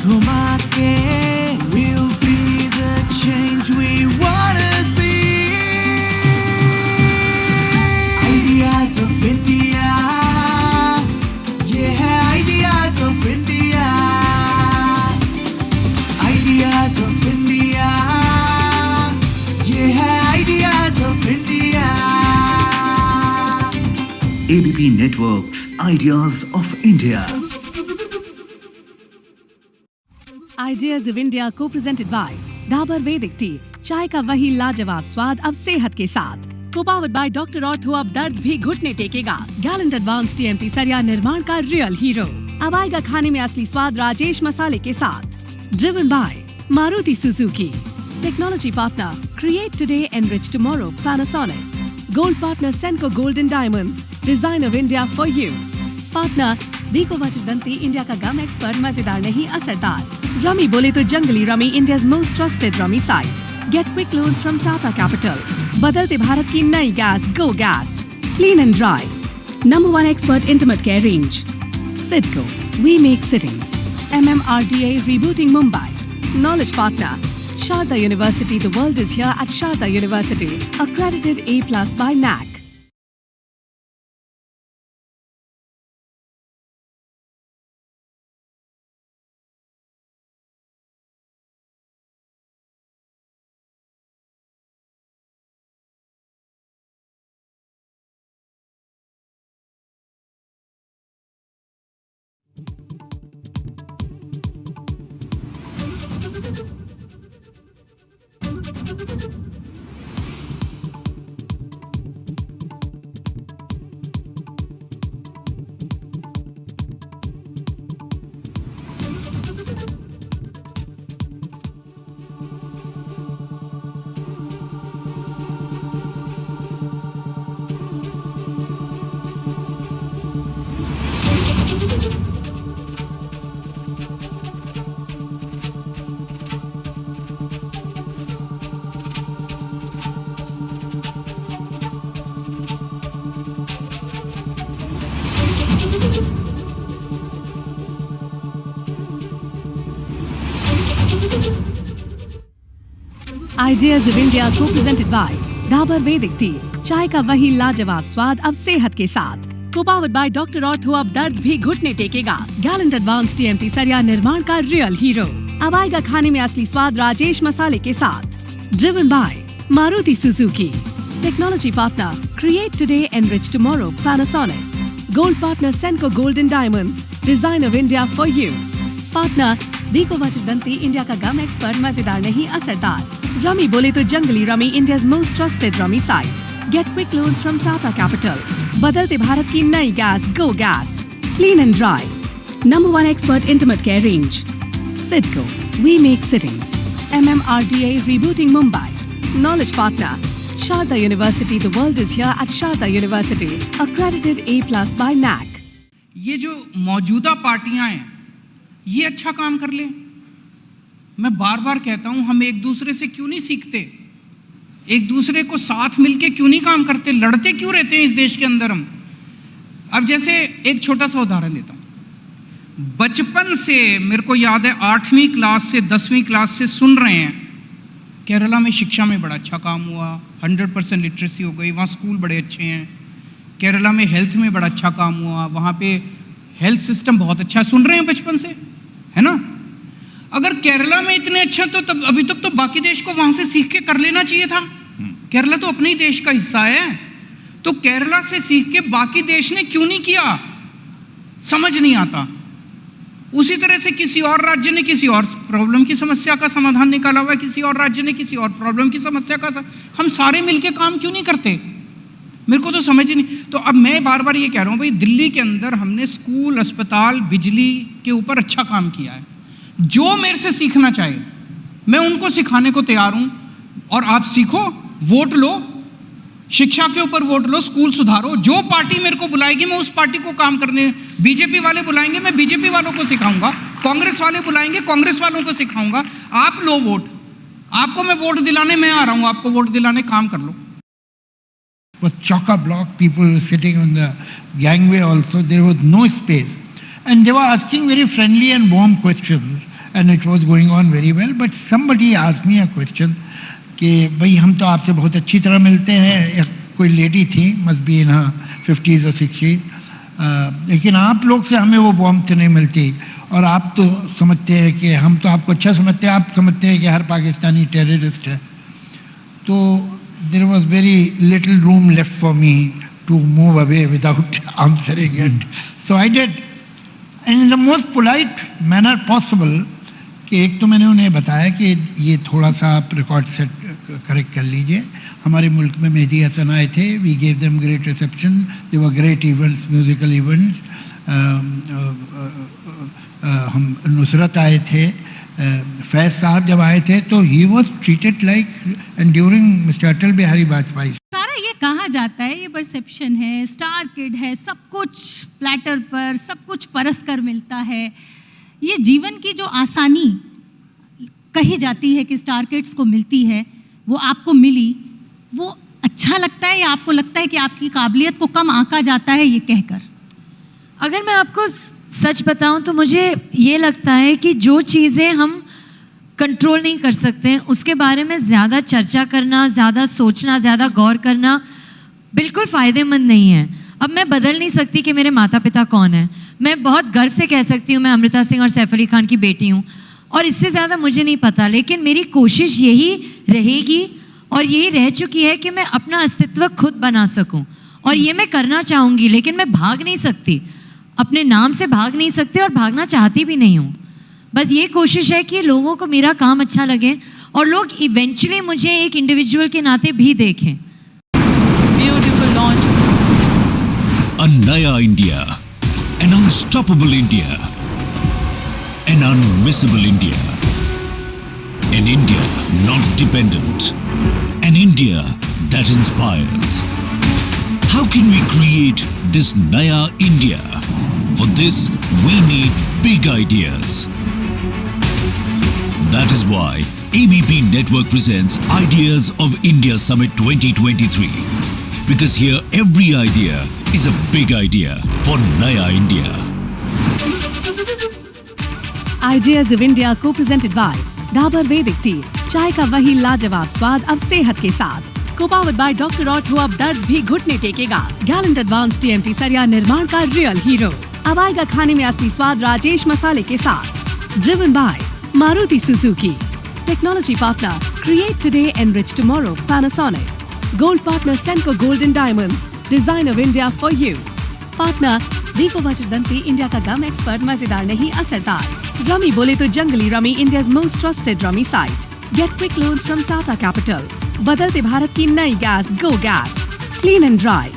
घुमा के we'll be the change we wanna see. Ideas of India, yeah, ideas of India, ideas of India, yeah, ideas of India. ABP Networks, Ideas of India. Ideas of India co-presented by Dabur Vedic Tea, चाय का वही लाजवाब स्वाद अब सेहत के साथ। को-पावर्ड by doctor ortho, अब दर्द भी घुटने टेकेगा। गैलेंट एडवांस TMT सरिया निर्माण का रियल हीरो। अब आएगा खाने में असली स्वाद राजेश मसाले के साथ। Driven by Maruti Suzuki. Technology partner create today enrich tomorrow Panasonic. Gold partner Senco gold and diamonds, design of India for you. Partner Vicco Vajradanti, India का गम एक्सपर्ट, मजेदार नहीं असरदार। रमी बोले तो Junglee rummy, India's most trusted rummy site. Get quick loans from Tata capital. बदलते भारत की नई gas, go gas. Clean and dry, number 1 expert intimate care range. CIDCO, we make cities. MMRDA rebooting Mumbai. Knowledge partner Sharda University. The world is here at Sharda University. Accredited A+ by NAC. Ideas of India co-presented by Dabur Vedic Tea, चाय का वही लाजवाब स्वाद अब सेहत के साथ। को-पावर्ड by doctor ortho, अब दर्द भी घुटने टेकेगा। गैलेंट एडवांस TMT सरिया निर्माण का रियल हीरो। अब आएगा खाने में असली स्वाद राजेश मसाले के साथ। Driven by Maruti Suzuki. Technology partner create today enrich tomorrow Panasonic. Gold partner Senco gold and diamonds, design of India for you. Partner Vicco Vajradanti, India का गम एक्सपर्ट, मजेदार नहीं असरदार। रमी बोले तो Junglee rummy, India's most trusted rummy site. Get quick loans from Tata capital. बदलते भारत की नई gas, go gas. Clean and dry, number 1 expert intimate care range. CIDCO, we make cities. MMRDA rebooting Mumbai. Knowledge partner Sharda University. The world is here at Sharda University. Accredited A+ by NAC. ये जो मौजूदा पार्टियां हैं ये अच्छा काम कर लें। मैं बार बार कहता हूं, हम एक दूसरे से क्यों नहीं सीखते, एक दूसरे को साथ मिलके क्यों नहीं काम करते, लड़ते क्यों रहते हैं इस देश के अंदर हम। अब जैसे एक छोटा सा उदाहरण लेता हूं। बचपन से मेरे को याद है 8वीं क्लास से 10वीं क्लास से सुन रहे हैं केरला में शिक्षा में बड़ा अच्छा काम हुआ, 100% लिटरेसी हो गई, वहाँ स्कूल बड़े अच्छे हैं। केरला में हेल्थ में बड़ा अच्छा काम हुआ, वहाँ पे हेल्थ सिस्टम बहुत अच्छा, सुन रहे हैं बचपन से, है ना। अगर केरला में इतने अच्छा तो तब अभी तक तो बाकी देश को वहां से सीख के कर लेना चाहिए था। केरला तो अपने ही देश का हिस्सा है, तो केरला से सीख के बाकी देश ने क्यों नहीं किया, समझ नहीं आता। उसी तरह से किसी और राज्य ने किसी और प्रॉब्लम की समस्या का समाधान निकाला हुआ है, किसी और राज्य ने किसी और प्रॉब्लम की समस्या का हम सारे मिलके काम क्यों नहीं करते, मेरे को तो समझ ही नहीं। तो अब मैं बार बार ये कह रहा हूँ भाई, दिल्ली के अंदर हमने स्कूल, अस्पताल, बिजली के ऊपर अच्छा काम किया है। जो मेरे से सीखना चाहे मैं उनको सिखाने को तैयार हूं। और आप सीखो, वोट लो, शिक्षा के ऊपर वोट लो, स्कूल सुधारो। जो पार्टी मेरे को बुलाएगी मैं उस पार्टी को काम करने, बीजेपी वाले बुलाएंगे मैं बीजेपी वालों को सिखाऊंगा, कांग्रेस वाले बुलाएंगे कांग्रेस वालों को सिखाऊंगा। आप लो वोट, आपको मैं वोट दिलाने मैं आ रहा हूं, आपको वोट दिलाने काम कर लो। Was chock-a-block, people were sitting on the gangway also, there was no space. And they were asking very friendly and warm questions. and it was going on very well. But somebody asked me a question कि भाई हम तो आपसे बहुत अच्छी तरह मिलते हैं. एक कोई लेडी थी, must be in her 50s or 60s, लेकिन आप लोग से हमें वो वार्मथ नहीं मिलती. और आप तो समझते हैं कि हम तो आपको अच्छा समझते हैं, आप समझते हैं कि हर पाकिस्तानी टेररिस्ट है. तो there was very little room left for me to move away without answering it. So I did, and in the most polite manner possible. कि एक तो मैंने उन्हें बताया कि ये थोड़ा सा आप रिकॉर्ड सेट करेक्ट कर लीजिए. हमारे मुल्क में मेहदी हसन आए थे. We gave them great reception. They were great events, musical events. हम नुसरत आए थे. फैज साहब जब आए थे तो he was treated like, and during mister Atal Bihari Vajpayee. सारा ये कहा जाता है, ये परसेप्शन है, स्टार किड है, सब कुछ प्लेटर पर, सब कुछ परस कर मिलता है. ये जीवन की जो आसानी कही जाती है कि स्टार किड्स को मिलती है, वो आपको मिली, वो अच्छा लगता है या आपको लगता है कि आपकी काबिलियत को कम आंका जाता है ये कहकर? अगर मैं आपको सच बताऊं तो मुझे ये लगता है कि जो चीज़ें हम कंट्रोल नहीं कर सकते उसके बारे में ज़्यादा चर्चा करना, ज़्यादा सोचना, ज़्यादा गौर करना बिल्कुल फ़ायदेमंद नहीं है. अब मैं बदल नहीं सकती कि मेरे माता पिता कौन है. मैं बहुत गर्व से कह सकती हूँ मैं अमृता सिंह और सैफ अली खान की बेटी हूँ, और इससे ज़्यादा मुझे नहीं पता. लेकिन मेरी कोशिश यही रहेगी और यही रह चुकी है कि मैं अपना अस्तित्व खुद बना सकूँ, और ये मैं करना चाहूँगी. लेकिन मैं भाग नहीं सकती, अपने नाम से भाग नहीं सकती और भागना चाहती भी नहीं हूँ. बस ये कोशिश है कि लोगों को मेरा काम अच्छा लगे और लोग इवेंचुअली मुझे एक इंडिविजुअल के नाते भी देखें. Beautiful launch. A Naya India, an unstoppable India, an unmissable India, an India not dependent, an India that inspires. How can we create this Naya India? For this, we need big ideas. That is why ABP Network presents Ideas of India Summit 2023. Because here every idea is a big idea for Naya India. Ideas of India co-presented by Dabur Vedic Tea, चाय का वही लाजवाब स्वाद अब सेहत के साथ. Co-powered by Dr. Ortho, अब दर्द भी घुटने टेकेगा. Gallant Advanced TMT सरिया निर्माण का रियल हीरो. अब आएगा खाने में असली स्वाद राजेश मसाले के साथ. Driven by Maruti Suzuki. Technology partner, create today, enrich tomorrow, Panasonic. Gold partner Senco Gold and Diamonds, design of India for you. Partner Vico Vajradanti, India का गम एक्सपर्ट, मजेदार नहीं असरदार. रमी बोले तो Junglee rummy, India's most trusted rummy site. Get quick loans from Tata Capital. बदलते भारत की नई gas, Go Gas. Clean and dry.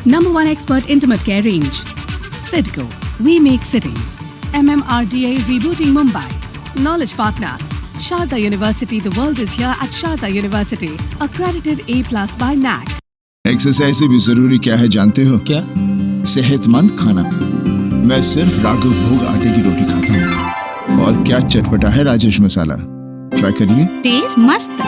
Number 1 expert intimate care range. Sidco, we make cities. MMRDA rebooting Mumbai. Knowledge partner Sharda University. The world is here at Sharda University. Accredited A+ by NAC. Exercise से भी जरूरी क्या है जानते हो? क्या? सेहतमंद खाना. मैं सिर्फ राघव भोग आटे की रोटी खाता हूँ. और क्या चटपटा है राजेश मसाला. ट्राई करिए. टेस्ट मस्त,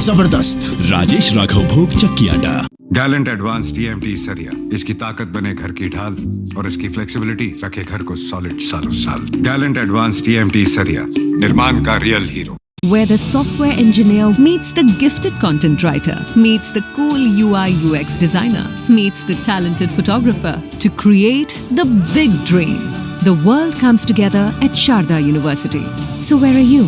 जबरदस्त. राजेश राघव भोग चक्की आटा. गैलेंट एडवांस टीएमटी सरिया, इसकी ताकत बने घर की ढाल और इसकी फ्लेक्सिबिलिटी रखे घर को सॉलिड सालों साल. गैलेंट एडवांस टीएमटी सरिया, निर्माण का real hero. Where the software engineer meets the gifted content writer, meets the cool UI UX designer, meets the talented photographer to create the big dream. The world comes together at Sharda University. So where are you?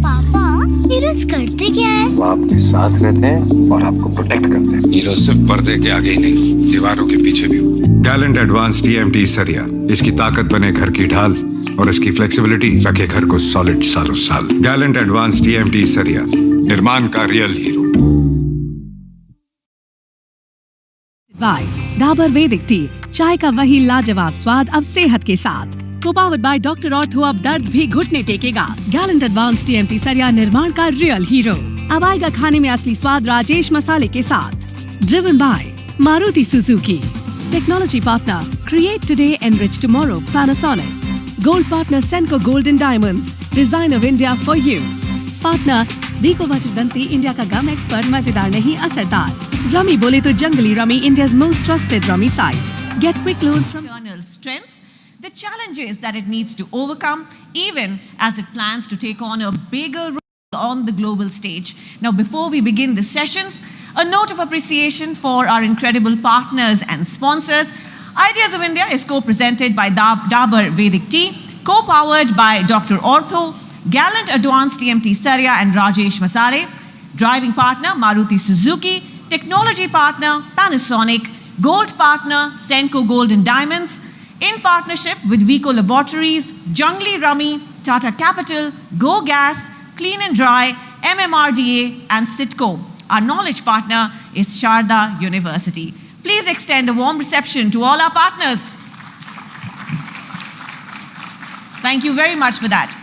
पापा heroes करते क्या है? वो आपके साथ रहते हैं और आपको प्रोटेक्ट करते हैं. हीरो सिर्फ पर्दे के आगे ही नहीं, दीवारों के पीछे भी. गैलेंट एडवांस टीएमटी सरिया, इसकी ताकत बने घर की ढाल और इसकी फ्लेक्सिबिलिटी रखे घर को सॉलिड सालों साल. गैलेंट एडवांस टीएमटी सरिया, निर्माण का real hero. By Dabur Vedic Tea, चाय का वही लाजवाब स्वाद अब सेहत के साथ. Co-powered by Dr. Ortho, अब दर्द भी घुटने टेकेगा. Gallant Advanced TMT सरिया निर्माण का रियल हीरो. अब आएगा खाने में असली स्वाद राजेश मसाले के साथ. Driven by Maruti Suzuki. Technology partner, create today, enrich tomorrow, Panasonic. Gold partner Senco Gold and Diamonds, design of India for you. Partner Vico Vajradanti, India का गम एक्सपर्ट, मजेदार नहीं असरदार. रमी बोले तो Junglee rummy, India's most trusted rummy site. Get quick loans from Strengths. The challenges that it needs to overcome, even as it plans to take on a bigger role on the global stage. Now, before we begin the sessions, a note of appreciation for our incredible partners and sponsors. Ideas of India is co-presented by Dabur Vedic Tea, co-powered by Dr. Ortho, Gallant Advanced TMT Sarya and Rajesh Masale, driving partner Maruti Suzuki, technology partner Panasonic, gold partner Senco Gold and Diamonds, in partnership with Vico Laboratories, Jungli Rummy, Tata Capital, Go Gas, Clean and Dry, MMRDA and Citco. Our knowledge partner is Sharda University. Please extend a warm reception to all our partners. Thank you very much for that.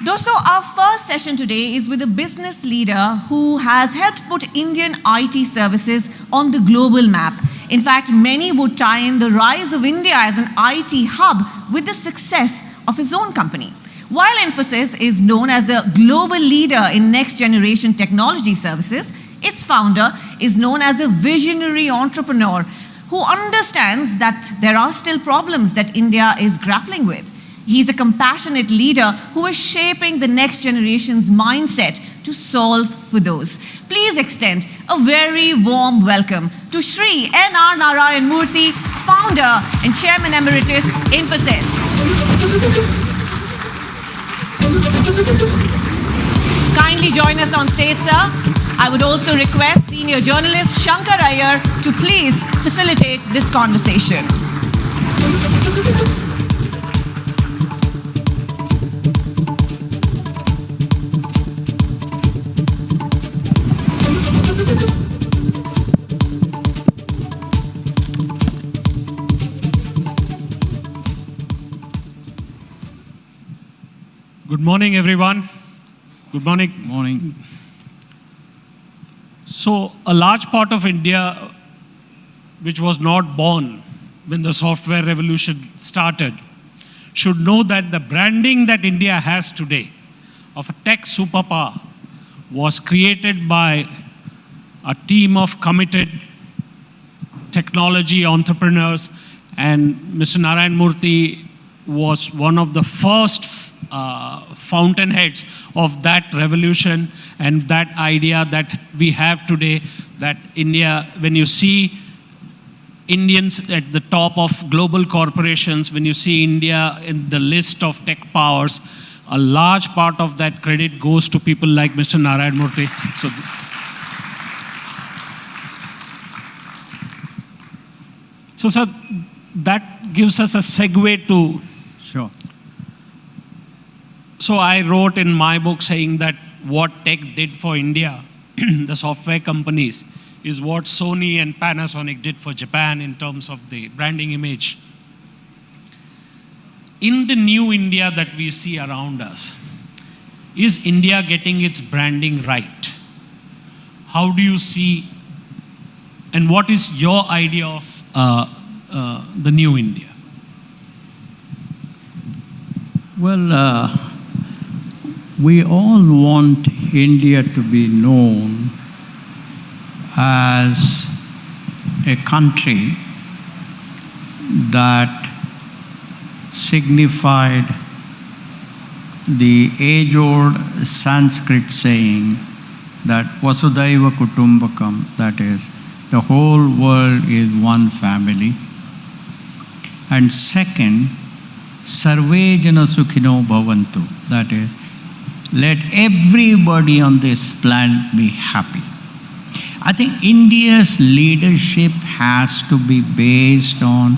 Dosto, our first session today is with a business leader who has helped put Indian IT services on the global map. In fact, many would tie in the rise of India as an IT hub with the success of his own company. While Infosys is known as the global leader in next generation technology services, its founder is known as a visionary entrepreneur who understands that there are still problems that India is grappling with. He's a compassionate leader who is shaping the next generation's mindset to solve for those. Please extend a very warm welcome to Shri N.R. Narayan Murthy, founder and chairman emeritus, Infosys. Kindly join us on stage, sir. I would also request senior journalist Shankar Iyer to please facilitate this conversation. Good morning, everyone. Good morning. Morning. So, a large part of India, which was not born when the software revolution started, should know that the branding that India has today of a tech superpower was created by a team of committed technology entrepreneurs, and Mr. Narayan Murthy was one of the first fountainheads of that revolution and that idea that we have today, that India, when you see Indians at the top of global corporations, when you see India in the list of tech powers, a large part of that credit goes to people like Mr. Narayan Murthy. So sir, that gives us a segue to... Sure. So I wrote in my book saying that what tech did for India, the software companies, is what Sony and Panasonic did for Japan in terms of the branding image. In the new India that we see around us, is India getting its branding right? How do you see, and what is your idea of the new India? Well, we all want India to be known as a country that signified the age-old Sanskrit saying that Vasudhaiva Kutumbakam, that is, the whole world is one family. And second, Sarve Jana Sukhino Bhavantu, that is, let everybody on this planet be happy. I think India's leadership has to be based on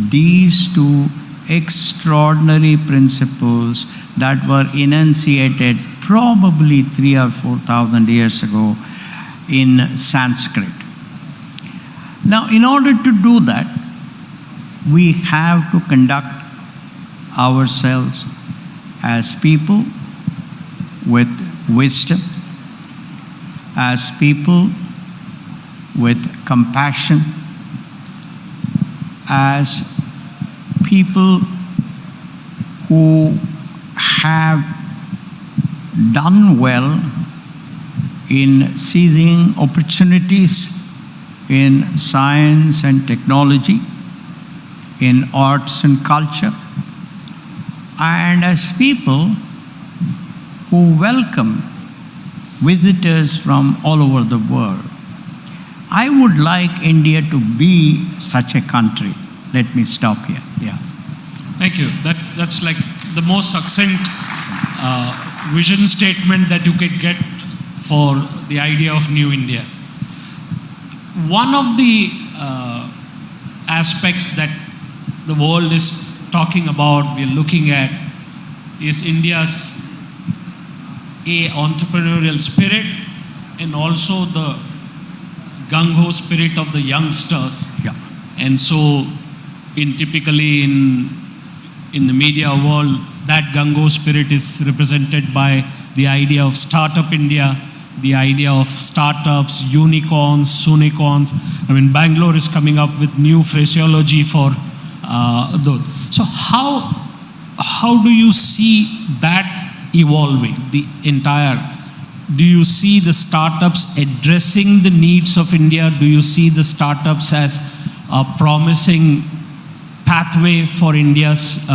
these two extraordinary principles that were enunciated probably 3,000 or 4,000 years ago in Sanskrit. Now, in order to do that, we have to conduct ourselves as people with wisdom, as people with compassion, as people who have done well in seizing opportunities in science and technology, in arts and culture, and as people who welcome visitors from all over the world. I would like India to be such a country. Let me stop here. Yeah. Thank you. That's like the most succinct vision statement that you could get for the idea of New India. One of the aspects that the world is talking about, we're looking at, is India's entrepreneurial spirit and also the gung-ho spirit of the youngsters. Yeah. And so typically in the media world, that gung-ho spirit is represented by the idea of Startup India, the idea of startups, unicorns, soonicorns. I mean, Bangalore is coming up with new phraseology for those. So how do you see that evolving, the entire? Do you see the startups addressing the needs of India? Do you see the startups as a promising pathway for India's,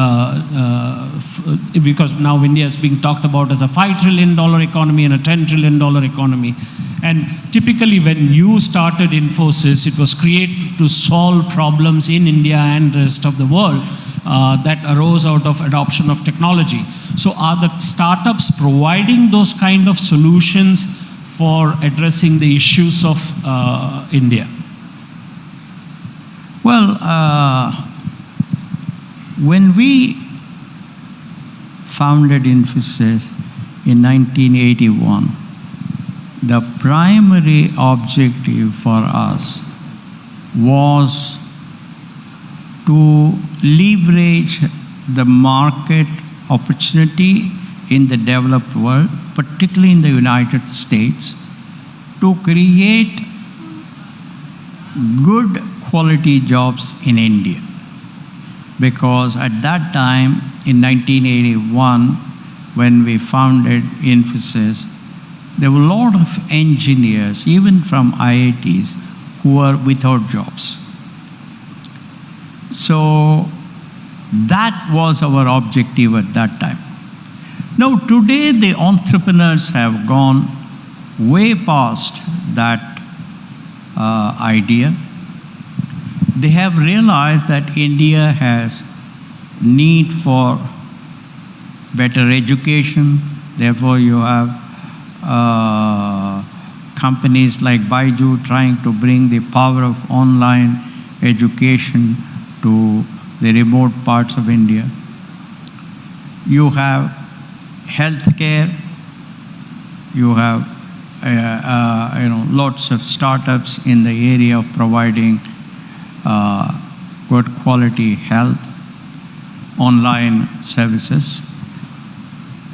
because now India is being talked about as a $5 trillion economy and a $10 trillion economy. And typically when you started Infosys, it was created to solve problems in India and the rest of the world that arose out of adoption of technology. So are the startups providing those kind of solutions for addressing the issues of India? Well, when we founded Infosys in 1981, the primary objective for us was to leverage the market opportunity in the developed world, particularly in the United States, to create good quality jobs in India. Because at that time, in 1981, when we founded Infosys, there were a lot of engineers, even from IITs, who were without jobs. So that was our objective at that time. Now, today the entrepreneurs have gone way past that idea. They have realized that India has need for better education. Therefore, you have companies like Baiju trying to bring the power of online education to the remote parts of India. You have healthcare. You have lots of startups in the area of providing good quality health, online services.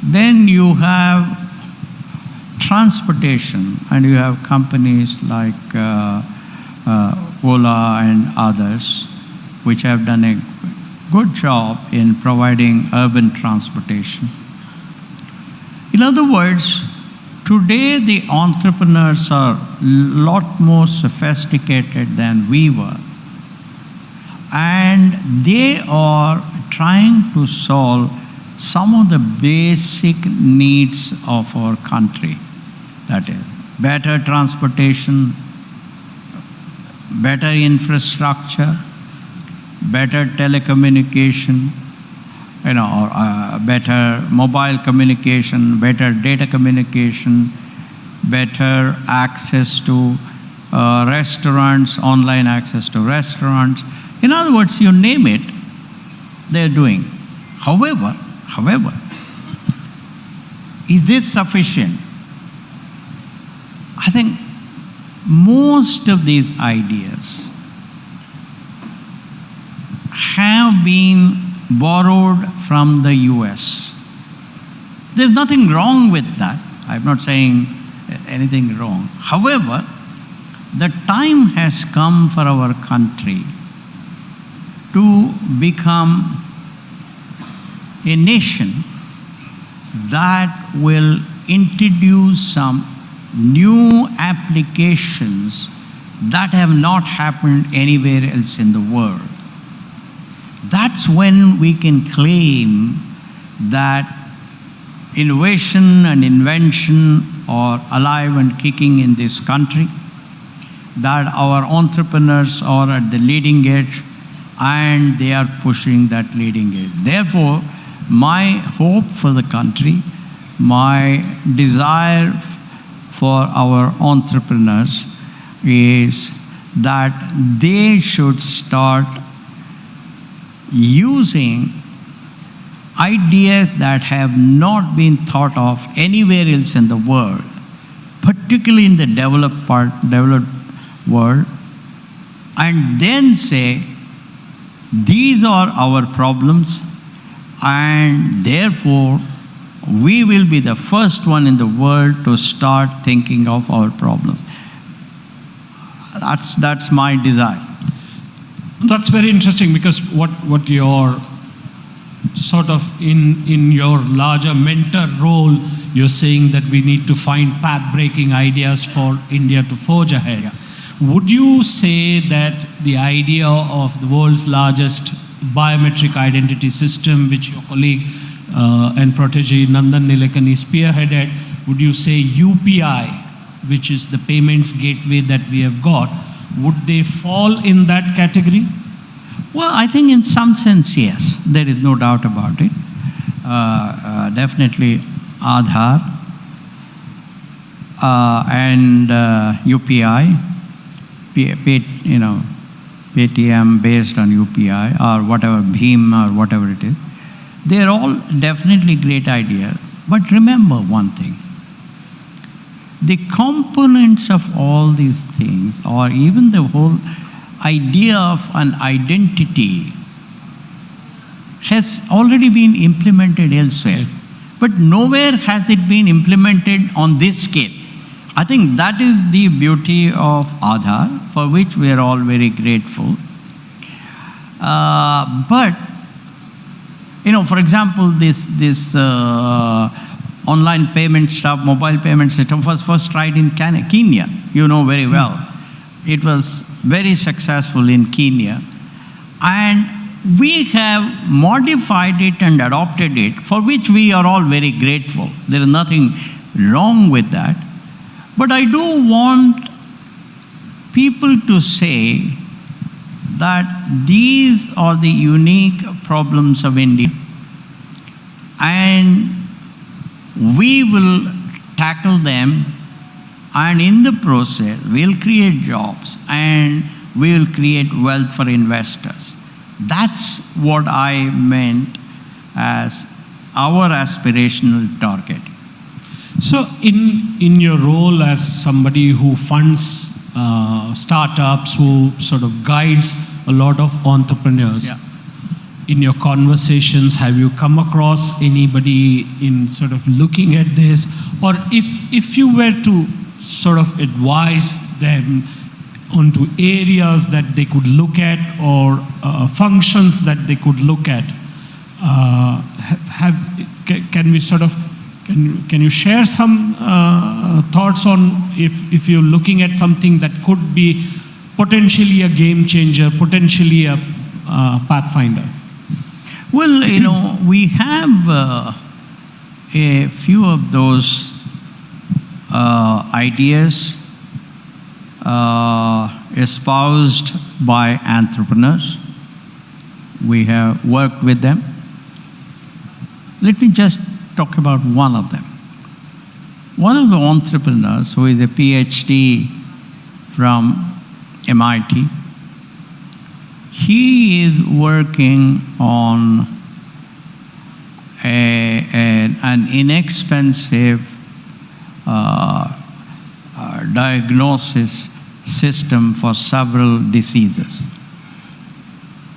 Then you have transportation, and you have companies like Ola and others, which have done a good job in providing urban transportation. In other words, today the entrepreneurs are a lot more sophisticated than we were. And they are trying to solve some of the basic needs of our country. That is, better transportation, better infrastructure, better telecommunication, better mobile communication, better data communication, better access to restaurants, online access to restaurants. In other words, you name it, they're doing. However, is this sufficient? I think most of these ideas have been borrowed from the US. There's nothing wrong with that. I'm not saying anything wrong. However, the time has come for our country to become a nation that will introduce some new applications that have not happened anywhere else in the world. that's when we can claim that innovation and invention are alive and kicking in this country, that our entrepreneurs are at the leading edge and they are pushing that leading edge. Therefore, my hope for the country, my desire for our entrepreneurs is that they should start using ideas that have not been thought of anywhere else in the world, particularly in the developed world, and then say, these are our problems, and therefore we will be the first one in the world to start thinking of our problems. That's my desire. That's very interesting, because what you're sort of in your larger mentor role, you're saying that we need to find path-breaking ideas for India to forge ahead. Yeah. Would you say that the idea of the world's largest biometric identity system, which your colleague and protege Nandan Nilekani spearheaded, would you say UPI, which is the payments gateway that we have got, would they fall in that category? Well, I think in some sense, yes. There is no doubt about it. Definitely Aadhaar and UPI, Paytm based on UPI or whatever, Bheem or whatever it is. They're all definitely great ideas. But remember one thing. The components of all these things, or even the whole idea of an identity, has already been implemented elsewhere. But nowhere has it been implemented on this scale. I think that is the beauty of Aadhaar, for which we are all very grateful. But, for example, this online payment stuff, mobile payment system was first tried in Kenya, you know very well. It was very successful in Kenya. And we have modified it and adopted it, for which we are all very grateful. There is nothing wrong with that. But I do want people to say that these are the unique problems of India, and we will tackle them, and in the process we'll create jobs and we'll create wealth for investors. That's what I meant as our aspirational target. So in your role as somebody who funds startups, who sort of guides a lot of entrepreneurs, in your conversations, have you come across anybody in sort of looking at this? Or if you were to sort of advise them onto areas that they could look at, or functions that they could look at, can you share some thoughts on if you're looking at something that could be potentially a game changer, potentially a pathfinder? Well, we have a few of those ideas espoused by entrepreneurs. We have worked with them. Let me just talk about one of them. One of the entrepreneurs, who is a PhD from MIT, he is working on an inexpensive diagnosis system for several diseases.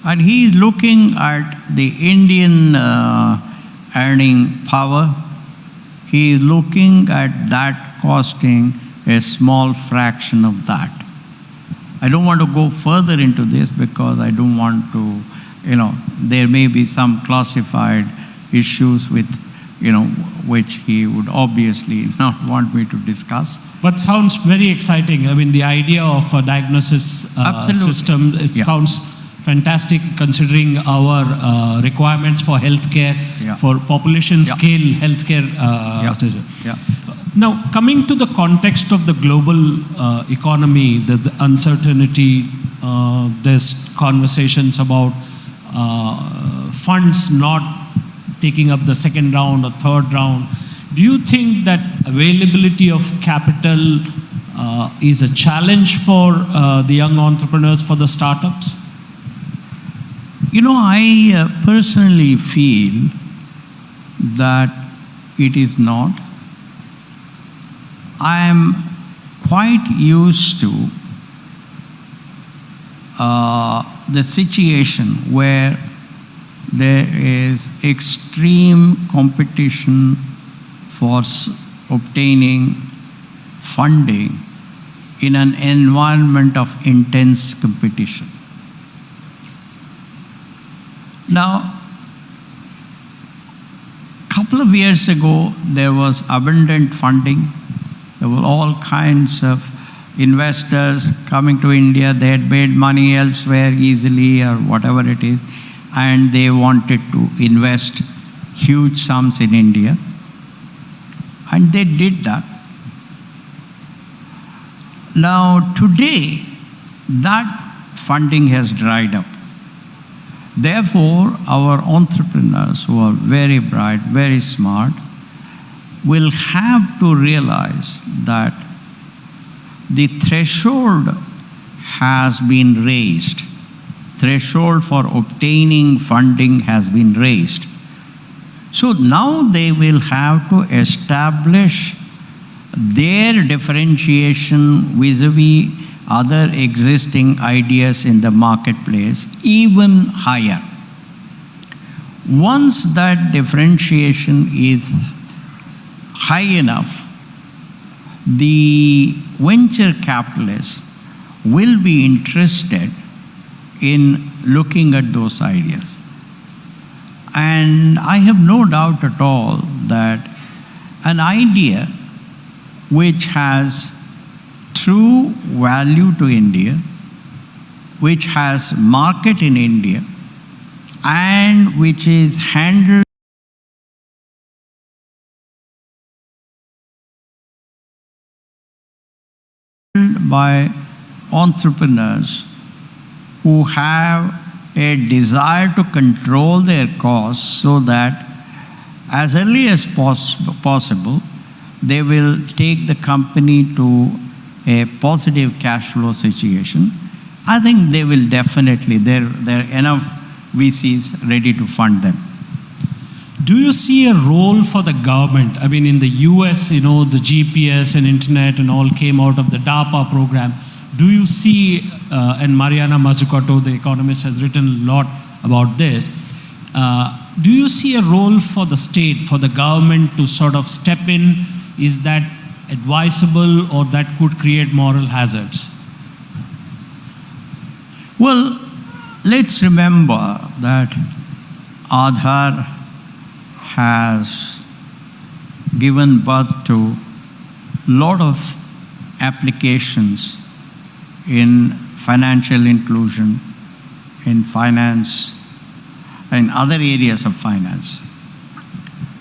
And he is looking at the Indian earning power. He is looking at that costing a small fraction of that. I don't want to go further into this because I don't want to, there may be some classified issues with, which he would obviously not want me to discuss. But sounds very exciting. I mean, the idea of a diagnosis system, it sounds fantastic considering our requirements for healthcare, for population scale healthcare. Now, coming to the context of the global economy, the uncertainty, there's conversations about funds not taking up the second round or third round. Do you think that availability of capital is a challenge for the young entrepreneurs, for the startups? You know, I personally feel that it is not. I am quite used to the situation where there is extreme competition for obtaining funding in an environment of intense competition. Now, a couple of years ago, there was abundant funding. There were all kinds of investors coming to India. They had made money elsewhere easily or whatever it is, and they wanted to invest huge sums in India. And they did that. Now, today, that funding has dried up. Therefore, our entrepreneurs who are very bright, very smart, will have to realize that the threshold has been raised. Threshold for obtaining funding has been raised. So now they will have to establish their differentiation vis-a-vis other existing ideas in the marketplace even higher. Once that differentiation is high enough, the venture capitalists will be interested in looking at those ideas. And I have no doubt at all that an idea which has true value to India, which has market in India, and which is handled by entrepreneurs who have a desire to control their costs so that as early as possible, they will take the company to a positive cash flow situation. I think they will definitely, there are enough VCs ready to fund them. Do you see a role for the government? I mean, in the US, the GPS and internet and all came out of the DARPA program. Do you see, and Mariana Mazzucato, the economist, has written a lot about this, do you see a role for the state, for the government to sort of step in? Is that advisable, or that could create moral hazards? Well, let's remember that Aadhaar has given birth to a lot of applications in financial inclusion, in finance, and other areas of finance.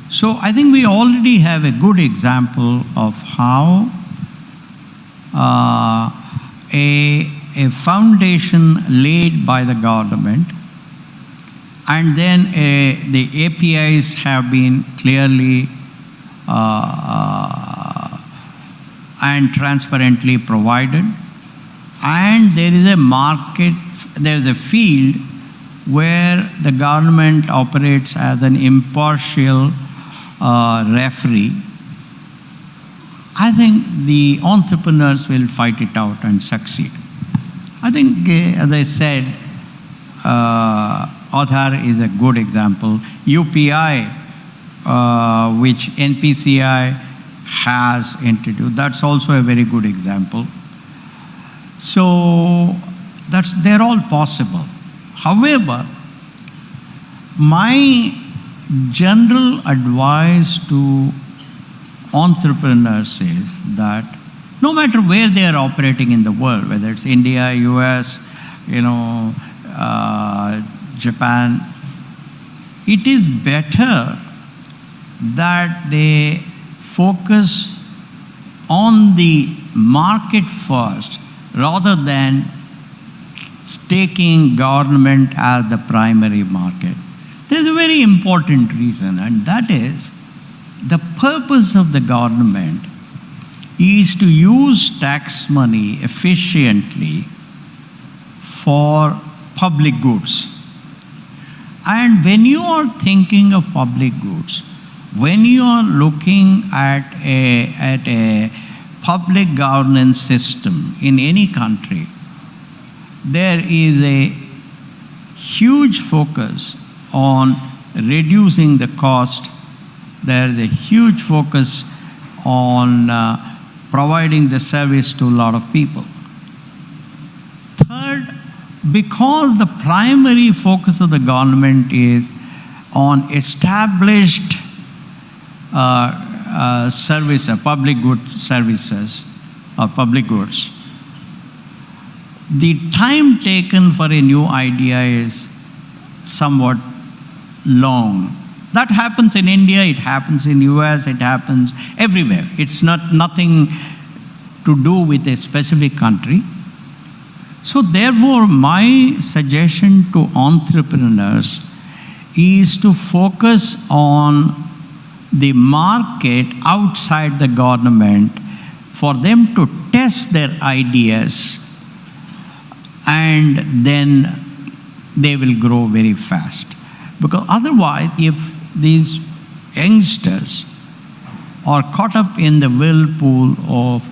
So I think we already have a good example of how a foundation laid by the government, and then the APIs have been clearly and transparently provided, and there is a market, there is a field where the government operates as an impartial referee. I think the entrepreneurs will fight it out and succeed. I think, as I said, Aadhaar is a good example. UPI, which NPCI has introduced, that's also a very good example. So they're all possible. However, my general advice to entrepreneurs is that no matter where they are operating in the world, whether it's India, US, Japan, it is better that they focus on the market first rather than taking government as the primary market. There's a very important reason, and that is the purpose of the government is to use tax money efficiently for public goods. And when you are thinking of public goods, when you are looking at a public governance system in any country, there is a huge focus on reducing the cost. There is a huge focus on providing the service to a lot of people. Third, because the primary focus of the government is on established public good services or public goods, the time taken for a new idea is somewhat long. That happens in India, it happens in US, it happens everywhere. It's nothing to do with a specific country. So therefore, my suggestion to entrepreneurs is to focus on the market outside the government for them to test their ideas, and then they will grow very fast. Because otherwise, if these youngsters are caught up in the whirlpool of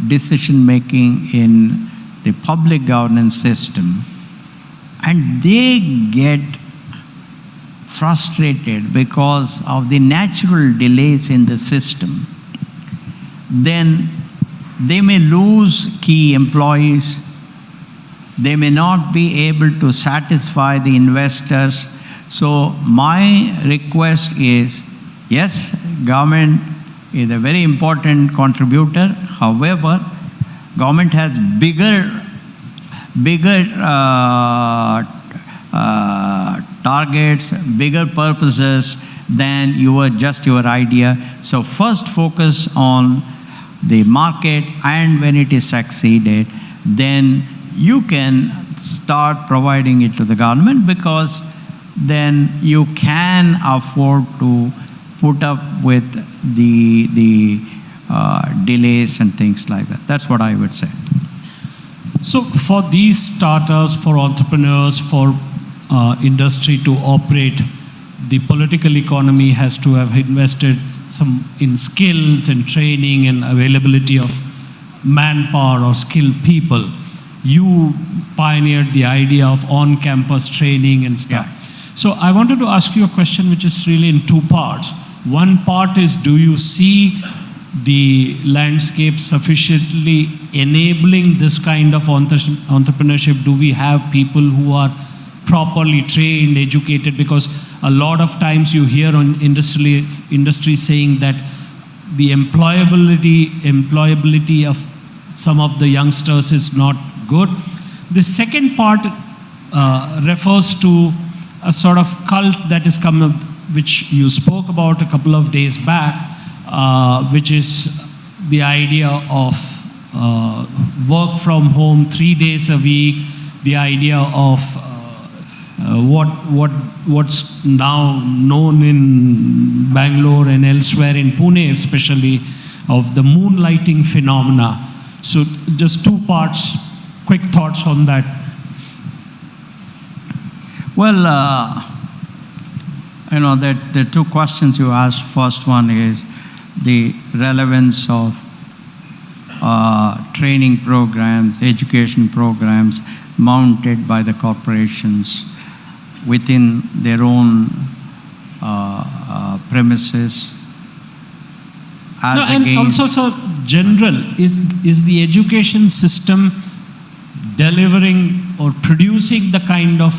decision making in the public governance system, and they get frustrated because of the natural delays in the system, then they may lose key employees, they may not be able to satisfy the investors. So my request is, yes, government is a very important contributor. However, government has bigger targets, bigger purposes than just your idea. So first focus on the market, and when it is succeeded, then you can start providing it to the government, because then you can afford to put up with the delays and things like that. That's what I would say. So for these startups, for entrepreneurs, for industry to operate, the political economy has to have invested some in skills and training and availability of manpower or skilled people. You pioneered the idea of on-campus training and stuff. Yeah. So I wanted to ask you a question which is really in two parts. One part is, do you see the landscape sufficiently enabling this kind of entrepreneurship? Do we have people who are properly trained, educated? Because a lot of times you hear on industry saying that the employability of some of the youngsters is not good. The second part refers to a sort of cult that is coming, which you spoke about a couple of days back, which is the idea of work from home 3 days a week, the idea of what's now known in Bangalore and elsewhere, in Pune especially, of the moonlighting phenomena. So just two parts, quick thoughts on that. Well, the two questions you asked. First one is the relevance of training programs, education programs mounted by the corporations within their own premises. And also, so general, is the education system delivering or producing the kind of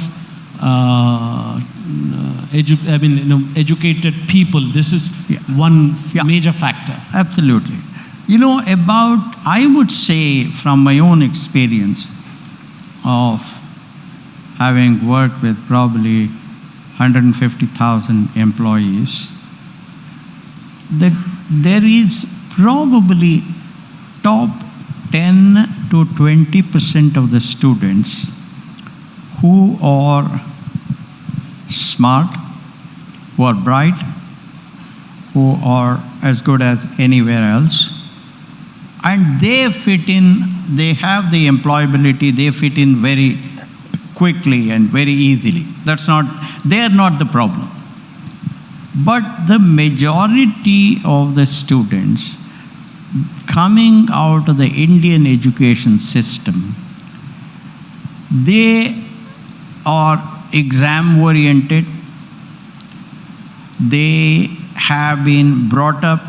educated people? This is one major factor. Absolutely. I would say from my own experience of having worked with probably 150,000 employees, that there is probably top 10 to 20% of the students who are smart, who are bright, who are as good as anywhere else, and they fit in, they have the employability, they fit in very quickly and very easily. They are not the problem. But the majority of the students coming out of the Indian education system, they are exam oriented, they have been brought up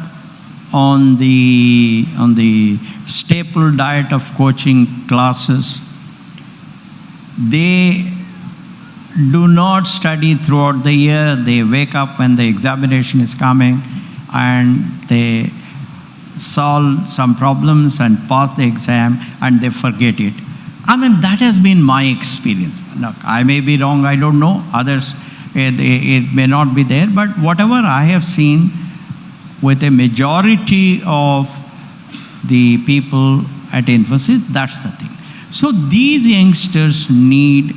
on the staple diet of coaching classes. They do not study throughout the year. They wake up when the examination is coming and they solve some problems and pass the exam and they forget it. I mean, that has been my experience. Look, I may be wrong, I don't know. Others, it may not be there. But whatever I have seen with a majority of the people at Infosys, that's the thing. So these youngsters need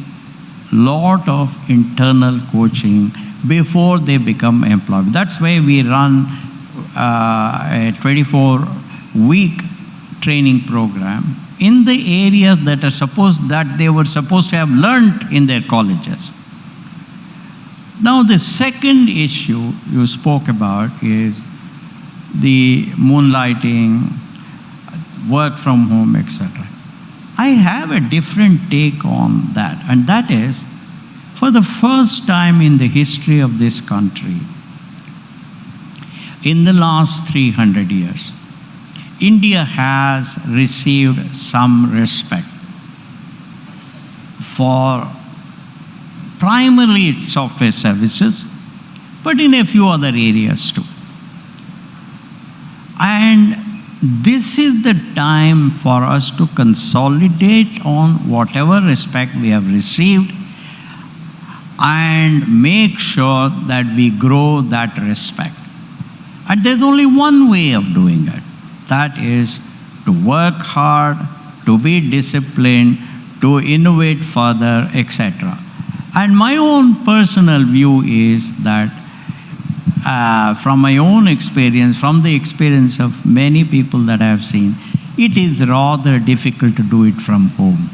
lot of internal coaching before they become employed. That's why we run a 24-week training program in the areas that they were supposed to have learned in their colleges. Now the second issue you spoke about is the moonlighting, work from home, etc. I have a different take on that, and that is, for the first time in the history of this country, in the last 300 years, India has received some respect for primarily its software services, but in a few other areas too. And this is the time for us to consolidate on whatever respect we have received and make sure that we grow that respect. And there's only one way of doing it. That is to work hard, to be disciplined, to innovate further, etc. And my own personal view is that from my own experience, from the experience of many people that I have seen, it is rather difficult to do it from home.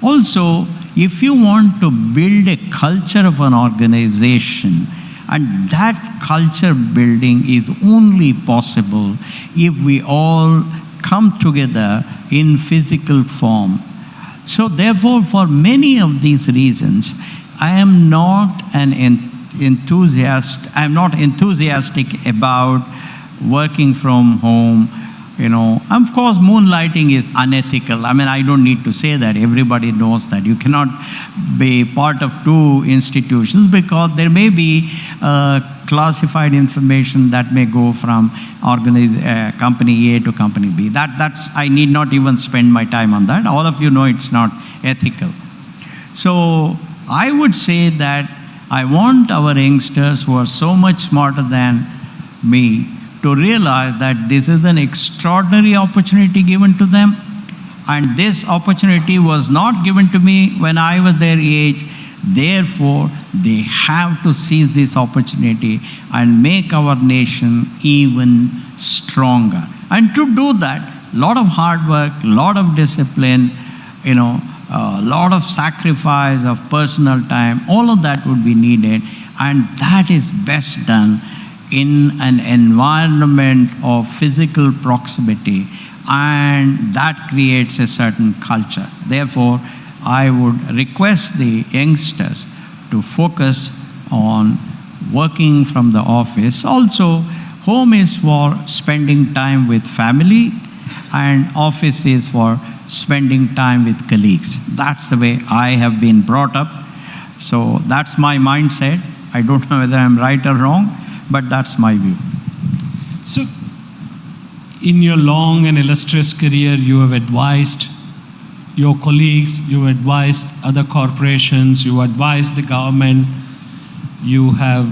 Also, if you want to build a culture of an organization, and that culture building is only possible if we all come together in physical form. So therefore, for many of these reasons, I am not enthusiastic about working from home. Of course, moonlighting is unethical. I mean, I don't need to say that. Everybody knows that. You cannot be part of two institutions because there may be classified information that may go from company A to company B. That's I need not even spend my time on that. All of you know it's not ethical. So I would say that I want our youngsters who are so much smarter than me to realize that this is an extraordinary opportunity given to them, and this opportunity was not given to me when I was their age. Therefore, they have to seize this opportunity and make our nation even stronger. And to do that, a lot of hard work, a lot of discipline, a lot of sacrifice of personal time, all of that would be needed, and that is best done in an environment of physical proximity, and that creates a certain culture. Therefore, I would request the youngsters to focus on working from the office. Also, home is for spending time with family, and office is for spending time with colleagues. That's the way I have been brought up. So that's my mindset. I don't know whether I'm right or wrong, but that's my view. So, in your long and illustrious career, you have advised your colleagues, you advised other corporations, you advised the government, you have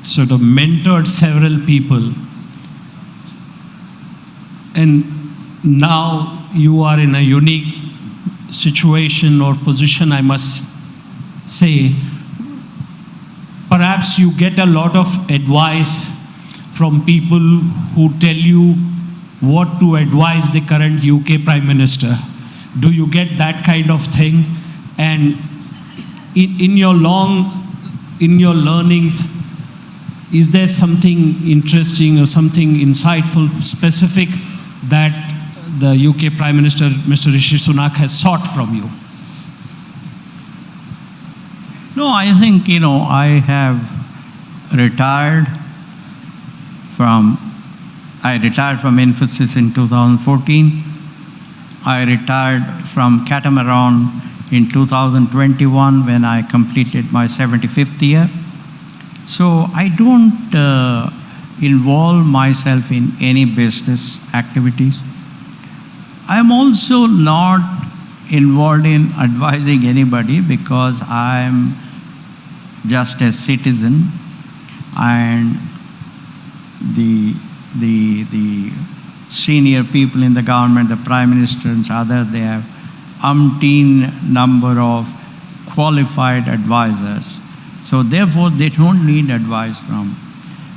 sort of mentored several people. And now you are in a unique situation or position, I must say. Perhaps you get a lot of advice from people who tell you what to advise the current UK Prime Minister. Do you get that kind of thing? And in your learnings, is there something interesting or something insightful, specific that the UK Prime Minister, Mr. Rishi Sunak, has sought from you? No, I think, I have retired from Infosys in 2014. I retired from Catamaran in 2021 when I completed my 75th year. So I don't involve myself in any business activities. I am also not involved in advising anybody because I am just a citizen, and the senior people in the government, the Prime Minister and others, they have umpteen number of qualified advisors. So therefore, they don't need advice from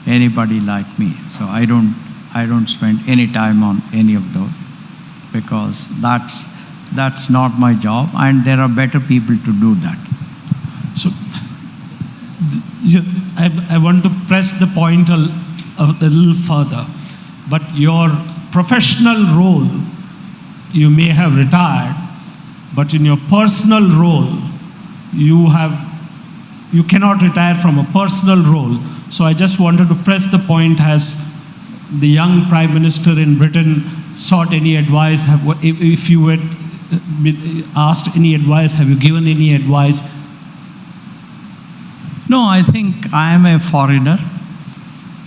anybody like me. So I don't spend any time on any of those because that's not my job, and there are better people to do that. So I want to press the point a little further. But your professional role, you may have retired, but in your personal role, you cannot retire from a personal role. So I just wanted to press the point, has the young Prime Minister in Britain sought any advice? If you were asked any advice, have you given any advice? No, I think I am a foreigner.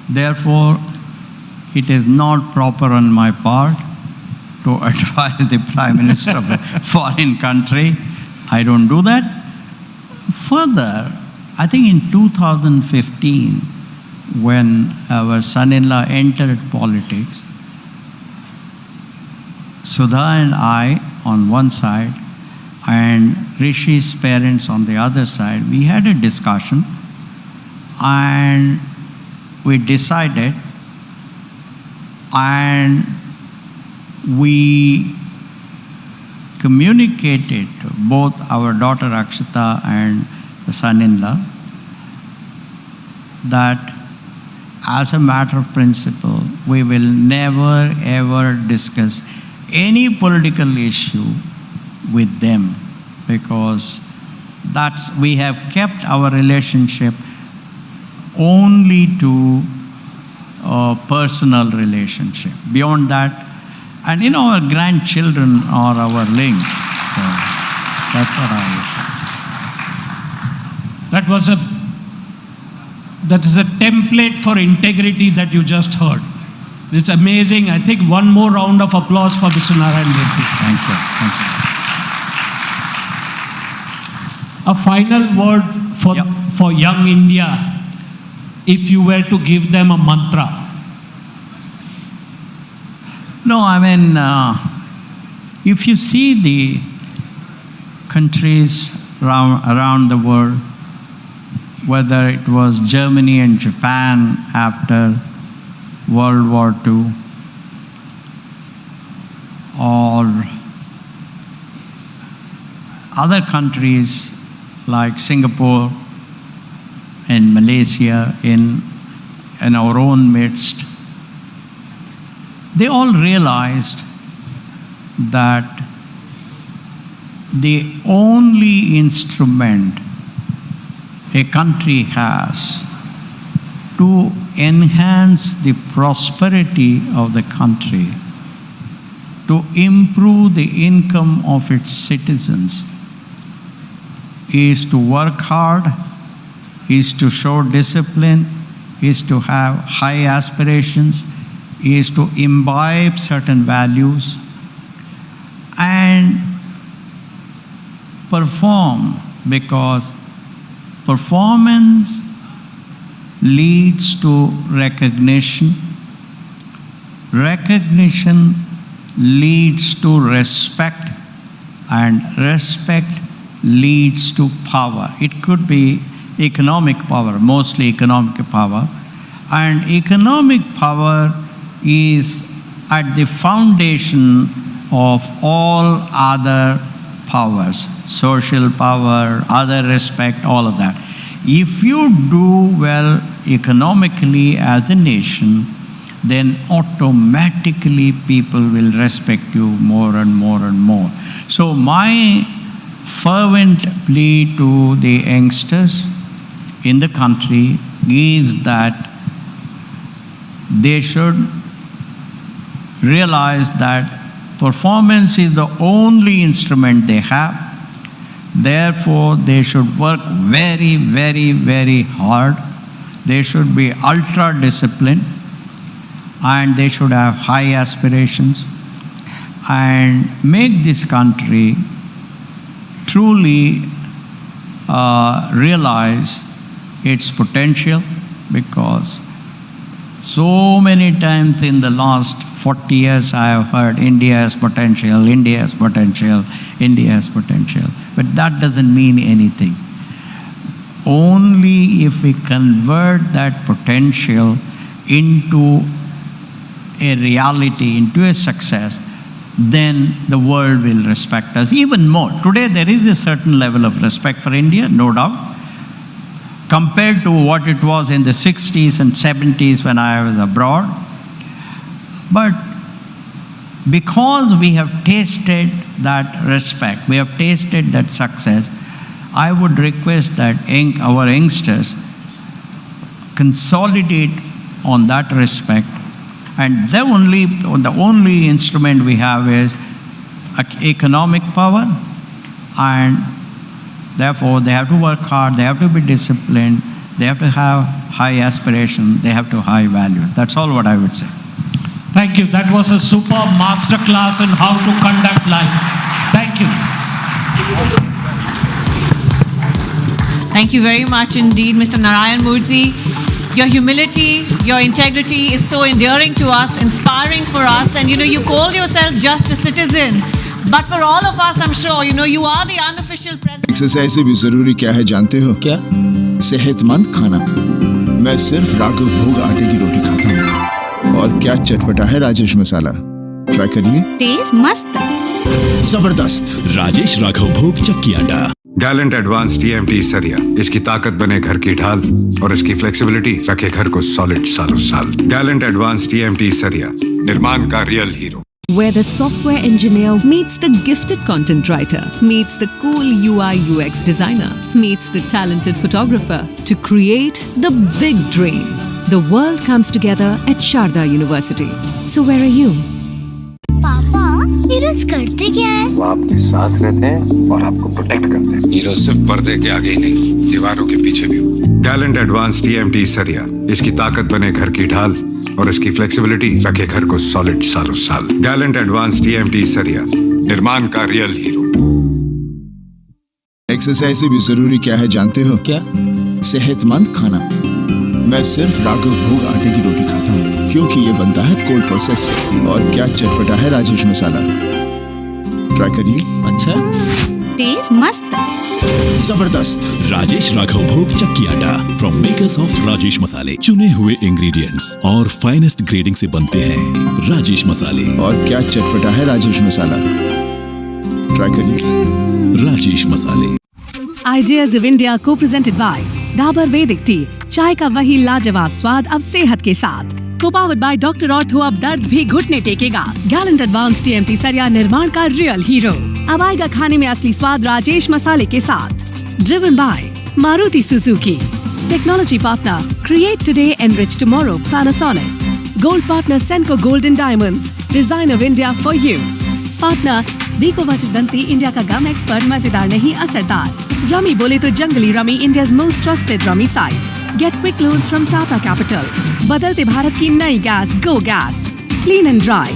Therefore, it is not proper on my part to advise the Prime Minister of a foreign country. I don't do that. Further, I think in 2015, when our son-in-law entered politics, Sudha and I on one side and Rishi's parents on the other side, we had a discussion and we decided, and we communicated to both our daughter Akshita and the son-in-law that as a matter of principle, we will never ever discuss any political issue with them, because we have kept our relationship only to a personal relationship. Beyond that, and our grandchildren are our link. So that's what I would say. That is a template for integrity that you just heard. It's amazing. I think one more round of applause for Mr. Narayan Murthy. Thank you. Thank you. A final word for young India, if you were to give them a mantra. No, I mean, if you see the countries around the world, whether it was Germany and Japan after World War II, or other countries like Singapore and Malaysia in our own midst, they all realized that the only instrument a country has to enhance the prosperity of the country, to improve the income of its citizens, is to work hard, is to show discipline, is to have high aspirations, is to imbibe certain values, and and perform, because performance leads to recognition. Recognition leads to respect, and respect leads to power. It could be economic power, mostly economic power. And economic power is at the foundation of all other powers, social power, other respect, all of that. If you do well economically as a nation, then automatically people will respect you more and more and more. So my fervent plea to the youngsters in the country is that they should realize that performance is the only instrument they have. Therefore, they should work very, very, very hard. They should be ultra disciplined, and they should have high aspirations and make this country truly realize its potential, because so many times in the last 40 years I have heard India has potential, India has potential, India has potential. But that doesn't mean anything. Only if we convert that potential into a reality, into a success, then the world will respect us even more. Today there is a certain level of respect for India, no doubt, compared to what it was in the 60s and 70s when I was abroad. But because we have tasted that respect, we have tasted that success, I would request that our youngsters consolidate on that respect. And the only instrument we have is economic power, and therefore they have to work hard, they have to be disciplined, they have to have high aspiration, they have to high value. That's all what I would say. Thank you. That was a superb master class in how to conduct life. Thank you. Thank you very much indeed, Mr. Narayan Murthy. Your humility, your integrity is so endearing to us, inspiring for us. And you call yourself just a citizen. But for all of us, I'm sure, you are the unofficial president. Exercise से भी जरूरी क्या है जानते हो? क्या? सेहतमंद खाना। मैं सिर्फ राघव भोग आटे की रोटी खाता हूँ। और क्या चटपटा है राजेश मसाला। ट्राई करिए। टेस्ट मस्त। जबरदस्त। राजेश राघव भोग चक्की आटा। गैलेंट एडवांस TMT सरिया, इसकी ताकत बने घर की ढाल और इसकी फ्लेक्सिबिलिटी रखे घर को सॉलिड सालों साल। गैलेंट एडवांस TMT सरिया, निर्माण का real hero. Where the software engineer meets the gifted content writer, meets the cool UI UX designer, meets the talented photographer to create the big dream. The world comes together at Sharda University. So where are you? पापा heroes करते क्या है? वो आपके साथ रहते हैं और आपको प्रोटेक्ट करते हैं। हीरो सिर्फ पर्दे के आगे ही नहीं, दीवारों के पीछे भी। गैलेंट एडवांस TMT सरिया, इसकी ताकत बने घर की ढाल और इसकी फ्लेक्सिबिलिटी रखे घर को सॉलिड सालों साल। गैलेंट एडवांस TMT सरिया, निर्माण का रियल हीरो। एक्सरसाइज से भी जरूरी क्या है जानते हो? क्या? सेहतमंद खाना। मैं सिर्फ राघव भोग आटे की रोटी खाता हूँ, क्योंकि ये बनता है कोल्ड प्रोसेस से। और क्या चटपटा है राजेश मसाला। ट्राई करिए। अच्छा, टेस्ट मस्त। जबरदस्त। राजेश राघव भोग चक्की आटा फ्रॉम मेकर्स ऑफ राजेश मसाले। चुने हुए इंग्रेडिएंट्स और फाइनेस्ट ग्रेडिंग से बनते हैं राजेश मसाले। और क्या चटपटा है राजेश मसाला। ट्राई करिए। राजेश मसाले। Ideas of India co-presented by Dabur Vedic Tea, चाय का वही लाजवाब स्वाद अब सेहत के साथ। Co-powered by Dr. Ortho, अब दर्द भी घुटने टेकेगा। Gallant Advanced TMT सरिया, निर्माण का रियल हीरो। अब आएगा खाने में असली स्वाद राजेश मसाले के साथ। Driven by Maruti Suzuki. Technology partner, create today, enrich tomorrow, Panasonic. Gold partner, Senco Gold and Diamonds, design of India for you. Partner, Biko Vachdanti, India का गम एक्सपर्ट, मजेदार नहीं असरदार। रमी बोले तो Junglee rummy, India's most trusted rummy site. Get quick loans from Tata Capital. बदलते भारत की नई gas, Go Gas. Clean and dry.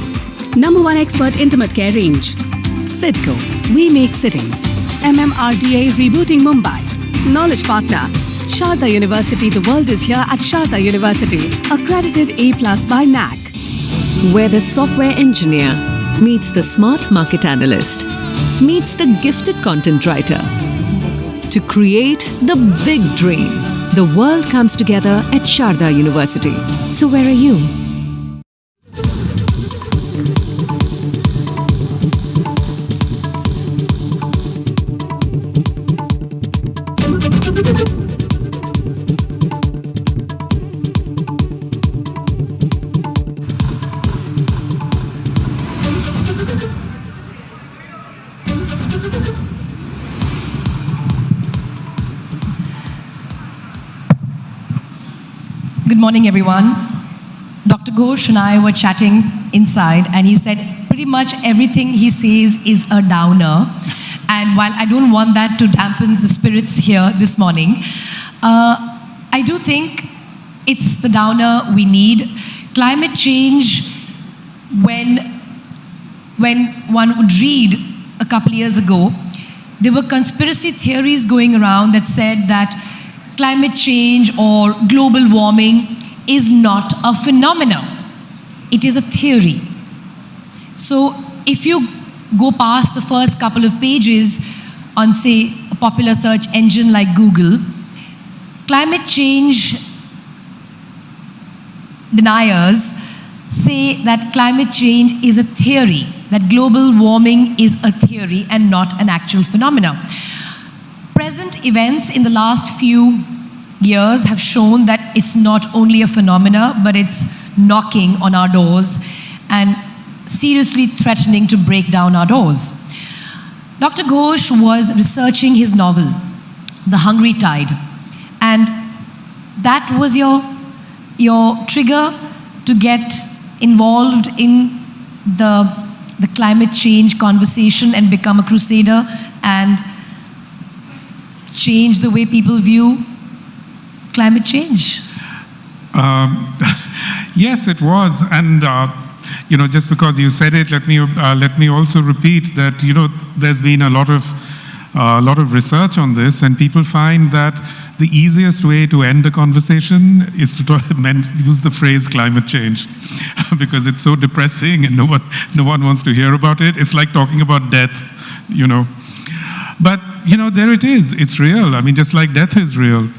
Number 1 expert intimate care range. Sidco, we make cities. MMRDA rebooting Mumbai. Knowledge partner, Sharda University. The world is here at Sharda University. Accredited A+ by NAC. Where the software engineer meets the smart market analyst, meets the gifted content writer. To create the big dream, the world comes together at Sharda University. So where are you? Good morning, everyone. Dr. Ghosh and I were chatting inside, and he said pretty much everything he says is a downer. And while I don't want that to dampen the spirits here this morning, I do think it's the downer we need. Climate change, when one would read a couple years ago, there were conspiracy theories going around that said that climate change or global warming is not a phenomenon. It is a theory. So if you go past the first couple of pages on, say, a popular search engine like Google, climate change deniers say that climate change is a theory, that global warming is a theory and not an actual phenomenon. Present events in the last few years have shown that it's not only a phenomena, but it's knocking on our doors and seriously threatening to break down our doors. Dr. Ghosh was researching his novel, The Hungry Tide, and that was your trigger to get involved in the climate change conversation and become a crusader and change the way people view climate change? Yes, it was. And, just because you said it, let me also repeat that, there's been a lot of research on this, and people find that the easiest way to end a conversation is to use the phrase climate change because it's so depressing and no one wants to hear about it. It's like talking about death, But, there it is. It's real. I mean, just like death is real.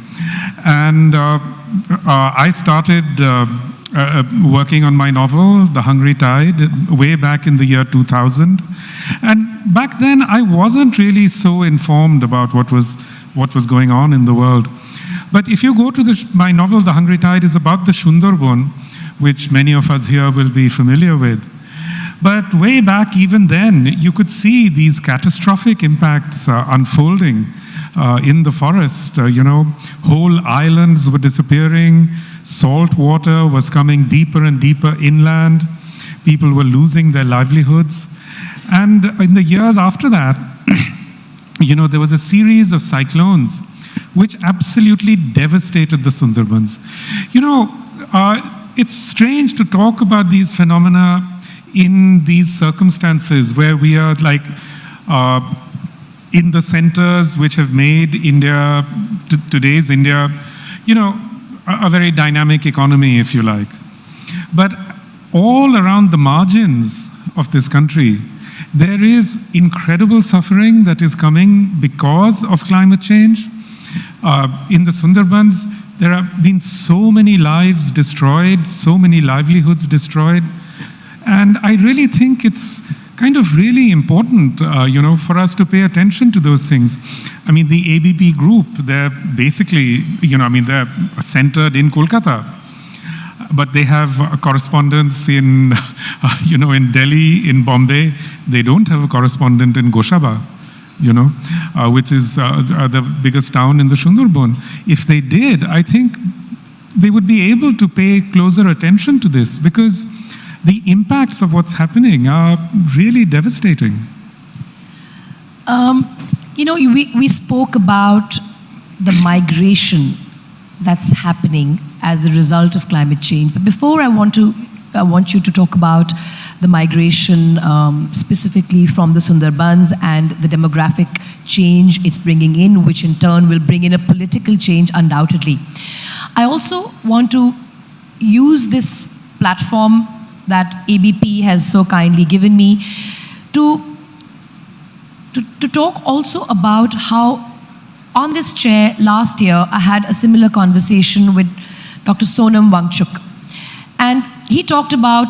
And I started working on my novel, The Hungry Tide, way back in the year 2000. And back then, I wasn't really so informed about what was going on in the world. But if you go to my novel, The Hungry Tide, is about the Sundarban, which many of us here will be familiar with. But way back even then, you could see these catastrophic impacts unfolding in the forest. Whole islands were disappearing. Salt water was coming deeper and deeper inland. People were losing their livelihoods. And in the years after that, there was a series of cyclones which absolutely devastated the Sundarbans. It's strange to talk about these phenomena in these circumstances where we are like in the centers which have made India, today's India, a very dynamic economy, if you like. But all around the margins of this country, there is incredible suffering that is coming because of climate change. In the Sundarbans, there have been so many lives destroyed, so many livelihoods destroyed. And I really think it's kind of really important, for us to pay attention to those things. I mean, the ABP group, they're basically, they're centered in Kolkata. But they have a correspondence in, in Delhi, in Bombay. They don't have a correspondent in Goshaba, which is the biggest town in the Sundarban. If they did, I think they would be able to pay closer attention to this because the impacts of what's happening are really devastating. We spoke about the migration that's happening as a result of climate change. But before I want you to talk about the migration specifically from the Sundarbans and the demographic change it's bringing in, which in turn will bring in a political change undoubtedly. I also want to use this platform that ABP has so kindly given me to talk also about how on this chair last year I had a similar conversation with Dr. Sonam Wangchuk, and he talked about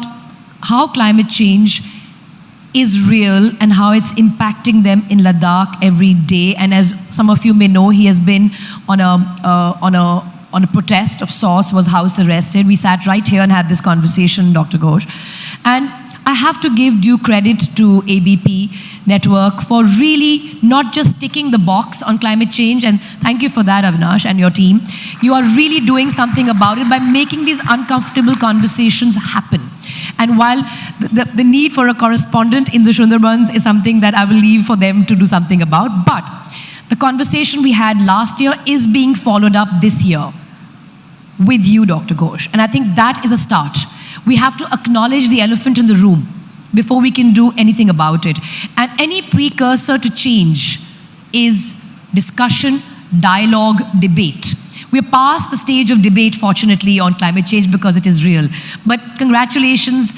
how climate change is real and how it's impacting them in Ladakh every day. And as some of you may know, he has been on a protest of sorts, was house arrested. We sat right here and had this conversation, Dr. Ghosh. And I have to give due credit to ABP Network for really not just ticking the box on climate change, and thank you for that, Avinash, and your team. You are really doing something about it by making these uncomfortable conversations happen. And while the need for a correspondent in the Sundarbans is something that I will leave for them to do something about, but the conversation we had last year is being followed up this year with you, Dr. Ghosh. And I think that is a start. We have to acknowledge the elephant in the room before we can do anything about it. And any precursor to change is discussion, dialogue, debate. We're past the stage of debate, fortunately, on climate change because it is real. But congratulations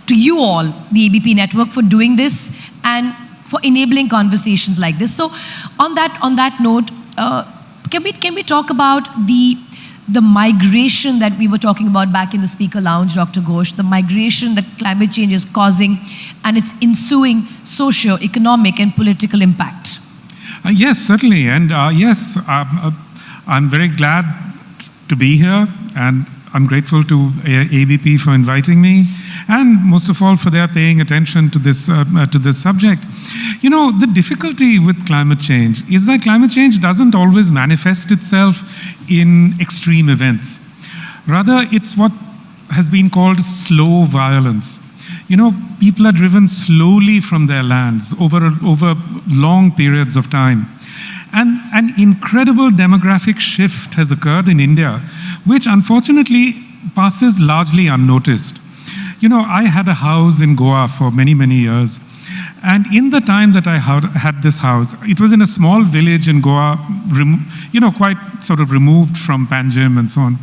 to you all, the ABP Network, for doing this and for enabling conversations like this. So on that note, can we talk about the migration that we were talking about back in the speaker lounge, Dr. Ghosh, the migration that climate change is causing and its ensuing socio-economic and political impact? Yes, certainly. And yes, I'm very glad to be here, and I'm grateful to ABP for inviting me, and most of all for their paying attention to this subject. You know, the difficulty with climate change is that climate change doesn't always manifest itself in extreme events. Rather, it's what has been called slow violence. You know, people are driven slowly from their lands over long periods of time. And an incredible demographic shift has occurred in India, which unfortunately passes largely unnoticed. You know, I had a house in Goa for many, many years. And in the time that I had this house, it was in a small village in Goa, quite sort of removed from Panjim and so on.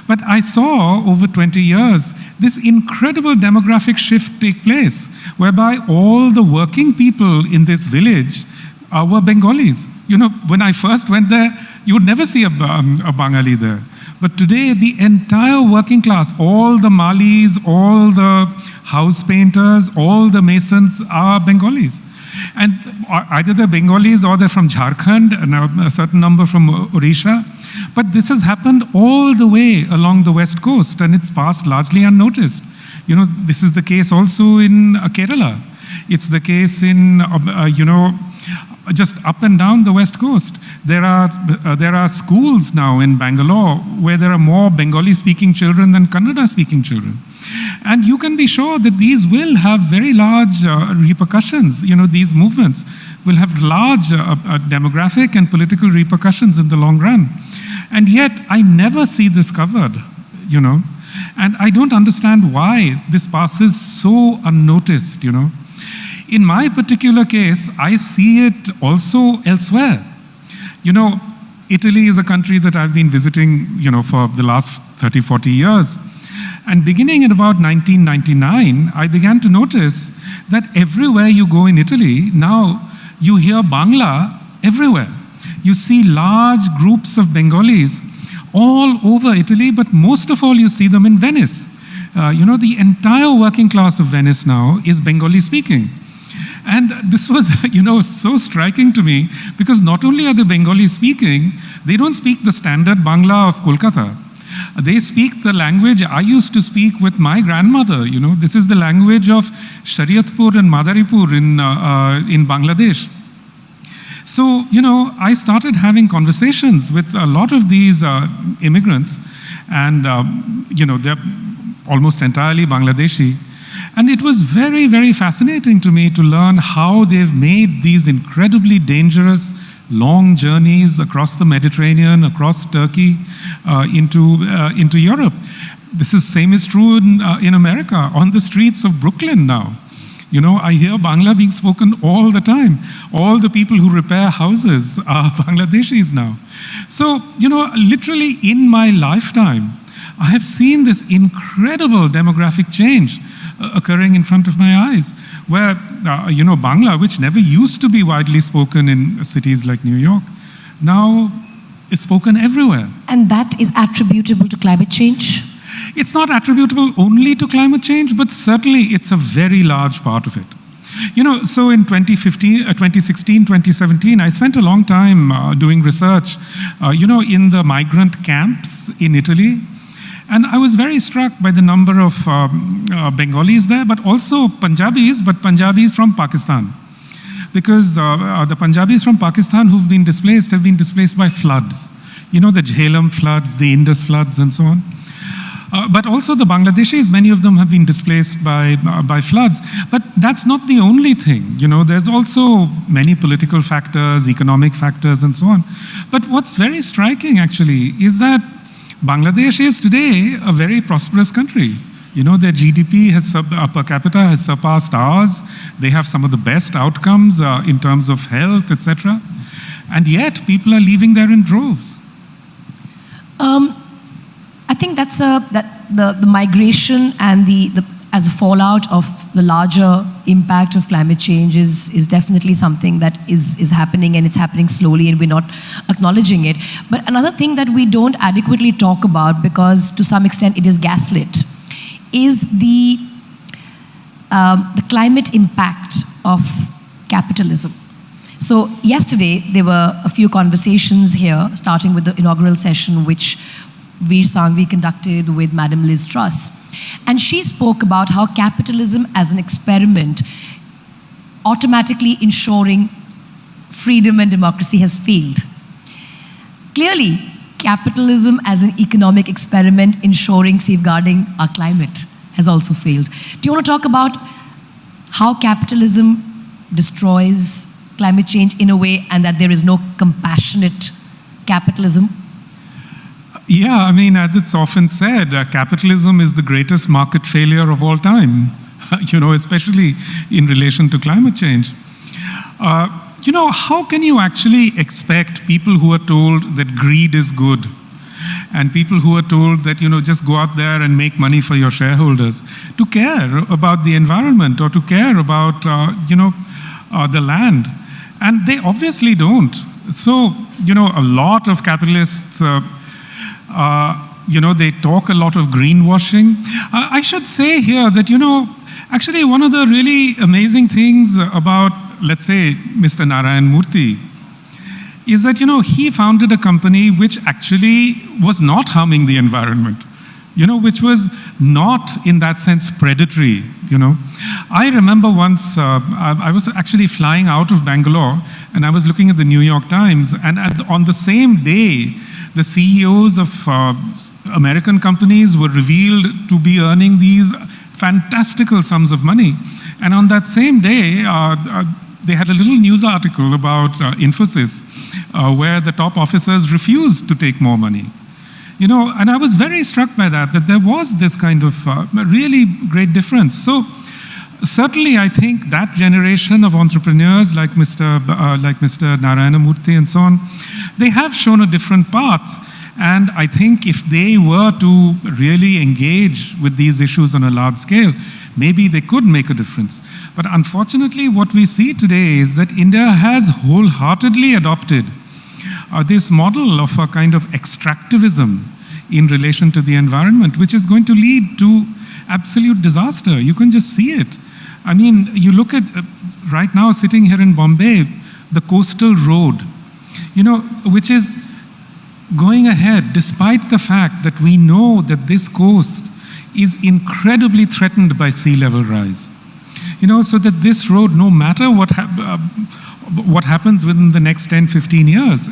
But I saw over 20 years this incredible demographic shift take place, whereby all the working people in this village were Bengalis. You know, when I first went there, you would never see a Bengali there. But today, the entire working class, all the Malis, all the house painters, all the masons are Bengalis. And either they're Bengalis or they're from Jharkhand, and a certain number from Odisha. But this has happened all the way along the west coast, and it's passed largely unnoticed. You know, this is the case also in Kerala. It's the case in, just up and down the west coast. There are schools now in Bangalore where there are more Bengali-speaking children than Kannada-speaking children. And you can be sure that these will have very large repercussions. You know, these movements will have large demographic and political repercussions in the long run. And yet, I never see this covered, you know. And I don't understand why this passes so unnoticed, you know. In my particular case, I see it also elsewhere. You know, Italy is a country that I've been visiting, you know, for the last 30, 40 years. And beginning at about 1999, I began to notice that everywhere you go in Italy, now you hear Bangla everywhere. You see large groups of Bengalis all over Italy, but most of all you see them in Venice. You know, the entire working class of Venice now is Bengali speaking. And this was, you know, so striking to me, because not only are they Bengali speaking, they don't speak the standard Bangla of Kolkata. They speak the language I used to speak with my grandmother. You know, this is the language of Shariatpur and Madaripur in Bangladesh. So, you know, I started having conversations with a lot of these immigrants, and, you know, they're almost entirely Bangladeshi. And it was very, very fascinating to me to learn how they've made these incredibly dangerous, long journeys across the Mediterranean, across Turkey, into Europe. This is same is true in America, on the streets of Brooklyn now. You know, I hear Bangla being spoken all the time. All the people who repair houses are Bangladeshis now. So, you know, literally in my lifetime, I have seen this incredible demographic change occurring in front of my eyes, where, you know, Bangla, which never used to be widely spoken in cities like New York, now is spoken everywhere. And that is attributable to climate change? It's not attributable only to climate change, but certainly it's a very large part of it. You know, so in 2016, 2017, I spent a long time doing research, you know, in the migrant camps in Italy. And I was very struck by the number of Bengalis there, but also Punjabis, but Punjabis from Pakistan. Because the Punjabis from Pakistan who've been displaced have been displaced by floods. You know, the Jhelum floods, the Indus floods, and so on. But also the Bangladeshis, many of them have been displaced by floods. But that's not the only thing. You know, there's also many political factors, economic factors, and so on. But what's very striking, actually, is that Bangladesh is today a very prosperous country. You know, their GDP per capita has surpassed ours. They have some of the best outcomes in terms of health, etc. And yet, people are leaving there in droves. I think that's the migration and as a fallout of the larger impact of climate change is definitely something that is happening, and it's happening slowly, and we're not acknowledging it. But another thing that we don't adequately talk about, because to some extent it is gaslit, is the climate impact of capitalism. So yesterday there were a few conversations here, starting with the inaugural session, which Veer Sanghvi conducted with Madam Liz Truss. And she spoke about how capitalism as an experiment, automatically ensuring freedom and democracy, has failed. Clearly, capitalism as an economic experiment ensuring safeguarding our climate has also failed. Do you want to talk about how capitalism destroys climate change in a way, and that there is no compassionate capitalism? Yeah, I mean, as it's often said, capitalism is the greatest market failure of all time, you know, especially in relation to climate change. You know, how can you actually expect people who are told that greed is good, and people who are told that, you know, just go out there and make money for your shareholders, to care about the environment or to care about, you know, the land? And they obviously don't. So, you know, a lot of capitalists, you know, they talk a lot of greenwashing. I should say here that, you know, actually one of the really amazing things about, let's say, Mr. Narayan Murthy, is that, you know, he founded a company which actually was not harming the environment, you know, which was not in that sense predatory, you know. I remember once, I was actually flying out of Bangalore, and I was looking at the New York Times, and on the same day, the CEOs of American companies were revealed to be earning these fantastical sums of money. And on that same day, they had a little news article about Infosys, where the top officers refused to take more money. You know, and I was very struck by that there was this kind of really great difference. So certainly I think that generation of entrepreneurs like Mr. Narayana Murthy and so on, they have shown a different path. And I think if they were to really engage with these issues on a large scale, maybe they could make a difference. But unfortunately, what we see today is that India has wholeheartedly adopted this model of a kind of extractivism in relation to the environment, which is going to lead to absolute disaster. You can just see it. I mean, you look at, right now, sitting here in Bombay, the coastal road, you know, which is going ahead despite the fact that we know that this coast is incredibly threatened by sea level rise. You know, so that this road, no matter what happens within the next 10, 15 years,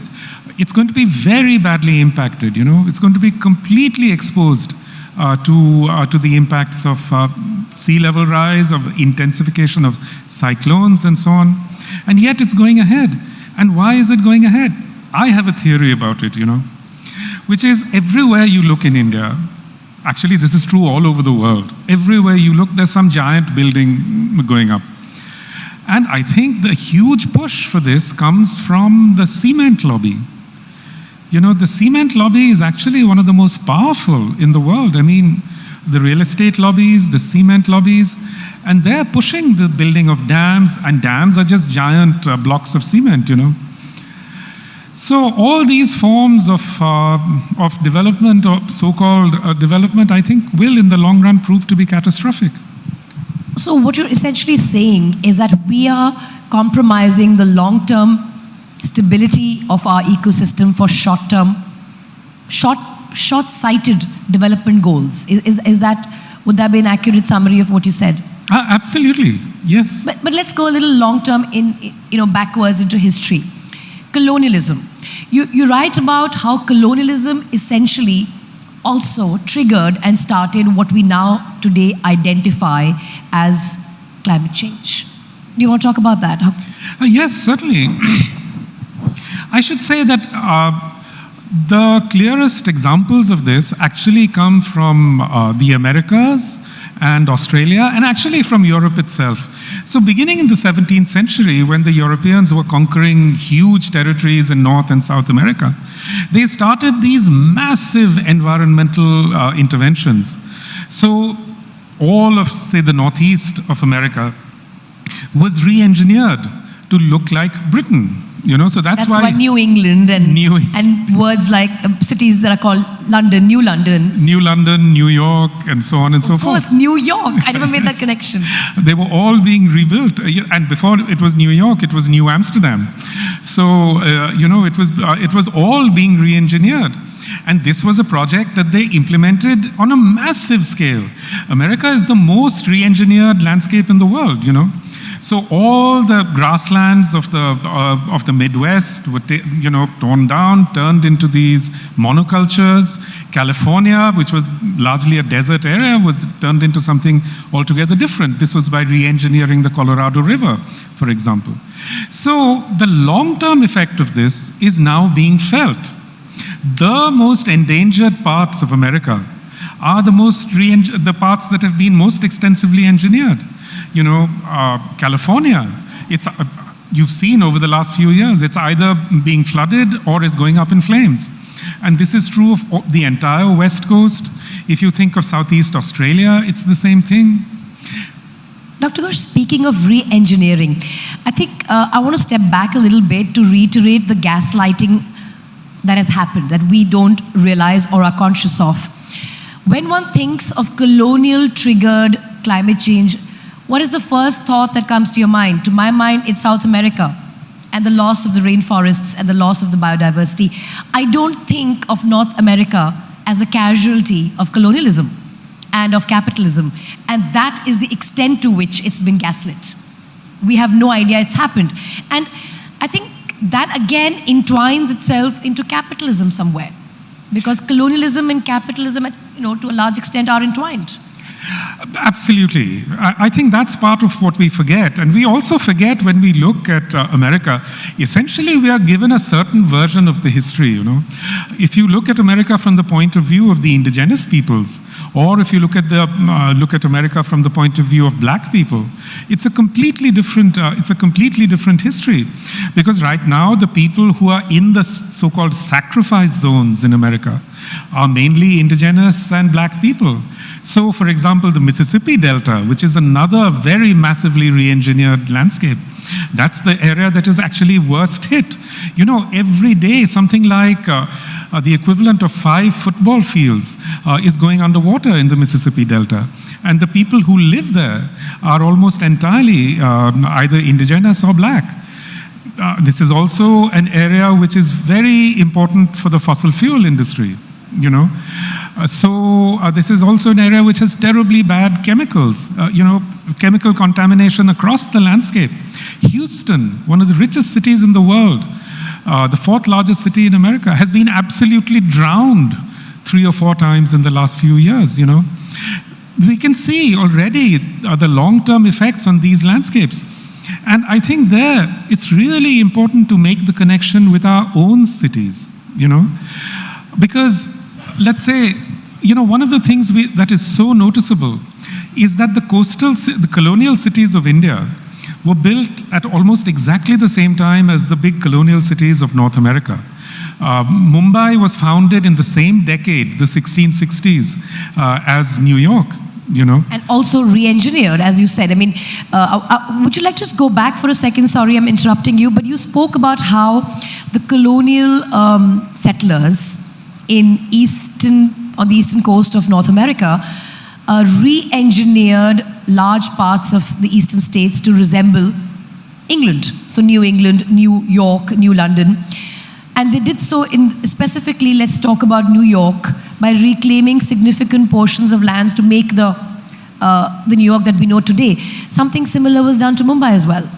it's going to be very badly impacted, you know. It's going to be completely exposed to the impacts of sea level rise, of intensification of cyclones and so on. And yet it's going ahead. And why is it going ahead? I have a theory about it, you know, which is everywhere you look in India, Actually, this is true all over the world. Everywhere you look, there's some giant building going up. And I think the huge push for this comes from the cement lobby. You know, the cement lobby is actually one of the most powerful in the world. I mean, the real estate lobbies, the cement lobbies, and they're pushing the building of dams, and dams are just giant blocks of cement, you know. So all these forms of development, or so-called development, I think will in the long run prove to be catastrophic. So what you're essentially saying is that we are compromising the long-term stability of our ecosystem for short-term, short-sighted development goals. Would that be an accurate summary of what you said? Absolutely, yes. But let's go a little long-term backwards into history. Colonialism. You write about how colonialism essentially also triggered and started what we now today identify as climate change. Do you want to talk about that? Yes, certainly. I should say that the clearest examples of this actually come from the Americas and Australia, and actually from Europe itself. So beginning in the 17th century, when the Europeans were conquering huge territories in North and South America, they started these massive environmental interventions. So all of, say, the northeast of America was re-engineered to look like Britain. You know, so that's why New England and words like cities that are called London, New London, New York, and so on and so forth. Of course, New York. I never made that connection. They were all being rebuilt, and before it was New York, it was New Amsterdam. So you know, it was all being re-engineered. And this was a project that they implemented on a massive scale. America is the most re-engineered landscape in the world, you know. So all the grasslands of the Midwest were torn down, turned into these monocultures. California, which was largely a desert area, was turned into something altogether different. This was by re-engineering the Colorado River, for example. So the long-term effect of this is now being felt. The most endangered parts of America are the parts that have been most extensively engineered. You know, California, you've seen over the last few years, it's either being flooded or is going up in flames. And this is true of the entire West Coast. If you think of Southeast Australia, it's the same thing. Dr. Ghosh, speaking of re-engineering, I think I want to step back a little bit to reiterate the gaslighting that has happened, that we don't realize or are conscious of. When one thinks of colonial-triggered climate change, what is the first thought that comes to your mind? To my mind, it's South America and the loss of the rainforests and the loss of the biodiversity. I don't think of North America as a casualty of colonialism and of capitalism. And that is the extent to which it's been gaslit. We have no idea it's happened. And I think that again entwines itself into capitalism somewhere. Because colonialism and capitalism, to a large extent, are entwined. Absolutely. I think that's part of what we forget. And we also forget when we look at America, essentially we are given a certain version of the history, you know. If you look at America from the point of view of the indigenous peoples, or if you look at America from the point of view of black people, it's a completely different history. Because right now the people who are in the so-called sacrifice zones in America are mainly indigenous and black people. So, for example, the Mississippi Delta, which is another very massively re-engineered landscape, that's the area that is actually worst hit. You know, every day something like the equivalent of 5 football fields is going underwater in the Mississippi Delta. And the people who live there are almost entirely either indigenous or black. This is also an area which is very important for the fossil fuel industry. You know, so this is also an area which has terribly bad chemicals, chemical contamination across the landscape. Houston, one of the richest cities in the world, the 4th largest city in America, has been absolutely drowned 3 or 4 times in the last few years, you know. We can see already the long-term effects on these landscapes. And I think there, it's really important to make the connection with our own cities, you know, because let's say one of the things that is so noticeable is that the colonial cities of India were built at almost exactly the same time as the big colonial cities of North America. Mumbai was founded in the same decade, the 1660s, as New York. And also re-engineered, as you said. I mean, would you like to just go back for a second? Sorry, I'm interrupting you, but you spoke about how the colonial settlers on the eastern coast of North America re-engineered large parts of the eastern states to resemble England. So New England, New York, New London. And they did so specifically, let's talk about New York, by reclaiming significant portions of lands to make the New York that we know today. Something similar was done to Mumbai as well.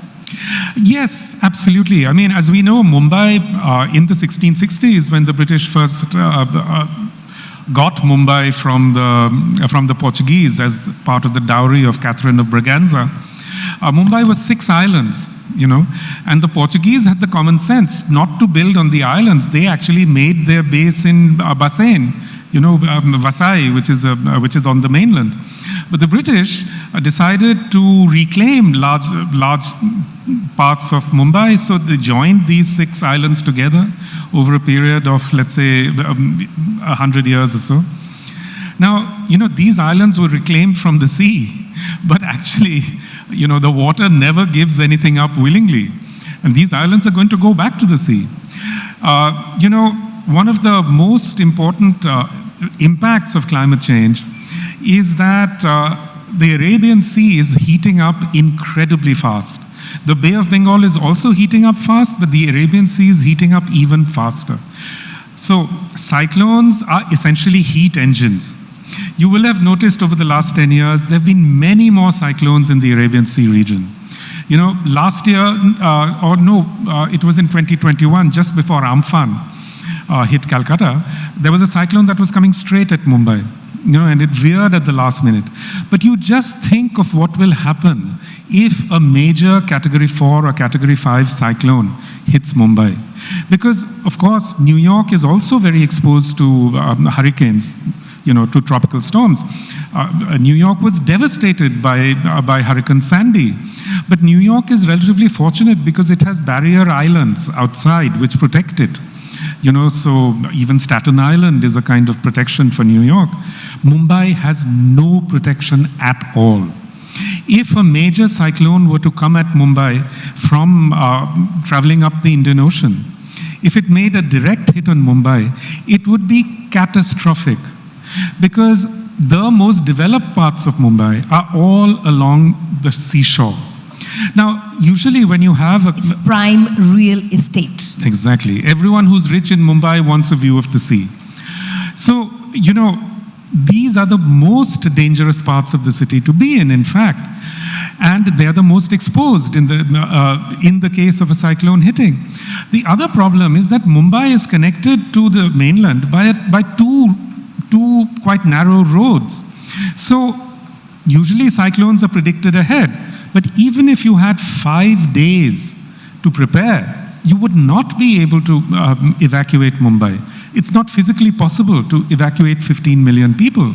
Yes, absolutely. I mean, as we know, Mumbai in the 1660s, when the British first got Mumbai from the Portuguese as part of the dowry of Catherine of Braganza, Mumbai was 6 islands. And the Portuguese had the common sense not to build on the islands. They actually made their base in Bassein, Vasai, which is on the mainland. But the British decided to reclaim large parts of Mumbai, so they joined these 6 islands together over a period of, let's say, 100 years or so. Now, these islands were reclaimed from the sea, but actually, the water never gives anything up willingly. And these islands are going to go back to the sea. One of the most important impacts of climate change is that the Arabian Sea is heating up incredibly fast. The Bay of Bengal is also heating up fast, but the Arabian Sea is heating up even faster. So cyclones are essentially heat engines. You will have noticed over the last 10 years, there have been many more cyclones in the Arabian Sea region. Last year, it was in 2021, just before Amphan hit Calcutta, there was a cyclone that was coming straight at Mumbai, and it veered at the last minute. But you just think of what will happen if a major Category 4 or Category 5 cyclone hits Mumbai. Because, of course, New York is also very exposed to hurricanes, to tropical storms. New York was devastated by Hurricane Sandy. But New York is relatively fortunate because it has barrier islands outside which protect it. So even Staten Island is a kind of protection for New York. Mumbai has no protection at all. If a major cyclone were to come at Mumbai from traveling up the Indian Ocean, if it made a direct hit on Mumbai, it would be catastrophic. Because the most developed parts of Mumbai are all along the seashore. Now, usually when you have it's prime real estate. Exactly. Everyone who's rich in Mumbai wants a view of the sea. So, these are the most dangerous parts of the city to be in fact. And they're the most exposed in the case of a cyclone hitting. The other problem is that Mumbai is connected to the mainland by two quite narrow roads. So usually cyclones are predicted ahead, but even if you had 5 days to prepare, you would not be able to evacuate Mumbai. It's not physically possible to evacuate 15 million people.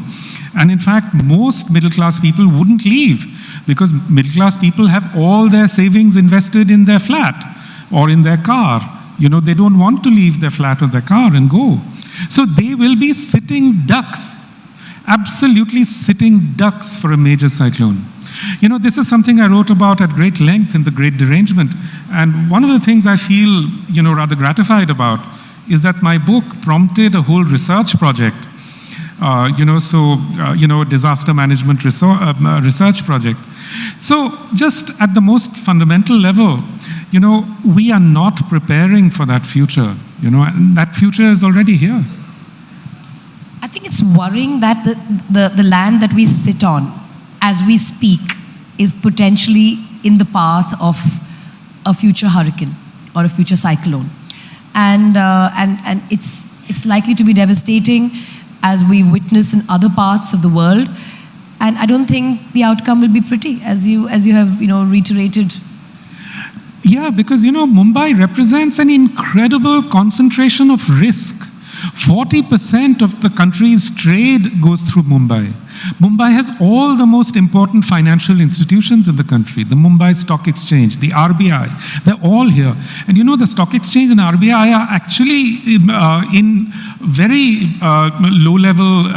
And in fact, most middle-class people wouldn't leave because middle-class people have all their savings invested in their flat or in their car. They don't want to leave their flat or their car and go. So they will be sitting ducks, absolutely sitting ducks for a major cyclone. This is something I wrote about at great length in The Great Derangement. And one of the things I feel, rather gratified about is that my book prompted a whole research project, a disaster management research project. So just at the most fundamental level, we are not preparing for that future, and that future is already here. I think it's worrying that the land that we sit on as we speak is potentially in the path of a future hurricane or a future cyclone. And it's likely to be devastating as we witness in other parts of the world. And I don't think the outcome will be pretty, as you have reiterated. Yeah, because Mumbai represents an incredible concentration of risk. 40% of the country's trade goes through Mumbai. Mumbai has all the most important financial institutions in the country. The Mumbai Stock Exchange, the RBI, they're all here. And you know, the Stock Exchange and RBI are actually in very low-level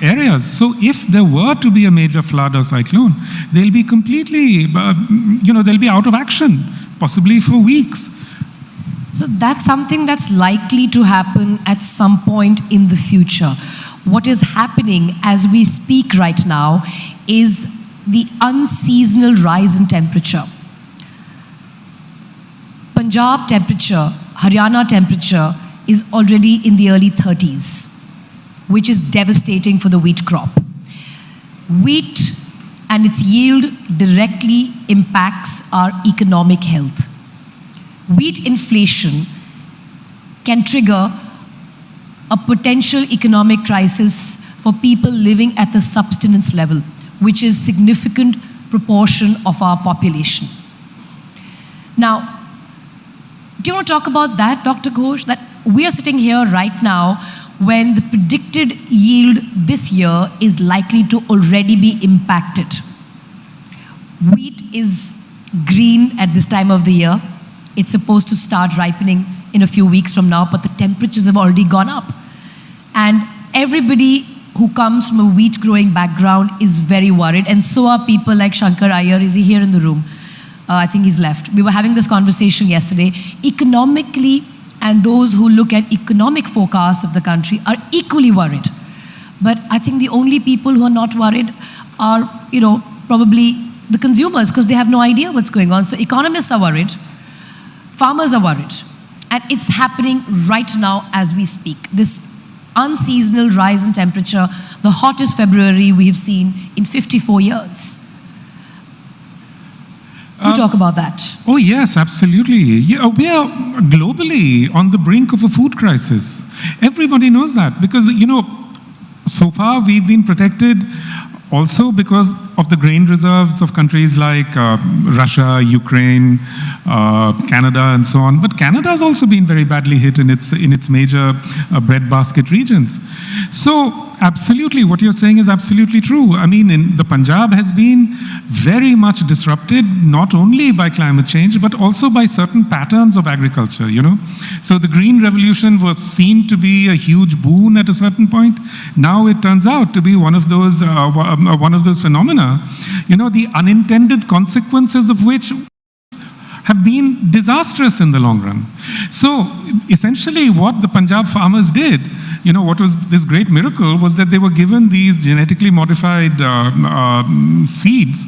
areas. So if there were to be a major flood or cyclone, they'll be completely, they'll be out of action, possibly for weeks. So that's something that's likely to happen at some point in the future. What is happening as we speak right now is the unseasonal rise in temperature. Punjab temperature, Haryana temperature is already in the early 30s, which is devastating for the wheat crop. Wheat and its yield directly impacts our economic health. Wheat inflation can trigger a potential economic crisis for people living at the subsistence level, which is a significant proportion of our population. Now, do you want to talk about that, Dr. Ghosh? That we are sitting here right now when the predicted yield this year is likely to already be impacted. Wheat is green at this time of the year. It's supposed to start ripening in a few weeks from now, but the temperatures have already gone up. And everybody who comes from a wheat growing background is very worried. And so are people like Shankar Iyer. Is he here in the room? I think he's left. We were having this conversation yesterday. Economically, and those who look at economic forecasts of the country are equally worried. But I think the only people who are not worried are, probably the consumers, because they have no idea what's going on. So economists are worried. Farmers are worried. And it's happening right now as we speak. This unseasonal rise in temperature, the hottest February we have seen in 54 years. Do talk about that. Oh yes, absolutely. Yeah, we are globally on the brink of a food crisis. Everybody knows that because, so far we've been protected also because of the grain reserves of countries like Russia, Ukraine, Canada, and so on. But Canada has also been very badly hit in its major breadbasket regions. So absolutely, what you're saying is absolutely true. I mean, the Punjab has been very much disrupted, not only by climate change, but also by certain patterns of agriculture, So the Green Revolution was seen to be a huge boon at a certain point. Now it turns out to be one of those phenomena, the unintended consequences of which have been disastrous in the long run. So essentially what the Punjab farmers did, what was this great miracle was that they were given these genetically modified seeds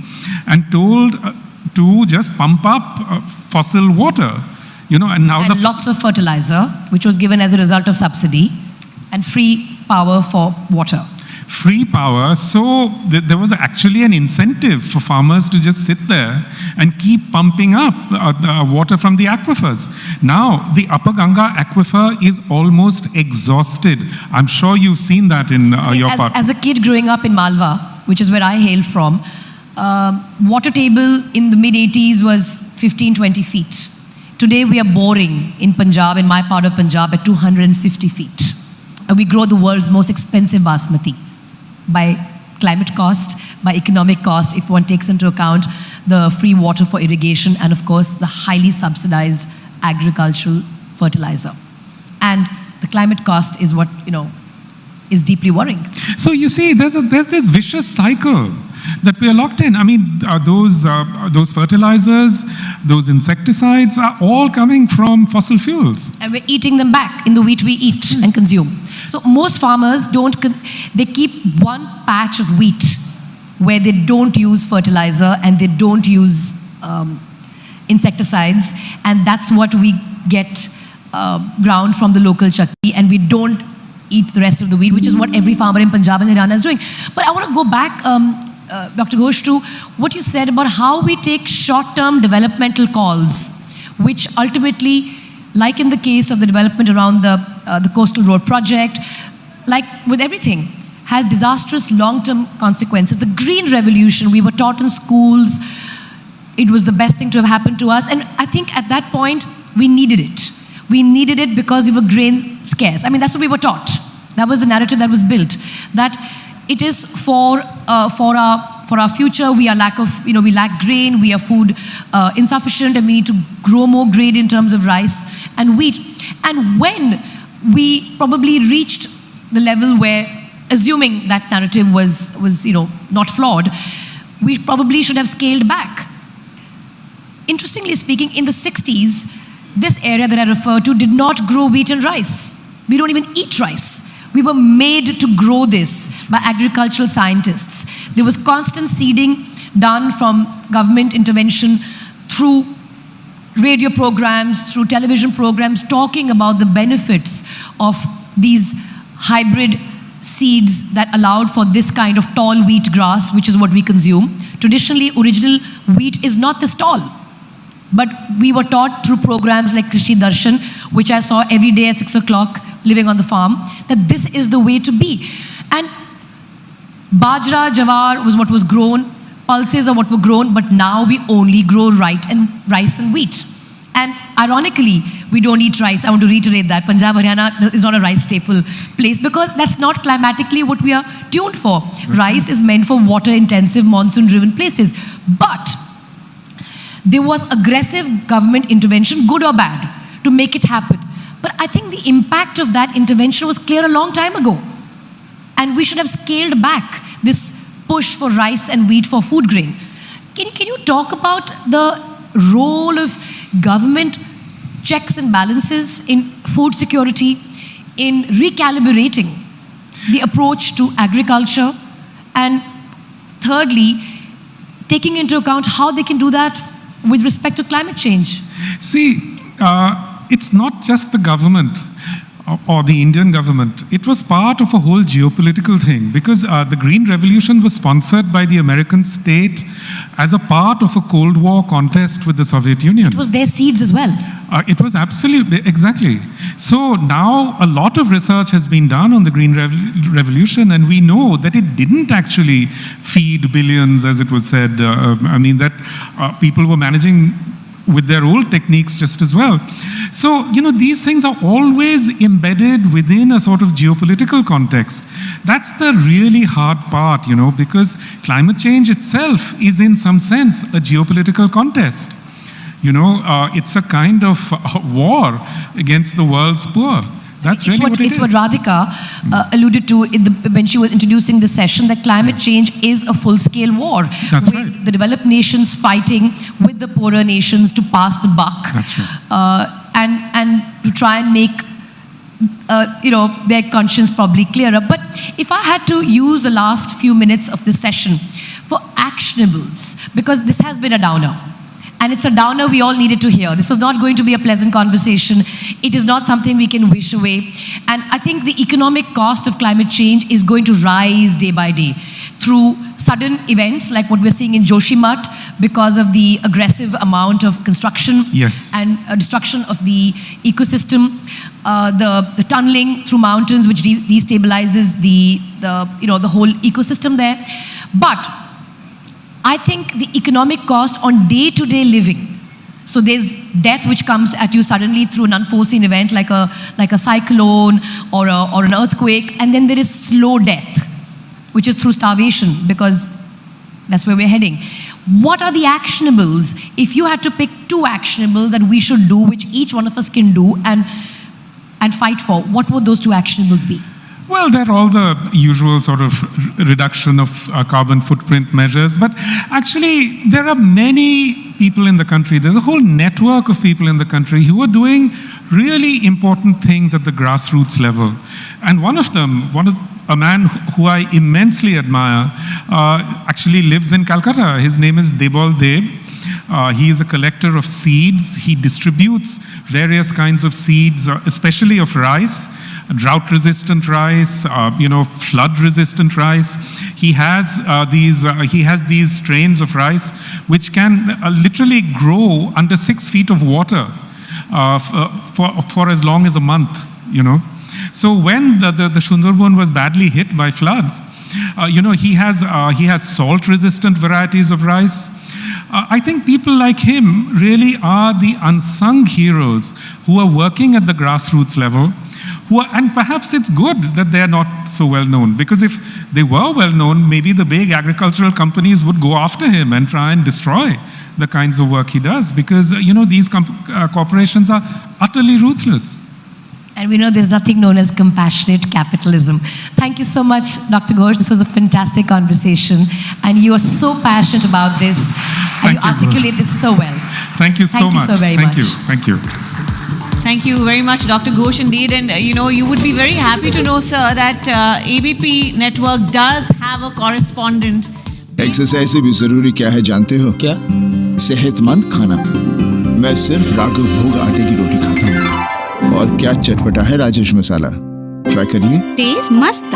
and told to just pump up fossil water, and now lots of fertilizer, which was given as a result of subsidy, and free power for water. Free power, so there was actually an incentive for farmers to just sit there and keep pumping up water from the aquifers. Now, the Upper Ganga aquifer is almost exhausted. I'm sure you've seen that in your part. As a kid growing up in Malwa, which is where I hail from, water table in the mid-80s was 15, 20 feet. Today we are boring in Punjab, in my part of Punjab, at 250 feet. And we grow the world's most expensive basmati by climate cost, by economic cost, if one takes into account the free water for irrigation and, of course, the highly subsidized agricultural fertilizer. And the climate cost is what, is deeply worrying. So you see, there's this vicious cycle that we are locked in. I mean, those fertilizers, those insecticides are all coming from fossil fuels. And we're eating them back in the wheat we eat and consume. So most farmers they keep one patch of wheat where they don't use fertilizer and they don't use insecticides, and that's what we get ground from the local chakki, and we don't eat the rest of the wheat, which is what every farmer in Punjab and Haryana is doing. But I want to go back, Dr. Ghosh, to what you said about how we take short-term developmental calls, which ultimately, like in the case of the development around the Coastal Road project, like with everything, has disastrous long-term consequences. The Green Revolution, we were taught in schools, it was the best thing to have happened to us, and I think at that point, we needed it. We needed it because we were grain scarce. I mean, that's what we were taught. That was the narrative that was built. That it is for our future. We lack grain. We are food insufficient, and we need to grow more grain in terms of rice and wheat. And when we probably reached the level where, assuming that narrative was not flawed, we probably should have scaled back. Interestingly speaking, in the 60s, this area that I refer to did not grow wheat and rice. We don't even eat rice. We were made to grow this by agricultural scientists. There was constant seeding done from government intervention through radio programs, through television programs, talking about the benefits of these hybrid seeds that allowed for this kind of tall wheat grass, which is what we consume. Traditionally, original wheat is not this tall. But we were taught through programs like Krishi Darshan, which I saw every day at 6 o'clock living on the farm, that this is the way to be. And bajra, jawar was what was grown, pulses are what were grown, but now we only grow rice and wheat. And ironically, we don't eat rice. I want to reiterate that. Punjab, Haryana is not a rice staple place because that's not climatically what we are tuned for. Rice is meant for water-intensive, monsoon-driven places. But there was aggressive government intervention, good or bad, to make it happen. But I think the impact of that intervention was clear a long time ago. And we should have scaled back this push for rice and wheat for food grain. Can you talk about the role of government checks and balances in food security, in recalibrating the approach to agriculture, and thirdly, taking into account how they can do that with respect to climate change? See, it's not just the government or the Indian government. It was part of a whole geopolitical thing because the Green Revolution was sponsored by the American state as a part of a Cold War contest with the Soviet Union. It was their seeds as well. It was absolutely, exactly. So now a lot of research has been done on the Green Revolution, and we know that it didn't actually feed billions, as it was said. That people were managing with their old techniques just as well. So, these things are always embedded within a sort of geopolitical context. That's the really hard part, because climate change itself is in some sense a geopolitical contest. It's a kind of war against the world's poor. That's really what it is. It's what Radhika alluded to when she was introducing the session, that climate change is a full-scale war. That's with right. The developed nations fighting with the poorer nations to pass the buck. That's right. And to try and make their conscience probably clearer. But if I had to use the last few minutes of this session for actionables, because this has been a downer, and it's a downer we all needed to hear. This was not going to be a pleasant conversation. It is not something we can wish away. And I think the economic cost of climate change is going to rise day by day through sudden events like what we're seeing in Joshimath because of the aggressive amount of construction and destruction of the ecosystem, the tunneling through mountains which destabilizes the whole ecosystem there. But I think the economic cost on day-to-day living. So there's death which comes at you suddenly through an unforeseen event like a cyclone or an earthquake, and then there is slow death, which is through starvation, because that's where we're heading. What are the actionables? If you had to pick two actionables that we should do, which each one of us can do and fight for, what would those two actionables be? Well, they're all the usual sort of reduction of carbon footprint measures, but actually there are many people in the country, there's a whole network of people in the country who are doing really important things at the grassroots level. And one of them, a man who I immensely admire, actually lives in Calcutta. His name is Debal Deb. He is a collector of seeds. He distributes various kinds of seeds, especially of rice, drought-resistant rice, flood-resistant rice. He has these strains of rice which can literally grow under 6 feet of water for as long as a month. So when the Sundarban was badly hit by floods, he has salt-resistant varieties of rice. I think people like him really are the unsung heroes who are working at the grassroots level. And perhaps it's good that they're not so well known, because if they were well known, maybe the big agricultural companies would go after him and try and destroy the kinds of work he does, because these corporations are utterly ruthless. And we know there's nothing known as compassionate capitalism. Thank you so much, Dr. Ghosh. This was a fantastic conversation. And you are so passionate about this. And you articulate this so well. Thank you so much. Thank you so very much. Thank you. Thank you very much, Dr. Ghosh, indeed. And, you would be very happy to know, sir, that ABP Network does have a correspondent. Exercise से भी जरूरी क्या है जानते हो? क्या? सेहतमंद खाना। मैं सिर्फ राघव भोग आटे की रोटी खाता हूँ। और क्या चटपटा है राजेश मसाला। ट्राई करिए। टेस्ट मस्त,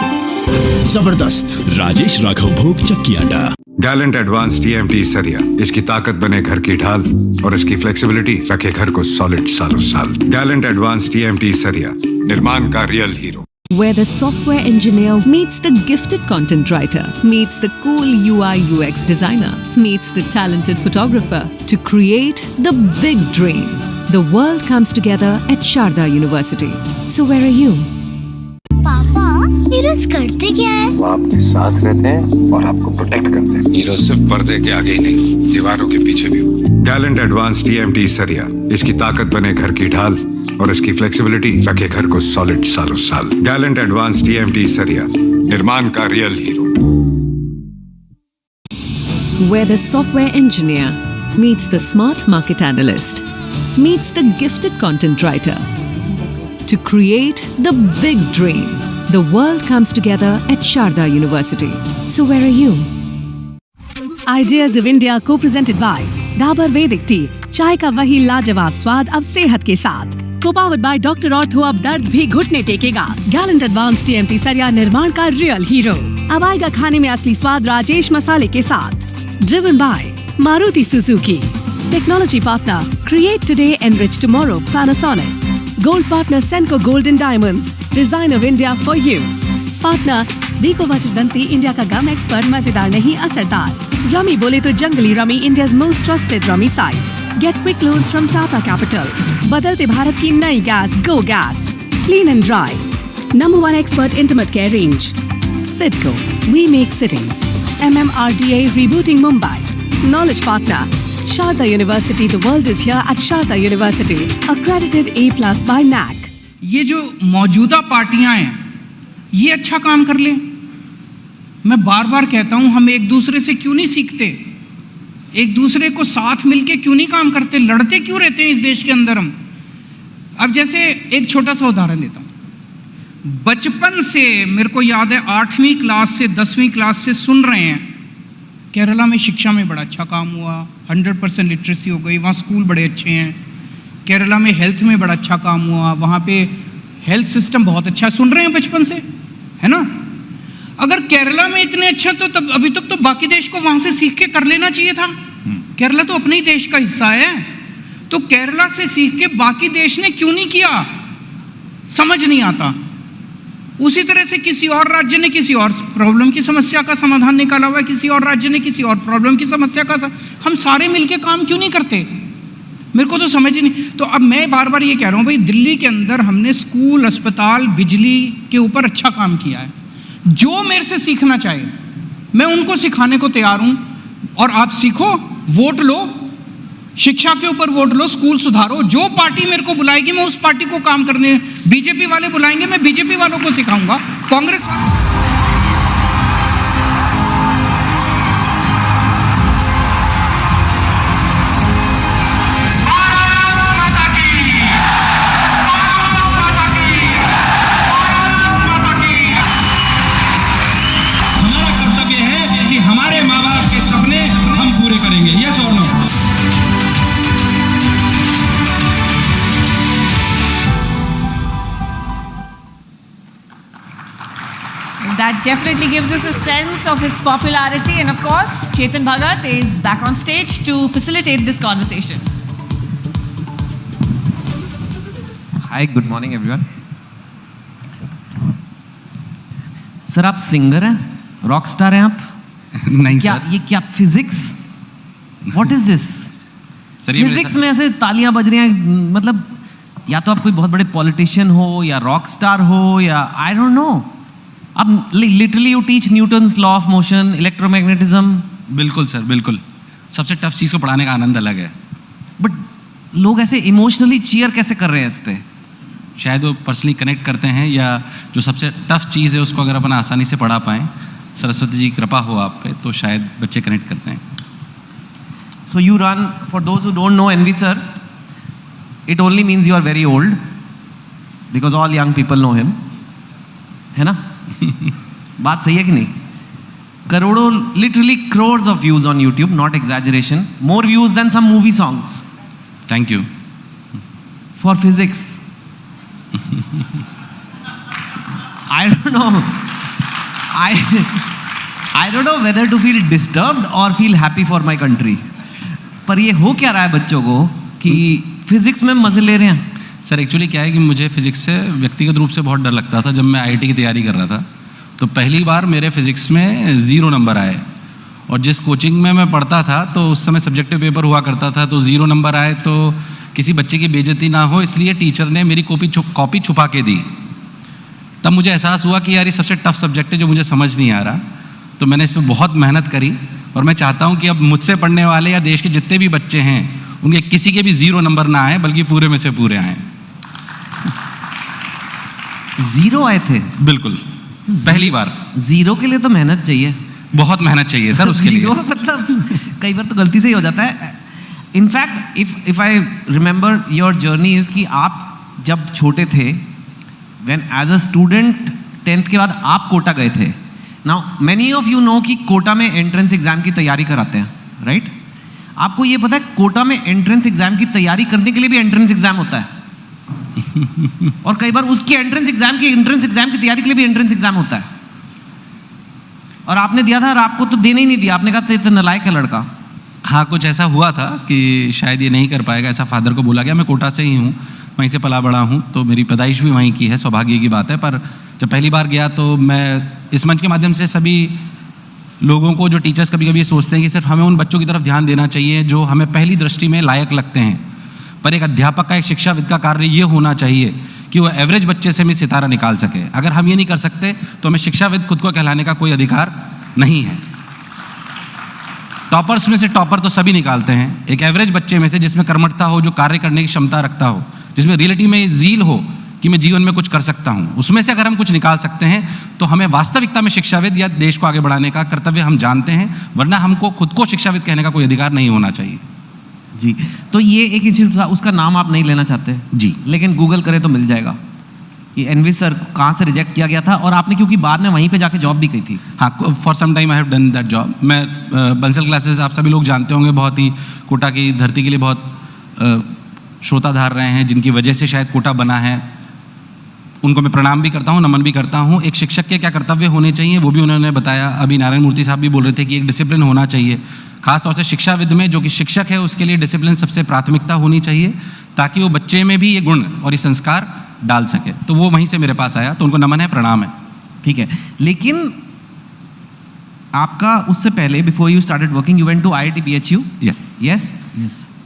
जबरदस्त। राजेश राघव भोग चक्की आटा। गैलेंट एडवांस TMT सरिया, इसकी ताकत बने घर की ढाल और इसकी फ्लेक्सिबिलिटी रखे घर को सॉलिड सालों साल। गैलेंट एडवांस TMT सरिया, निर्माण का real hero. Where the software engineer meets the gifted content writer, meets the cool UI UX designer, meets the talented photographer to create the big dream. The world comes together at Sharda University. So where are you? पापा heroes करते क्या है? वो आपके साथ रहते हैं और आपको प्रोटेक्ट करते हैं। हीरो सिर्फ पर्दे के आगे ही नहीं, दीवारों के पीछे भी। गैलेंट एडवांस TMT सरिया, इसकी ताकत बने घर की ढाल और इसकी फ्लेक्सिबिलिटी रखे घर को सॉलिड सालों साल। गैलेंट एडवांस TMT सरिया, निर्माण का real hero. Where the software engineer meets the smart market analyst, meets the gifted content writer to create the big dream. The world comes together at Sharda University. So where are you? Ideas of India co-presented by Dabar Vedic Tea, चाय का वही लाजवाब स्वाद अब सेहत के साथ। Co-powered by Dr. Ortho, अब दर्द भी घुटने टेकेगा। Gallant Advanced TMT सरिया, निर्माण का रियल हीरो। अब आएगा खाने में असली स्वाद राजेश मसाले के साथ। Driven by Maruti Suzuki. Technology partner, create today, enrich tomorrow, Panasonic. Gold partner, Senco Gold and Diamonds, design of India for you. Partner, Biko Vachdanti, India का गम एक्सपर्ट, मजेदार नहीं असरदार। रमी बोले तो Junglee rummy, India's most trusted rummy site. Get quick loans from Tata Capital. बदलते भारत की नई gas, Go Gas. Clean and dry. Number 1 expert intimate care range. Sidco, we make cities. MMRDA rebooting Mumbai. Knowledge partner, Sharda University. The world is here at Sharda University. Accredited A+ by NAC. ये जो मौजूदा पार्टियां हैं, ये अच्छा काम कर लें। मैं बार बार कहता हूं, हम एक दूसरे से क्यों नहीं सीखते? एक दूसरे को साथ मिलके क्यों नहीं काम करते? लड़ते क्यों रहते हैं इस देश के अंदर हम? अब जैसे एक छोटा सा उदाहरण देता हूं। बचपन से मेरे को याद है, 8वीं क्लास से 10वीं क्लास से सुन रहे हैं, केरला में शिक्षा में बड़ा अच्छा काम हुआ, 100% लिटरेसी हो गई, वहाँ स्कूल बड़े अच्छे हैं। केरला में हेल्थ में बड़ा अच्छा काम हुआ, वहाँ पे हेल्थ सिस्टम बहुत अच्छा, सुन रहे हैं बचपन से, है ना? अगर केरला में इतने अच्छा, तो तब अभी तक तो बाकी देश को वहाँ से सीख के कर लेना चाहिए था। केरला तो अपने ही देश का हिस्सा है, तो केरला से सीख के बाकी देश ने क्यों नहीं किया? समझ नहीं आता। उसी तरह से किसी और राज्य ने किसी और प्रॉब्लम की समस्या का समाधान निकाला हुआ है, किसी और राज्य ने किसी और प्रॉब्लम की समस्या का हम सारे मिलके काम क्यों नहीं करते? मेरे को तो समझ ही नहीं। तो अब मैं बार बार ये कह रहा हूँ भाई, दिल्ली के अंदर हमने स्कूल, अस्पताल, बिजली के ऊपर अच्छा काम किया है। जो मेरे से सीखना चाहे मैं उनको सिखाने को तैयार हूँ। और आप सीखो, वोट लो, शिक्षा के ऊपर वोट लो, स्कूल सुधारो। जो पार्टी मेरे को बुलाएगी मैं उस पार्टी को काम करने, बीजेपी वाले बुलाएंगे मैं बीजेपी वालों को सिखाऊंगा, Congress That definitely gives us a sense of his popularity, and of course, Chetan Bhagat is back on stage to facilitate this conversation. Hi, good morning everyone. Sir आप सिंगर हैं, रॉक स्टार हैं आप? नहीं क्या sir. ये क्या physics what is this? Physics में ऐसे तालियां बज रही हैं, मतलब या तो आप कोई बहुत बड़े पॉलिटिशियन हो या रॉक स्टार हो या आई डोंट नो, आप literally you teach Newton's law of motion, electromagnetism. बिल्कुल सर, बिल्कुल। सबसे टफ चीज़ को पढ़ाने का आनंद अलग है। बट लोग ऐसे इमोशनली चीयर कैसे कर रहे हैं इस पे? शायद वो पर्सनली कनेक्ट करते हैं, या जो सबसे टफ चीज़ है उसको अगर अपन आसानी से पढ़ा पाएँ, सरस्वती जी की कृपा हो आप पे, तो शायद बच्चे कनेक्ट करते हैं। So you run, for those who don't know NV sir, it only means you are very old, because all young people know him, है ना? बात सही है कि नहीं? करोड़ों, literally crores of views on YouTube, not exaggeration, more views than some movie songs. Thank you. For physics. I don't know. I don't know whether to feel disturbed or feel happy for my country. पर ये हो क्या रहा है बच्चों को कि physics में मजे ले रहे हैं? सर एक्चुअली क्या है कि मुझे फिजिक्स से व्यक्तिगत रूप से बहुत डर लगता था। जब मैं आईआईटी की तैयारी कर रहा था तो पहली बार मेरे फिजिक्स में 0 नंबर आए, और जिस कोचिंग में मैं पढ़ता था तो उस समय सब्जेक्टिव पेपर हुआ करता था, तो 0 नंबर आए तो किसी बच्चे की बेइज्जती ना हो इसलिए टीचर ने मेरी कॉपी छुपा के दी। तब मुझे एहसास हुआ कि यार ये सबसे टफ सब्जेक्ट है जो मुझे समझ नहीं आ रहा, तो मैंने इस पर बहुत मेहनत करी, और मैं चाहता हूँ कि अब मुझसे पढ़ने वाले या देश के जितने भी बच्चे हैं उनके किसी के भी 0 नंबर ना आए, बल्कि पूरे में से पूरे आए। 0 आए थे? बिल्कुल, पहली बार। 0 के लिए तो मेहनत चाहिए, बहुत मेहनत चाहिए सर उसके लिए। 0 मतलब कई बार तो गलती से ही हो जाता है। In fact if I remember your journey is कि आप जब छोटे थे, when as a student 10th के बाद आप कोटा गए थे। Now many of you know कि कोटा में एंट्रेंस एग्जाम की तैयारी कराते हैं, राइट? आपको ये पता है कोटा में एंट्रेंस एग्जाम की तैयारी करने के लिए भी एंट्रेंस एग्जाम होता है, और कई बार उसकी एंट्रेंस एग्जाम की तैयारी के लिए भी एंट्रेंस एग्जाम होता है। और आपने दिया था और आपको तो देने ही नहीं दिया, आपने कहा तो नालायक है लड़का। हाँ, कुछ ऐसा हुआ था कि शायद ये नहीं कर पाएगा, ऐसा फादर को बोला गया। मैं कोटा से ही हूँ, वहीं से पला बड़ा हूँ, तो मेरी पैदाइश भी वहीं की है, सौभाग्य की बात है। पर जब पहली बार गया तो मैं इस मंच के माध्यम से सभी लोगों को, जो टीचर्स कभी कभी ये सोचते हैं कि सिर्फ हमें उन बच्चों की तरफ ध्यान देना चाहिए जो हमें पहली दृष्टि में लायक लगते हैं, पर एक अध्यापक का, एक शिक्षाविद का कार्य ये होना चाहिए कि वो एवरेज बच्चे से भी सितारा निकाल सके। अगर हम ये नहीं कर सकते तो हमें शिक्षाविद खुद को कहलाने का कोई अधिकार नहीं है। टॉपर्स में से टॉपर तो सभी निकालते हैं, एक एवरेज बच्चे में से जिसमें कर्मठता हो, जो कार्य करने की क्षमता रखता हो, जिसमें रियलिटी में जील हो कि मैं जीवन में कुछ कर सकता हूँ, उसमें से अगर हम कुछ निकाल सकते हैं तो हमें वास्तविकता में शिक्षाविद या देश को आगे बढ़ाने का कर्तव्य हम जानते हैं, वरना हमको खुद को शिक्षाविद कहने का कोई अधिकार नहीं होना चाहिए। जी, तो ये एक इंस्टीट्यूट था, उसका नाम आप नहीं लेना चाहते जी, लेकिन गूगल करें तो मिल जाएगा कि एनवी सर कहाँ से रिजेक्ट किया गया था, और आपने क्योंकि बाद में वहीं पे जाके जॉब भी की थी। हाँ, for some time I have done that job. मैं बंसल क्लासेस आप सभी लोग जानते होंगे, बहुत ही कोटा की धरती के लिए बहुत श्रोताधार रहे हैं, जिनकी वजह से शायद कोटा बना है। उनको मैं प्रणाम भी करता हूँ, नमन भी करता हूँ। एक शिक्षक के क्या कर्तव्य होने चाहिए वो भी उन्होंने बताया। अभी नारायण मूर्ति साहब भी बोल रहे थे कि एक डिसिप्लिन होना चाहिए, खासतौर से शिक्षाविद में, जो कि शिक्षक है उसके लिए डिसिप्लिन सबसे प्राथमिकता होनी चाहिए, ताकि वो बच्चे में भी ये गुण और ये संस्कार डाल सके। तो वो वहीं से मेरे पास आया, तो उनको नमन है, प्रणाम है। ठीक है, लेकिन आपका उससे पहले, before you started working, you went to IIT BHU। Yes,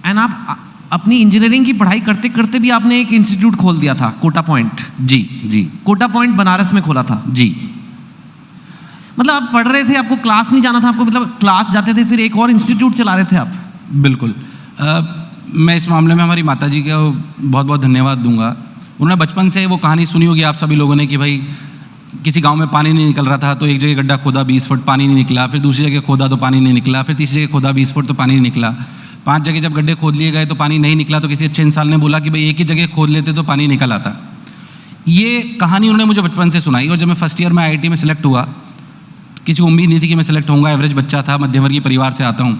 and आप अपनी इंजीनियरिंग की पढ़ाई करते करते भी आपने एक इंस्टीट्यूट खोल दिया था, कोटा पॉइंट। जी, कोटा पॉइंट बनारस में खोला था। जी, मतलब आप पढ़ रहे थे, आपको क्लास नहीं जाना था, आपको मतलब क्लास जाते थे, फिर एक और इंस्टीट्यूट चला रहे थे आप। बिल्कुल। मैं इस मामले में हमारी माता जी का बहुत बहुत धन्यवाद दूंगा। उन्होंने बचपन से वो कहानी सुनी होगी आप सभी लोगों ने कि भाई किसी गांव में पानी नहीं निकल रहा था, तो एक जगह गड्ढा खोदा, 20 फुट पानी नहीं निकला, फिर दूसरी जगह खोदा तो पानी नहीं निकला, फिर तीसरी जगह खोदा 20 फुट तो पानी नहीं निकला, 5 जगह जब गड्ढे खोद लिए गए तो पानी नहीं निकला, तो किसी अच्छे इंसान ने बोला कि भाई एक ही जगह खोद लेते तो पानी निकल आता। ये कहानी उन्होंने मुझे बचपन से सुनाई, और जब मैं फर्स्ट ईयर में IIT में सिलेक्ट हुआ, किसी को उम्मीद नहीं थी कि मैं सिलेक्ट होऊंगा। एवरेज बच्चा था, मध्यवर्गीय परिवार से आता हूँ,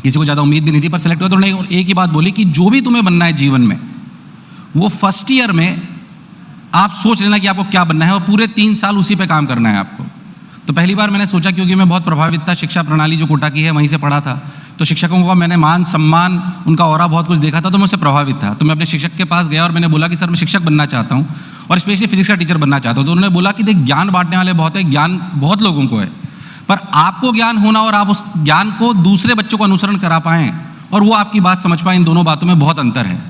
किसी को ज़्यादा उम्मीद भी नहीं थी, पर सिलेक्ट हुआ। तो उन्होंने एक ही बात बोली कि जो भी तुम्हें बनना है जीवन में, वो फर्स्ट ईयर में आप सोच लेना कि आपको क्या बनना है, और पूरे 3 साल उसी पे काम करना है आपको। तो पहली बार मैंने सोचा, क्योंकि मैं बहुत प्रभावित था, शिक्षा प्रणाली जो कोटा की है वहीं से पढ़ा था, तो शिक्षकों का मैंने मान सम्मान, उनका ऑरा बहुत कुछ देखा था, तो मैं उससे प्रभावित था। तो मैं अपने शिक्षक के पास गया और मैंने बोला कि सर मैं शिक्षक बनना चाहता हूँ, और स्पेशली फिजिक्स का टीचर बनना चाहता हूँ। तो उन्होंने बोला कि देख, ज्ञान बांटने वाले बहुत है, ज्ञान बहुत लोगों को है, पर आपको ज्ञान होना और आप उस ज्ञान को दूसरे बच्चों को अनुसरण करा पाएं और वो आपकी बात समझ पाएं, इन दोनों बातों में बहुत अंतर है।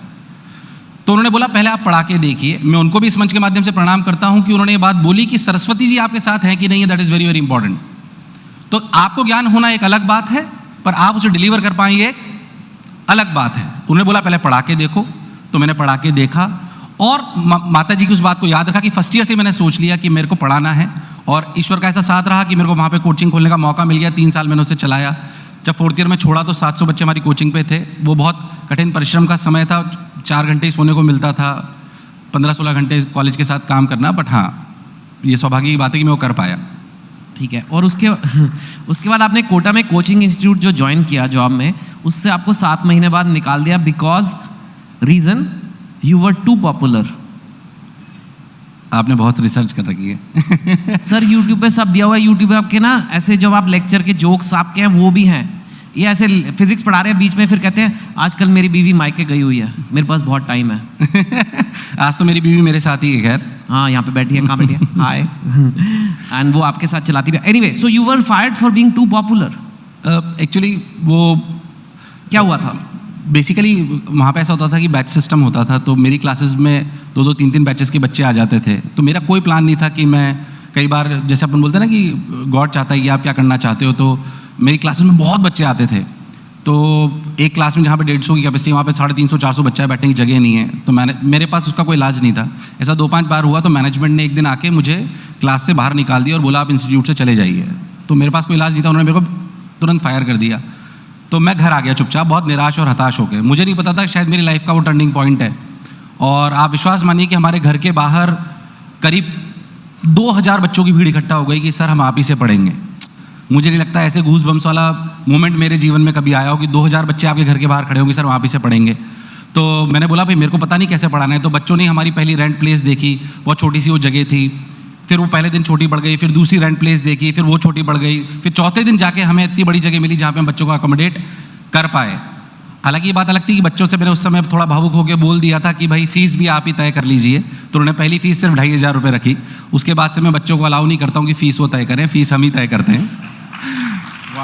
तो उन्होंने बोला पहले आप पढ़ा के देखिए। मैं उनको भी इस मंच के माध्यम से प्रणाम करता हूं कि उन्होंने ये बात बोली कि सरस्वती जी आपके साथ हैं कि नहीं, that is very very important. तो आपको ज्ञान होना एक अलग बात है, पर आप उसे डिलीवर कर पाएंगे एक अलग बात है। उन्होंने बोला पहले पढ़ा के देखो, तो मैंने पढ़ा के देखा और माता जी की उस बात को याद रखा कि फर्स्ट ईयर से मैंने सोच लिया कि मेरे को पढ़ाना है, और ईश्वर का ऐसा साथ रहा कि मेरे को वहाँ पे कोचिंग खोलने का मौका मिल गया। 3 साल मैंने उसे चलाया। जब 4th ईयर में छोड़ा तो 700 बच्चे हमारी कोचिंग पे थे। वो बहुत कठिन परिश्रम का समय था, 4 घंटे सोने को मिलता था, 15-16 घंटे कॉलेज के साथ काम करना, बट हाँ ये सौभाग्य की बात है कि मैं वो कर पाया। ठीक है। और उसके बाद आपने कोटा में कोचिंग इंस्टीट्यूट जो ज्वाइन किया जॉब में, उससे आपको 7 महीने बाद निकाल दिया because reason you were too popular. आपने बहुत रिसर्च कर रखी है। सर यूट्यूब पे सब दिया हुआ है। यूट्यूब पे आपके ना ऐसे जब आप लेक्चर के जोक्स आपके हैं वो भी हैं। ये ऐसे फिजिक्स पढ़ा रहे हैं बीच में फिर कहते हैं आजकल मेरी बीवी मायके गई हुई है, मेरे पास बहुत टाइम है। आज तो मेरी बीवी मेरे साथ ही है। खैर हाँ, यहाँ पे बैठी है, कहाँ बैठी है, हाय। एंड वो आपके साथ चलाती भी। Anyway, so you were fired for being too popular. Actually वो क्या हुआ था? बेसिकली वहाँ पे ऐसा होता था कि बैच सिस्टम होता था, तो मेरी क्लासेस में 2-2, 3-3 बैचेस के बच्चे आ जाते थे। तो मेरा कोई प्लान नहीं था कि मैं, कई बार जैसे अपन बोलते हैं ना कि गॉड चाहता है कि आप क्या करना चाहते हो, तो मेरी क्लासेस में बहुत बच्चे आते थे। तो एक क्लास में जहाँ पे 150 की कैपेसिटी, वहाँ पे 350-400 बच्चा बैठने की जगह नहीं है, तो मेरे पास उसका कोई इलाज नहीं था। ऐसा 2-5 बार हुआ, तो मैनेजमेंट ने एक दिन आके मुझे क्लास से बाहर निकाल दिया और बोला आप इंस्टीट्यूट से चले जाइए। तो मेरे पास कोई इलाज नहीं था, उन्होंने मेरे को तुरंत फायर कर दिया। तो मैं घर आ गया चुपचाप, बहुत निराश और हताश हो गए। मुझे नहीं पता था शायद मेरी लाइफ का वो टर्निंग पॉइंट है। और आप विश्वास मानिए कि हमारे घर के बाहर करीब 2000 बच्चों की भीड़ इकट्ठा हो गई कि सर हम आप ही से पढ़ेंगे। मुझे नहीं लगता ऐसे गूज बम्स वाला मोमेंट मेरे जीवन में कभी आया हो कि 2000 बच्चे आपके घर के बाहर खड़े होंगे, सर हम आप ही से पढ़ेंगे। तो मैंने बोला भाई मेरे को पता नहीं कैसे पढ़ाना है। तो बच्चों ने हमारी पहली रेंट प्लेस देखी, बहुत छोटी सी वो जगह थी। फिर वो पहले दिन छोटी बढ़ गई, फिर दूसरी रेंट प्लेस देखी, फिर वो छोटी बढ़ गई, फिर चौथे दिन जाके हमें इतनी बड़ी जगह मिली जहाँ पे हम बच्चों को अकोमोडेट कर पाए। हालांकि ये बात अलग थी कि बच्चों से मैंने उस समय थोड़ा भावुक होकर बोल दिया था कि भाई फीस भी आप ही तय कर लीजिए। तो उन्होंने पहली फीस सिर्फ 2500 रुपये रखी। उसके बाद से मैं बच्चों को अलाउ नहीं करता हूँ कि फीस वो तय करें, फीस हम ही तय करते हैं।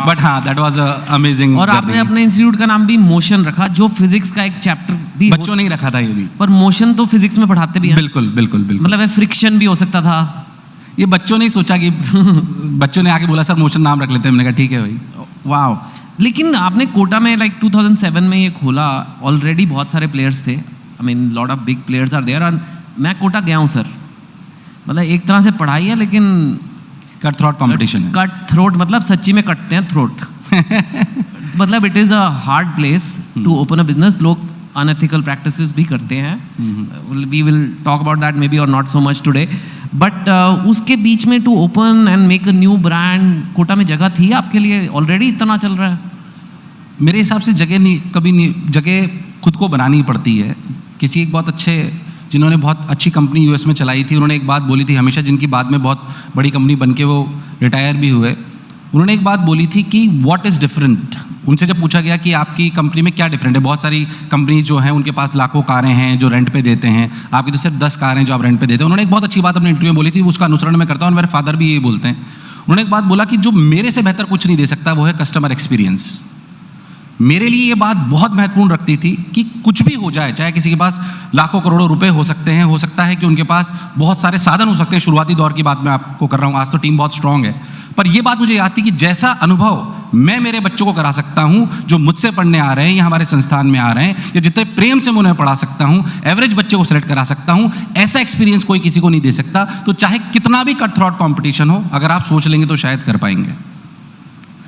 बट हाँ, दैट वाज अमेजिंग। और आपने अपने इंस्टीट्यूट का नाम भी मोशन रखा, जो फिजिक्स का एक चैप्टर भी बच्चों ने ही रखा था ये भी। पर मोशन तो फिजिक्स में पढ़ाते भी हैं। बिल्कुल बिल्कुल बिल्कुल। मतलब फ्रिक्शन भी हो सकता था। ये बच्चों ने ही सोचा कि बच्चों ने आके बोला सर मोशन नाम रख लेते हैं। मैंने कहा ठीक है भाई। वाह। लेकिन आपने कोटा में 2007 में ये खोला, ऑलरेडी बहुत सारे प्लेयर्स थे, I mean lot of big players are there. और मैं कोटा गया हूँ सर, मतलब एक तरह से पढ़ाई है लेकिन कट थ्रोट कॉम्पिटिशन है। कट थ्रोट मतलब सच्ची में कटते हैं थ्रोट। मतलब it is a hard place to open a business. लोग अनएथिकल प्रैक्टिसेस भी करते हैं। We will talk about that maybe और not so much today. But उसके बीच में to open and make a new brand, Kota में जगह थी आपके लिए? ऑलरेडी इतना चल रहा है। मेरे हिसाब से जगह नहीं, कभी नहीं, जगह खुद को बनानी पड़ती है। किसी एक बहुत अच्छे, जिन्होंने बहुत अच्छी कंपनी यूएस में चलाई थी, उन्होंने एक बात बोली थी हमेशा, जिनकी बाद में बहुत बड़ी कंपनी बन के वो रिटायर भी हुए। उन्होंने एक बात बोली थी कि व्हाट इज़ डिफरेंट। उनसे जब पूछा गया कि आपकी कंपनी में क्या डिफरेंट है, बहुत सारी कंपनीज जो हैं उनके पास लाखों कारें हैं जो रेंट पे देते हैं, आपकी तो सिर्फ 10 कारें जो आप रेंट पे देते हैं। उन्होंने एक बहुत अच्छी बात अपने इंटरव्यू में बोली थी, उसका अनुसरण मैं करता हूँ और मेरे फादर भी यही बोलते हैं। उन्होंने एक बात बोला कि जो मेरे से बेहतर कुछ नहीं दे सकता वो है कस्टमर एक्सपीरियंस। मेरे लिए ये बात बहुत महत्वपूर्ण रखती थी कि कुछ भी हो जाए, चाहे किसी के पास लाखों करोड़ों रुपए हो सकते हैं, हो सकता है कि उनके पास बहुत सारे साधन हो सकते हैं। शुरुआती दौर की बात मैं आपको कर रहा हूँ, आज तो टीम बहुत स्ट्रांग है, पर यह बात मुझे याद थी कि जैसा अनुभव मैं मेरे बच्चों को करा सकता हूं जो मुझसे पढ़ने आ रहे हैं या हमारे संस्थान में आ रहे हैं, या जितने प्रेम से मैं उन्हें पढ़ा सकता हूं, एवरेज बच्चे को सेलेक्ट करा सकता हूं, ऐसा एक्सपीरियंस कोई किसी को नहीं दे सकता। तो चाहे कितना भी कट थ्रोट कंपटीशन हो, अगर आप सोच लेंगे तो शायद कर पाएंगे।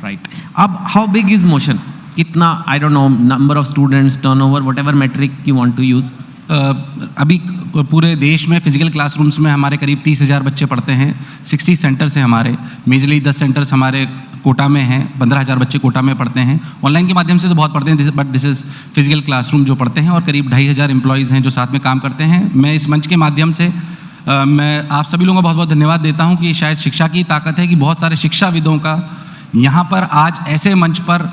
राइट। अब हाउ बिग इज मोशन? कितना, I don't know, number of students, turnover, whatever metric you want to use. अभी पूरे देश में फिजिकल क्लासरूम्स में हमारे करीब 30,000 बच्चे पढ़ते हैं। 60 सेंटर्स हैं हमारे, मेजरली 10 सेंटर्स हमारे कोटा में हैं। 15,000 बच्चे कोटा में पढ़ते हैं। ऑनलाइन के माध्यम से तो बहुत पढ़ते हैं, but this is physical classroom जो पढ़ते हैं, और करीब 2,500 एम्प्लॉयज़ हैं जो साथ में काम करते हैं। मैं इस मंच के माध्यम से मैं आप सभी लोगों का बहुत बहुत धन्यवाद देता हूँ कि शायद शिक्षा की ताकत है कि बहुत सारे शिक्षाविदों का यहाँ पर आज ऐसे मंच पर,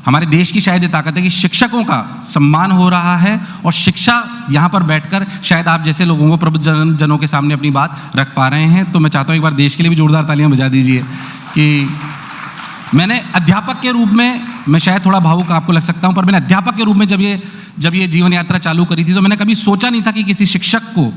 हमारे देश की शायद ये ताकत है कि शिक्षकों का सम्मान हो रहा है, और शिक्षा यहाँ पर बैठकर शायद आप जैसे लोगों को, प्रबुद्ध जनों के सामने अपनी बात रख पा रहे हैं। तो मैं चाहता हूँ एक बार देश के लिए भी जोरदार तालियां बजा दीजिए कि मैंने अध्यापक के रूप में, मैं शायद थोड़ा भावुक आपको लग सकता हूं, पर मैंने अध्यापक के रूप में जब ये जीवन यात्रा चालू करी थी तो मैंने कभी सोचा नहीं था कि किसी शिक्षक को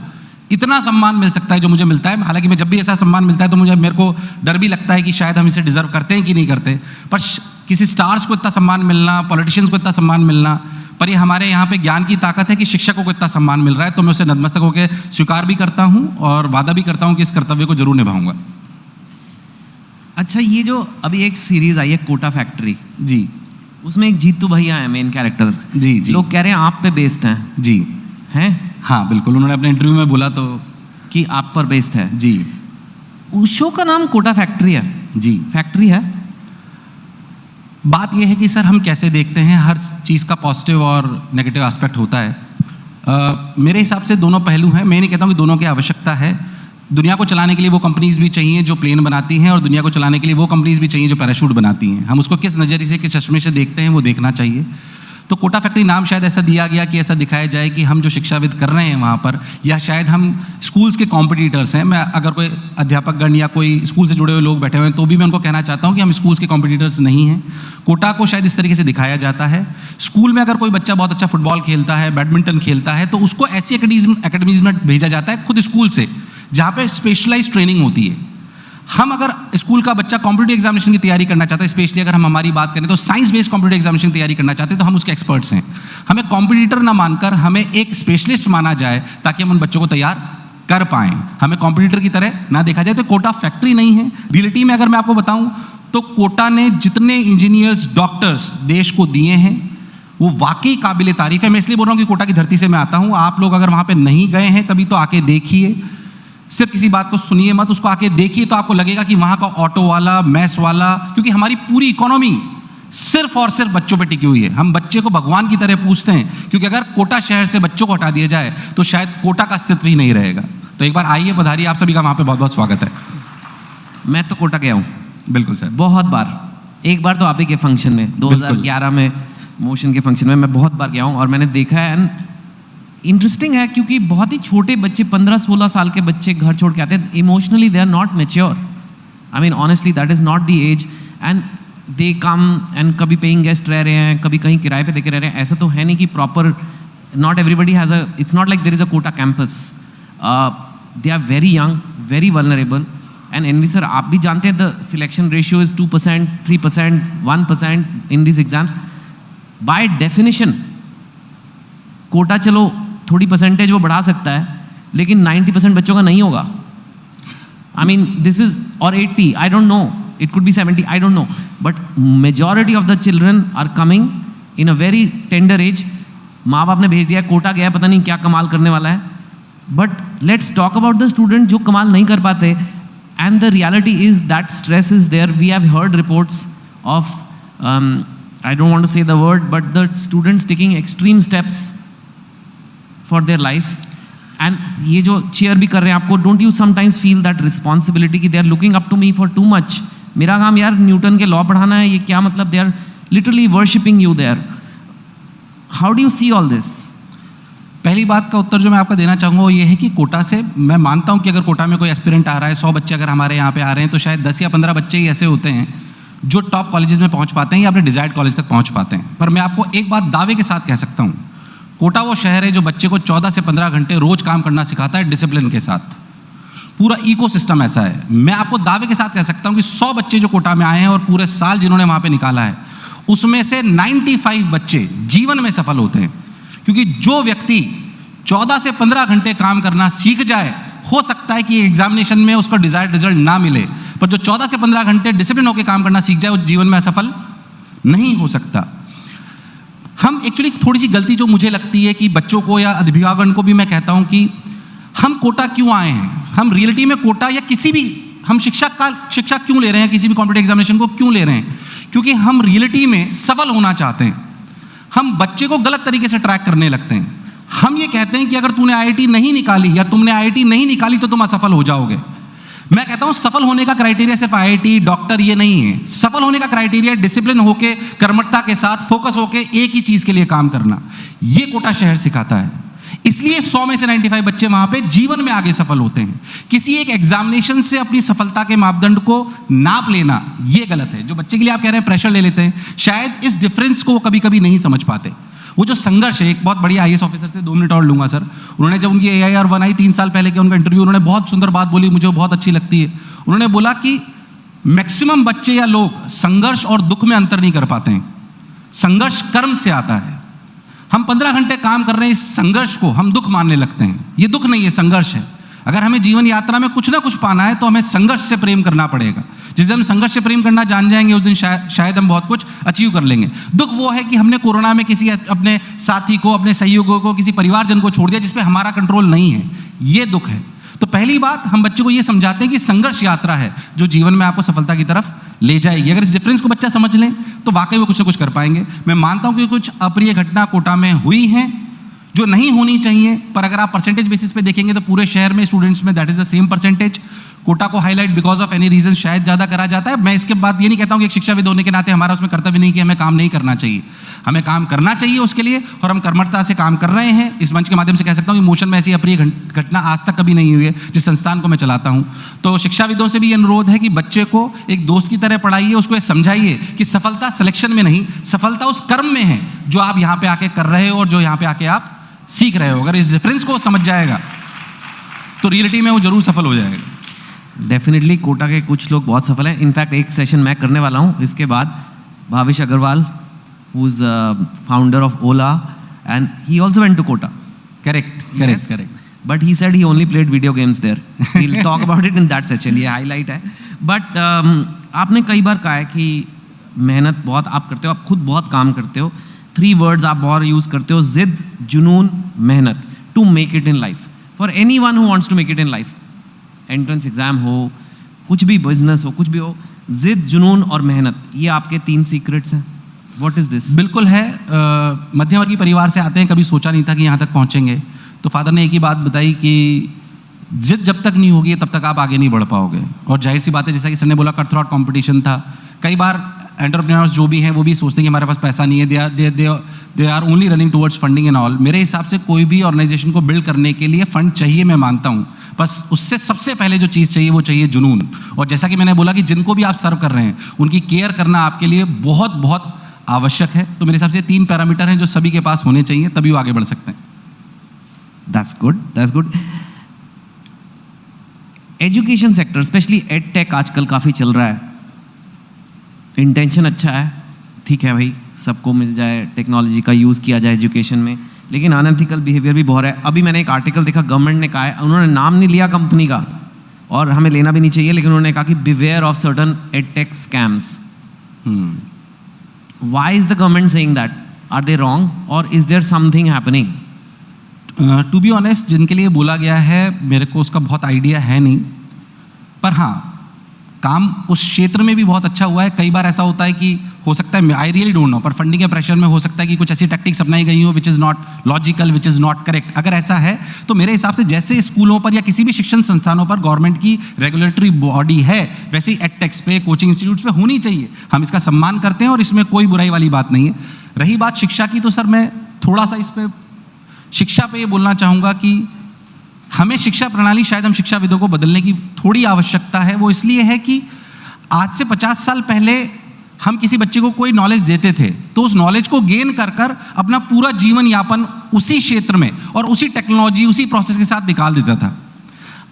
इतना सम्मान मिल सकता है जो मुझे मिलता है। हालांकि मैं जब भी ऐसा सम्मान मिलता है तो मेरे को डर भी लगता है कि शायद हम इसे डिजर्व करते हैं कि नहीं करते, पर किसी स्टार्स को इतना सम्मान मिलना, पॉलिटिशियंस को इतना सम्मान मिलना, पर ये हमारे यहाँ पे ज्ञान की ताकत है कि शिक्षकों को इतना सम्मान मिल रहा है, तो मैं उसे नतमस्तक होकर स्वीकार भी करता हूँ और वादा भी करता हूँ कि इस कर्तव्य को जरूर निभाऊंगा। अच्छा, ये जो अभी एक सीरीज आई है कोटा फैक्ट्री जी, उसमें एक जीतू भैया है मेन कैरेक्टर जी, लोग कह रहे हैं आप पे बेस्ड हैं जी, हैं? हाँ बिल्कुल, उन्होंने अपने इंटरव्यू में बोला तो कि आप पर बेस्ड है जी। उस शो का नाम कोटा फैक्ट्री है जी, फैक्ट्री है। बात यह है कि सर हम कैसे देखते हैं, हर चीज़ का पॉजिटिव और नेगेटिव एस्पेक्ट होता है। मेरे हिसाब से दोनों पहलू हैं, मैं नहीं कहता हूँ कि दोनों की आवश्यकता है। दुनिया को चलाने के लिए वो कंपनीज भी चाहिए जो प्लेन बनाती हैं, और दुनिया को चलाने के लिए वो कंपनीज भी चाहिए जो पैराशूट बनाती हैं। हम उसको किस नज़रिए से, किस चश्मे से देखते हैं वो देखना चाहिए। तो कोटा फैक्ट्री नाम शायद ऐसा दिया गया कि ऐसा दिखाया जाए कि हम जो शिक्षाविद कर रहे हैं वहाँ पर, या शायद हम स्कूल्स के कॉम्पिटिटर्स हैं। मैं अगर कोई अध्यापकगण या कोई स्कूल से जुड़े हुए लोग बैठे हुए हैं तो भी मैं उनको कहना चाहता हूँ कि हम स्कूल्स के कॉम्पिटिटर्स नहीं हैं। कोटा को शायद इस तरीके से दिखाया जाता है, स्कूल में अगर कोई बच्चा बहुत अच्छा फुटबॉल खेलता है, बैडमिंटन खेलता है, तो उसको ऐसी एकेडमीज में भेजा जाता है खुद स्कूल से, जहाँ पे स्पेशलाइज्ड ट्रेनिंग होती है। हम अगर स्कूल का बच्चा कॉम्पिटिटिव एग्जामिनेशन की तैयारी करना चाहता है, स्पेशली अगर हम हमारी बात करें तो साइंस बेस्ड कॉम्पिटिटिव एग्जामिनेशन की तैयारी करना चाहते हैं, तो हम उसके एक्सपर्ट्स हैं। हमें कॉम्पिटिटर ना मानकर हमें एक स्पेशलिस्ट माना जाए ताकि हम उन बच्चों को तैयार कर पाएं, हमें कॉम्पिटिटर की तरह ना देखा जाए। तो कोटा फैक्ट्री नहीं है। रियलिटी में अगर मैं आपको बताऊं तो कोटा ने जितने इंजीनियर्स, डॉक्टर्स देश को दिए हैं वो वाकई काबिल तारीफ है। मैं इसलिए बोल रहा हूँ कि कोटा की धरती से मैं आता हूँ। आप लोग अगर वहाँ पर नहीं गए हैं कभी तो आके देखिए, सिर्फ किसी बात को सुनिए मत, उसको आके देखिए तो आपको लगेगा कि वहाँ का ऑटो वाला, मैस वाला, क्योंकि हमारी पूरी इकोनॉमी सिर्फ और सिर्फ बच्चों पे टिकी हुई है। हम बच्चे को भगवान की तरह पूछते हैं, क्योंकि अगर कोटा शहर से बच्चों को हटा दिया जाए तो शायद कोटा का अस्तित्व ही नहीं रहेगा। तो एक बार आइए, पधारिए, आप सभी का वहाँ पे बहुत बहुत स्वागत है। मैं तो कोटा गया हूँ। बिल्कुल सर, बहुत बार। एक बार तो आप ही के फंक्शन में 2011 में मोशन के फंक्शन में मैं बहुत बार गया हूँ और मैंने देखा है। एंड इंटरेस्टिंग है क्योंकि बहुत ही छोटे बच्चे, 15-16 साल के बच्चे घर छोड़ के आते हैं। Emotionally they are not mature. I mean honestly that is not the age, and they come and कभी पेइंग गेस्ट रह रहे हैं, कभी कहीं किराए पे देके रह रहे हैं। ऐसा तो है नहीं कि proper, not everybody has a, it's not like there is a Kota campus. They are very young, very vulnerable. And NV sir, आप भी जानते हैं the selection ratio is 2%, 3%, 1% in this exams. By definition Kota चलो थोड़ी परसेंटेज वो बढ़ा सकता है, लेकिन 90% बच्चों का नहीं होगा। आई मीन दिस इज, और 80, I don't know, it could be 70, I don't know, but majority of the children are coming in a very tender age. माँ बाप ने भेज दिया, कोटा गया, पता नहीं क्या कमाल करने वाला है। But let's talk about the student जो कमाल नहीं कर पाते। And the reality is that stress is there. We have heard reports of, I don't want to say the word, but the students taking extreme steps for their life. And ये जो cheer भी कर रहे हैं आपको, don't you sometimes feel that responsibility कि they are looking up to me for too much? मेरा काम यार न्यूटन के लॉ पढ़ाना है, ये क्या मतलब? They are literally worshipping you there. How do you see all this? पहली बात का उत्तर जो मैं आपको देना चाहूँगा वो ये है कि कोटा से मैं मानता हूँ कि अगर कोटा में कोई एस्पिरेंट आ रहा है, 100 बच्चे अगर हमारे यहाँ पे आ रहे हैं तो शायद 10 या 15 बच्चे ही ऐसे होते हैं जो टॉप कॉलेजेस में पहुँच पाते हैं या अपने डिजायर्ड कॉलेज तक पहुँच पाते हैं। पर मैं आपको एक बात दावे के साथ कह सकता हूँ, कोटा वो शहर है जो बच्चे को 14 से 15 घंटे रोज काम करना सिखाता है डिसिप्लिन के साथ। पूरा इकोसिस्टम ऐसा है। मैं आपको दावे के साथ कह सकता हूँ कि 100 बच्चे जो कोटा में आए हैं और पूरे साल जिन्होंने वहाँ पे निकाला है, उसमें से 95 बच्चे जीवन में सफल होते हैं। क्योंकि जो व्यक्ति 14 से 15 घंटे काम करना सीख जाए, हो सकता है कि एग्जामिनेशन में उसको डिजायर्ड रिजल्ट ना मिले, पर जो 14 से 15 घंटे डिसिप्लिन होकर काम करना सीख जाए वो जीवन में असफल नहीं हो सकता। हम एक्चुअली थोड़ी सी गलती जो मुझे लगती है कि बच्चों को या अभिभावकों को भी मैं कहता हूं कि हम कोटा क्यों आए हैं, हम रियलिटी में कोटा या किसी भी, हम शिक्षा क्यों ले रहे हैं, किसी भी कॉम्पिटिटिव एग्जामिनेशन को क्यों ले रहे हैं, क्योंकि हम रियलिटी में सफल होना चाहते हैं। हम बच्चे को गलत तरीके से ट्रैक करने लगते हैं। हम ये कहते हैं कि अगर तूने IIT नहीं निकाली या तुमने IIT नहीं निकाली तो तुम असफल हो जाओगे। मैं कहता हूं सफल होने का क्राइटेरिया सिर्फ IIT, डॉक्टर ये नहीं है। सफल होने का क्राइटेरिया डिसिप्लिन होके, कर्मठता के साथ फोकस होके एक ही चीज के लिए काम करना। ये कोटा शहर सिखाता है। इसलिए 100 में से 95 बच्चे वहां पे जीवन में आगे सफल होते हैं। किसी एक एग्जामिनेशन से अपनी सफलता के मापदंड को नाप लेना ये गलत है। जो बच्चे के लिए आप कह रहे हैं प्रेशर ले लेते हैं, शायद इस डिफरेंस को वो कभी कभी नहीं समझ पाते। वो जो संघर्ष है, एक बहुत बड़ी IAS ऑफिसर थे, 2 मिनट और लूंगा सर, उन्होंने जब उनकी AIR-1 आई 3 साल पहले के उनका इंटरव्यू, उन्होंने बहुत सुंदर बात बोली, मुझे बहुत अच्छी लगती है। उन्होंने बोला कि मैक्सिमम बच्चे या लोग संघर्ष और दुख में अंतर नहीं कर पाते हैं। संघर्ष कर्म से आता है। हम 15 घंटे काम कर रहे हैं, इस संघर्ष को हम दुख मानने लगते हैं। ये दुख नहीं है, संघर्ष है। अगर हमें जीवन यात्रा में कुछ ना कुछ पाना है तो हमें संघर्ष से प्रेम करना पड़ेगा। जिस दिन हम संघर्ष से प्रेम करना जान जाएंगे उस दिन शायद हम बहुत कुछ अचीव कर लेंगे। दुख वो है कि हमने कोरोना में किसी अपने साथी को, अपने सहयोगियों को, किसी परिवारजन को छोड़ दिया जिस पे हमारा कंट्रोल नहीं है। ये दुख है। तो पहली बात, हम बच्चे को ये समझाते हैं कि संघर्ष यात्रा है जो जीवन में आपको सफलता की तरफ ले जाएगी। अगर इस डिफरेंस को बच्चा समझ लें तो वाकई वो कुछ ना कुछ कर पाएंगे। मैं मानता हूं कि कुछ अप्रिय घटना कोटा में हुई हैं जो नहीं होनी चाहिए, पर अगर आप परसेंटेज बेसिस पे देखेंगे तो पूरे शहर में स्टूडेंट्स में that is the same percentage. Kota को highlight because of any reason शायद ज़्यादा करा जाता है। मैं इसके बाद ये नहीं कहता हूँ कि एक शिक्षाविद होने के नाते हमारा उसमें कर्तव्य नहीं कि हमें काम नहीं करना चाहिए। हमें काम करना चाहिए उसके लिए, और हम कर्मठता से काम कर रहे हैं। इस मंच के माध्यम से कह सकता हूँ कि मोशन में ऐसी अप्रिय घटना आज तक कभी नहीं हुई है जिस संस्थान को मैं चलाता हूँ। तो शिक्षाविदों से भी अनुरोध है कि बच्चे को एक दोस्त की तरह पढ़ाइए, उसको ये समझाइए कि सफलता सिलेक्शन में नहीं, सफलता उस कर्म में है जो आप यहाँ पे आके कर रहे हो और जो यहाँ पे आके आप सीख रहे हो। अगर इस डिफरेंस को समझ जाएगा तो रियलिटी में वो जरूर सफल हो जाएगा। डेफिनेटली कोटा के कुछ लोग बहुत सफल हैं। इनफैक्ट एक सेशन मैं करने वाला हूँ इसके बाद। Bhavish Aggarwal, who is founder of Ola, and he also went to Kota. Correct. But he said he only played video games there. We will talk about it in that session. ये हाईलाइट है। बट आपने कई बार कहा है कि मेहनत बहुत आप करते हो, आप खुद बहुत काम करते हो। 3 वर्ड्स आप बहुत यूज करते हो, जिद, जुनून, मेहनत, to make it in life. For anyone who wants to make it in life, entrance exam हो, कुछ भी बिजनेस हो, कुछ भी हो, जिद, जुनून और मेहनत, ये आपके 3 सीक्रेट्स हैं। What is this? बिल्कुल है। मध्यवर्गीय परिवार से आते हैं, कभी सोचा नहीं था कि यहाँ तक पहुँचेंगे। तो फादर ने एक ही बात बताई कि जिद जब तक नहीं होगी तब तक आप आगे नहीं बढ़ पाओगे। और जाहिर सी बात है, जैसा कि सर ने बोला, कट थ्रोट कॉम्पिटिशन था। कई बार एंटरप्रेन्योर्स जो भी हैं वो भी सोचते हैं कि हमारे पास पैसा नहीं है, they are only running towards funding and all. मेरे हिसाब से कोई भी ऑर्गेनाइजेशन को बिल्ड करने के लिए फंड चाहिए, मैं मानता हूँ, बस उससे सबसे पहले जो चीज़ चाहिए वो चाहिए जुनून। और जैसा कि मैंने बोला कि जिनको भी आप सर्व कर रहे हैं उनकी केयर करना आपके लिए बहुत बहुत आवश्यक है। तो मेरे हिसाब से 3 पैरामीटर हैं जो सभी के पास होने चाहिए, तभी वो आगे बढ़ सकते हैं। That's good. Education sector, specially ed tech आजकल काफ़ी चल रहा है। इंटेंशन अच्छा है, ठीक है भाई, सबको मिल जाए, टेक्नोलॉजी का यूज़ किया जाए एजुकेशन में, लेकिन अनएथिकल बिहेवियर भी बहुत है। अभी मैंने एक आर्टिकल देखा, गवर्नमेंट ने कहा है, उन्होंने नाम नहीं लिया कंपनी का और हमें लेना भी नहीं चाहिए, लेकिन उन्होंने कहा कि beware of certain edtech scams. Why is the government saying that? Are they wrong और is there something happening? To be honest, जिनके लिए बोला गया है मेरे को उसका बहुत आइडिया है नहीं, पर हाँ काम उस क्षेत्र में भी बहुत अच्छा हुआ है। कई बार ऐसा होता है कि हो सकता है, आई रियली डोंट नो, पर फंडिंग के प्रेशर में हो सकता है कि कुछ ऐसी टैक्टिक्स अपनाई गई हो which is not logical, which is not correct. अगर ऐसा है तो मेरे हिसाब से जैसे स्कूलों पर या किसी भी शिक्षण संस्थानों पर गवर्नमेंट की रेगुलेटरी बॉडी है, वैसे ही एडटेक्स पे, कोचिंग इंस्टीट्यूट्स पे होनी चाहिए। हम इसका सम्मान करते हैं और इसमें कोई बुराई वाली बात नहीं है। रही बात शिक्षा की, तो सर मैं थोड़ा सा इस पर शिक्षा पे ये बोलना चाहूँगा कि हमें शिक्षा प्रणाली, शायद हम शिक्षाविदों को बदलने की थोड़ी आवश्यकता है। वो इसलिए है कि आज से 50 साल पहले हम किसी बच्चे को कोई नॉलेज देते थे तो उस नॉलेज को गेन कर कर अपना पूरा जीवन यापन उसी क्षेत्र में और उसी टेक्नोलॉजी, उसी प्रोसेस के साथ निकाल देता था।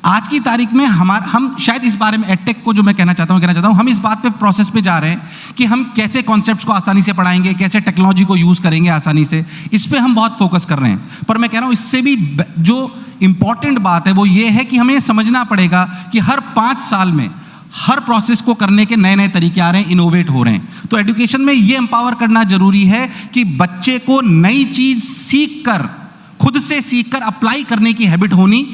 आज की तारीख में हम शायद इस बारे में, एडटेक को जो मैं कहना चाहता हूँ, हम इस बात पे प्रोसेस पे जा रहे हैं कि हम कैसे कॉन्सेप्ट्स को आसानी से पढ़ाएंगे, कैसे टेक्नोलॉजी को यूज़ करेंगे आसानी से, इस पे हम बहुत फोकस कर रहे हैं। पर मैं कह रहा हूँ इससे भी जो इंपॉर्टेंट बात है वो ये है कि हमें समझना पड़ेगा कि हर 5 साल में हर प्रोसेस को करने के नए नए तरीके आ रहे हैं, इनोवेट हो रहे हैं। तो एजुकेशन में ये एम्पावर करना जरूरी है कि बच्चे को नई चीज सीख कर, खुद से सीख कर अप्लाई करने की हैबिट होनी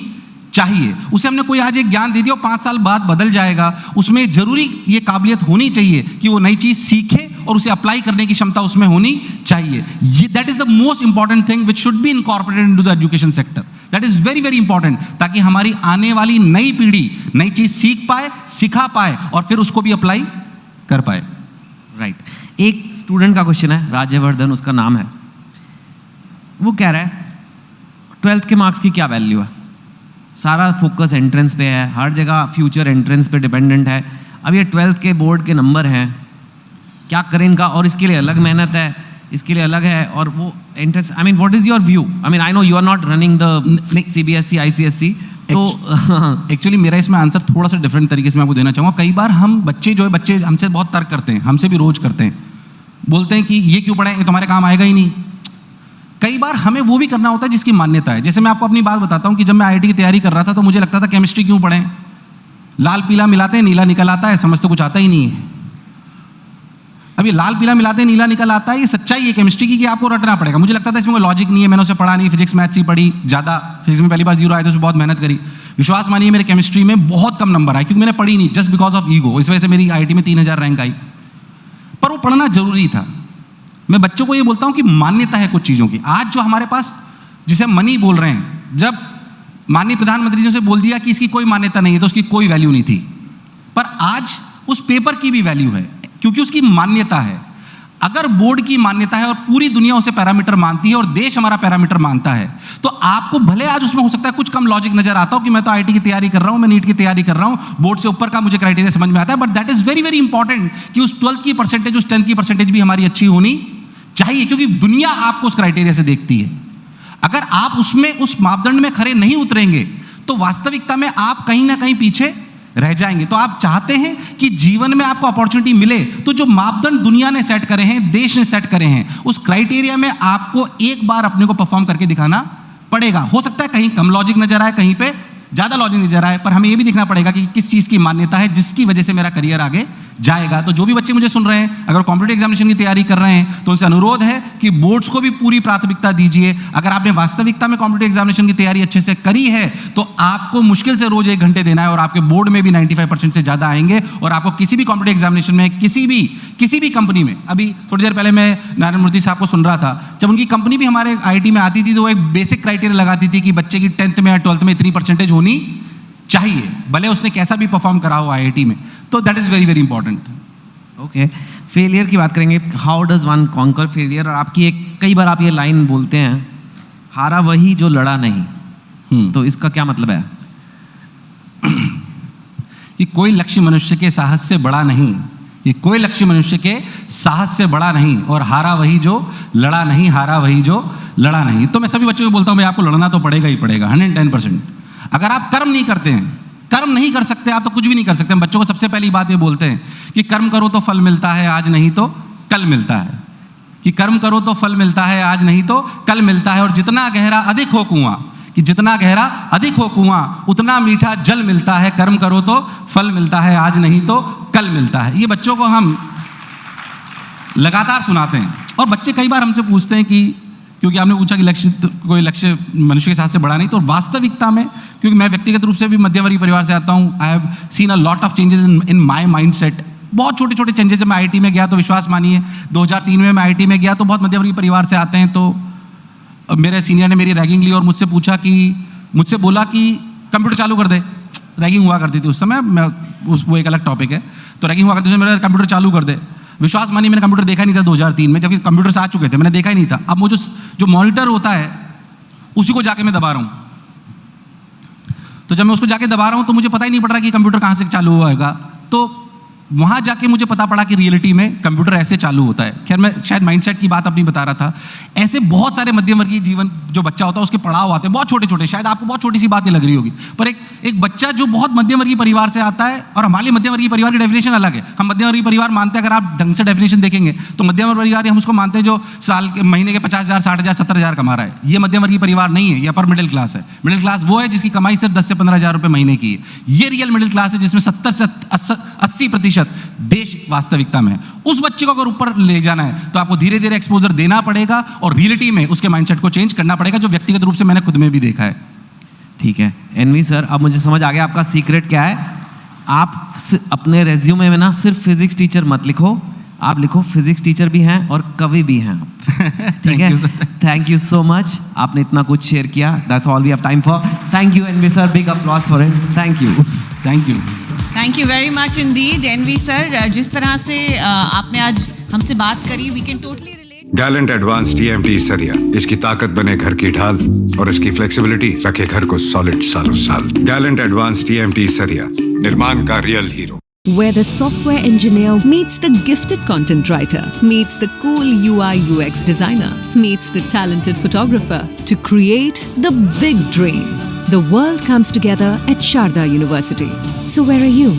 चाहिए। उसे हमने कोई आज एक ज्ञान दे दिया और 5 साल बाद बदल जाएगा, उसमें जरूरी ये काबिलियत होनी चाहिए कि वो नई चीज सीखे और उसे अप्लाई करने की क्षमता उसमें होनी चाहिए। That is the most important thing which should be incorporated into the education sector. That is very very important, ताकि हमारी आने वाली नई पीढ़ी नई चीज सीख पाए, सिखा पाए और फिर उसको भी अप्लाई कर पाए। राइट। एक स्टूडेंट का क्वेश्चन है, राजवर्धन उसका नाम है। वो कह रहा है 12th के मार्क्स की क्या वैल्यू है? सारा फोकस एंट्रेंस पे है, हर जगह फ्यूचर एंट्रेंस पे डिपेंडेंट है. अब ये 12th के बोर्ड के नंबर हैं, क्या करें इनका? और इसके लिए अलग मेहनत है, इसके लिए अलग है. और वो entrance, I mean what is your view? I mean I know you are not running the CBSE ICSE. तो एक्चुअली मेरा इसमें आंसर थोड़ा सा डिफरेंट तरीके से मैं आपको देना चाहूँगा. कई बार हम बच्चे हमसे बहुत तर्क करते हैं, हमसे भी रोज करते हैं, बोलते हैं कि ये क्यों पढ़ें, ये तुम्हारे काम आएगा ही नहीं. कई बार हमें वो भी करना होता है जिसकी मान्यता है. जैसे मैं आपको अपनी बात बताता हूँ कि जब मैं IIT की तैयारी कर रहा था तो मुझे लगता था केमिस्ट्री क्यों पढ़ें, लाल पीला मिलाते हैं नीला निकल आता है, समझ तो कुछ आता ही नहीं है. अब ये लाल पीला मिलाते हैं नीला निकल आता है, ये सच्चाई है केमिस्ट्री की कि आपको रटना पड़ेगा. मुझे लगता था इसमें कोई लॉजिक नहीं है, मैंने उसे पढ़ा नहीं, फिजिक्स मैथ्स ही पढ़ी ज़्यादा. फिजिक्स में पहली बार 0 आए तो उसमें बहुत मेहनत करी. विश्वास मानिए मेरे केमिस्ट्री में बहुत कम नंबर आए क्योंकि मैंने पढ़ी नहीं, जस्ट बिकॉज ऑफ ईगो. इस वजह से मेरी IIT में 3000 रैंक आई, पर वो पढ़ना जरूरी था. मैं बच्चों को ये बोलता हूँ कि मान्यता है कुछ चीज़ों की. आज जो हमारे पास जिसे मनी बोल रहे हैं, जब माननीय प्रधानमंत्री जी ने बोल दिया कि इसकी कोई मान्यता नहीं है तो उसकी कोई वैल्यू नहीं थी, पर आज उस पेपर की भी वैल्यू है क्योंकि उसकी मान्यता है. अगर बोर्ड की मान्यता है और पूरी दुनिया उसे पैरामीटर मानती है और देश हमारा पैरामीटर मानता है, तो आपको भले आज उसमें हो सकता है कुछ कम लॉजिक नजर आता हो कि मैं तो IIT की तैयारी कर रहा हूं, मैं नीट की तैयारी कर रहा हूं, बोर्ड से ऊपर का मुझे क्राइटेरिया समझ में आता है, but that is very very important कि उस 12th की परसेंटेज, उस 10th की परसेंटेज भी हमारी अच्छी होनी चाहिए क्योंकि दुनिया आपको उस क्राइटेरिया से देखती है. अगर आप उसमें उस मापदंड में खरे नहीं उतरेंगे तो वास्तविकता में आप कहीं ना कहीं पीछे रह जाएंगे. तो आप चाहते हैं कि जीवन में आपको अपॉर्चुनिटी मिले, तो जो मापदंड दुनिया ने सेट करे हैं, देश ने सेट करे हैं, उस क्राइटेरिया में आपको एक बार अपने को परफॉर्म करके दिखाना पड़ेगा. हो सकता है कहीं कम लॉजिक नजर आए, कहीं पे ज्यादा लॉजिक नजर आए, पर हमें यह भी देखना पड़ेगा कि किस चीज की मान्यता है जिसकी वजह से मेरा करियर आगे जाएगा. तो जो भी बच्चे मुझे सुन रहे हैं, अगर कॉम्पिटिटिव एग्जामिनेशन की तैयारी कर रहे हैं तो उनसे अनुरोध है कि बोर्ड्स को भी पूरी प्राथमिकता दीजिए. अगर आपने वास्तविकता में कॉम्पिटिटिव एग्जामिनेशन की तैयारी अच्छे से करी है तो आपको मुश्किल से रोज 1 घंटे देना है और आपके बोर्ड में भी 95% से ज्यादा आएंगे और आपको किसी भी कॉम्पिटिटिव एग्जामिनेशन में किसी भी कंपनी में. अभी थोड़ी देर पहले मैं नारायण मूर्ति साहब को सुन रहा था, जब उनकी कंपनी भी हमारे IIT में आती थी तो वो एक बेसिक क्राइटेरिया लगाती थी कि बच्चे की 10th में या 12th में इतनी परसेंटेज होनी चाहिए, भले उसने कैसा भी परफॉर्म करा हो IIT में. तो that is very very important. Okay, failure की बात करेंगे. How does one conquer failure? और आपकी कई बार आप ये लाइन बोलते हैं, हारा वही जो लड़ा नहीं. तो इसका क्या मतलब है? कि कोई लक्ष्य मनुष्य के साहस से बड़ा नहीं, ये कोई लक्ष्य मनुष्य के साहस से बड़ा नहीं, और हारा वही जो लड़ा नहीं, हारा वही जो लड़ा नहीं. तो मैं सभी बच्चों को बोलता हूँ भाई आपको लड़ना तो पड़ेगा ही पड़ेगा, 110%. अगर आप कर्म नहीं करते हैं, कर्म नहीं कर सकते आप, तो कुछ भी नहीं कर सकते. हम बच्चों को सबसे पहली बात ये बोलते हैं कि कर्म करो तो फल मिलता है, आज नहीं तो कल मिलता है. कि कर्म करो तो फल मिलता है, आज नहीं तो कल मिलता है. और जितना गहरा अधिक हो कुआं, कि जितना गहरा अधिक हो कुआं उतना मीठा जल मिलता है. कर्म करो तो फल मिलता है, आज नहीं तो कल मिलता है. ये बच्चों को हम लगातार सुनाते हैं. और बच्चे कई बार हमसे पूछते हैं कि, क्योंकि आपने पूछा कि कोई लक्ष्य मनुष्य के साथ से बड़ा नहीं, तो वास्तविकता में, क्योंकि मैं व्यक्तिगत रूप से भी मध्यवर्गीय परिवार से आता हूँ, I have seen a lot of changes in my mindset. बहुत छोटे छोटे चेंजेस. जब मैं IIT में गया तो विश्वास मानिए 2003 में मैं IIT में गया तो बहुत मध्यवर्गीय परिवार से आते हैं. तो मेरे सीनियर ने मेरी रैगिंग ली और मुझसे बोला कि कंप्यूटर चालू कर दे. रैगिंग हुआ करती थी उस समय, वो एक अलग टॉपिक है. तो रैगिंग हुआ करती थी, मेरा कंप्यूटर चालू कर दे. विश्वास मानिए मैंने कंप्यूटर देखा नहीं था 2003 में, जबकि कंप्यूटर्स आ चुके थे, मैंने देखा ही नहीं था. अब वो जो मॉनिटर होता है उसी को जाके मैं दबा रहा हूँ. तो जब मैं उसको जाके दबा रहा हूँ तो मुझे पता ही नहीं पड़ रहा कि कंप्यूटर कहाँ से चालू होगा. तो वहाँ जाके मुझे पता पड़ा कि रियलिटी में कंप्यूटर ऐसे चालू होता है. खैर मैं शायद माइंडसेट की बात अपनी बता रहा था. ऐसे बहुत सारे मध्यम वर्गीय जीवन जो बच्चा होता है उसके पड़ाव आते हैं बहुत छोटे छोटे. शायद आपको बहुत छोटी सी बात नहीं लग रही होगी, पर एक बच्चा जो बहुत मध्यम वर्गीय परिवार से आता है, और हमारे मध्यम वर्गीय परिवार की डेफिनेशन अलग है. हम मध्यम वर्गीय परिवार मानते हैं, अगर आप ढंग से डेफिनेशन देखेंगे तो मध्यम वर्गीय परिवार हम उसको मानते हैं जो महीने के 50,000, 60,000, 70,000 कमा रहा है. ये मध्यम वर्गीय परिवार नहीं है, ये अपर मिडिल क्लास है. मिडिल क्लास वो है जिसकी कमाई सिर्फ 10 से 15,000 रुपये महीने की है. ये रियल मिडिल क्लास है जिसमें 70 से 80% देश वास्तविकता में. उस बच्चे को अगर ऊपर ले जाना है तो आपको धीरे धीरे एक्सपोजर देना पड़ेगा और रियलिटी में उसके माइंडसेट को चेंज करना पड़ेगा, जो व्यक्तिगत रूप से मैंने खुद में भी देखा है. ठीक है एनवी सर, अब मुझे समझ आ गया आपका सीक्रेट क्या है. आप अपने रेज्यूमे में ना सिर्फ फिजिक्स टीचर मत लिखो, आप लिखो फिजिक्स टीचर भी हैं और कवि भी हैं. ठीक है, थैंक यू सो मच, आपने इतना कुछ शेयर किया. That's all we have time for. Thank you NV sir, big applause for it. Thank you. Thank you. Thank you very much indeed NV sir. जिस तरह से आपने आज हमसे बात करी, we can totally relate. Gallant Advance TMT सरिया, इसकी ताकत बने घर की ढाल और इसकी फ्लेक्सिबिलिटी रखे घर को सॉलिड सालों साल। गैलेंट एडवांस TMT सरिया, निर्माण का real hero. Where the software engineer meets the gifted content writer, meets the cool UI UX designer, meets the talented photographer to create the big dream. The world comes together at Sharda University. So where are you?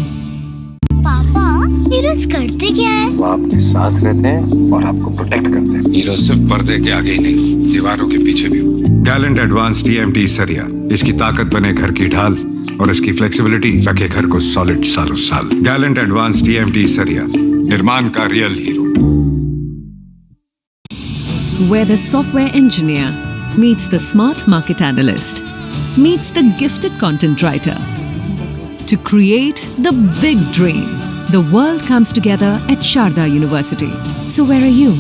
पापा heroes करते क्या है? वो आपके साथ रहते हैं और आपको प्रोटेक्ट करते हैं। हीरो सिर्फ पर्दे के आगे ही नहीं, दीवारों के पीछे भी। गैलेंट एडवांस TMT सरिया, इसकी ताकत बने घर की ढाल और इसकी फ्लेक्सिबिलिटी रखे घर को सॉलिड सालों साल। गैलेंट एडवांस TMT सरिया, निर्माण का real hero. Where the software engineer meets the smart market analyst, meets the gifted content writer to create the big dream. The world comes together at Sharda University. So where are you?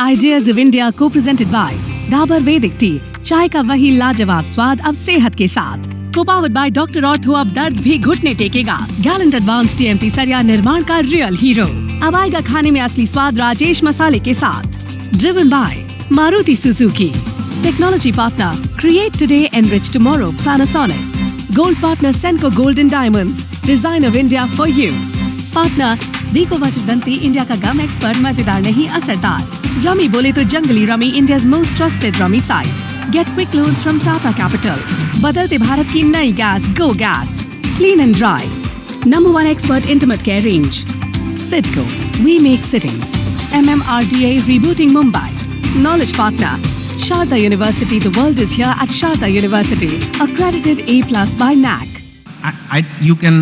Ideas of India co-presented by Dabur Vedic Tea, चाय का वही लाजवाब स्वाद अब सेहत के साथ। Co-powered by Dr. Ortho, अब दर्द भी घुटने टेकेगा। Gallant Advanced TMT सरिया, निर्माण का रियल हीरो। अब आएगा खाने में असली स्वाद राजेश मसाले के साथ। Driven by Maruti Suzuki. Technology partner, create today, enrich tomorrow, Panasonic. Gold partner, Senco Gold and Diamonds, design of India for you. Partner, Vico Vajradanti, India का गम एक्सपर्ट, मजेदार नहीं असरदार। रमी बोले तो Junglee rummy, India's most trusted rummy site. Get quick loans from Tata Capital. बदलते भारत की नई gas, Go Gas. Clean and dry. Number 1 expert intimate care range. Sidco, we make sittings. MMRDA rebooting Mumbai. Knowledge partner, Sharda University. The world is here at Sharda University. Accredited A+ by NAC. You can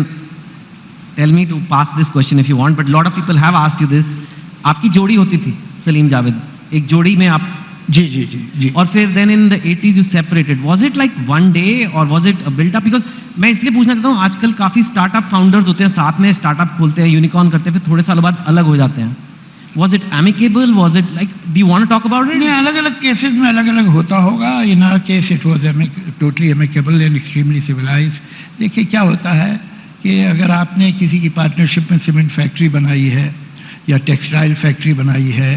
tell me to pass this question if you want, but a lot of people have asked you this. आपकी जोड़ी होती थी सलीम जावेद, एक जोड़ी में आप जी और फिर then in the 80s you separated. Was it like one day or was it a build up? Because मैं इसलिए पूछना चाहता हूँ, आजकल काफी स्टार्टअप फाउंडर्स होते हैं, साथ में स्टार्टअप खोलते हैं, यूनिकॉर्न करते हैं, फिर थोड़े सालों बाद अलग हो जाते हैं। Was it amicable? Was it like, do you want to talk about it? नहीं, अलग-अलग केसेस में अलग-अलग होता होगा। In our case it was totally amicable and extremely civilized. देखिए क्या होता है कि अगर आपने किसी की पार्टनरशिप में सीमेंट फैक्ट्री बनाई है या टेक्सटाइल फैक्ट्री बनाई है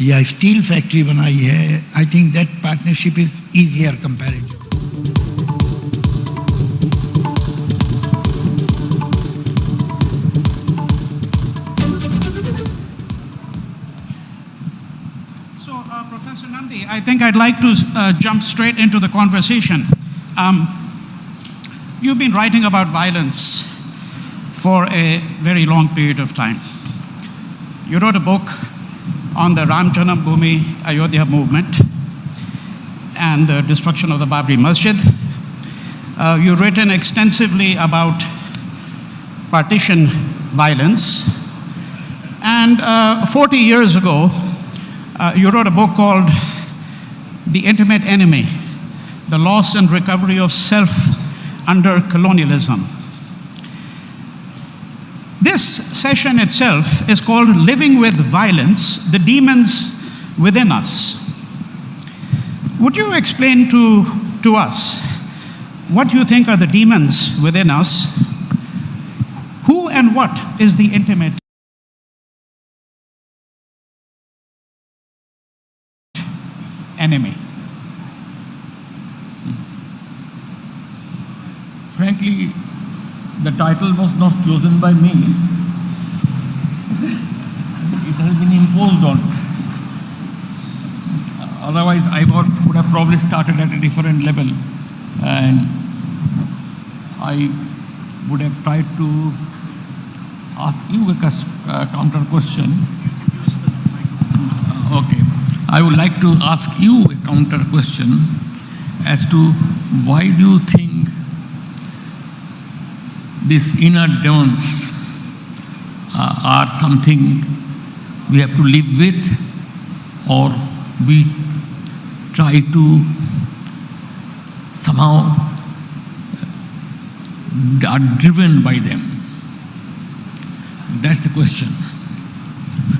या स्टील फैक्ट्री बनाई है, I think that partnership is easier comparative. Professor Nandi, I think I'd like to jump straight into the conversation. You've been writing about violence for a very long period of time. You wrote a book on the Ram Janambhoomi Ayodhya movement and the destruction of the Babri Masjid. You've written extensively about partition violence. And 40 years ago, you wrote a book called The Intimate Enemy, The Loss and Recovery of Self Under Colonialism. This session itself is called Living with Violence, The Demons Within Us. Would you explain to us what you think are the demons within us? Who and what is the intimate enemy? Frankly, the title was not chosen by me. It has been imposed on me. Otherwise, I would have probably started at a different level, and I would have tried to ask you a counter question. Okay. I would like to ask you a counter question as to why do you think these inner demons are something we have to live with, or we try to somehow are driven by them? That's the question.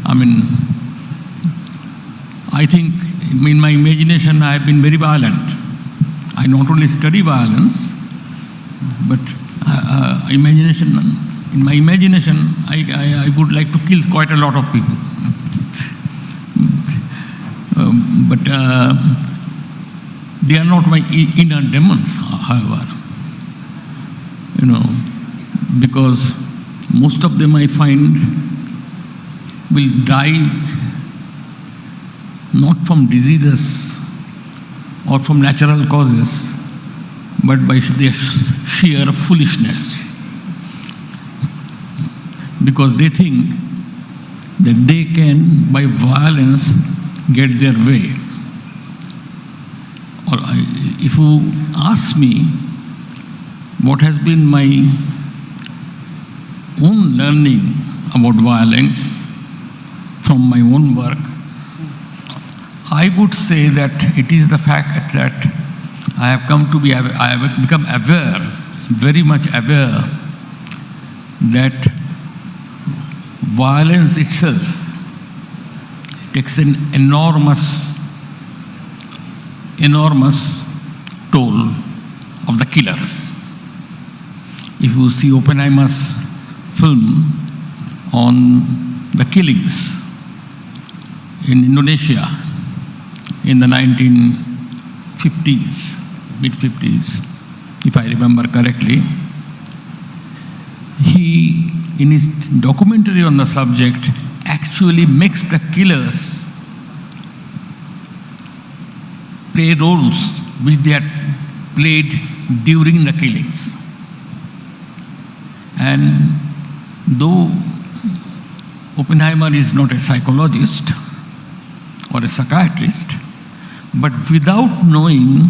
I mean, I think in my imagination I have been very violent. I not only study violence, but in my imagination I would like to kill quite a lot of people. But they are not my inner demons, however. Because most of them I find will die not from diseases or from natural causes, but by their sheer foolishness. Because they think that they can, by violence, get their way. Or if you ask me what has been my own learning about violence from my own work, I would say that it is the fact that I have become aware, very much aware, that violence itself takes an enormous toll of the killers. If you see Oppenheimer's film on the killings in Indonesia in the 1950s, mid-50s, if I remember correctly, he, in his documentary on the subject, actually makes the killers play roles which they had played during the killings. And though Oppenheimer is not a psychologist or a psychiatrist, but without knowing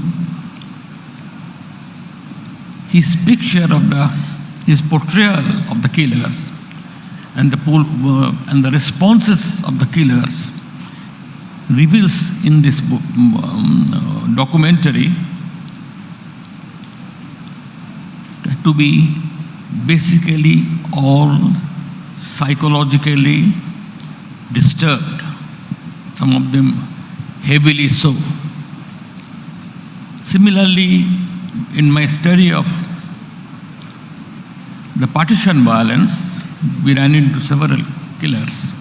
his picture of his portrayal of the killers and the responses of the killers reveals in this documentary to be basically all psychologically disturbed, some of them heavily so. Similarly, in my study of the partition violence, we ran into several killers.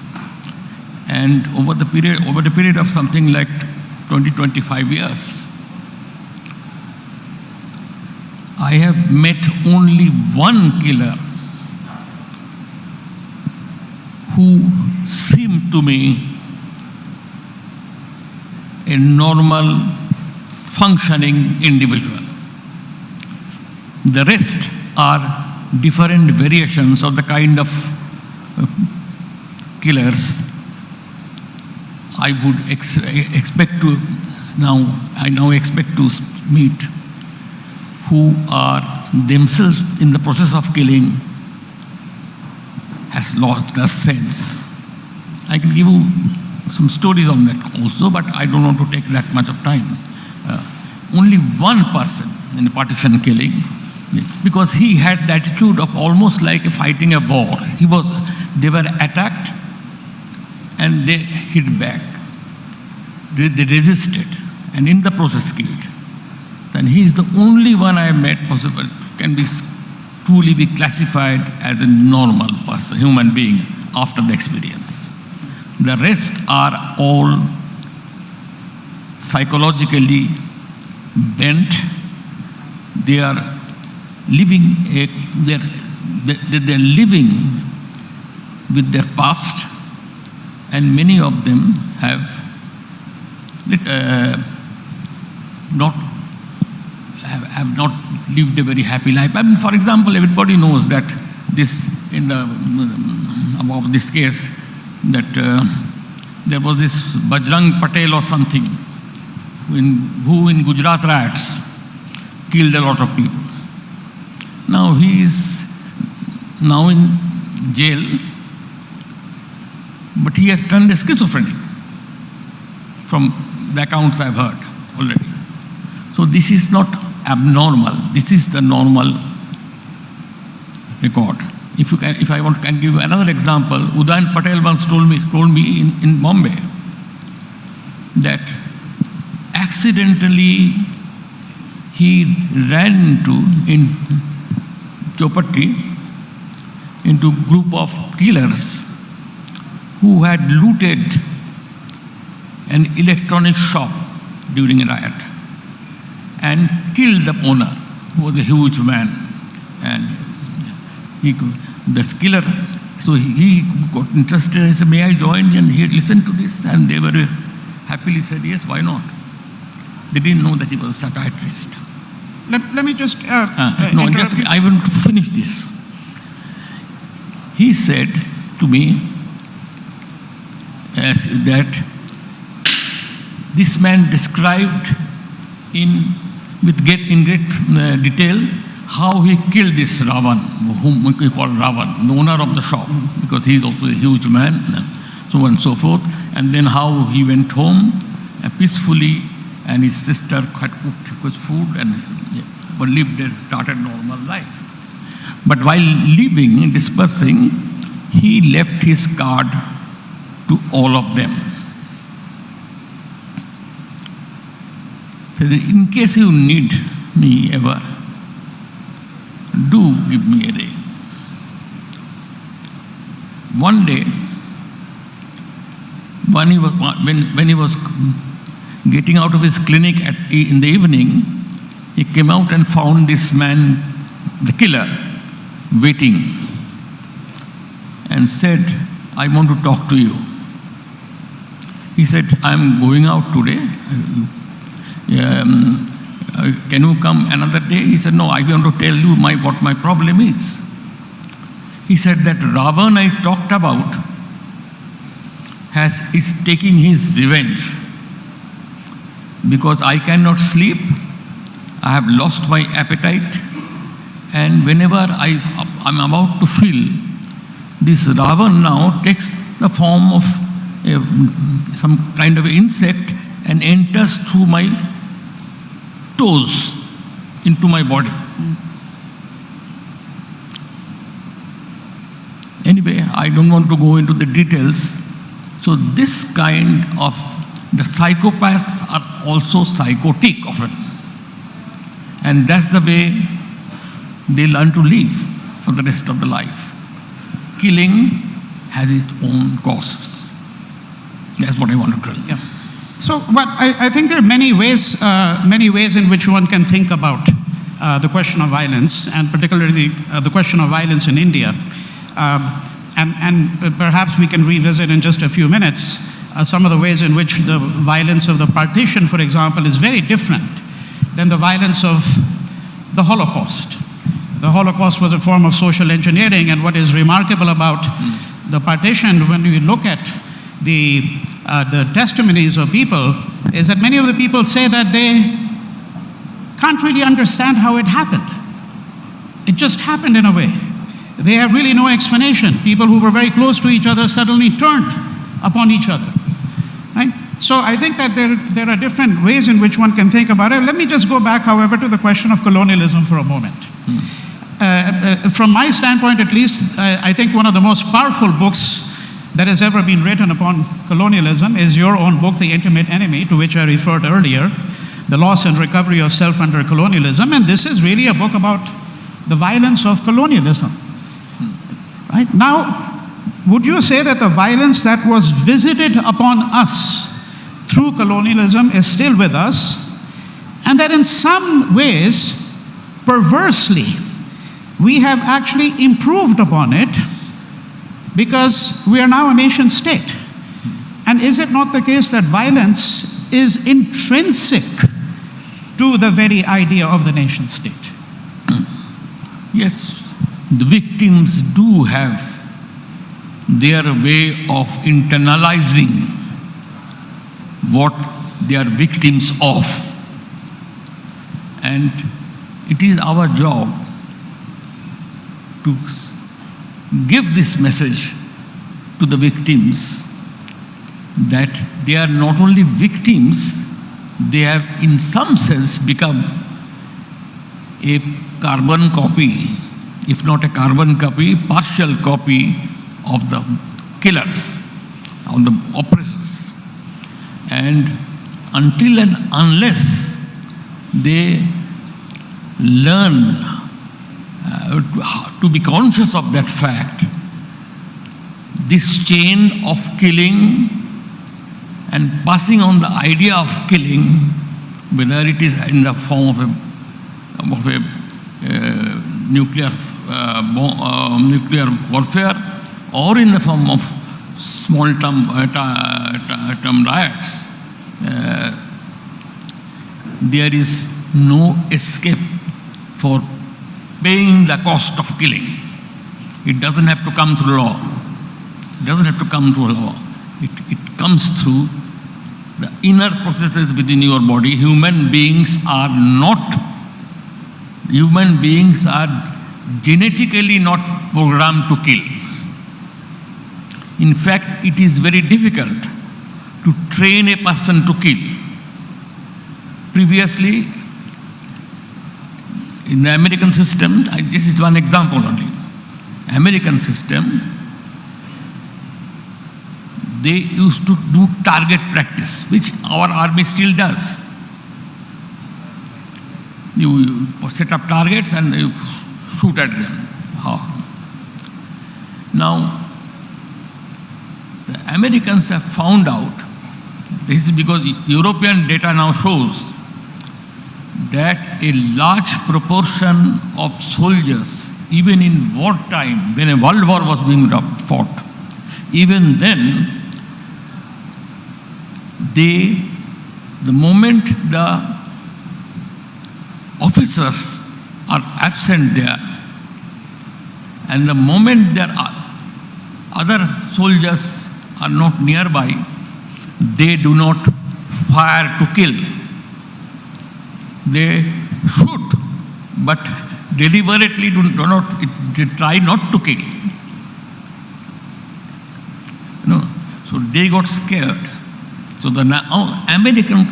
And over the period of something like 20-25 years, I have met only one killer who seemed to me a normal, functioning individual. The rest are different variations of the kind of killers I would expect to meet, who are themselves in the process of killing has lost the sense. I can give you some stories on that also, but I don't want to take that much of time. Only one person in the partition killing, because he had the attitude of almost like fighting a war. They were attacked and they hit back. They resisted and in the process killed. Then he is the only one I have met possible can be truly be classified as a normal person, human being after the experience. The rest are all psychologically bent. They are living they're living with their past, and many of them have not lived a very happy life. I mean, for example, everybody knows that about this case, that there was this Bajrang Patel or something who in Gujarat riots killed a lot of people. Now he is now in jail, but he has turned schizophrenic from the accounts I've heard already. So this is not abnormal. This is the normal record. If I can give you another example, Udayan Patel once told me in Bombay that accidentally he ran in Chopatti into a group of killers who had looted an electronic shop during a riot and killed the owner, who was a huge man. And the killer, so he got interested and said, may I join? And he listened to this, and they were happily said, yes, why not? They didn't know that he was a psychiatrist. Let me just... I want to finish this. He said to me that this man described in great detail how he killed this Ravan, whom we call Ravan, the owner of the shop, because he is also a huge man, so on and so forth. And then how he went home peacefully, and his sister had cooked his food and lived there, started normal life. But while leaving, dispersing, he left his card to all of them. So in case you need me ever, do give me a ring. One day, when he was getting out of his clinic in the evening, he came out and found this man, the killer, waiting, and said, I want to talk to you. He said, I'm going out today. Can you come another day? He said, no, I want to tell you what my problem is. He said that Ravan I talked about is taking his revenge, because I cannot sleep, I have lost my appetite, and whenever I'm about to feel, this Ravan now takes the form of some kind of insect and enters through my toes into my body. Anyway, I don't want to go into the details. So this kind of, the psychopaths are also psychotic often. And that's the way they learn to live for the rest of the life. Killing has its own costs. That's what I want to tell you. Yeah. So, but I think there are many ways in which one can think about the question of violence, and particularly the question of violence in India. And perhaps we can revisit in just a few minutes some of the ways in which the violence of the partition, for example, is very different than the violence of the Holocaust. The Holocaust was a form of social engineering, and what is remarkable about the partition, when we look at the testimonies of people, is that many of the people say that they can't really understand how it happened. It just happened in a way. They have really no explanation. People who were very close to each other suddenly turned upon each other. Right? So I think that there are different ways in which one can think about it. Let me just go back, however, to the question of colonialism for a moment. From my standpoint, at least, I think one of the most powerful books that has ever been written upon colonialism is your own book, The Intimate Enemy, to which I referred earlier, The Loss and Recovery of Self Under Colonialism. And this is really a book about the violence of colonialism. Right? Now, would you say that the violence that was visited upon us through colonialism is still with us, and that in some ways, perversely, we have actually improved upon it because we are now a nation state? And is it not the case that violence is intrinsic to the very idea of the nation state? Yes, the victims do have their way of internalizing what they are victims of. And it is our job to give this message to the victims that they are not only victims, they have in some sense become a carbon copy, if not a carbon copy, partial copy of the killers, of the oppressors. And until and unless they learn to be conscious of that fact, this chain of killing and passing on the idea of killing, whether it is in the form of a nuclear warfare or in the form of small term riots, there is no escape for paying the cost of killing. It doesn't have to come through law. It doesn't have to come through law. It comes through the inner processes within your body. Human beings are genetically not programmed to kill. In fact, it is very difficult to train a person to kill. Previously, in the American system, this is one example only. American system, they used to do target practice, which our army still does. You set up targets and you shoot at them. Now, the Americans have found out, this is because European data now shows that a large proportion of soldiers, even in wartime, when a world war was being fought, even then, the moment the officers are absent there, and the moment there are other soldiers are not nearby, they do not fire to kill. They shoot, but deliberately they try not to kill. So they got scared. So the American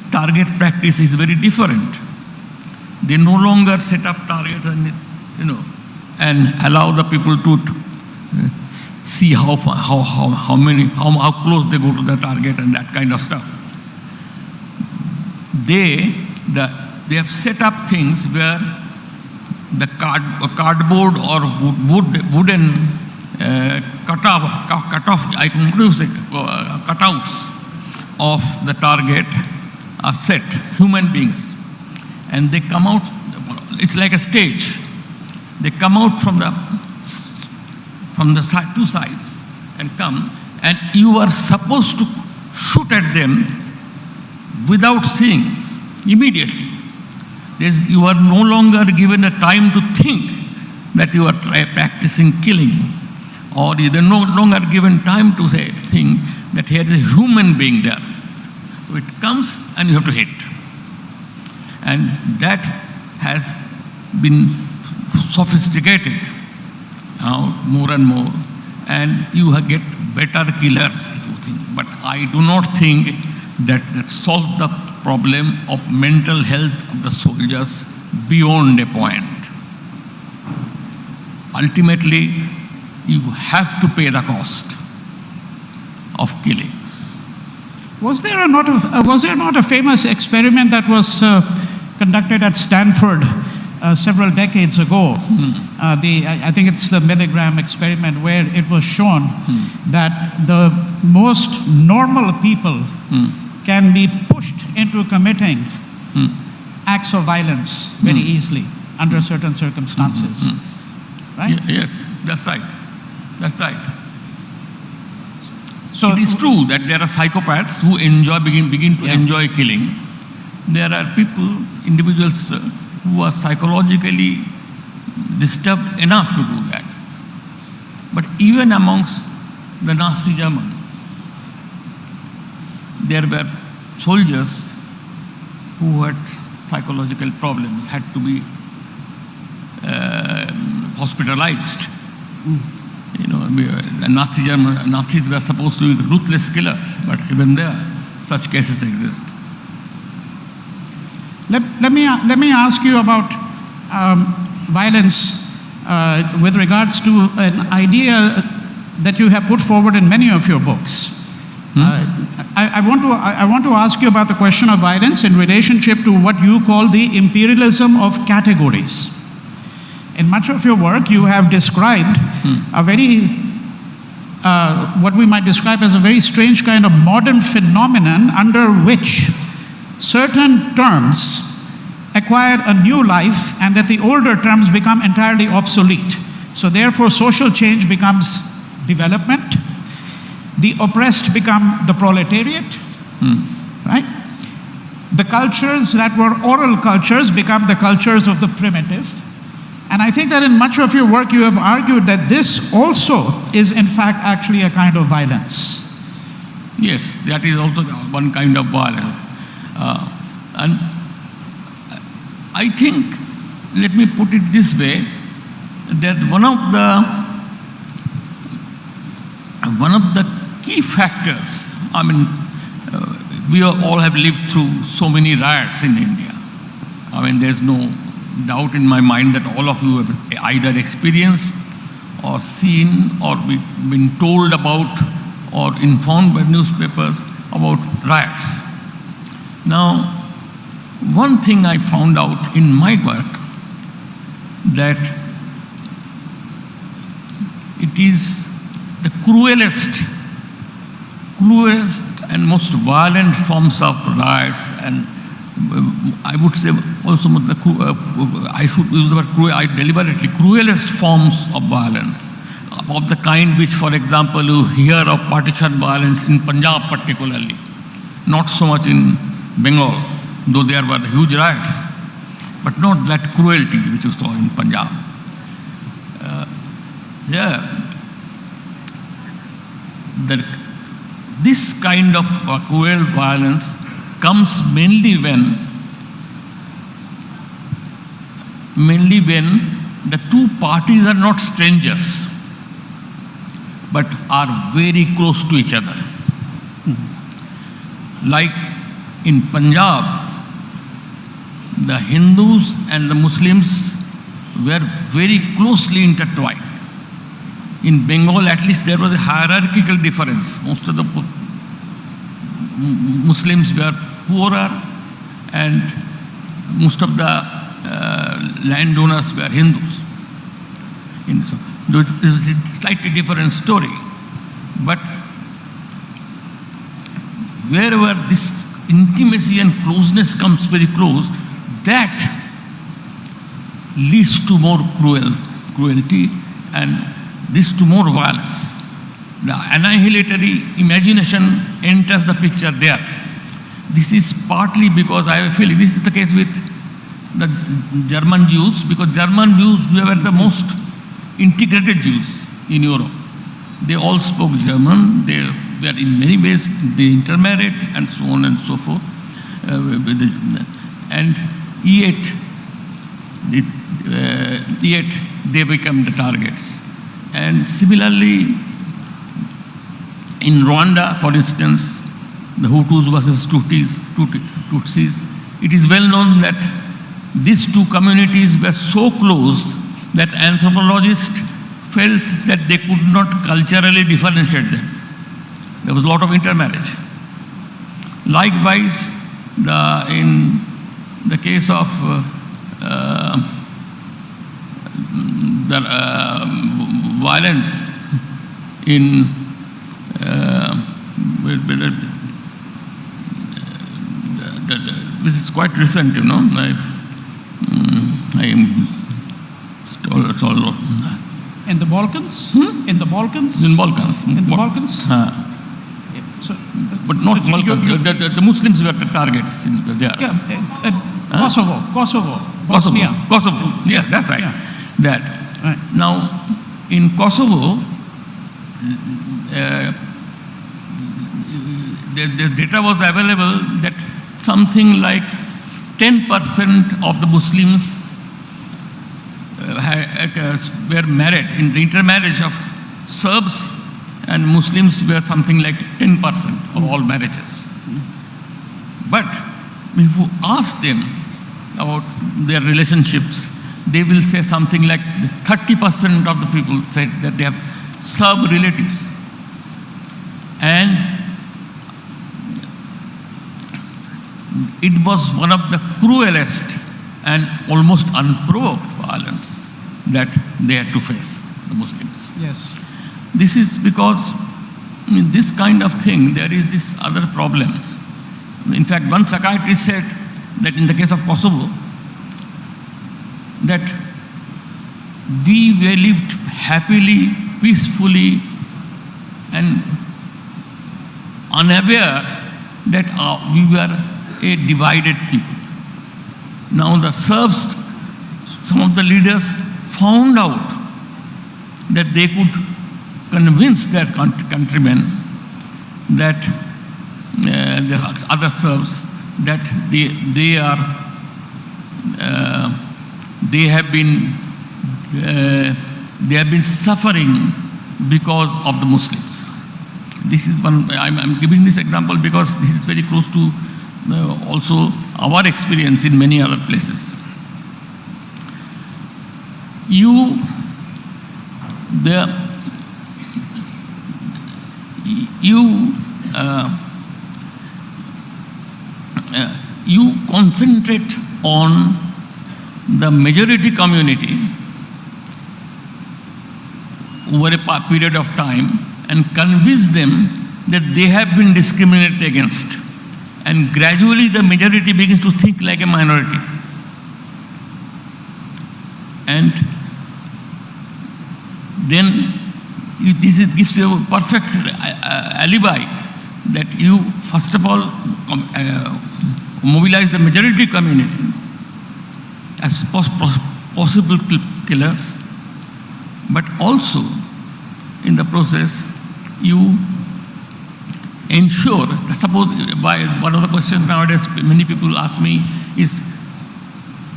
target practice is very different. They no longer set up targets and and allow the people to see how close they go to the target and that kind of stuff. They have set up things where the cardboard or wooden cutouts of the target are set, human beings, and they come out. It's like a stage. They come out from the two sides and come, and you are supposed to shoot at them without seeing immediately. You are no longer given a time to think that you are practicing killing, or you are no longer given time to think that here is a human being there. So it comes and you have to hit. And that has been sophisticated now more and more, and you get better killers if you think. But I do not think that solves the problem of mental health of the soldiers beyond a point. Ultimately, you have to pay the cost of killing. Was there not a famous experiment that was conducted at Stanford several decades ago? I think it's the milligram experiment, where it was shown that the most normal people can be pushed into committing acts of violence very easily under certain circumstances. Right? Yes, that's right. That's right. So it is true that there are psychopaths who begin to enjoy killing. There are individuals who are psychologically disturbed enough to do that. But even amongst the Nazi Germans, there were soldiers who had psychological problems, had to be hospitalized. Nazis were supposed to be ruthless killers, but even there, such cases exist. Let me ask you about violence with regards to an idea that you have put forward in many of your books. I want to ask you about the question of violence in relationship to what you call the imperialism of categories. In much of your work, you have described a very what we might describe as a very strange kind of modern phenomenon under which certain terms acquire a new life and that the older terms become entirely obsolete. So therefore social change becomes development, the oppressed become the proletariat, right? The cultures that were oral cultures become the cultures of the primitive. And I think that in much of your work you have argued that this also is in fact actually a kind of violence. Yes, that is also one kind of violence. And I think, let me put it this way, that one of the key factors, I mean, we all have lived through so many riots in India. I mean, there's no doubt in my mind that all of you have either experienced or seen or been told about or informed by newspapers about riots. Now, one thing I found out in my work, that it is the cruelest and most violent forms of riots, and I would say also, I should use the word cruel, deliberately, cruelest forms of violence, of the kind which, for example, you hear of partition violence in Punjab particularly, not so much in Bengal, though there were huge riots, but not that cruelty which you saw in Punjab. This kind of cruel violence comes mainly when the two parties are not strangers, but are very close to each other. Like in Punjab, the Hindus and the Muslims were very closely intertwined. In Bengal, at least, there was a hierarchical difference. Most of the Muslims were poorer and most of the landowners were Hindus. So it was a slightly different story. But wherever this intimacy and closeness comes very close, that leads to more cruelty and leads to more violence. The annihilatory imagination enters the picture there. This is partly because I have a feeling this is the case with the German Jews, because German Jews were the most integrated Jews in Europe. They all spoke German, they were in many ways, they intermarried and so on and so forth. And yet they become the targets. And similarly, in Rwanda, for instance, the Hutus versus Tutsis, it is well known that these two communities were so close that anthropologists felt that they could not culturally differentiate them. There was a lot of intermarriage. Likewise, in the case of the violence in this is quite recent, you know. In the Balkans? In the Balkans? In Balkans. In the Balkans? So, but not Balkans. The Muslims were the targets there. Kosovo, Bosnia. Kosovo. Yeah, that's right. Yeah. That. Right. Now, in Kosovo, the data was available that something like 10% of the Muslims were married. In the intermarriage of Serbs and Muslims were something like 10% of all marriages. But if you ask them about their relationships, they will say something like 30% of the people said that they have Serb relatives. And it was one of the cruelest and almost unprovoked violence that they had to face, the Muslims. Yes. This is because in this kind of thing, there is this other problem. In fact, one psychiatrist said that in the case of Kosovo, that we were lived happily, peacefully, and unaware that we were a divided people. Now the Serbs, some of the leaders found out that they could convince their countrymen that the other Serbs that they have been suffering because of the Muslims. This is one. I'm giving this example because this is very close to also our experience in many other places. You concentrate on the majority community over a period of time and convince them that they have been discriminated against. And gradually the majority begins to think like a minority. And then this gives you a perfect alibi that you, first of all, mobilize the majority community as possible killers, but also in the process you ensure, suppose one of the questions nowadays many people ask me is,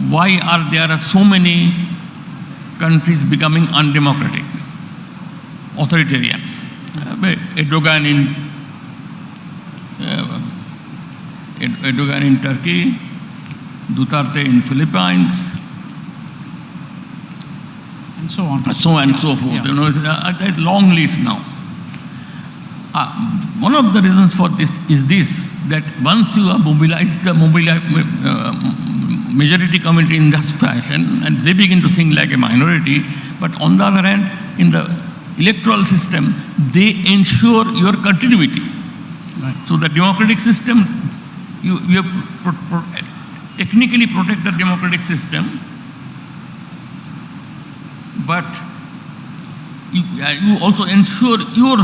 why are there so many countries becoming undemocratic, authoritarian? Erdogan in Turkey, Duterte in Philippines, and so on. So on and so forth. Yeah. You know, it's a long list now. One of the reasons for this is this, that once you have mobilized the majority community in this fashion, and they begin to think like a minority, but on the other hand, in the electoral system, they ensure your continuity. Right. So the democratic system, you have technically protect the democratic system, but you also ensure your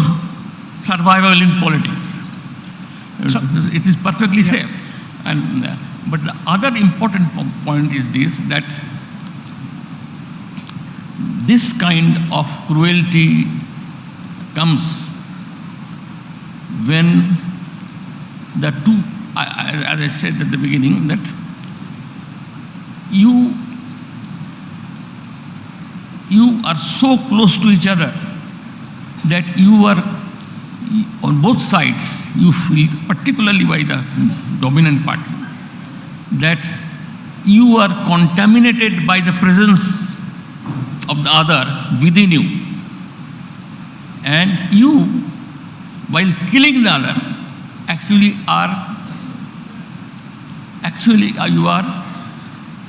survival in politics. So, it is perfectly safe. And but the other important point is this, that this kind of cruelty comes when the two, as I said at the beginning, that you are so close to each other that you are on both sides, you feel, particularly by the dominant party, that you are contaminated by the presence of the other within you. And you, while killing the other, you are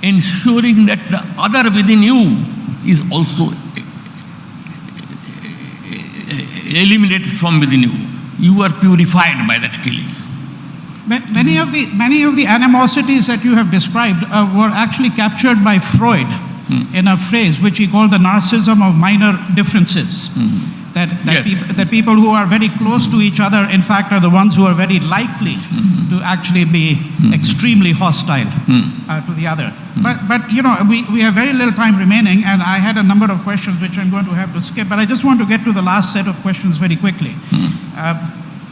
ensuring that the other within you is also eliminated from within you. You are purified by that killing. Many of the animosities that you have described were actually captured by Freud in a phrase which he called the narcissism of minor differences. That people who are very close to each other, in fact, are the ones who are very likely to actually be extremely hostile to the other. But you know, we have very little time remaining, and I had a number of questions which I'm going to have to skip, but I just want to get to the last set of questions very quickly.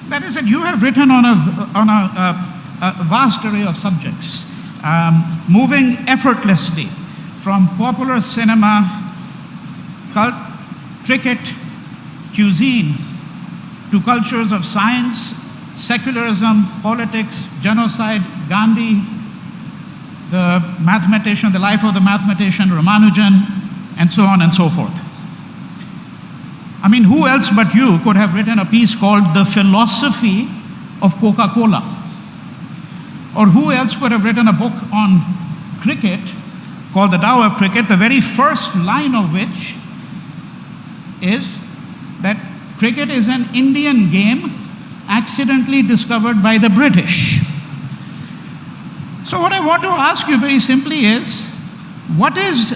That is that you have written on a vast array of subjects, moving effortlessly from popular cinema, cricket, cuisine, to cultures of science, secularism, politics, genocide, Gandhi, the mathematician, the life of the mathematician Ramanujan, and so on and so forth. I mean, who else but you could have written a piece called The Philosophy of Coca-Cola? Or who else could have written a book on cricket called The Tao of Cricket, the very first line of which is that cricket is an Indian game accidentally discovered by the British. So what I want to ask you very simply is, what is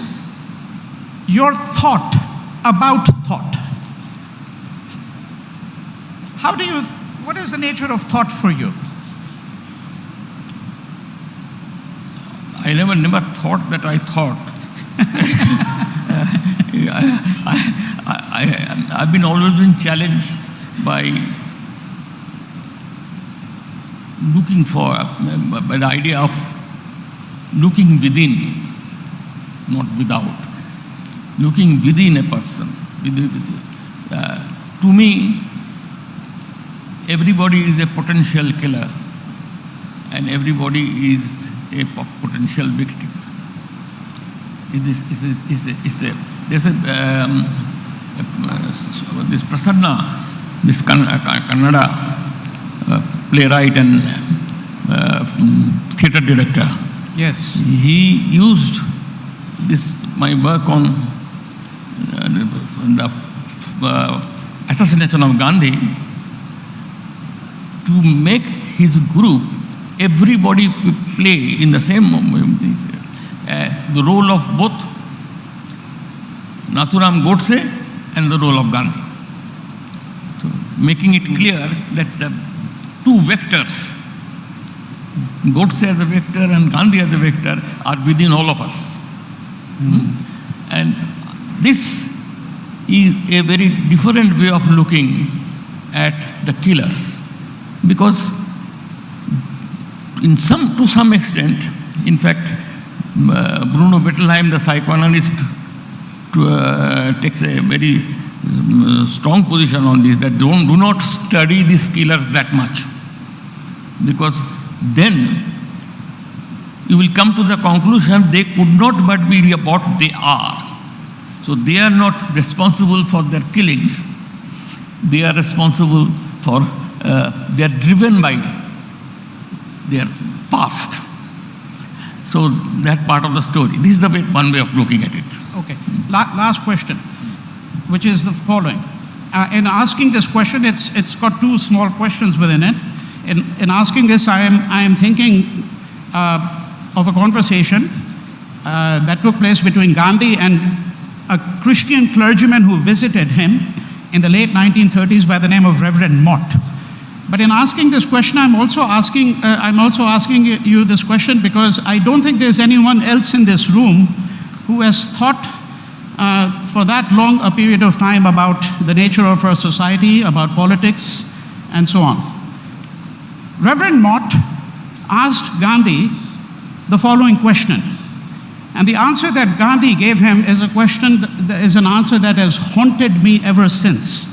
your thought about thought? What is the nature of thought for you? I never thought that I thought. I've been always been challenged by looking for, by the idea of looking within, not without. Looking within a person. To me, everybody is a potential killer and everybody is a potential victim. There's this Prasanna, this Kannada playwright and theatre director. Yes. He used my work on the assassination of Gandhi to make his group, everybody play in the same moment, the role of both Nathuram Godse and the role of Gandhi. So making it clear that the two vectors, Godse as a vector and Gandhi as a vector, are within all of us. And this is a very different way of looking at the killers, because to some extent, in fact, Bruno Bettelheim, the psychoanalyst, takes a very strong position on this, that do not study these killers that much, because then you will come to the conclusion they could not but be what they are. So they are not responsible for their killings. They are responsible for, they are driven by their past. So that part of the story. This is the one way of looking at it. Okay. Last question, which is the following. In asking this question, it's got two small questions within it. In asking this, I am thinking of a conversation that took place between Gandhi and a Christian clergyman who visited him in the late 1930s by the name of Reverend Mott. But in asking this question, I'm also asking you this question because I don't think there's anyone else in this room who has thought for that long a period of time about the nature of our society, about politics, and so on. Reverend Mott asked Gandhi the following question, and the answer that Gandhi gave him is an answer that has haunted me ever since.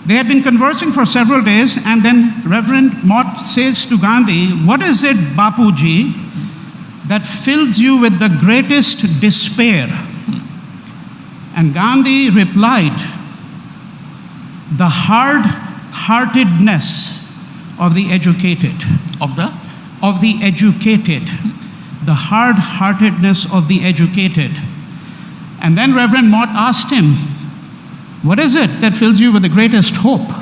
They had been conversing for several days, and then Reverend Mott says to Gandhi, "What is it, Bapuji, that fills you with the greatest despair?" And Gandhi replied, "The hard-heartedness of the educated." Of the? Of the educated. The hard-heartedness of the educated. And then Reverend Mott asked him, "What is it that fills you with the greatest hope?"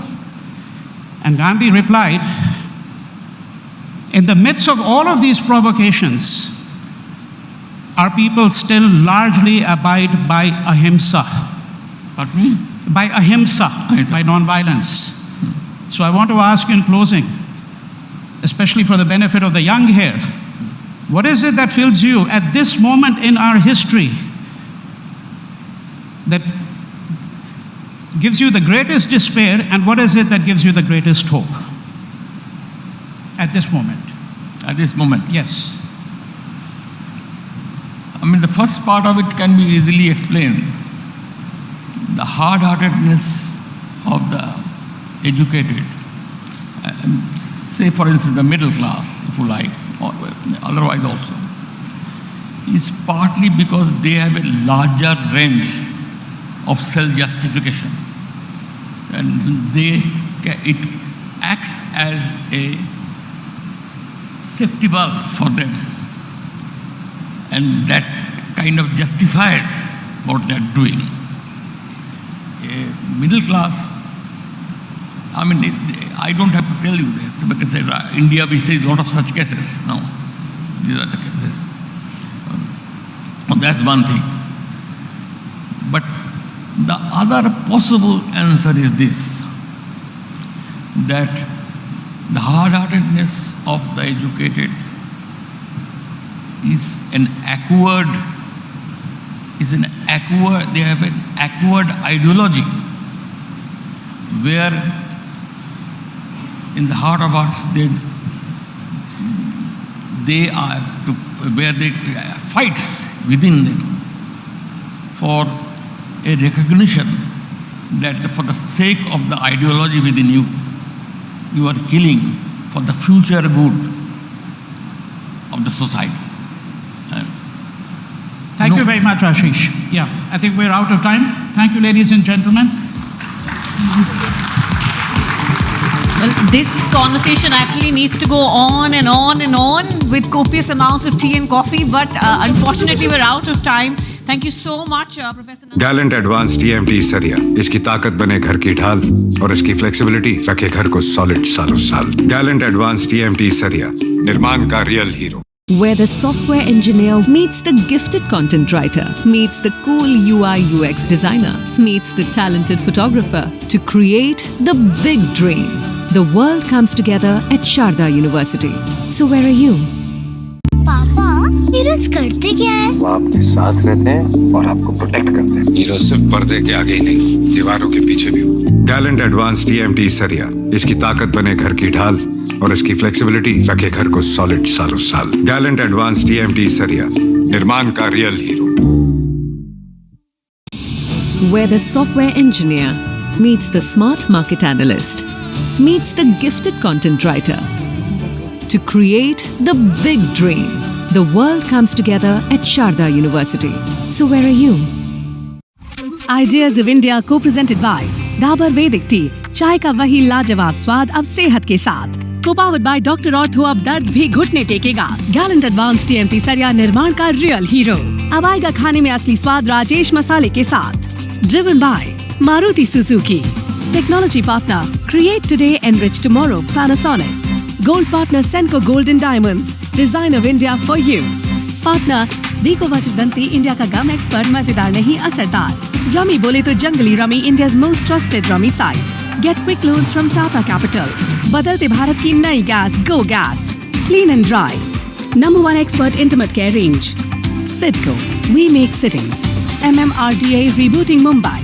And Gandhi replied, "In the midst of all of these provocations, our people still largely abide by ahimsa." Pardon me? By ahimsa, by non-violence. So I want to ask you in closing, especially for the benefit of the young here, what is it that fills you at this moment in our history that gives you the greatest despair, and what is it that gives you the greatest hope at this moment? At this moment? Yes. I mean, the first part of it can be easily explained. The hard-heartedness of the educated, say for instance the middle class, if you like, or otherwise also, is partly because they have a larger range of self-justification, and it acts as a safety valve for them, and that kind of justifies what they are doing. middle class. I mean, I don't have to tell you this because in India we see a lot of such cases now. These are the cases. That's one thing. But the other possible answer is this, that the hard-heartedness of the educated is they have an awkward ideology where in the heart of hearts where they fights within them for a recognition that for the sake of the ideology within you, you are killing for the future good of the society. Thank you very much, Ashish. Yeah, I think we're out of time. Thank you, ladies and gentlemen. Well, this conversation actually needs to go on and on and on with copious amounts of tea and coffee, but unfortunately we're out of time. Thank you so much, Professor. Gallant Advance TMT सरिया, इसकी ताकत बने घर की ढाल और इसकी flexibility रखे घर को सॉलिड सालों साल। गैलेंट एडवांस TMT सरिया, निर्माण का real hero. Where the software engineer meets the gifted content writer, meets the cool UI UX designer, meets the talented photographer to create the big dream. The world comes together at Sharda University. So where are you? पापा, heroes करते क्या है? वो आपके साथ रहते हैं और आपको प्रोटेक्ट करते हैं। हीरो सिर्फ पर्दे के आगे ही नहीं, दीवारों के पीछे भी। गैलेंट एडवांस TMT सरिया, इसकी ताकत बने घर की ढाल और इसकी फ्लेक्सिबिलिटी रखे घर को सॉलिड सालों साल। गैलेंट एडवांस TMT सरिया, निर्माण का real hero. Where the software engineer meets the smart market analyst, meets the gifted content writer to create the big dream. The world comes together at Sharda University. So where are you? Ideas of India co-presented by Dabur Vedic Tea, चाय का वही लाजवाब स्वाद अब सेहत के साथ। Co-powered by Dr. Ortho, अब दर्द भी घुटने टेकेगा। Gallant Advanced TMT सरिया, निर्माण का रियल हीरो। अब आएगा खाने में असली स्वाद राजेश मसाले के साथ। Driven by Maruti Suzuki. Technology partner, create today, enrich tomorrow, Panasonic. Gold partner, Senco Gold and Diamonds, design of India for you. Partner, Biko Vajradanti, India का गम एक्सपर्ट, मजेदार नहीं असरदार। रमी बोले तो Junglee rummy, India's most trusted rummy site. Get quick loans from Tata Capital. बदलते भारत की नई gas, Go Gas. Clean and dry. Number 1 expert intimate care range. Sidco, we make sittings. MMRDA rebooting Mumbai.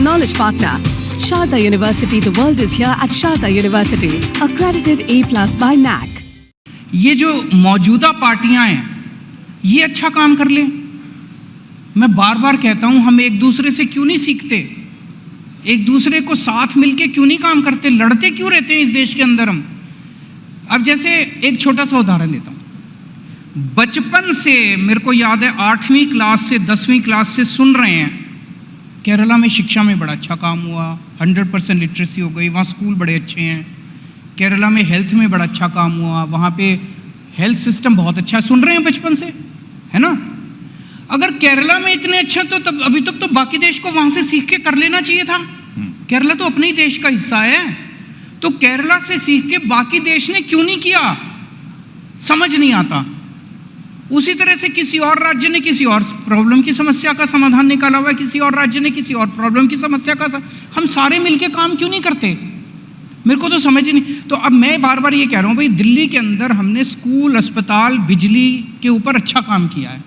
Knowledge partner, Sharda University. The world is here at Sharda University. Accredited A+ by NAC. ये जो मौजूदा पार्टियां हैं ये अच्छा काम कर लें। मैं बार बार कहता हूं, हम एक दूसरे से क्यों नहीं सीखते, एक दूसरे को साथ मिलके क्यों नहीं काम करते, लड़ते क्यों रहते हैं इस देश के अंदर हम। अब जैसे एक छोटा सा उदाहरण देता हूं, बचपन से मेरे को याद है 8वीं क्लास से 10वीं क्लास से सुन रहे हैं केरला में शिक्षा में बड़ा अच्छा काम हुआ, 100% लिटरेसी हो गई, वहाँ स्कूल बड़े अच्छे हैं। केरला में हेल्थ में बड़ा अच्छा काम हुआ, वहाँ पे हेल्थ सिस्टम बहुत अच्छा, सुन रहे हैं बचपन से, है ना। अगर केरला में इतने अच्छे तो तब अभी तक तो बाकी देश को वहाँ से सीख के कर लेना चाहिए था। केरला तो अपने ही देश का हिस्सा है, तो केरला से सीख के बाकी देश ने क्यों नहीं किया, समझ नहीं आता। उसी तरह से किसी और राज्य ने किसी और प्रॉब्लम की समस्या का समाधान निकाला हुआ है, किसी और राज्य ने किसी और प्रॉब्लम की समस्या का हम सारे मिलके काम क्यों नहीं करते, मेरे को तो समझ ही नहीं। तो अब मैं बार बार ये कह रहा हूँ भाई, दिल्ली के अंदर हमने स्कूल, अस्पताल, बिजली के ऊपर अच्छा काम किया है।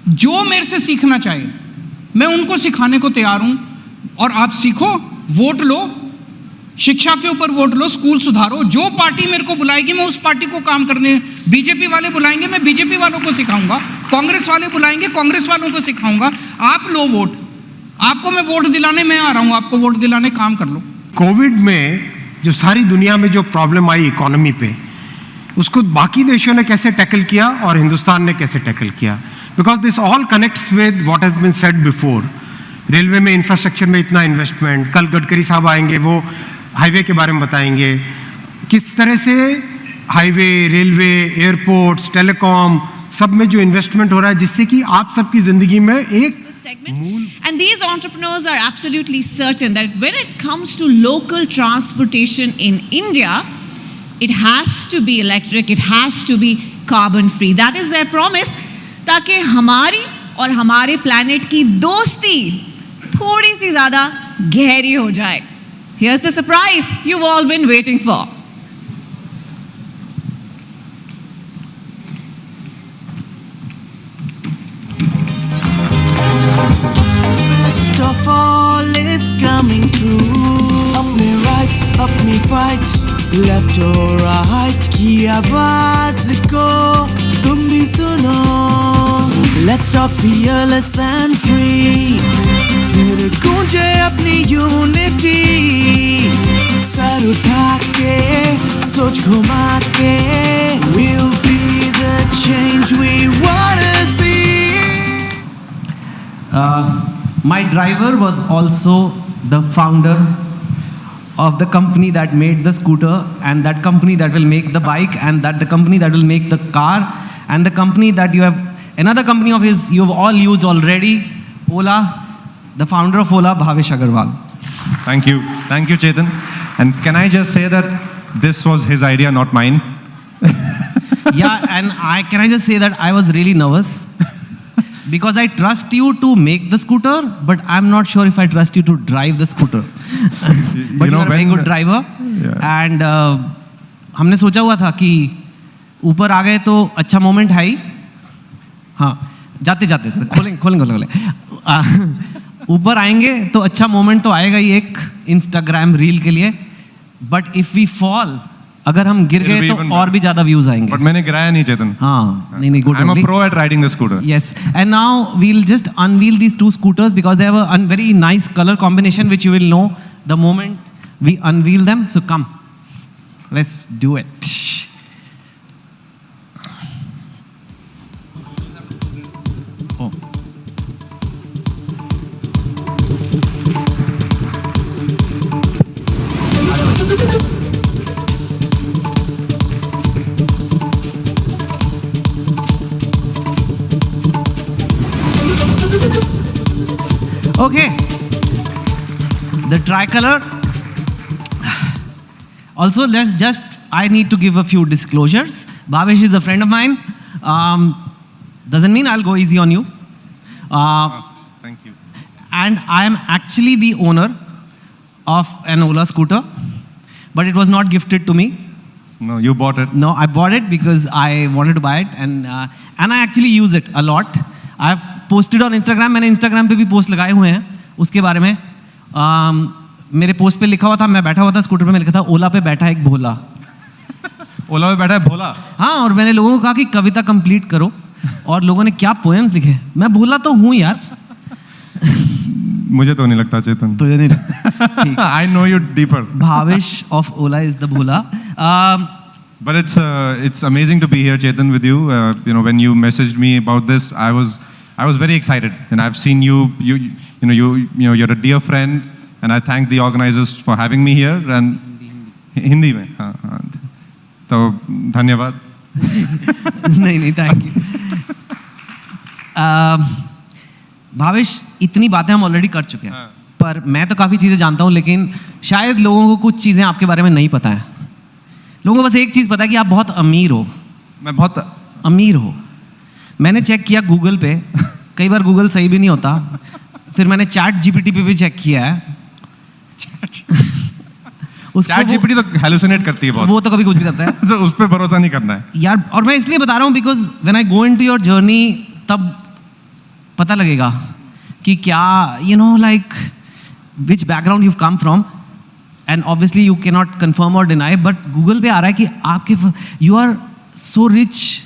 जो मेरे से सीखना चाहे मैं उनको सिखाने को तैयार हूँ, और आप सीखो, वोट लो, शिक्षा के ऊपर वोट लो, स्कूल सुधारो। जो पार्टी मेरे को बुलाएगी मैं उस पार्टी को काम करने, बीजेपी वाले बुलाएंगे मैं बीजेपी वालों को सिखाऊंगा, कांग्रेस वाले बुलाएंगे कांग्रेस वालों को सिखाऊंगा। आप लो वोट, आपको मैं वोट दिलाने मैं आ रहा हूँ, आपको वोट दिलाने काम कर लो। कोविड में जो सारी दुनिया में जो प्रॉब्लम आई इकोनॉमी पे, उसको बाकी देशों ने कैसे टैकल किया और हिंदुस्तान ने कैसे टैकल किया, because this all connects with what has been said before. Railway में, इंफ्रास्ट्रक्चर में इतना इन्वेस्टमेंट, कल गडकरी साहब आएंगे, वो हाईवे के बारे में बताएंगे, किस तरह से हाईवे, रेलवे, एयरपोर्ट्स, टेलीकॉम, सब में जो इन्वेस्टमेंट हो रहा है, जिससे कि आप सबकी ज़िंदगी में एक segment. And these entrepreneurs are absolutely certain that when it comes to local transportation in India, it has to be electric, it has to be carbon free. That is their promise, ताकि हमारी और हमारे planet की दोस्ती थोड़ी सी ज़्यादा गहरी हो जाए. Here's the surprise you've all been waiting for. Best of all is coming through. अपने rights, अपनी fight, left or right की आवाज को तुम भी सुनो. Let's talk fearless and free. फिर गूंजे अपनी unity. सर उठा के, सोच घुमा के, we'll be the change we wanna see. My driver was also the founder of the company that made the scooter, and that company that will make the bike, and that the company that will make the car, and the company that you have, another company of his you have all used already, Ola, the founder of Ola, Bhavesh Agarwal. Thank you, Chetan. And can I just say that this was his idea, not mine? Yeah, and can I just say that I was really nervous because I trust you to make the scooter, but I'm not sure if I trust you to drive the scooter. But you are a very good driver. Yeah. And हमने सोचा हुआ था कि ऊपर आ गए तो अच्छा moment है ही. हाँ, जाते खोलेंगे. ऊपर आएंगे तो अच्छा मोमेंट तो आएगा ही एक इंस्टाग्राम रील के लिए. बट इफ वी फॉल, अगर हम गिर गए तो और भी ज्यादा व्यूज आएंगे. बट मैंने गिराया नहीं, चेतन. हाँ, नहीं, good. I'm a pro at riding the scooter. Yes, and now we'll just unveil these two scooters because they have a very nice color combination which you will know the moment we unveil them. So come, let's do it. Oh. Okay, the tricolor. Also, I need to give a few disclosures. Bhavesh is a friend of mine. Doesn't mean I'll go easy on you. Thank you. And I am actually the owner of an Ola scooter, but it was not gifted to me. No, you bought it. No, I bought it because I wanted to buy it, and I actually use it a lot. I've posted on Instagram. मैंने Instagram पे भी post लगाए हुए हैं उसके बारे में. मेरे पोस्ट पे लिखा हुआ था, मैं बैठा हुआ था स्कूटर पे, मैं लिखा था ओला पे बैठा एक भोला. ओला पे बैठा है भोला. हाँ, और मैंने लोगों को कहा कि कविता कंप्लीट करो, और लोगों ने क्या पोएम्स लिखे. मैं भोला तो हूँ यार. मुझे तो नहीं लगता, चेतन. तुझे नहीं लगता? I know you deeper. Bhavesh of Ola is the bhola. But it's amazing to be here, Chetan, with you. When you messaged me about this, I was very excited, and I've seen you're a dear friend, and I thank the organizers for having me here. And Hindi में, हाँ. तो धन्यवाद. नहीं, thank you. Bhavesh, इतनी बातें हम already कर चुके हैं, पर मैं तो काफ़ी चीज़ें जानता हूँ, लेकिन शायद लोगों को कुछ चीज़ें आपके बारे में नहीं पता है. लोगों को बस एक चीज़ पता है कि आप बहुत अमीर हो. मैं बहुत अमीर हो. मैंने चेक किया गूगल पे, कई बार गूगल सही भी नहीं होता. फिर मैंने चैट जीपीटी पे भी चेक किया है. चैट जीपीटी तो हेलुसिनेट करती है बहुत. वो तो कभी कुछ भी करता है. तो उस पर भरोसा नहीं करना है यार. और मैं इसलिए बता रहा हूँ because when I go into your journey, तब पता लगेगा कि क्या like which background you've come from, and obviously you cannot confirm or deny, but Google पे आ रहा है कि आपके you are so rich.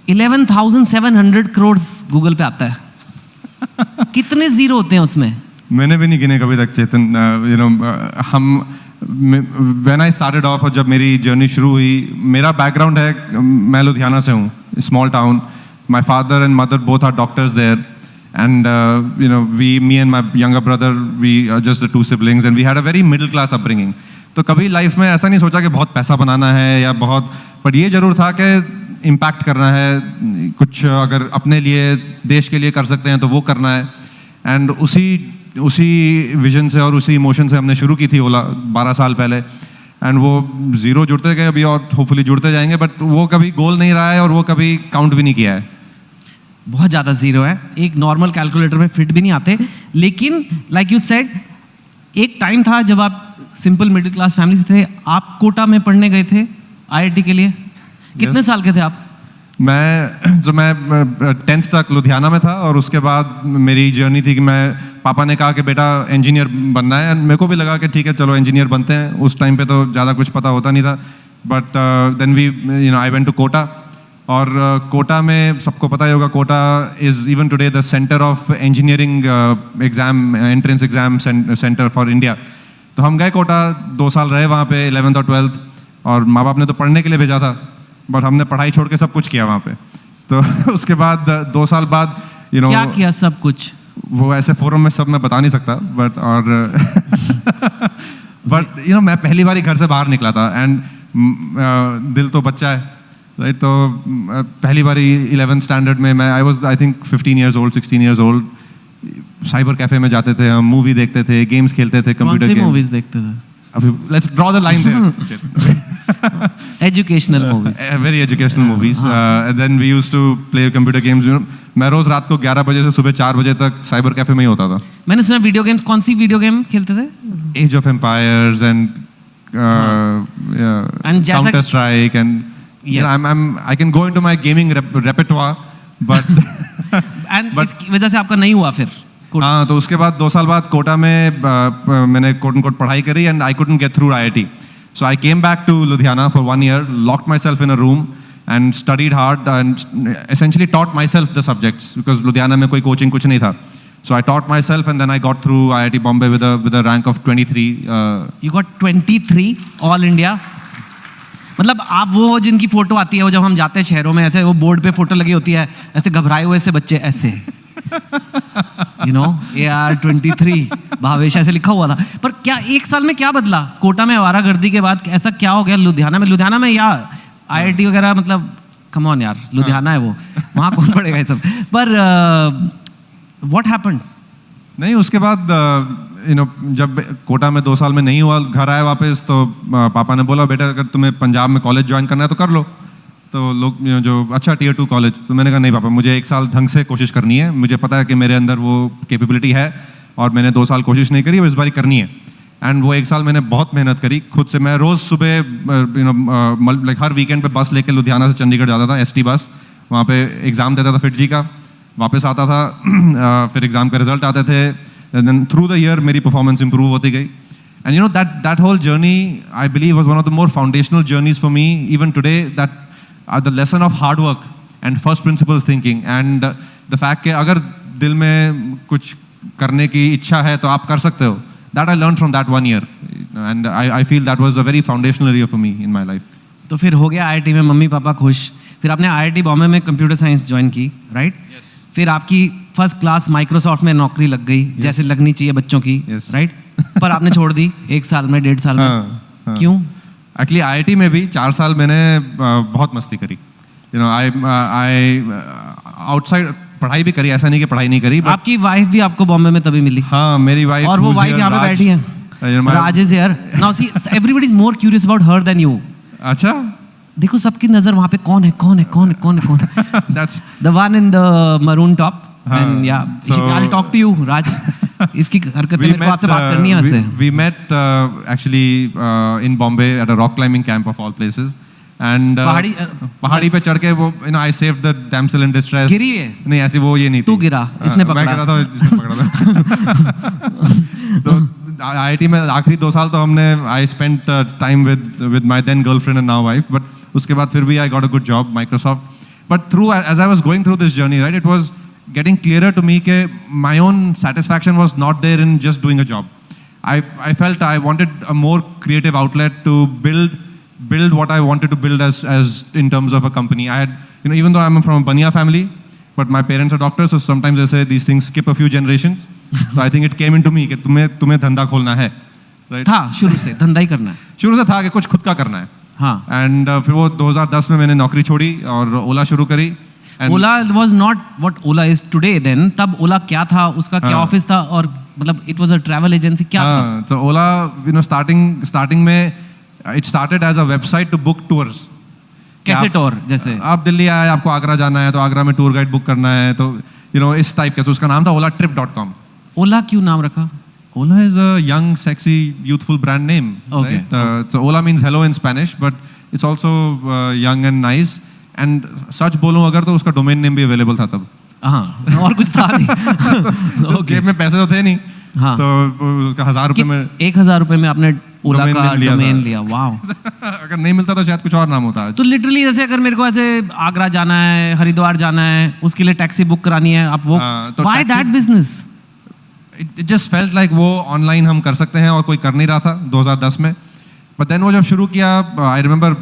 11,700 crores Google पे आता है. कितने जीरो होते हैं उसमें? मैंने भी नहीं गिने कभी तक, चेतन. when I started off, और जब मेरी जर्नी शुरू हुई, मेरा बैकग्राउंड है, मैं लुधियाना से हूँ, small town. My father and mother both are doctors there, and me and my younger brother, we are just the two siblings, and we had a very middle class upbringing. तो कभी life में ऐसा नहीं सोचा कि बहुत पैसा बनाना है या बहुत, बट ये जरूर था कि इम्पैक्ट करना है, कुछ अगर अपने लिए देश के लिए कर सकते हैं तो वो करना है। एंड उसी विजन से और उसी इमोशन से हमने शुरू की थी ओला 12 साल पहले। एंड वो ज़ीरो जुड़ते गए अभी और होपफुली जुड़ते जाएंगे, बट वो कभी गोल नहीं रहा है और वो कभी काउंट भी नहीं किया है। बहुत ज़्यादा ज़ीरो है, एक नॉर्मल कैलकुलेटर में फिट भी नहीं आते। लेकिन लाइक यू सेड, एक टाइम था जब आप सिंपल मिडिल क्लास फैमिली से थे, आप कोटा में पढ़ने गए थे आईआईटी के लिए। कितने साल के थे आप? मैं 10th तक लुधियाना में था और उसके बाद मेरी जर्नी थी कि मैं, पापा ने कहा कि बेटा इंजीनियर बनना है, एंड मेरे को भी लगा कि ठीक है चलो इंजीनियर बनते हैं। उस टाइम पे तो ज़्यादा कुछ पता होता नहीं था, but then I went to Kota. और कोटा में सबको पता ही होगा, Kota is even today the centre of engineering exam, entrance exam centre for India. तो हम गए कोटा, 2 साल रहे वहाँ पे 11th और 12th, और माँ बाप ने तो पढ़ने के लिए भेजा था, बट हमने पढ़ाई छोड़ के सब कुछ किया वहाँ पे। तो उसके बाद 2 साल बाद क्या किया सब कुछ? वो ऐसे फोरम में सब मैं बता नहीं सकता, बट और बट मैं पहली बार ही घर से बाहर निकला था, एंड दिल तो बच्चा है, राइट? तो पहली बार ही 11th स्टैंडर्ड में मैं, I think 15 years old, 16 years old, cyber cafe में जाते थे, हम मूवी देखते थे, गेम्स खेलते थे, कंप्यूटर गेम्स। मूवीज देखते थे? अभी let's draw the line there. Educational movies, very educational movies. And then we used to play computer games. मैं रोज रात को 11 बजे से सुबह 4 बजे तक साइबर कैफे में ही होता था। मैंने सुना वीडियो गेम्स, कौन सी वीडियो गेम खेलते थे? Age of empires and counter strike, and I can go into my gaming repertoire, but and इसकी वजह से आपका नहीं हुआ फिर? हाँ, तो उसके बाद 2 साल बाद कोटा में मैंने कोट एंड कोट पढ़ाई करी, and I couldn't get through IIT. So I came back to Ludhiana for 1 year, locked myself in a room and studied hard and essentially taught myself the subjects, because Ludhiana में कोई coaching कुछ नहीं था. So I taught myself, and then I got through IIT Bombay with a rank of 23. You got 23 All India. मतलब आप वो जिनकी photo आती है, वो जब हम जाते हैं शहरों में, ऐसे वो बोर्ड पे फोटो लगी होती है, ऐसे घबराए हुए से बच्चे ऐसे, AR 23 भावेश ऐसे लिखा हुआ था। पर क्या 1 साल में क्या बदला कोटा में आवारागर्दी के बाद? ऐसा क्या हो गया लुधियाना में या IIT वगैरह? मतलब कम ऑन यार, लुधियाना है वो, वहाँ कौन पढ़ेगा ये सब? पर व्हाट हैपेंड? नहीं, उसके बाद जब कोटा में 2 साल में नहीं हुआ, घर आए वापस, तो पापा ने बोला बेटा अगर तुम्हें पंजाब में कॉलेज ज्वाइन करना है तो कर लो। तो लोग जो अच्छा Tier 2 कॉलेज, तो मैंने कहा नहीं पापा, मुझे 1 साल ढंग से कोशिश करनी है, मुझे पता है कि मेरे अंदर वो कैपेबिलिटी है, और मैंने 2 साल कोशिश नहीं करी, इस बार करनी है। एंड वो 1 साल मैंने बहुत मेहनत करी खुद से। मैं रोज़ सुबह लाइक हर वीकेंड पे बस लेके लुधियाना से चंडीगढ़ जाता था, ST बस, वहाँ पे एग्ज़ाम देता था FITG का, वापस आता था, फिर एग्ज़ाम के रिजल्ट आते थे, and then through the year मेरी performance improve होती गई। And that whole journey I believe was one of the more foundational journeys for me even today, that the lesson of hard work and first principles thinking, and the fact कि अगर दिल में कुछ करने की इच्छा है तो आप कर सकते हो, that I learned from that 1 year, and I feel that was a very foundational year for me in my life. तो फिर हो गया IIT में मम्मी पापा खुश, फिर आपने IIT बॉम्बे में कंप्यूटर साइंस ज्वाइन की, राइट? फिर आपकी फर्स्ट क्लास माइक्रोसॉफ्ट में नौकरी लग गई, जैसे लगनी चाहिए बच्चों की, राइट? पर आपने छोड़ दी 1 साल में, 1.5 साल में। क्यों? एक्चुअली IIT में भी 4 साल मैंने बहुत मस्ती करी। आउटसाइड पढ़ाई भी करी, ऐसा नहीं कि पढ़ाई नहीं करी। आपकी वाइफ भी आपको बॉम्बे में तभी मिली? हाँ, मेरी वाइफ, और वो वाइफ यहाँ पे बैठी है, Raj is here now. See everybody is more curious about her than you. अच्छा, देखो सबकी नजर वहाँ पे कौन है? That's the one in the maroon top. And yeah, I'll talk to you, Raj. इसकी हरकतें मेरे को आपसे बात करनी है वैसे। We met actually in Bombay at a rock climbing camp of all places. And पहाड़ी पे चढ़ के वो I saved the damsel in distress. गिरी है? नहीं, ऐसी वो ये नहीं थी। तू गिरा, इसने पकड़ा। मैं गिरा था, जिसने पकड़ा था। तो IIT में आखिरी 2 साल तो हमने I spent time with my then girlfriend and now wife, but उसके बाद फिर भी I got a good job, Microsoft. But as I was going through this journey, right, it was getting clearer to me that my own satisfaction was not there in just doing a job. I felt I wanted a more creative outlet to build what I wanted to build as in terms of a company. I had, even though I'm from a Bania family, but my parents are doctors, so sometimes they say these things skip a few generations. So I think it came into me कि तुम्हें धंधा खोलना है, right? था शुरू से धंधा ही करना है। शुरू से था कि कुछ खुद का करना है। हाँ. एंड फिर वो 2010 में मैंने नौकरी छोड़ी और ओला शुरू करी. ओला was not what Ola is today then. तब ओला क्या था, उसका क्या ऑफिस था, और मतलब it was a travel agency, क्या था? So ओला starting में it started as a website to book tours. कैसे टूर? जैसे आप दिल्ली आए, आपको आगरा जाना है, तो आगरा में टूर गाइड बुक करना है, तो इस टाइप का. तो उसका नाम था olatrip.com. ओला क्यों नाम रखा? Ola is a young, sexy, youthful brand name. Okay. Right? So Ola means hello in Spanish, but it's also young and nice. And सच बोलूं अगर तो उसका डोमेन नेम भी अवेलेबल था तब. हाँ, और कुछ था नहीं. जेब में पैसे तो थे नहीं. हाँ. तो उसका 1000 रुपए में 1000 रुपए में आपने ओला का डोमेन लिया. वाओ. अगर नहीं मिलता तो शायद कुछ और नाम होता. तो लिटरली जैसे अगर मेरे को ऐसे आगरा जाना है, हरिद्वार जाना है, उसके लिए टैक्सी बुक करानी है, आप वो why that business? It just felt like वो ऑनलाइन हम कर सकते हैं और कोई कर नहीं रहा था 2010 में. But then वो जब शुरू किया, I remember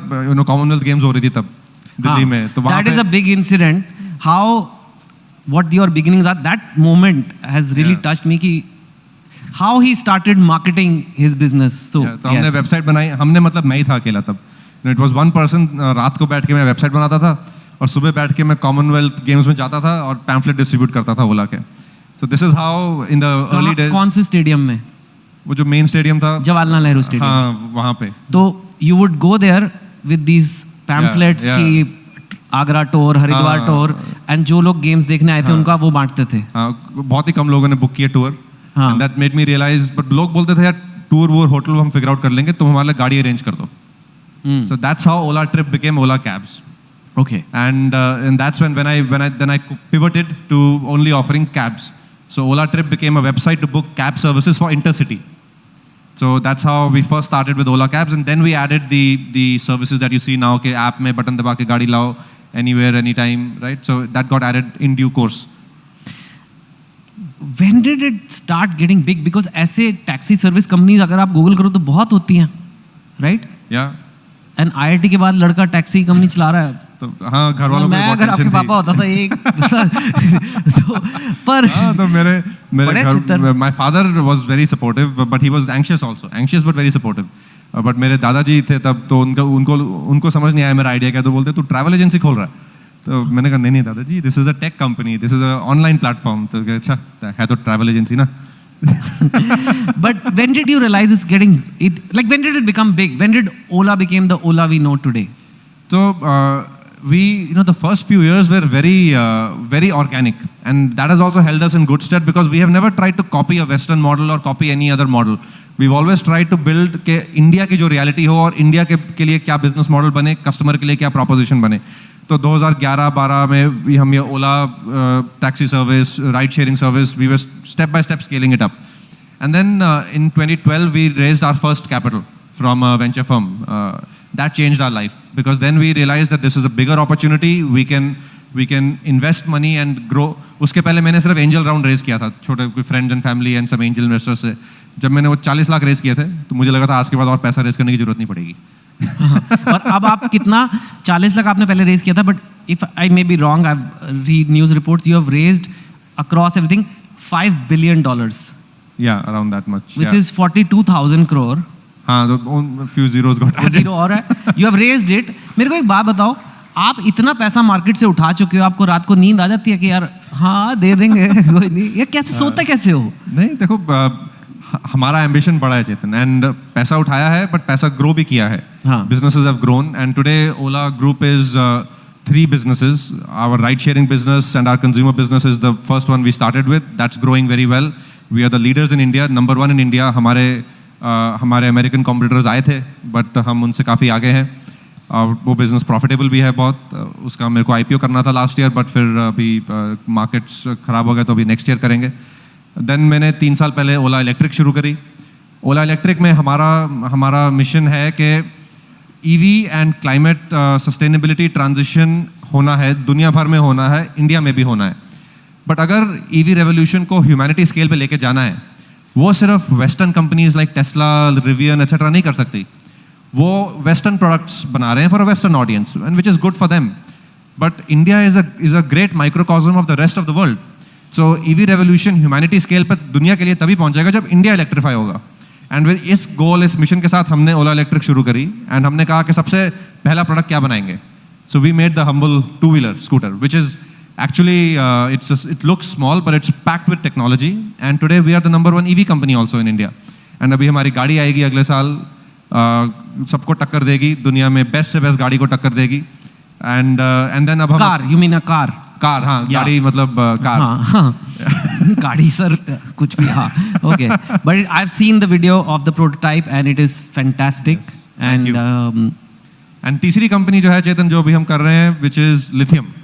कॉमनवेल्थ गेम्स हो रही थी तब दिल्ली में. तो that is a big incident. How, what your beginnings are, that moment has really touched me कि how he started marketing his business. So तो हमने वेबसाइट बनाई. हमने मतलब मैं ही था अकेला तब. It was one person. रात को बैठ के मैं वेबसाइट बनाता था और सुबह बैठ के मैं कॉमनवेल्थ गेम्स में जाता था और पैम्फलेट डिस्ट्रीब्यूट करता था ओला के. So this is how in the early days. कौन से स्टेडियम में? वो जो मेन स्टेडियम था, जवाहरलाल नेहरू स्टेडियम. हाँ, वहाँ पे. तो you would go there with these pamphlets की Agra tour, Haridwar tour, and जो लोग गेम्स देखने आए थे उनका वो बांटते थे. हाँ, बहुत ही कम लोगों ने बुक किया tour. And that made me realise. But लोग बोलते थे यार टूर वो होटल हम फिगर आउट कर लेंगे, तुम हमारे लिए गाड़ी अरेंज कर दो. So that's how Ola trip became Ola cabs. Okay. And that's when I pivoted to only offering cabs. So Ola Trip became a website to book cab services for intercity. So that's how we first started with Ola Cabs, and then we added the services that you see now. के app में button दबा के गाड़ी लाओ anywhere, anytime, right? So that got added in due course. When did it start getting big? Because ऐसे taxi service companies अगर आप Google करो तो बहुत होती हैं, right? Yeah. And IIT के बाद लड़का टैक्सी कंपनी चला रहा है. तो हाँ, घर वालों मैं अगर आपके पापा होता तो एक पर हाँ, तो मेरे घर my father was very supportive, but he was anxious but very supportive. But मेरे दादाजी थे तब, तो उनको समझ नहीं आया मेरा आइडिया क्या. तो बोलते तू ट्रैवल एजेंसी खोल रहा है. तो मैंने कहा नहीं दादाजी, this is a tech company, this is a online platform. तो अच्छा है तो ट्रैवल एजेंसी ना. But when did you realize it's getting it? Like when did it become big? When did Ola became the Ola we know today? So the first few years were very organic, and that has also held us in good stead because we have never tried to copy a Western model or copy any other model. We've always tried to build के India की जो reality हो और India के लिए क्या business model बने, customer के लिए क्या प्रोपोजिशन बने. तो 2011-12 में हम ये Ola taxi service, ride sharing service, we were step by step scaling it up. And then in 2012 we raised our first capital from a venture firm. That changed our life because then we realized that this is a bigger opportunity. We can invest money and grow. उसके पहले मैंने सिर्फ angel round raise किया था, छोटे कोई friends and family and सब angel investors से. जब मैंने वो 40 लाख रेज किए थे तो मुझे लगा था आज के बाद और पैसा रेज करने की जरूरत नहीं पड़ेगी. और अब आप कितना 40 लाख आपने पहले रेज किया था, but if I may be wrong, I read news reports, you have raised across everything $5 billion. Yeah, around that much. Which is 42,000 crore. हाँ, तो few zeros got added. Zero और है. You have raised it. मेरे को एक बात बताओ, आप इतना पैसा मार्केट से उठा चुके हो, आपको रात को नींद आ जाती है कि यार हाँ दे देंगे कोई नहीं, ये कैसे सोते कैसे हो? नहीं देखो, हमारा एम्बिशन बड़ा है चेतन, एंड पैसा उठाया है बट पैसा ग्रो भी किया है. Businesses have grown, and today Ola Group is 3 businesses. Our ride sharing business and our consumer business is the first one we started with. That's growing very well. We are the leaders in India, number 1 in India. हमारे American competitors आए थे but हम उनसे काफ़ी आगे हैं. वो business profitable भी है बहुत. उसका मेरे को IPO करना था लास्ट ईयर, बट फिर अभी मार्केट्स ख़राब हो गए तो अभी नेक्स्ट ईयर करेंगे. देन मैंने 3 साल पहले ओला इलेक्ट्रिक शुरू करी. ओला इलेक्ट्रिक में हमारा मिशन है कि EV and climate sustainability transition होना है, दुनिया भर में होना है, इंडिया में भी होना है. बट अगर EV रेवोल्यूशन को ह्यूमैनिटी स्केल पे लेके जाना है, वो सिर्फ western companies like Tesla, Rivian etcetera नहीं कर सकती. वो वेस्टर्न प्रोडक्ट्स बना रहे हैं for a western audience, and which is good for them. But India is a great microcosm of the rest of the world. So EV revolution humanity scale पर दुनिया के लिए तभी पहुंचेगा जब इंडिया इलेक्ट्रीफाई होगा. एंड विद इस गोल, इस मिशन के साथ हमने ओला इलेक्ट्रिक शुरू करी एंड हमने कहा कि सबसे पहला प्रोडक्ट क्या बनाएंगे. So we made the humble 2-wheeler scooter which is actually it looks small but it's packed with technology and today we are the number 1 EV company also in India. And अभी हमारी गाड़ी आएगी अगले साल, सबको टक्कर देगी, दुनिया में बेस्ट से बेस्ट गाड़ी को टक्कर देगी. and then अब हम car, you mean a car? Car, हाँ, गाड़ी मतलब कार. हाँ, गाड़ी सर कुछ भी, हाँ, okay. But I've seen the video of the prototype and it is fantastic. Yes, and तीसरी कंपनी जो है चेतन, जो अभी हम कर रहे हैं, which is lithium.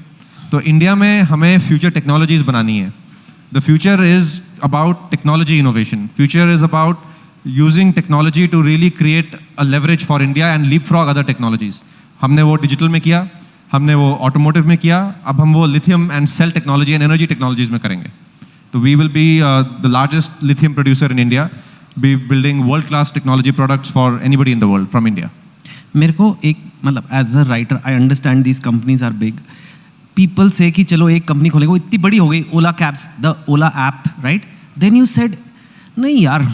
तो इंडिया में हमें फ्यूचर टेक्नोलॉजीज बनानी है. The future is about technology innovation. Future is about using technology to really create a leverage for India and leap frog other technologies. हमने वो डिजिटल में किया, हमने वो ऑटोमोटिव में किया, अब हम वो lithium and cell technology and energy technologies में करेंगे. तो we will be the largest lithium producer in India, be building world class technology products for anybody in the world from India. मेरे को एक मतलब as a writer I understand these companies are big. People say कि चलो एक company खोलेंगे, वो इतनी बड़ी हो गई, Ola cabs, the Ola app, right? Then you said नहीं यार,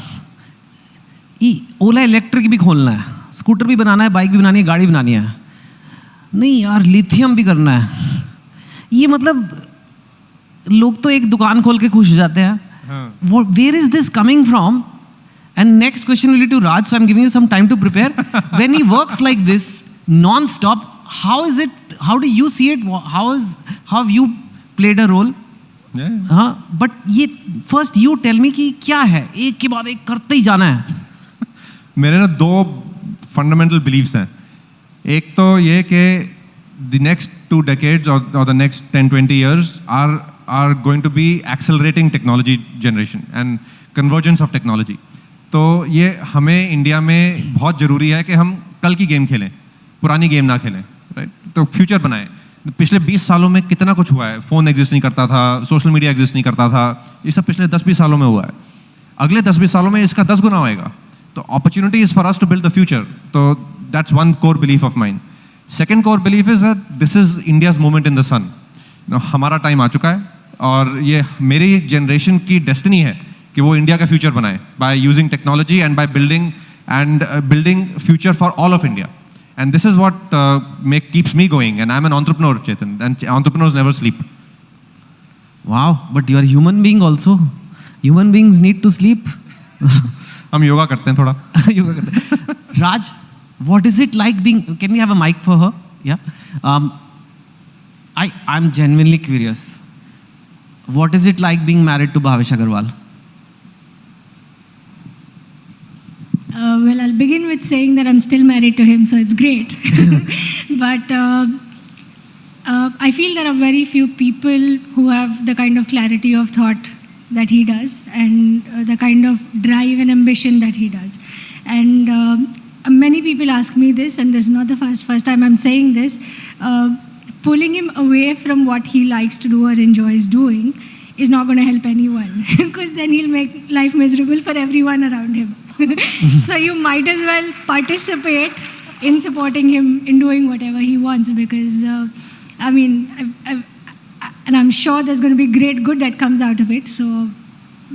ओला इलेक्ट्रिक भी खोलना है, स्कूटर भी बनाना है, बाइक भी बनानी है, गाड़ी बनानी है, नहीं यार लिथियम भी करना है. ये मतलब लोग तो एक दुकान खोल के खुश हो जाते हैं. Where is this coming from? And next question will be to Raj, so I'm giving you some time to prepare. When he works like this non-stop, how is it? How do you see it? How have you played a role? हाँ, but ये first you tell me कि क्या है, एक के बाद एक करते ही जाना है. मेरे ना 2 फंडामेंटल बिलीव्स हैं. एक तो ये कि the next 2 decades or the next 10-20 years are going to be accelerating technology generation and convergence of technology. तो ये हमें इंडिया में बहुत ज़रूरी है कि हम कल की गेम खेलें, पुरानी गेम ना खेलें, राइट? तो फ्यूचर बनाएं. पिछले 20 सालों में कितना कुछ हुआ है. फ़ोन एग्जिस्ट नहीं करता था, सोशल मीडिया एग्जिस्ट नहीं करता था, ये सब पिछले 10-20 सालों में हुआ है. अगले 10-20 सालों में इसका 10 गुना होएगा. तो opportunity is for us to build the future. तो that's one core belief of mind. Second core belief is that this is India's moment in the sun. हमारा टाइम आ चुका है और ये मेरी जनरेशन की डेस्टिनी है कि वो इंडिया का फ्यूचर बनाए by using technology and by building future for all of India. And this is what keeps me going. And I'm an entrepreneur, Chetan. And entrepreneurs never sleep. Wow, but you are a human being also. Human beings need to sleep. हम योगा करते हैं थोड़ा. योगा करते हैं. Raj, what is it like being? Can we have a mic for her? Yeah. I'm genuinely curious. What is it like being married to Bhavesh Agarwal? Well, I'll begin with saying that I'm still married to him, so it's great. But I feel there are very few people who have the kind of clarity of thought that he does and the kind of drive and ambition that he does. And many people ask me this, and this is not the first time I'm saying this. Pulling him away from what he likes to do or enjoys doing is not going to help anyone, because then he'll make life miserable for everyone around him. So you might as well participate in supporting him in doing whatever he wants, because I mean, and I'm sure there's going to be great good that comes out of it. So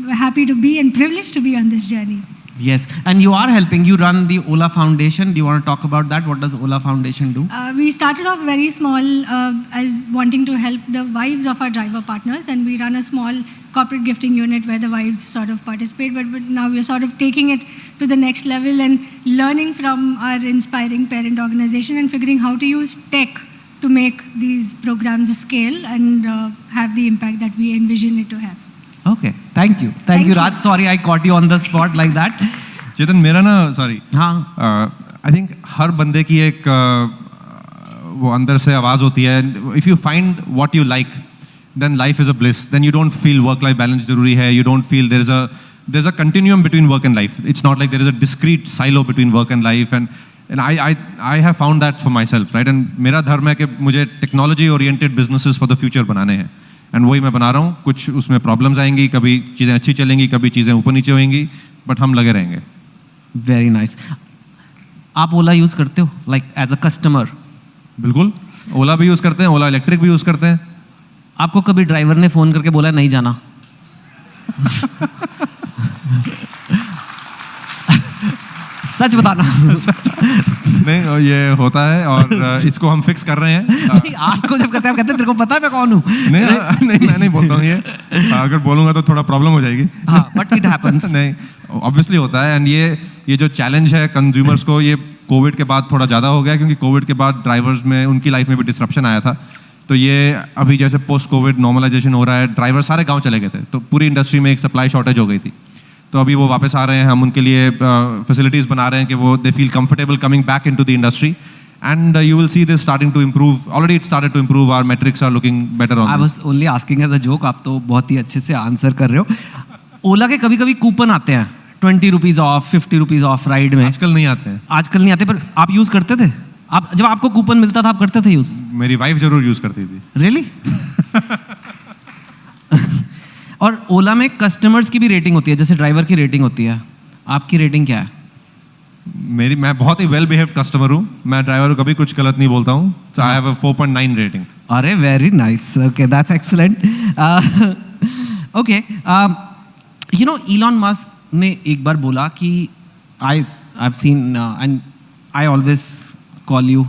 we're happy to be and privileged to be on this journey. Yes, and you are helping. You run the Ola Foundation. Do you want to talk about that? What does Ola Foundation do? We started off very small as wanting to help the wives of our driver partners, and we run a small corporate gifting unit where the wives sort of participate, but now we're sort of taking it to the next level and learning from our inspiring parent organization and figuring how to use tech to make these programs scale and have the impact that we envision it to have. Okay, thank you. Thank you, Raj. Sorry I caught you on the spot like that. चेतन, मेरा ना sorry, हाँ, I think हर बंदे की एक वो अंदर से आवाज़ होती है. If you find what you like, then life is a bliss. Then you don't feel work-life balance जरूरी है. You don't feel there's a continuum between work and life. It's not like there is a discrete silo between work and life. And I have found that for myself, right? And मेरा धर्म है कि मुझे technology oriented businesses for the future बनाने हैं. And वही मैं बना रहा हूँ. कुछ उसमें problems आएंगी, कभी चीज़ें अच्छी चलेंगी, कभी चीज़ें ऊपर नीचे होंगी, but हम लगे रहेंगे. Very nice. आप ओला यूज़ करते हो like as a customer? बिल्कुल. ओला भी यूज़ करते हैं, ओला इलेक्ट्रिक भी यूज़ करते हैं. आपको कभी ड्राइवर ने फोन करके बोला नहीं जाना? सच बताना। नहीं, ये होता है और इसको हम फिक्स कर रहे हैं। नहीं, आपको जब करते हैं आप कहते हैं तेरे को पता है मैं कौन हूँ। नहीं, मैं नहीं बोलता हूँ ये। अगर बोलूँगा तो थोड़ा प्रॉब्लम हो जाएगी। हाँ, बट इट हैपेंस। नहीं, ऑब्वियसली होता है। एंड ये जो चैलेंज है कंज्यूमर्स को, ये कोविड के बाद थोड़ा ज़्यादा हो गया, क्योंकि कोविड के बाद ड्राइवर्स में उनकी लाइफ में भी डिस्ट्रप्शन आया था। तो ये अभी जैसे पोस्ट कोविड नॉर्मलाइजेशन हो रहा है, ड्राइवर सारे गाँव चले गए थे, तो पूरी इंडस्ट्री में एक सप्लाई शॉर्टेज हो गई थी। तो अभी वो वापस आ रहे हैं, हम उनके लिए फैसिलिटीज़ बना रहे हैं कि वो they feel comfortable coming back into the industry, and you will see this starting to improve. Already it started to improve, our metrics are looking better on. I was only asking as a joke, आप तो बहुत ही अच्छे से answer कर रहे हो। ओला के कभी कभी कूपन आते हैं 20 rupees of, 50 rupees of ride में। आजकल नहीं आते हैं। आजकल नहीं आते, पर आप यूज़ करते थे? आप जब आपको कूपन मिलता था आप करते थे यूज़? मेरी वाइफ जरूर यूज़ करती थी। रियली? और ओला में कस्टमर्स की भी रेटिंग होती है, जैसे ड्राइवर की रेटिंग होती है, आपकी रेटिंग क्या है? मैं बहुत ही वेल बिहेव्ड कस्टमर हूँ, मैं ड्राइवर को कभी कुछ गलत नहीं बोलता हूँ। सो आई हैव अ 4.9 रेटिंग। अरे very nice, okay, that's excellent. Okay, you know Elon Musk ने एक बार बोला कि I have seen and I always call you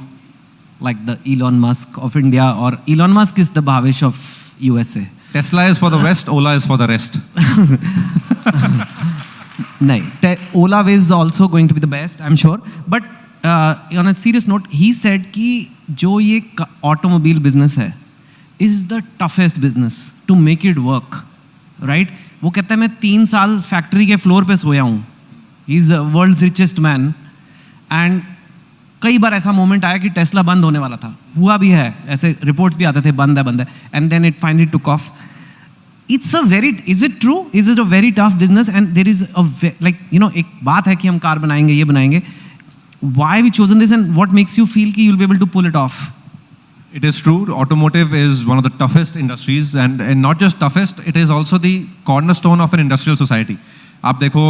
like the Elon Musk of India, or Elon Musk is the Bhavesh of USA. Tesla is for the West, Ola is for the rest. नहीं, Ola is also going to be the best, I'm sure. But on a serious note, he said कि जो ये automobile business है is the toughest business to make it work, right? वो कहता है मैं 3 साल फैक्ट्री के फ्लोर पे सोया हूँ. He is world's richest man, and कई बार ऐसा मोमेंट आया कि टेस्ला बंद होने वाला था, हुआ भी है, ऐसे रिपोर्ट्स भी आते थे बंद है, and then it finally took off. It's a very, is it true, is it a very tough business, and there is a like you know, एक बात है कि हम कार बनाएंगे, ये बनाएंगे, why we chosen this and what makes you feel कि you will be able to pull it off? It is true, automotive is one of the toughest industries, and not just toughest, it is also the cornerstone of an industrial society. आप देखो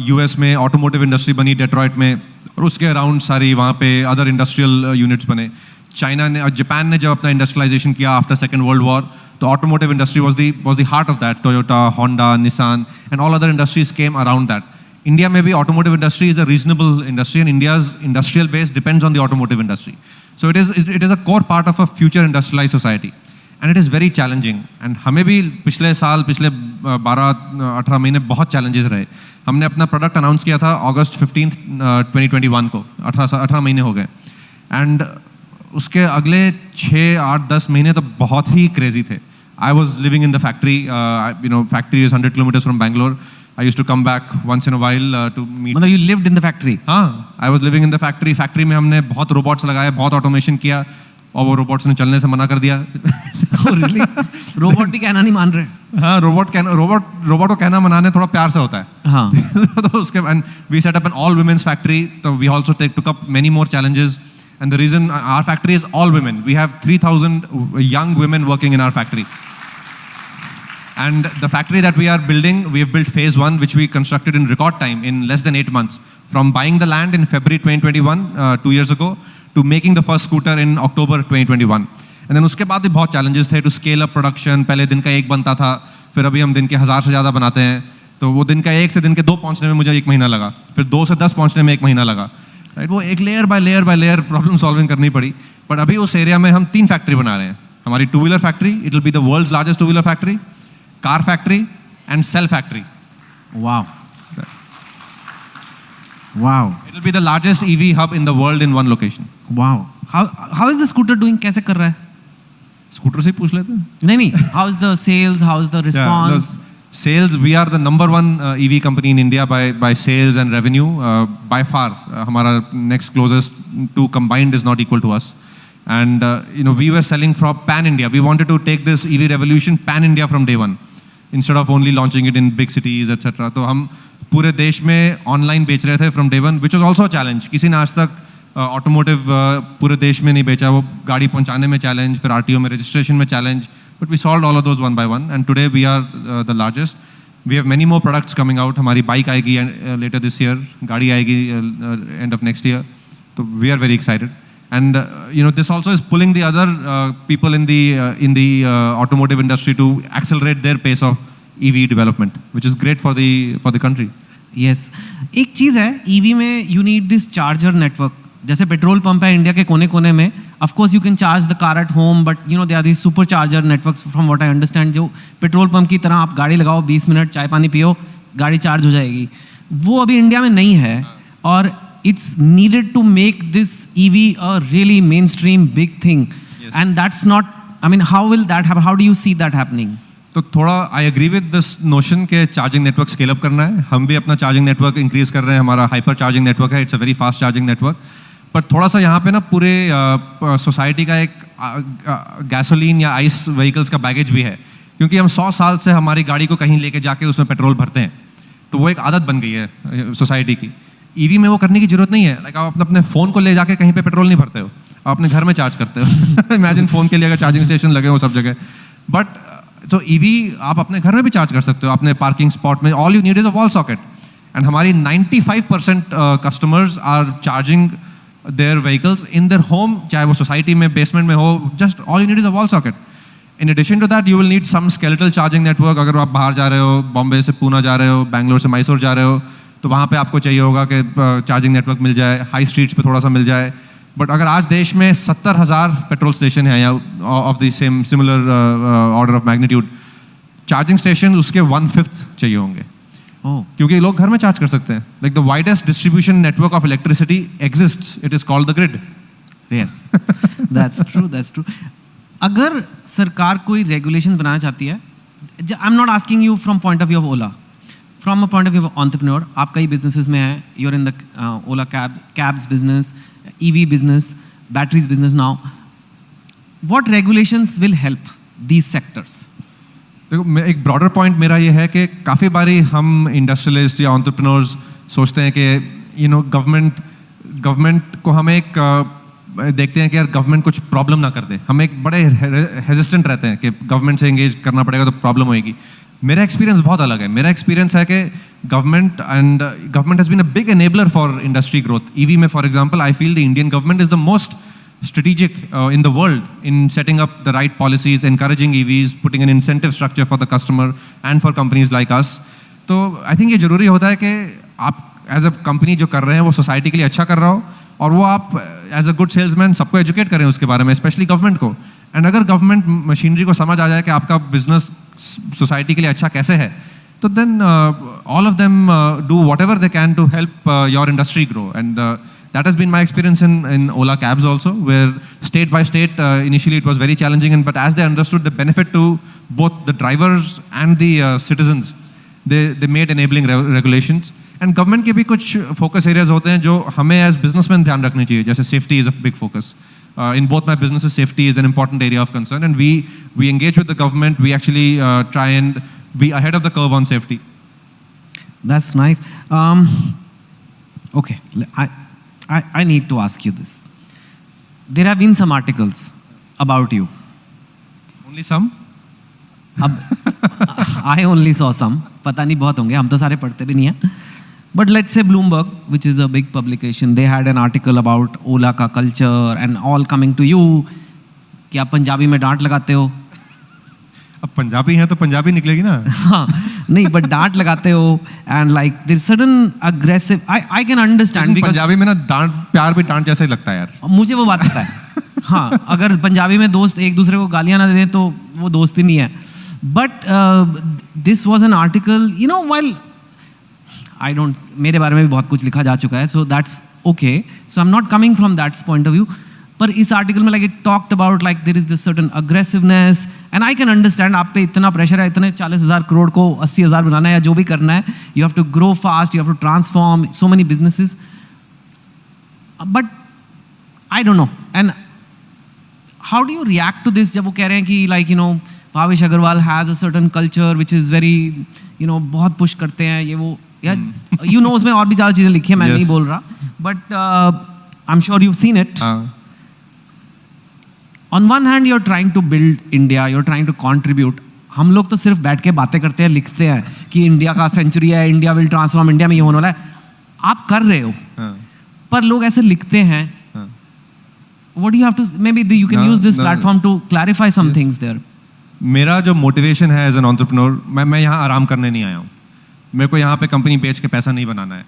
US में automotive industry बनी Detroit में, और उसके around सारी वहाँ पे अदर इंडस्ट्रियल यूनिट्स बने. चाइना ने और जापान ने जब अपना इंडस्ट्रियलाइजेशन किया आफ्टर सेकेंड वर्ल्ड वॉर, तो automotive industry was the heart of that. Toyota, Honda, Nissan and all other industries came around that. India में भी automotive industry is a reasonable industry, and India's industrial base depends on the automotive industry. So it is a core part of a future industrialized society, and it is very challenging. And हमें भी पिछले 12-18 महीने बहुत challenges रहे. हमने अपना product announce किया था August 15, 2021 को, 18 महीने हो गए, एंड उसके अगले 6-8-10 महीने तो बहुत ही क्रेजी थे. I was living in the factory, factory is 100 kilometers from Bangalore. I used to come back once in a while to meet. मतलब you lived in the factory? हाँ, I was living in the factory. Factory में हमने बहुत robots लगाए, बहुत automation किया, और वो रोबोट्स ने चलने से मना कर दिया. Really? रोबोट भी कहना नहीं मान रहे? हाँ, रोबोट को कहना मनाने थोड़ा प्यार से होता है. हाँ. तो उसके and we set up an all women's factory. So we also took up many more challenges. And the reason our factory is all women. We have 3,000 young women working in our factory. And the factory that we are building, we have built phase 1, which we constructed in record time, in less than 8 months. From buying the land in February 2021, 2 years ago, to making the first scooter in October 2021. And then उसके बाद भी बहुत challenges थे to scale up production. पहले दिन का 1 बनता था, फिर अभी हम दिन के 1000 से ज़्यादा बनाते हैं. तो वो दिन का 1 से दिन के 2 पहुँचने में मुझे 1 महीना लगा, फिर 2 से 10 पहुँचने में 1 महीना लगा. राइट, वो एक layer by layer problem solving करनी पड़ी. बट अभी उस एरिया में हम 3 फैक्ट्री बना रहे हैं. हमारी 2-wheeler factory, it will be the world's largest 2-wheeler factory, car factory and cell factory. Wow. Wow. It will be the largest EV hub in the world in one location. Wow. How is the scooter doing? कैसे कर रहा है? Scooter से पूछ लेते हैं. नहीं. How is the sales? How is the response? Sales, we are the number 1 EV company in India by sales and revenue. By far, हमारा next closest to combined is not equal to us. And we were selling from pan India. We wanted to take this EV revolution pan India from day one, instead of only launching it in big cities, etc. तो हम पूरे देश में online बेच रहे थे from day one, which was also a challenge. किसी ने आज तक ऑटोमोटिव पूरे देश में नहीं बेचा. वो गाड़ी पहुंचाने में चैलेंज, फिर RTO में रजिस्ट्रेशन में challenge, but we solved all of those one by one, and today we are the largest. We have many more products coming out. हमारी बाइक आएगी later this year, गाड़ी आएगी end of next year. तो we are very excited. And this also is pulling the other people in the automotive industry to accelerate their pace of EV development, which is great for the country. Yes एक चीज़ है EV में you need this charger network. जैसे petrol pump है India के कोने कोने में, of course you can charge the car at home, but you know they are this super charger networks from what I understand. जो petrol pump की तरह आप गाड़ी लगाओ 20 मिनट चाय पानी पियो गाड़ी चार्ज हो जाएगी, वो अभी इंडिया में नहीं है. और it's needed to make this EV a really mainstream big thing, and that's not, I mean how will that happen, how do you see that happening? तो थोड़ा I agree with this notion के charging network scale up करना है. हम भी अपना charging network increase कर रहे हैं. हमारा हाइपर चार्जिंग नेटवर्क है, it's a very fast charging network. पर थोड़ा सा यहाँ पे ना पूरे सोसाइटी का एक गैसोलीन या आइस व्हीकल्स का बैगेज भी है, क्योंकि हम 100 साल से हमारी गाड़ी को कहीं लेके जाके उसमें पेट्रोल भरते हैं, तो वो एक आदत बन गई है सोसाइटी की. ईवी में वो करने की जरूरत नहीं है. लाइक आप अपने फ़ोन को ले जाके कहीं पे पेट्रोल नहीं भरते हो, आप अपने घर में चार्ज करते हो. इमेजिन फ़ोन के लिए अगर चार्जिंग स्टेशन लगे हो सब जगह. बट तो ईवी आप अपने घर में भी चार्ज कर सकते हो, अपने पार्किंग स्पॉट में. All you need is a wall socket. And हमारी 95% customers are charging their vehicles in their home, चाहे वो सोसाइटी में बेसमेंट में हो. Just all you need is a wall socket. In addition to that you will need some skeletal charging network. अगर आप बाहर जा रहे हो, बॉम्बे से पूना जा रहे हो, बैंगलोर से मैसूर जा रहे हो, तो वहाँ पे आपको चाहिए होगा कि चार्जिंग नेटवर्क मिल जाए, हाई स्ट्रीट्स पे थोड़ा सा मिल जाए. बट अगर आज देश में 70,000 पेट्रोल स्टेशन हैं या of the same similar order of magnitude, charging station उसके 1/5 चाहिए होंगे. क्योंकि लोग घर में चार्ज कर सकते हैं. Like the widest distribution network of electricity exists, it is called the grid. Yes that's true, that's true. अगर सरकार कोई रेगुलेशन बनाना चाहती है, I am not asking you from point of view of Ola, from a point of view of entrepreneur, आप कई businesses में हैं, you are in the Ola cabs business, EV business, batteries business now. What regulations will help these sectors? देखो एक broader point मेरा ये है कि काफ़ी बारी हम इंडस्ट्रियलिस्ट या एंटरप्रेन्योर्स सोचते हैं कि गवर्नमेंट को हम एक देखते हैं कि यार गवर्नमेंट कुछ प्रॉब्लम ना कर दे. हम एक बड़े हेजिस्टेंट रहते हैं कि गवर्नमेंट से एंगेज करना पड़ेगा तो प्रॉब्लम होएगी. मेरा एक्सपीरियंस बहुत अलग है. मेरा एक्सपीरियंस है कि government has been a big enabler for industry growth. EV में for example I feel the Indian government is the most strategic in the world in setting up the right policies, encouraging EVs, putting an incentive structure for the customer and for companies like us. तो I think ये ज़रूरी होता है कि आप as a company जो कर रहे हैं वो सोसाइटी के लिए अच्छा कर रहा हो, और वो आप एज अ गुड सेल्समैन सबको एजुकेट करें उसके बारे में, स्पेशली गवर्नमेंट को. एंड अगर गवर्नमेंट मशीनरी को समझ आ जाए कि आपका बिजनेस सोसाइटी के लिए अच्छा कैसे है, तो then all of them do whatever they can to help your industry grow. And that has been my experience in Ola cabs also, where state by state initially it was very challenging, but as they understood the benefit to both the drivers and the citizens, they made enabling regulations. And government के भी कुछ focus areas होते हैं जो हमें as businessmen ध्यान रखने चाहिए. जैसे safety is a big focus. In both my businesses, safety is an important area of concern, and we engage with the government. We actually try and be ahead of the curve on safety. That's nice. Okay, I need to ask you this. There have been some articles about you. Only some? I only saw some. पता नहीं बहुत होंगे, हम तो सारे पढ़ते भी नहीं हैं. But let's say Bloomberg, which is a big publication, they had an article about Ola का culture and all coming to you. कि आप पंजाबी में डांट लगाते हो. अब पंजाबी हैं तो पंजाबी निकलेगी ना. हाँ नहीं, बट डांट लगाते हो and like they're sudden aggressive. I can understand because Punjabi में ना डांट, प्यार भी डांट जैसा ही लगता है यार. मुझे वो बात पता है. हाँ, अगर पंजाबी में दोस्त एक दूसरे को गालियां ना दें तो वो दोस्ती नहीं है. But this was an article, you know, while I don't, मेरे बारे में भी बहुत कुछ लिखा जा चुका है, so that's okay. So I am not coming from that point of view. पर इस आर्टिकल में like it talked about like there is this certain aggressiveness, and I can understand आप पे इतना प्रेशर है, इतने 40,000 करोड़ को 80,000 बनाना है या जो भी करना है. You have to grow fast, you have to transform so many businesses. But I don't know, and how do you react to this जब वो कह रहे हैं कि like, you know, Bhavesh Aggarwal has a certain culture which is very, you know, बहुत push करते हैं ये वो, या यू नो, उसमें और भी ज़्यादा चीज़ें लिखी है, मैं नहीं बोल रहा, but I am sure you have seen it. On one hand, you're trying to build India, you're trying to contribute. हम लोग तो सिर्फ बैठ के बातें करते हैं, लिखते हैं कि इंडिया का सेंचुरी है, इंडिया विल ट्रांसफॉर्म, इंडिया में ये होने वाला है. आप कर रहे हो, पर लोग ऐसे लिखते हैं. What do you have to, maybe you can use this platform to clarify some things there. मेरा जो मोटिवेशन है एज एन एंटरप्रेन्योर, मैं यहाँ आराम करने नहीं आया हूँ. मेरे को यहाँ पे कंपनी बेच के पैसा नहीं बनाना है.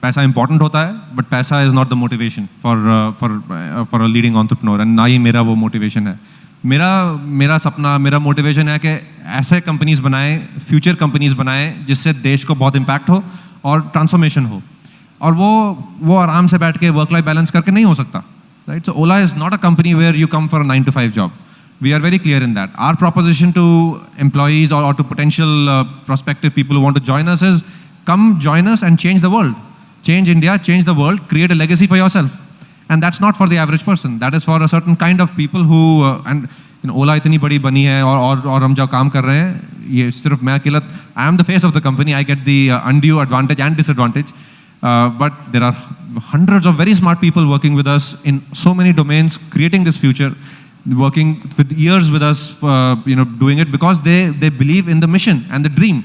पैसा इंपॉर्टेंट होता है, बट पैसा is not the motivation for a leading entrepreneur, and ना ही मेरा वो मोटिवेशन है. मेरा सपना, मेरा मोटिवेशन है कि ऐसे कंपनीज बनाएं, फ्यूचर कंपनीज बनाएं जिससे देश को बहुत इम्पैक्ट हो और ट्रांसफॉर्मेशन हो. और वो आराम से बैठ के वर्क लाइफ बैलेंस करके नहीं हो सकता, right? So Ola is not a company where you come for a 9 to 5 job. We are very clear in that. Our proposition to employees or to potential prospective people who want to join us is, come join us and change the world. Change India, change the world, create a legacy for yourself. And that's not for the average person. That is for a certain kind of people who, and you know, Ola इतनी बड़ी बनी है और हम जो काम कर रहे हैं, ये सिर्फ मैं अकेला, I am the face of the company, I get the undue advantage and disadvantage. But there are hundreds of very smart people working with us in so many domains, creating this future, working with years with us, doing it because they believe in the mission and the dream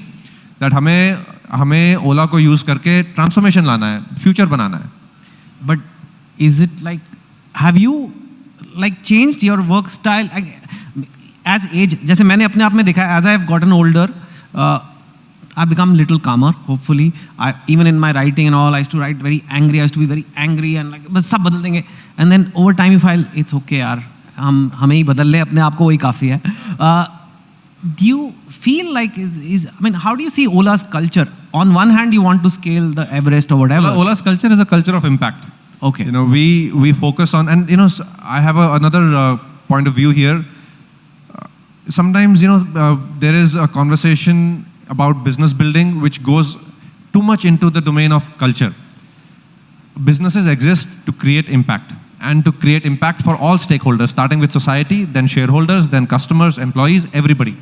that हमें ओला को use करके transformation लाना है, future बनाना है. But is it like, have you like changed your work style as age? जैसे मैंने अपने आप में देखा है, as I have gotten older, I've become little calmer, hopefully. Even in my writing and all, I used to write very angry, I used to be very angry and like, बस सब बदल देंगे. And then over time you feel, it's okay यार, हमें ही बदल ले अपने आप को, वही काफ़ी है. Do you feel like, I mean, how do you see Ola's culture? On one hand, you want to scale the Everest or whatever. Ola's culture is a culture of impact. Okay. You know, we focus on, and you know, I have another point of view here. Sometimes, you know, there is a conversation about business building which goes too much into the domain of culture. Businesses exist to create impact, and to create impact for all stakeholders, starting with society, then shareholders, then customers, employees, everybody,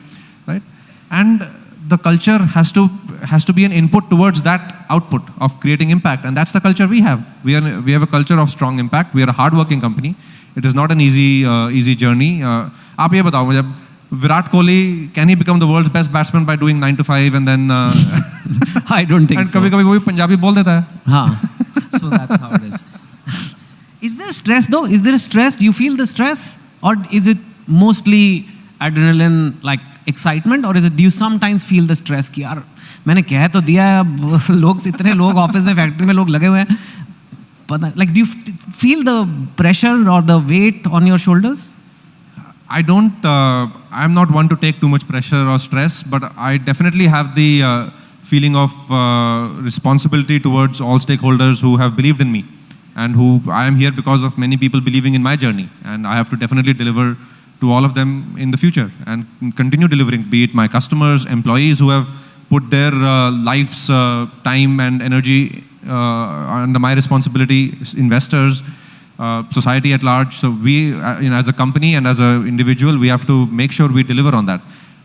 right? And the culture has to be an input towards that output of creating impact, and that's the culture we have. We have a culture of strong impact. We are a hard-working company. It is not an easy journey. आप ये बताओ मुझे, Virat Kohli, can he become the world's best batsman by doing 9 to 5 and then? I don't think and so. कभी-कभी वो भी पंजाबी बोल देता है. हाँ. So that's how it is. Is there stress though? Is there a stress? Do you feel the stress, or is it mostly adrenaline, like excitement, or is it? Do you sometimes feel the stress कि यार मैंने कह तो दिया है, लोग इतने लोग ऑफिस में, फैक्ट्री में लोग लगे हुए हैं, पता, like do you feel the pressure or the weight on your shoulders? I don't. I'm not one to take too much pressure or stress, but I definitely have the feeling of responsibility towards all stakeholders who have believed in me, and who I am here because of many people believing in my journey, and I have to definitely deliver to all of them in the future and continue delivering, be it my customers, employees who have put their life's time and energy under my responsibility, investors, society at large. So we, as a company and as an individual, we have to make sure we deliver on that.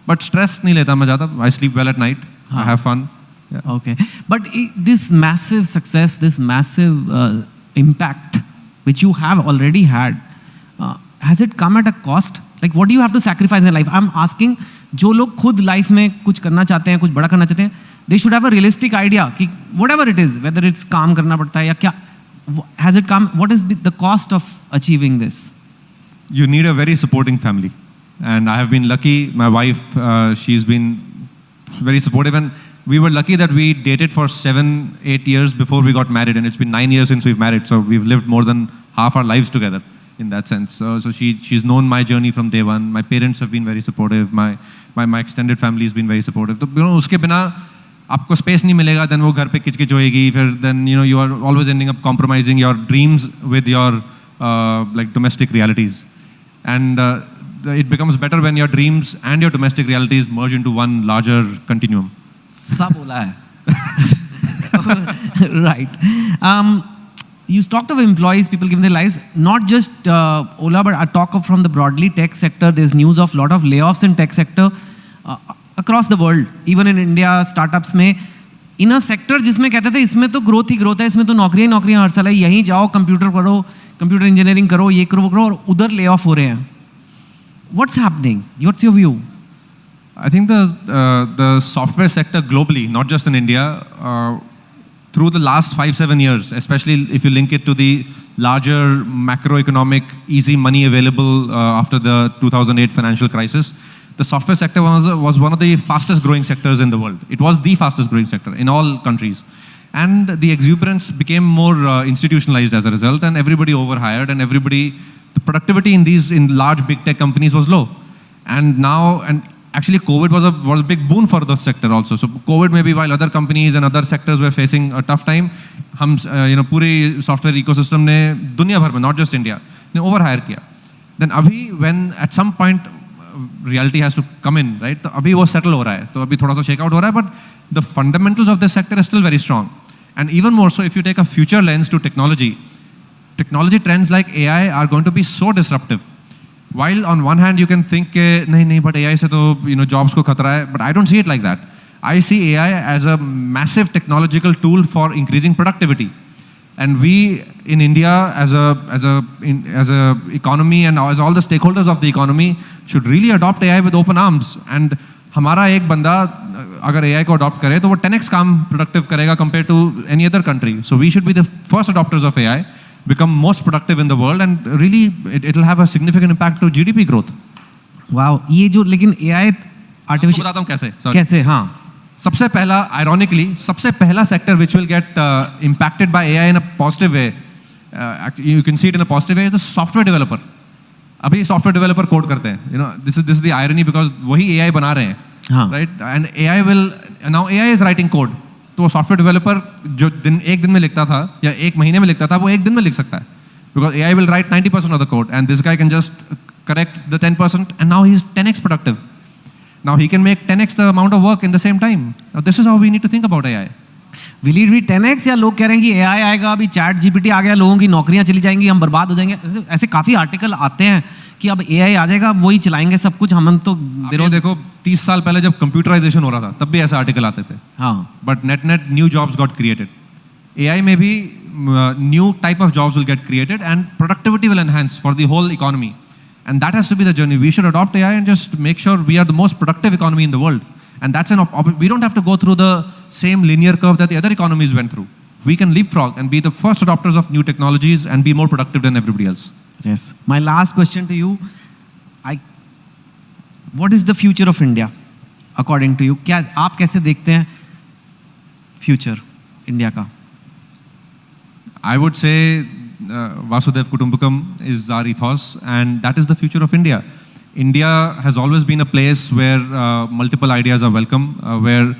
But stress nahi leta main zyada. I sleep well at night. I have fun. Yeah. Okay. But this massive success, this massive impact, which you have already had, has it come at a cost? Like, what do you have to sacrifice in life? I'm asking, जो लोग खुद life में कुछ करना चाहते हैं, कुछ बड़ा करना चाहते हैं, they should have a realistic idea कि whatever it is, whether it's काम करना पड़ता है या क्या, has it come? What is the cost of achieving this? You need a very supporting family, and I have been lucky. My wife, she's been very supportive, and we were lucky that we dated for 7-8 years before we got married, and it's been 9 years since we've married. So we've lived more than half our lives together in that sense. So she's known my journey from day one. My parents have been very supportive. My extended family has been very supportive. So, you know, उसके बिना आपको space नहीं मिलेगा, then वो घर पे किचकिच होएगी, फिर then you are always ending up compromising your dreams with your like domestic realities, and it becomes better when your dreams and your domestic realities merge into one larger continuum. सब बोला है. Right. You talked of employees, people giving their lives, not just Ola, but I talk of from the broadly tech sector. There's news of lot of layoffs in tech sector across the world, even in India, startups में, in a sector जिसमें कहते थे इसमें तो growth ही growth है, इसमें तो नौकरियां हर साल है, यहीं जाओ, कंप्यूटर करो, कंप्यूटर इंजीनियरिंग करो, ये करो वो करो, और उधर layoff हो रहे हैं. What's happening? What's your view? I think the software sector globally, not just in India, through the last 5-7 years, especially if you link it to the larger macroeconomic easy money available after the 2008 financial crisis, the software sector was one of the fastest growing sectors in the world. It was the fastest growing sector in all countries. And the exuberance became more institutionalized as a result, and everybody overhired, and the productivity in large big tech companies was low. And actually COVID was a big boon for the sector also. So COVID, maybe while other companies and other sectors were facing a tough time, हम पूरे software ecosystem ने दुनिया भर में, not just India, ने overhire किया. Then अभी when at some point reality has to come in, right? तो अभी वो settle हो रहा है, तो अभी थोड़ा सा shake out हो रहा है, but the fundamentals of this sector is still very strong. And even more so if you take a future lens to technology trends like AI are going to be so disruptive. While on one hand you can think nahi, but AI se to jobs ko khatra hai, but I don't see it like that. I see AI as a massive technological tool for increasing productivity. And we in India as a economy and as all the stakeholders of the economy should really adopt AI with open arms. And हमारा एक बंदा अगर AI को adopt करे तो वो 10x काम productive करेगा compared to any other country. So we should be the first adopters of AI, become most productive in the world, and really it will have a significant impact to GDP growth. Wow, ये जो लेकिन AI artificial बताता हूँ कैसे? कैसे? हाँ. सबसे पहला, ironically, सबसे पहला sector which will get impacted by AI in a positive way, you can see it in a positive way, is the software developer. अभी software developer code करते हैं. This is the irony because वही AI बना रहे हैं. हाँ. Right? And now AI is writing code. तो software developer जो एक दिन में लिखता था या एक महीने में लिखता था, वो एक दिन में लिख सकता है. Because AI will write 90% of the code and this guy can just correct the 10% and now he's 10x productive. Now he can make 10x the amount of work in the same time. Now this is how we need to think about AI. Will it be 10x या लोग कह रहे हैं कि AI आएगा, अभी chat GPT आ गया, लोगों की नौकरियां चली जाएंगी, हम बर्बाद हो जाएंगे. ऐसे काफ़ी आर्टिकल आते हैं कि अब AI आ जाएगा, वही चलाएंगे सब कुछ, हम तो देखो 30 साल पहले जब कंप्यूटराइजेशन हो रहा था तब भी ऐसे आर्टिकल आते थे. हाँ. But net new jobs got created. AI में भी new type of jobs will get created and productivity will enhance for the whole economy. And that has to be the journey. We should adopt AI and just make sure we are the most productive economy in the world. And that's we don't have to go through the same linear curve that the other economies went through. We can leapfrog and be the first adopters of new technologies and be more productive than everybody else. Yes. My last question to you, what is the future of India according to you? क्या आप कैसे देखते हैं future India का? I would say Vasudev Kutumbakam is our ethos, and that is the future of India. India has always been a place where multiple ideas are welcome, where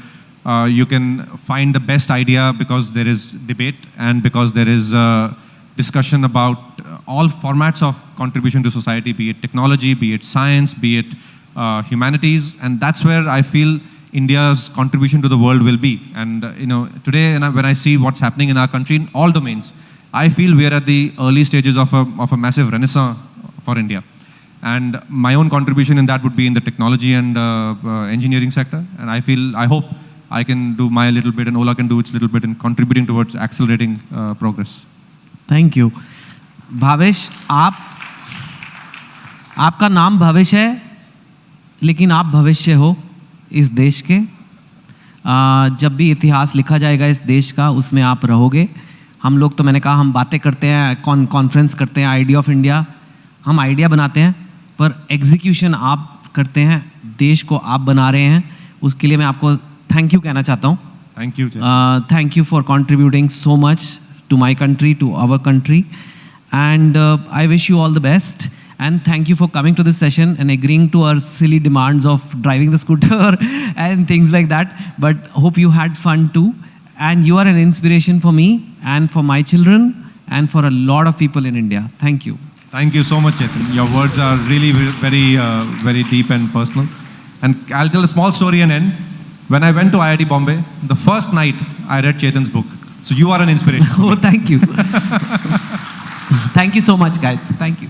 you can find the best idea because there is debate and because there is discussion about all formats of contribution to society, be it technology, be it science, be it humanities, and that's where I feel India's contribution to the world will be. And today when I see what's happening in our country in all domains, I feel we are at the early stages of a massive renaissance for India. And my own contribution in that would be in the technology and engineering sector. And I hope I can do my little bit and Ola can do its little bit in contributing towards accelerating progress. Thank you. Bhavesh, आपका नाम भावेश है, लेकिन आप भविष्य हो इस देश के. जब भी इतिहास लिखा जाएगा इस देश का, उसमें आप रहोगे. हम लोग तो मैंने कहा हम बातें करते हैं, कॉन्फ्रेंस करते हैं, आइडिया ऑफ इंडिया, हम आइडिया बनाते हैं, पर एग्जीक्यूशन आप करते हैं, देश को आप बना रहे हैं. उसके लिए मैं आपको थैंक यू कहना चाहता हूँ. Thank you. Thank you for contributing so much to my country, to our country. And I wish you all the best. And thank you for coming to this session and agreeing to our silly demands of driving the scooter and things like that. But hope you had fun too. And you are an inspiration for me and for my children and for a lot of people in India. Thank you. Thank you so much, Chetan. Your words are really very, very deep and personal. And I'll tell a small story and end. When I went to IIT Bombay, the first night I read Chetan's book. So you are an inspiration. Oh, thank you. Thank you so much, guys. Thank you.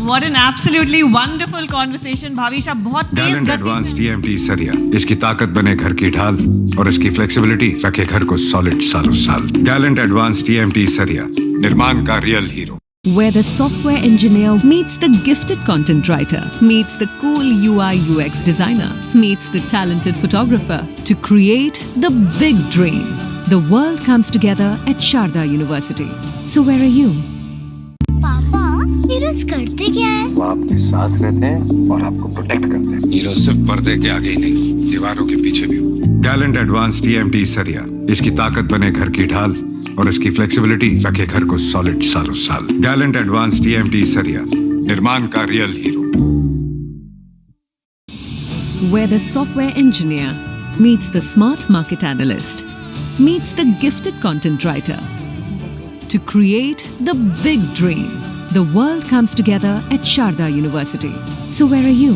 What an absolutely wonderful conversation. Bhavish आप बहुत तेज Gallant गति Advanced TMT सरिया, इसकी ताकत बने घर की ढाल और इसकी फ्लेक्सिबिलिटी रखे घर को सॉलिड सालों साल. Gallant Advanced TMT सरिया, निर्माण का real hero. Where the software engineer meets the gifted content writer, meets the cool UI UX designer, meets the talented photographer to create the big dream. The world comes together at Sharda University. So where are you? पापा, ये heroes करते क्या है? वो आपके साथ रहते हैं और आपको प्रोटेक्ट करते हैं। हीरो सिर्फ पर्दे के आगे ही नहीं, दीवारों के पीछे भी। गैलेंट एडवांस TMT सरिया, इसकी ताकत बने घर की ढाल और इसकी फ्लेक्सिबिलिटी रखे घर को सॉलिड सालों साल। गैलेंट एडवांस TMT सरिया, निर्माण का real hero. Where the software engineer meets the smart market analyst, meets the gifted content writer. To create the big dream, the world comes together at Sharda University. So where are you?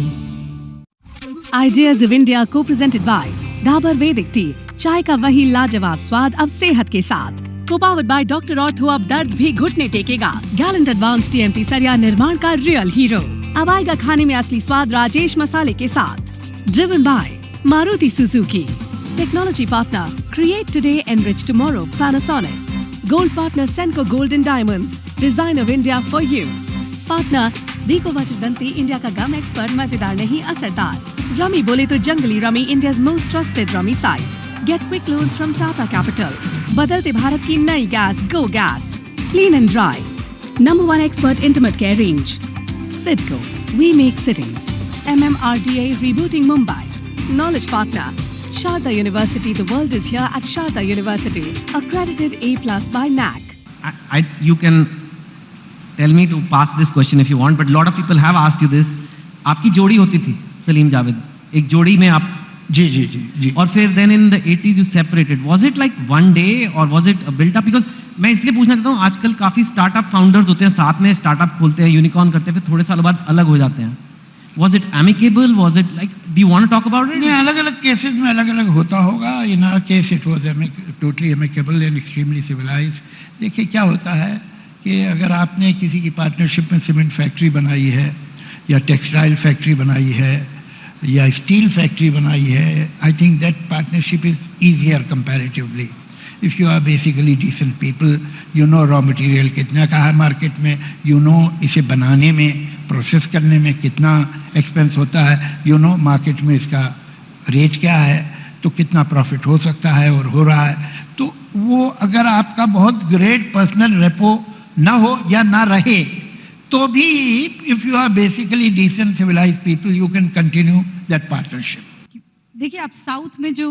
Ideas of India co-presented by Dabur Vedic Tea, चाय का वही लाजवाब स्वाद अब सेहत के साथ। Co-powered by Dr. Ortho, अब दर्द भी घुटने टेकेगा। Gallant Advanced TMT सरिया, निर्माण का रियल हीरो। अब आएगा खाने में असली स्वाद राजेश मसाले के साथ। Driven by Maruti Suzuki. Technology partner, create today, enrich tomorrow, Panasonic. Gold partner, Senco Gold and Diamonds, design of India for you. Partner, Biko Vachdanti, India का गम एक्सपर्ट, मजेदार नहीं असरदार। रमी बोले तो Junglee rummy, India's most trusted rummy site. Get quick loans from Tata Capital. बदलते भारत की नई gas, Go Gas. Clean and dry. Number 1 expert intimate care range. Sidco, we make cities. MMRDA rebooting Mumbai. Knowledge partner, Sharda University. The world is here at Sharda University. Accredited A+ by NAC. You can tell me to pass this question if you want, but a lot of people have asked you this. आपकी जोड़ी होती थी सलीम जावेद, एक जोड़ी में आप जी और फिर then in the 80s you separated. Was it like one day or was it a built up? Because मैं इसलिए पूछना चाहता हूँ, आजकल काफी स्टार्टअप फाउंडर्स होते हैं, साथ में स्टार्टअप खोलते हैं, यूनिकॉर्न करते हैं, फिर थोड़े सालों बाद अलग हो जाते हैं. Was it amicable? Was it like, do you want to talk about it? नहीं, अलग-अलग केसेस में अलग-अलग होता होगा. In our case it was totally amicable and extremely civilized. देखिए क्या होता है कि अगर आपने किसी की पार्टनरशिप में सीमेंट फैक्ट्री बनाई है या टेक्सटाइल फैक्ट्री बनाई है या स्टील फैक्ट्री बनाई है, I think that partnership is easier comparatively. If you are basically decent people, you know raw material कितना का है मार्केट में, you know इसे बनाने में, प्रोसेस करने में कितना एक्सपेंस होता है, you know मार्केट में इसका रेट क्या है, तो कितना प्रॉफिट हो सकता है और हो रहा है. तो वो अगर आपका बहुत ग्रेट पर्सनल रेपो ना हो या ना रहे, तो भी if you are basically decent civilised people, you can continue that partnership. देखिए, आप साउथ में जो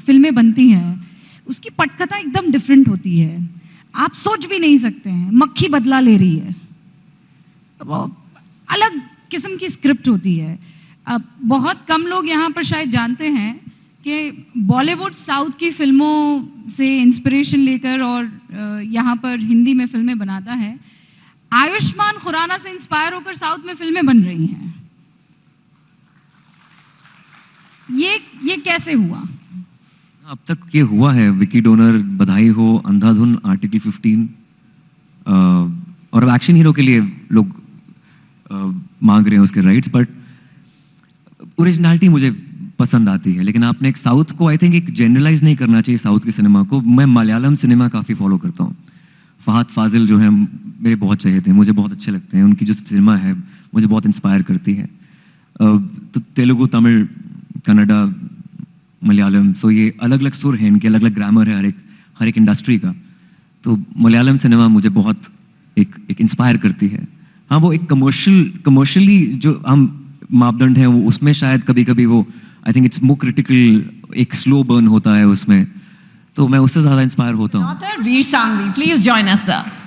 फिल्में बनती हैं उसकी पटकथा एकदम डिफरेंट होती है. आप सोच भी नहीं सकते हैं, मक्खी बदला ले रही है, वो अलग किस्म की स्क्रिप्ट होती है. अब बहुत कम लोग यहाँ पर शायद जानते हैं कि बॉलीवुड साउथ की फिल्मों से इंस्पिरेशन लेकर और यहाँ पर हिंदी में फिल्में बनाता है. आयुष्मान खुराना से इंस्पायर होकर साउथ में फिल्में बन रही हैं. ये कैसे हुआ? अब तक ये हुआ है. विकी डोनर, बधाई हो, अंधाधुन, आर्टिकल 15 और अब एक्शन हीरो के लिए लोग मांग रहे हैं उसके राइट्स. बट ओरिजिनलिटी मुझे पसंद आती है, लेकिन आपने एक साउथ को आई थिंक एक जनरलाइज नहीं करना चाहिए. साउथ के सिनेमा को मैं मलयालम सिनेमा काफ़ी फॉलो करता हूँ. फहद फाजिल जो है मेरे बहुत चहेते हैं, मुझे बहुत अच्छे लगते हैं. उनकी जो सिनेमा है मुझे बहुत इंस्पायर करती है. तो तेलुगु, तमिल, कन्नड़ा, मलयालम, सो ये अलग अलग सुर हैं इनके, अलग अलग ग्रामर है हर एक इंडस्ट्री का. तो मलयालम सिनेमा मुझे बहुत एक इंस्पायर करती है. हाँ, वो एक कमर्शियली जो हम मापदंड हैं वो उसमें शायद कभी कभी वो I think it's more critical, एक स्लो बर्न होता है उसमें, तो मैं उससे ज़्यादा इंस्पायर होता हूँ. Vir Sanghvi, please join us sir.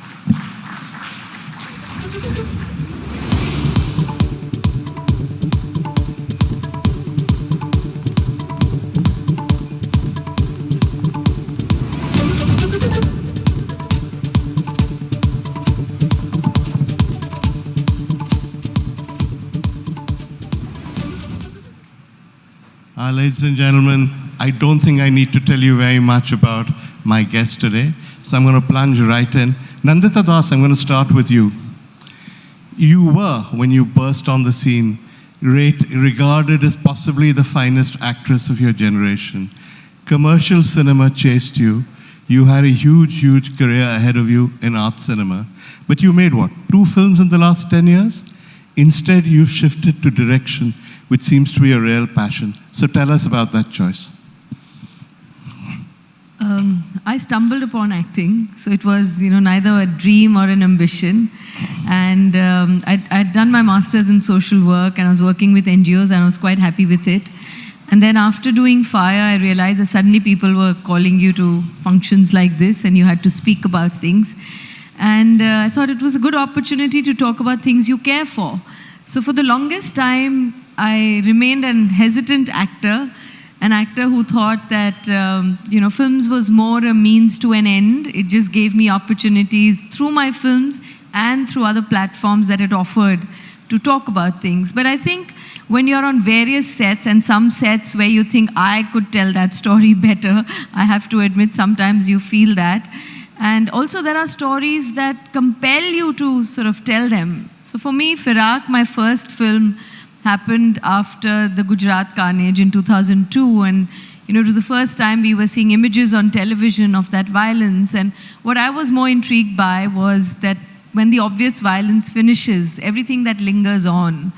Ladies and gentlemen, I don't think I need to tell you very much about my guest today, so I'm going to plunge right in. Nandita Das, I'm going to start with you. You were, when you burst on the scene, regarded as possibly the finest actress of your generation. Commercial cinema chased you. You had a huge, huge career ahead of you in art cinema. But you made what, 2 films in the last 10 years? Instead, you've shifted to direction, which seems to be a real passion. So tell us about that choice. I stumbled upon acting, so it was, neither a dream or an ambition. And I'd done my master's in social work, and I was working with NGOs, and I was quite happy with it. And then after doing FIRE, I realized that suddenly people were calling you to functions like this, and you had to speak about things. And I thought it was a good opportunity to talk about things you care for. So for the longest time, I remained an hesitant actor, an actor who thought that, films was more a means to an end. It just gave me opportunities through my films and through other platforms that it offered to talk about things. But I think when you're on various sets, and some sets where you think, I could tell that story better, I have to admit sometimes you feel that. And also there are stories that compel you to sort of tell them. So for me, Firak, my first film, happened after the Gujarat carnage in 2002, and it was the first time we were seeing images on television of that violence. And what I was more intrigued by was that when the obvious violence finishes, everything that lingers on,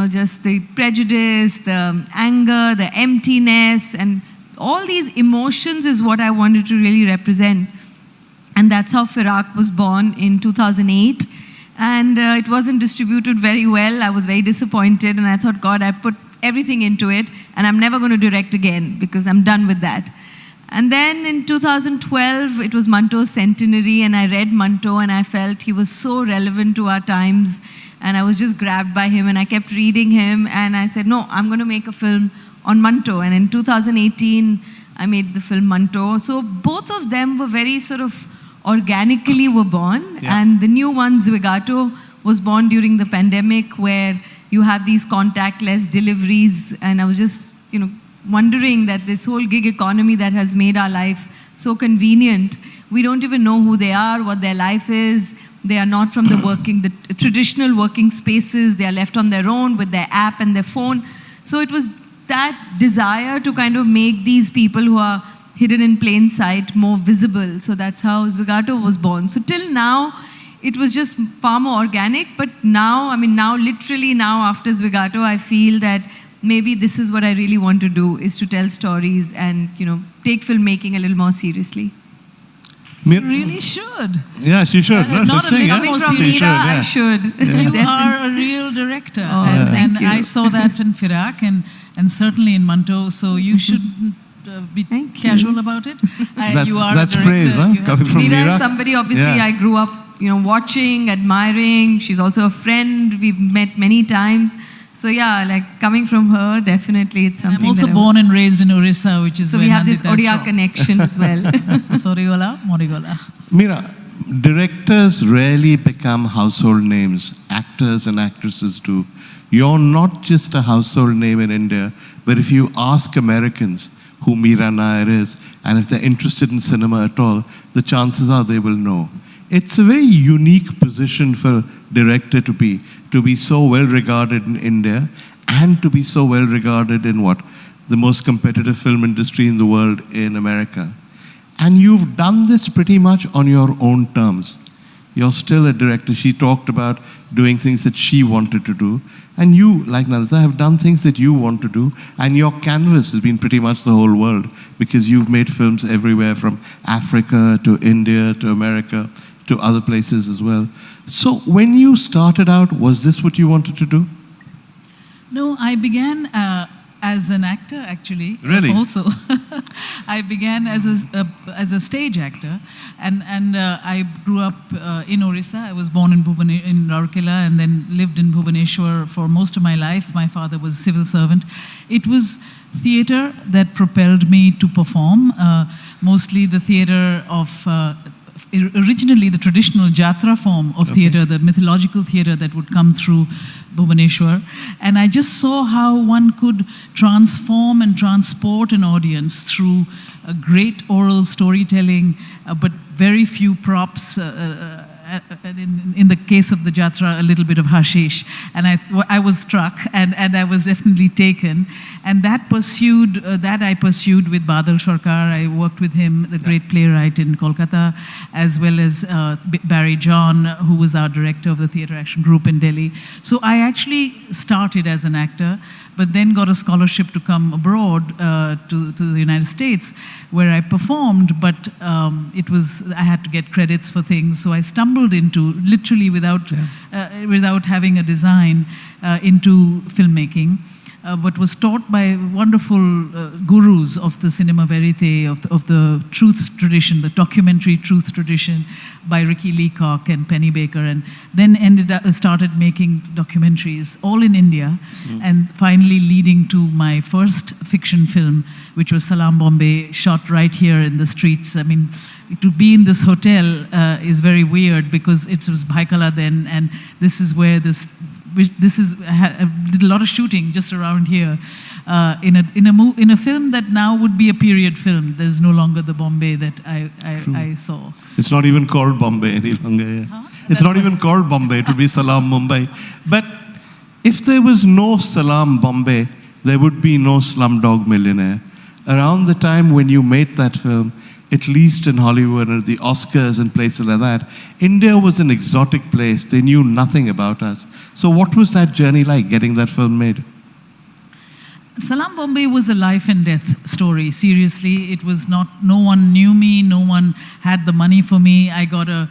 just the prejudice, the anger, the emptiness, and all these emotions is what I wanted to really represent. And that's how Firak was born in 2008. And it wasn't distributed very well. I was very disappointed, and I thought, God, I put everything into it, and I'm never going to direct again because I'm done with that. And then in 2012, it was Manto's centenary, and I read Manto, and I felt he was so relevant to our times, and I was just grabbed by him, and I kept reading him, and I said, no, I'm going to make a film on Manto. And in 2018, I made the film Manto. So both of them were very sort of organically were born, and the new one, Zwigato, was born during the pandemic, where you have these contactless deliveries, and I was just, wondering that this whole gig economy that has made our life so convenient, we don't even know who they are, what their life is. They are not from the traditional working spaces. They are left on their own with their app and their phone. So it was that desire to kind of make these people who are hidden in plain sight more visible. So that's how Zwigato was born. So till now, it was just far more organic. But now, literally now after Zwigato, I feel that maybe this is what I really want to do, is to tell stories and, take filmmaking a little more seriously. You really should. Yeah, she should. Not a little more seriously. I should. You are a real director. Oh, and thank you. I saw that in Firak and certainly in Manto, so you shouldn't be casual about it. You are that's a director. Praise, huh? Coming from Meera Meera. is somebody, obviously, I grew up, watching, admiring. She's also a friend. We've met many times. So yeah, like coming from her, definitely it's something. I'm also born and raised in Orissa, which is so where we have this Nandita is Odia from. connection as well. Soriola, Morigola. Meera, directors rarely become household names. Actors and actresses do. You're not just a household name in India, but if you ask Americans who Meera Nair is, and if they're interested in cinema at all, the chances are they will know. It's a very unique position for a director to be so well regarded in India, and to be so well regarded in the most competitive film industry in the world in America. And you've done this pretty much on your own terms. You're still a director. She talked about doing things that she wanted to do. And you, like Nandita, have done things that you want to do. And your canvas has been pretty much the whole world, because you've made films everywhere from Africa to India to America to other places as well. So when you started out, was this what you wanted to do? No, I began as an actor, actually. Really? Also, I began as a stage actor, and I grew up in Orissa. I was born in Rourkela, and then lived in Bhubaneswar for most of my life. My father was a civil servant. It was theatre that propelled me to perform. Mostly the theatre of. Originally the traditional jatra form of theatre, the mythological theatre that would come through Bhubaneswar. And I just saw how one could transform and transport an audience through a great oral storytelling, but very few props. In the case of the jatra, a little bit of hashish. And I was struck, and I was definitely taken. And that I pursued with Badal Sarkar. I worked with him, the great playwright in Kolkata, as well as Barry John, who was our director of the Theatre Action Group in Delhi. So I actually started as an actor. but then got a scholarship to come abroad to the United States, where I performed, but I had to get credits for things, so I stumbled into, literally without having a design, into filmmaking. But was taught by wonderful gurus of the cinema verite, of the truth tradition, the documentary truth tradition, by Ricky Leacock and Penny Baker, and then started making documentaries, all in India, and finally leading to my first fiction film, which was Salam Bombay, shot right here in the streets. I mean, to be in this hotel is very weird, because it was Bhaikala then, and this is where I did a lot of shooting just around here, in a film that now would be a period film. There's no longer the Bombay that I saw. It's not even called Bombay any longer. Huh? It's not even called Bombay. It would be Salam Mumbai. But if there was no Salam Bombay, there would be no Slumdog Millionaire. Around the time when you made that film, at least in Hollywood or the Oscars and places like that, India was an exotic place. They knew nothing about us. So what was that journey like, getting that film made? Salam Bombay was a life and death story, seriously. It was not, no one knew me, no one had the money for me. I got a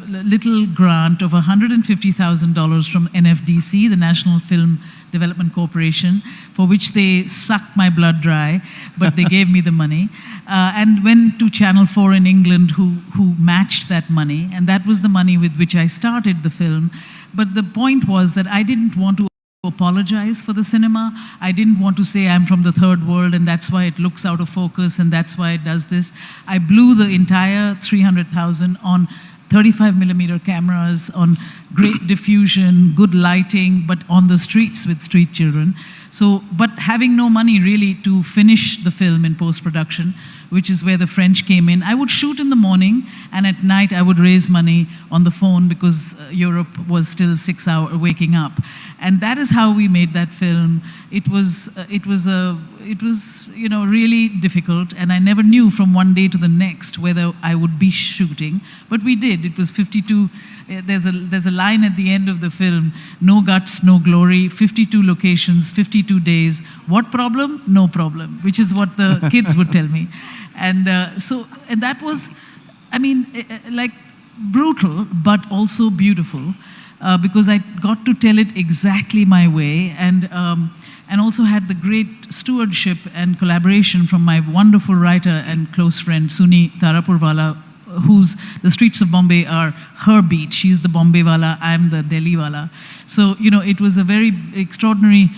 little grant of $150,000 from NFDC, the National Film Development Corporation, for which they sucked my blood dry, but they gave me the money. And went to Channel 4 in England, who matched that money, and that was the money with which I started the film. But the point was that I didn't want to apologize for the cinema. I didn't want to say I'm from the third world and that's why it looks out of focus and that's why it does this. I blew the entire 300,000 on 35mm cameras, on great diffusion, good lighting, but on the streets with street children. So, but having no money really to finish the film in post-production, which is where the French came in. I would shoot in the morning, and at night I would raise money on the phone, because Europe was still 6 hours waking up. And that is how we made that film. It was really difficult, and I never knew from one day to the next whether I would be shooting, but we did. It was 52. There's a line at the end of the film: no guts, no glory, 52 locations, 52 days. What problem? No problem, which is what the kids would tell me. And and that was, I mean, like brutal, but also beautiful, because I got to tell it exactly my way, and also had the great stewardship and collaboration from my wonderful writer and close friend, Suni Tarapurwala, the streets of Bombay are her beat. She's the Bombay wala, I'm the Delhi wala. So, it was a very extraordinary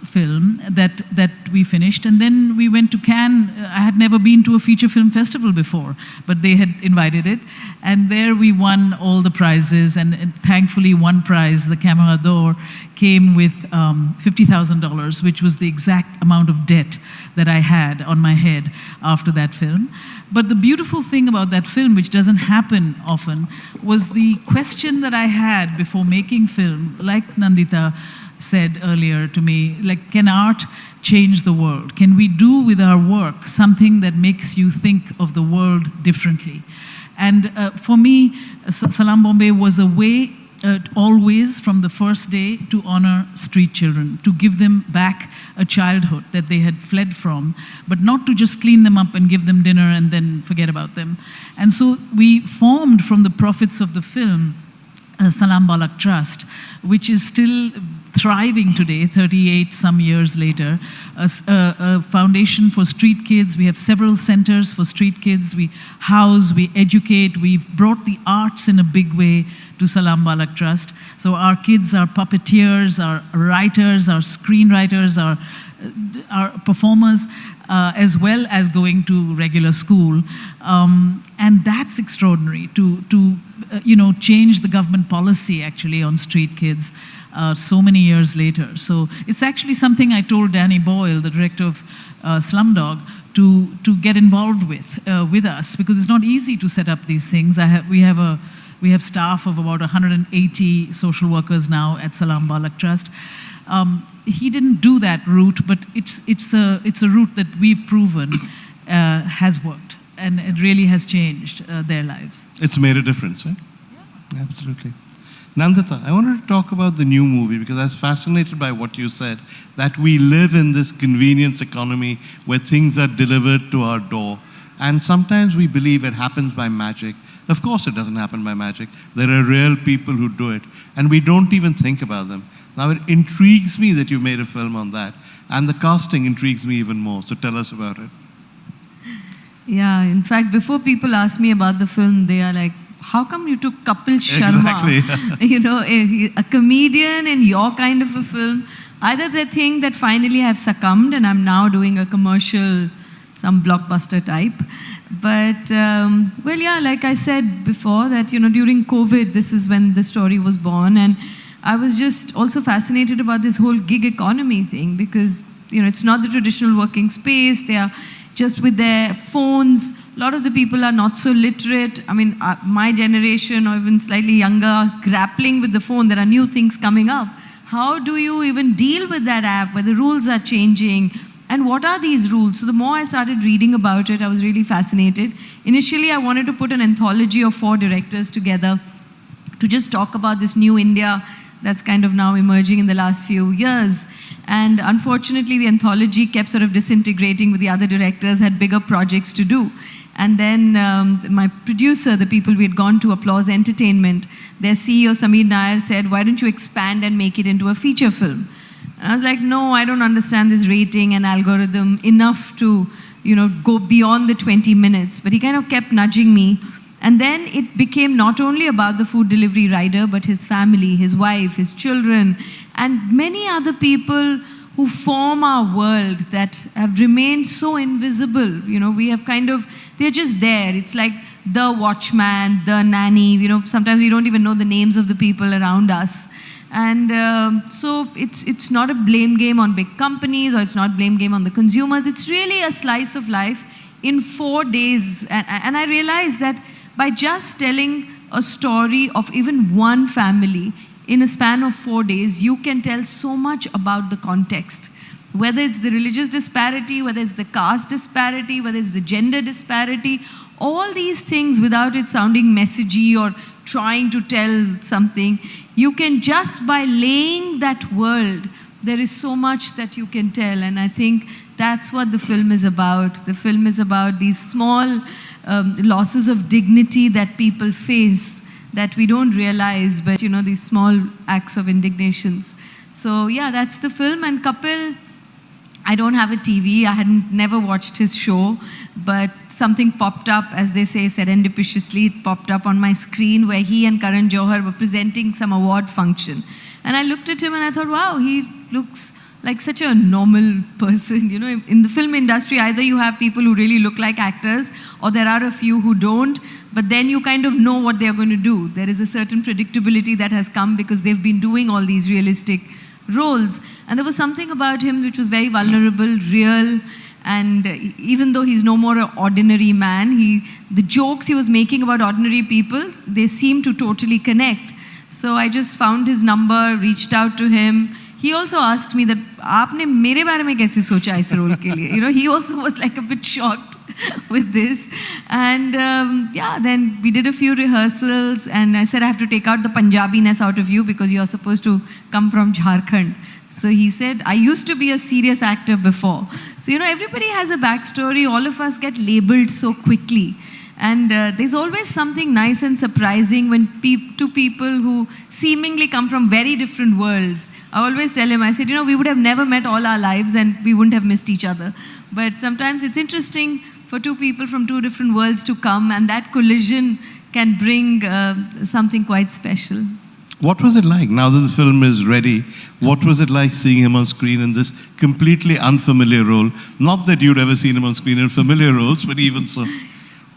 film that we finished. And then we went to Cannes. I had never been to a feature film festival before, but they had invited it. And there we won all the prizes, and thankfully one prize, the Camera d'Or, came with $50,000, which was the exact amount of debt that I had on my head after that film. But the beautiful thing about that film, which doesn't happen often, was the question that I had before making film, like Nandita said earlier to me, like, can art change the world? Can we do with our work something that makes you think of the world differently? And for me, Salam Bombay was a way always from the first day to honor street children, to give them back a childhood that they had fled from, but not to just clean them up and give them dinner and then forget about them. And so we formed from the profits of the film Salam Balak Trust, which is still thriving today, 38 some years later, a foundation for street kids. We have several centers for street kids. We house, we educate. We've brought the arts in a big way to Salam Balak Trust. So our kids are puppeteers, our writers, our screenwriters, our performers, as well as going to regular school. And that's extraordinary, to change the government policy actually on street kids so many years later. So it's actually something I told Danny Boyle, the director of Slumdog, to get involved with us, because it's not easy to set up these things. We have staff of about 180 social workers now at Salam Balak Trust. He didn't do that route, but it's a route that we've proven has worked, and it really has changed their lives. It's made a difference, right? Yeah, absolutely. Nandita, I wanted to talk about the new movie because I was fascinated by what you said, that we live in this convenience economy where things are delivered to our door. And sometimes we believe it happens by magic. Of course it doesn't happen by magic. There are real people who do it, and we don't even think about them. Now it intrigues me that you made a film on that, and the casting intrigues me even more. So tell us about it. Yeah, in fact, before people ask me about the film, they are like, how come you took Kapil Sharma, Exactly. you know, a comedian in your kind of a film? Either they think that finally I've succumbed and I'm now doing a commercial, some blockbuster type. But, well, yeah, like I said before, that, you know, during COVID, this is when the story was born. And I was just also fascinated about this whole gig economy thing because, you know, it's not the traditional working space. They are just with their phones. A lot of the people are not so literate. I mean, my generation or even slightly younger are grappling with the phone. There are new things coming up. How do you even deal with that app where the rules are changing? And what are these rules? So the more I started reading about it, I was really fascinated. Initially, I wanted to put an anthology of 4 directors together to just talk about this new India that's kind of now emerging in the last few years. And unfortunately, the anthology kept sort of disintegrating with the other directors, had bigger projects to do. And then my producer, the people we had gone to, Applause Entertainment, their CEO, Sameer Nair, said, why don't you expand and make it into a feature film? And I was like, no, I don't understand this rating and algorithm enough to, you know, go beyond the 20 minutes. But he kind of kept nudging me. And then it became not only about the food delivery rider, but his family, his wife, his children, and many other people who form our world that have remained so invisible. You know, we have kind of, they're just there. It's like the watchman, the nanny, you know, sometimes we don't even know the names of the people around us. And so it's not a blame game on big companies, or it's not blame game on the consumers. It's really a slice of life in 4 days. And I realized that by just telling a story of even one family in a span of 4 days, you can tell so much about the context. Whether it's the religious disparity, whether it's the caste disparity, whether it's the gender disparity, all these things without it sounding messagey or trying to tell something, you can just by laying that world, there is so much that you can tell. And I think that's what the film is about. The film is about these small losses of dignity that people face that we don't realize, but, you know, these small acts of indignations. So yeah, that's the film. And Kapil, I don't have a TV. I never watched his show, but something popped up, as they say, serendipitously. It popped up on my screen where he and Karan Johar were presenting some award function. And I looked at him and I thought, wow, he looks like such a normal person. You know, in the film industry, either you have people who really look like actors, or there are a few who don't, but then you kind of know what they're going to do. There is a certain predictability that has come because they've been doing all these realistic roles. And there was something about him which was very vulnerable, real, and even though he's no more an ordinary man, the jokes he was making about ordinary people, they seem to totally connect. So I just found his number, reached out to him. He also asked me that, "Aapne mere bare mein kaise socha is role ke liye?" You know, he also was like a bit shocked with this. And yeah, then we did a few rehearsals, and I said, I have to take out the Punjabiness out of you because you're supposed to come from Jharkhand. So he said, I used to be a serious actor before. So, you know, everybody has a backstory. All of us get labeled so quickly. And there's always something nice and surprising when two people who seemingly come from very different worlds. I always tell him, I said, you know, we would have never met all our lives and we wouldn't have missed each other. But sometimes it's interesting for two people from two different worlds to come, and that collision can bring something quite special. What was it like, now that the film is ready, what was it like seeing him on screen in this completely unfamiliar role? Not that you'd ever seen him on screen in familiar roles, but even so.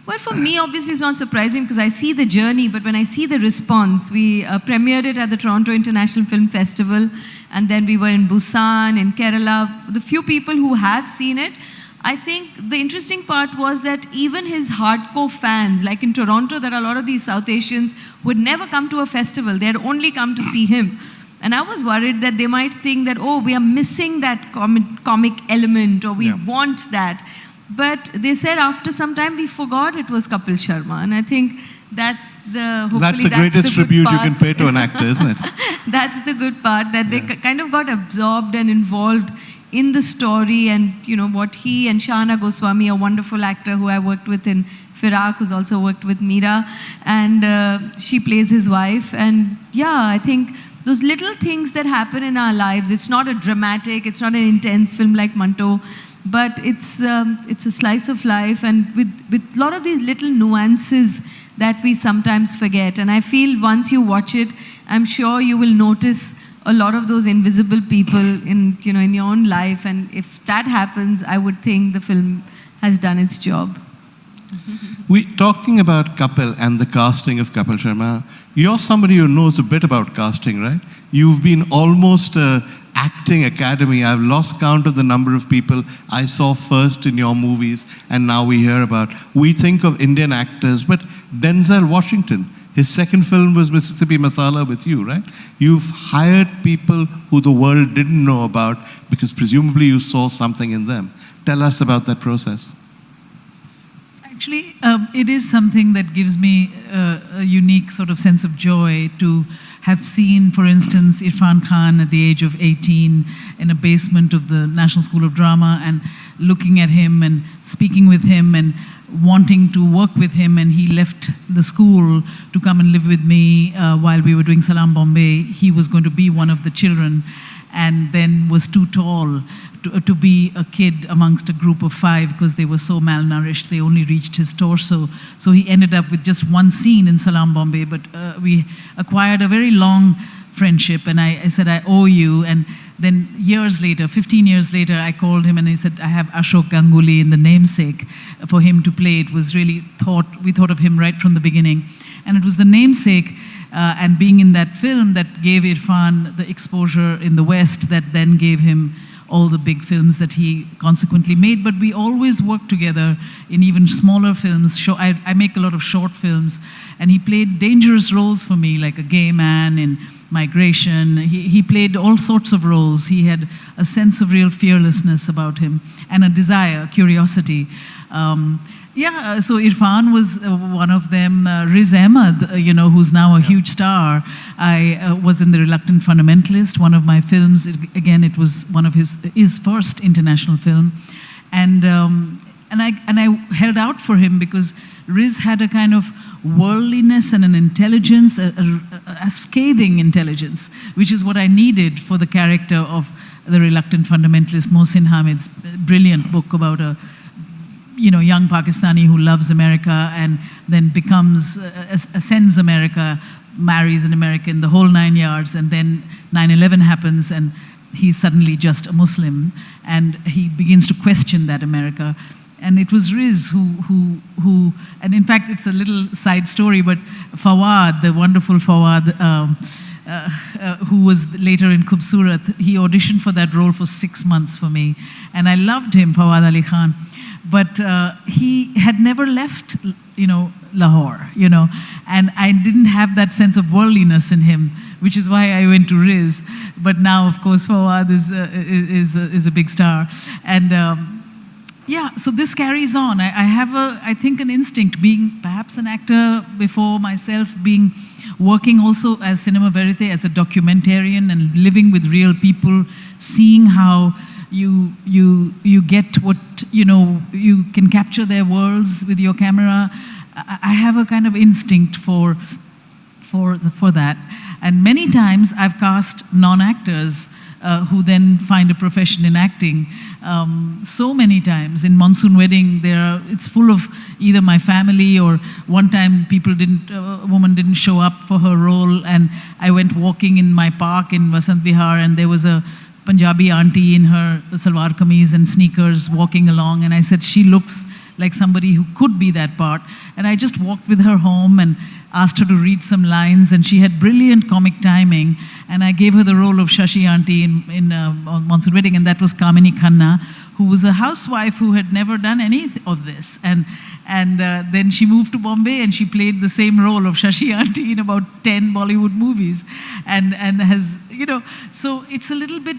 Well, for me, obviously, it's not surprising because I see the journey, but when I see the response, we premiered it at the Toronto International Film Festival, and then we were in Busan, in Kerala. The few people who have seen it, I think the interesting part was that even his hardcore fans, like in Toronto, there are a lot of these South Asians who had never come to a festival. They had only come to see him. And I was worried that they might think that, oh, we are missing that comic element, or we want that. But they said after some time, we forgot it was Kapil Sharma. And I think that's hopefully That's the good greatest tribute you part. can pay to an actor, isn't it? That's the good part, that they kind of got absorbed and involved in the story, and what he and Shana Goswami, a wonderful actor who I worked with in Firak, who's also worked with Meera, and she plays his wife. And yeah, I think those little things that happen in our lives, it's not a dramatic, it's not an intense film like Manto, but it's a slice of life, and with a lot of these little nuances that we sometimes forget. And I feel once you watch it, I'm sure you will notice a lot of those invisible people in your own life. And if that happens, I would think the film has done its job. Talking about Kapil and the casting of Kapil Sharma, you're somebody who knows a bit about casting, right? You've been almost acting academy. I've lost count of the number of people I saw first in your movies, and now we hear about. We think of Indian actors, but Denzel Washington, his second film was Mississippi Masala with you, right? You've hired people who the world didn't know about because presumably you saw something in them. Tell us about that process. Actually, it is something that gives me a unique sort of sense of joy to have seen, for instance, Irfan Khan at the age of 18 in a basement of the National School of Drama, and looking at him and speaking with him and wanting to work with him. And he left the school to come and live with me while we were doing Salam Bombay. He was going to be one of the children, and then was too tall to be a kid amongst a group of 5 because they were so malnourished. They only reached his torso. So he ended up with just one scene in Salam Bombay, but we acquired a very long friendship, and I said, I owe you. And then years later, 15 years later, I called him and he said, I have Ashok Ganguly in The Namesake for him to play. It was really we thought of him right from the beginning. And it was The Namesake and being in that film that gave Irfan the exposure in the West, that then gave him all the big films that he consequently made. But we always worked together in even smaller films. I make a lot of short films, and he played dangerous roles for me, like a gay man in Migration. He played all sorts of roles. He had a sense of real fearlessness about him, and a desire, curiosity. So Irfan was one of them. Riz Ahmed, who's now a huge star. I was in The Reluctant Fundamentalist, one of my films. Again, it was one of his first international film, and I held out for him because Riz had a kind of worldliness and an intelligence, a scathing intelligence, which is what I needed for the character of The Reluctant Fundamentalist, Mohsin Hamid's brilliant book about a young Pakistani who loves America and then ascends America, marries an American, the whole 9 yards, and then 9/11 happens and he's suddenly just a Muslim, and he begins to question that America. And it was Riz who, and in fact it's a little side story, but Fawad, the wonderful Fawad, who was later in Khubsurat, he auditioned for that role for 6 months for me, and I loved him, Fawad Ali Khan. But he had never left, Lahore, and I didn't have that sense of worldliness in him, which is why I went to Riz. But now, of course, Fawad is a big star, and so this carries on. I have I think an instinct, being perhaps an actor before myself, working also as cinema verite, as a documentarian, and living with real people, seeing how you get what, you can capture their worlds with your camera. I have a kind of instinct for that. And many times I've cast non-actors who then find a profession in acting. So many times. In Monsoon Wedding, it's full of either my family, or one time a woman didn't show up for her role, and I went walking in my park in Vasant Vihar, and there was a Punjabi auntie in her salwar kameez and sneakers walking along, and I said, she looks like somebody who could be that part. And I just walked with her home and asked her to read some lines, and she had brilliant comic timing, and I gave her the role of Shashi auntie in Monsoon Wedding, and that was Kamini Khanna, who was a housewife who had never done any of this, and then she moved to Bombay and she played the same role of Shashi auntie in about 10 Bollywood movies, and has, so it's a little bit,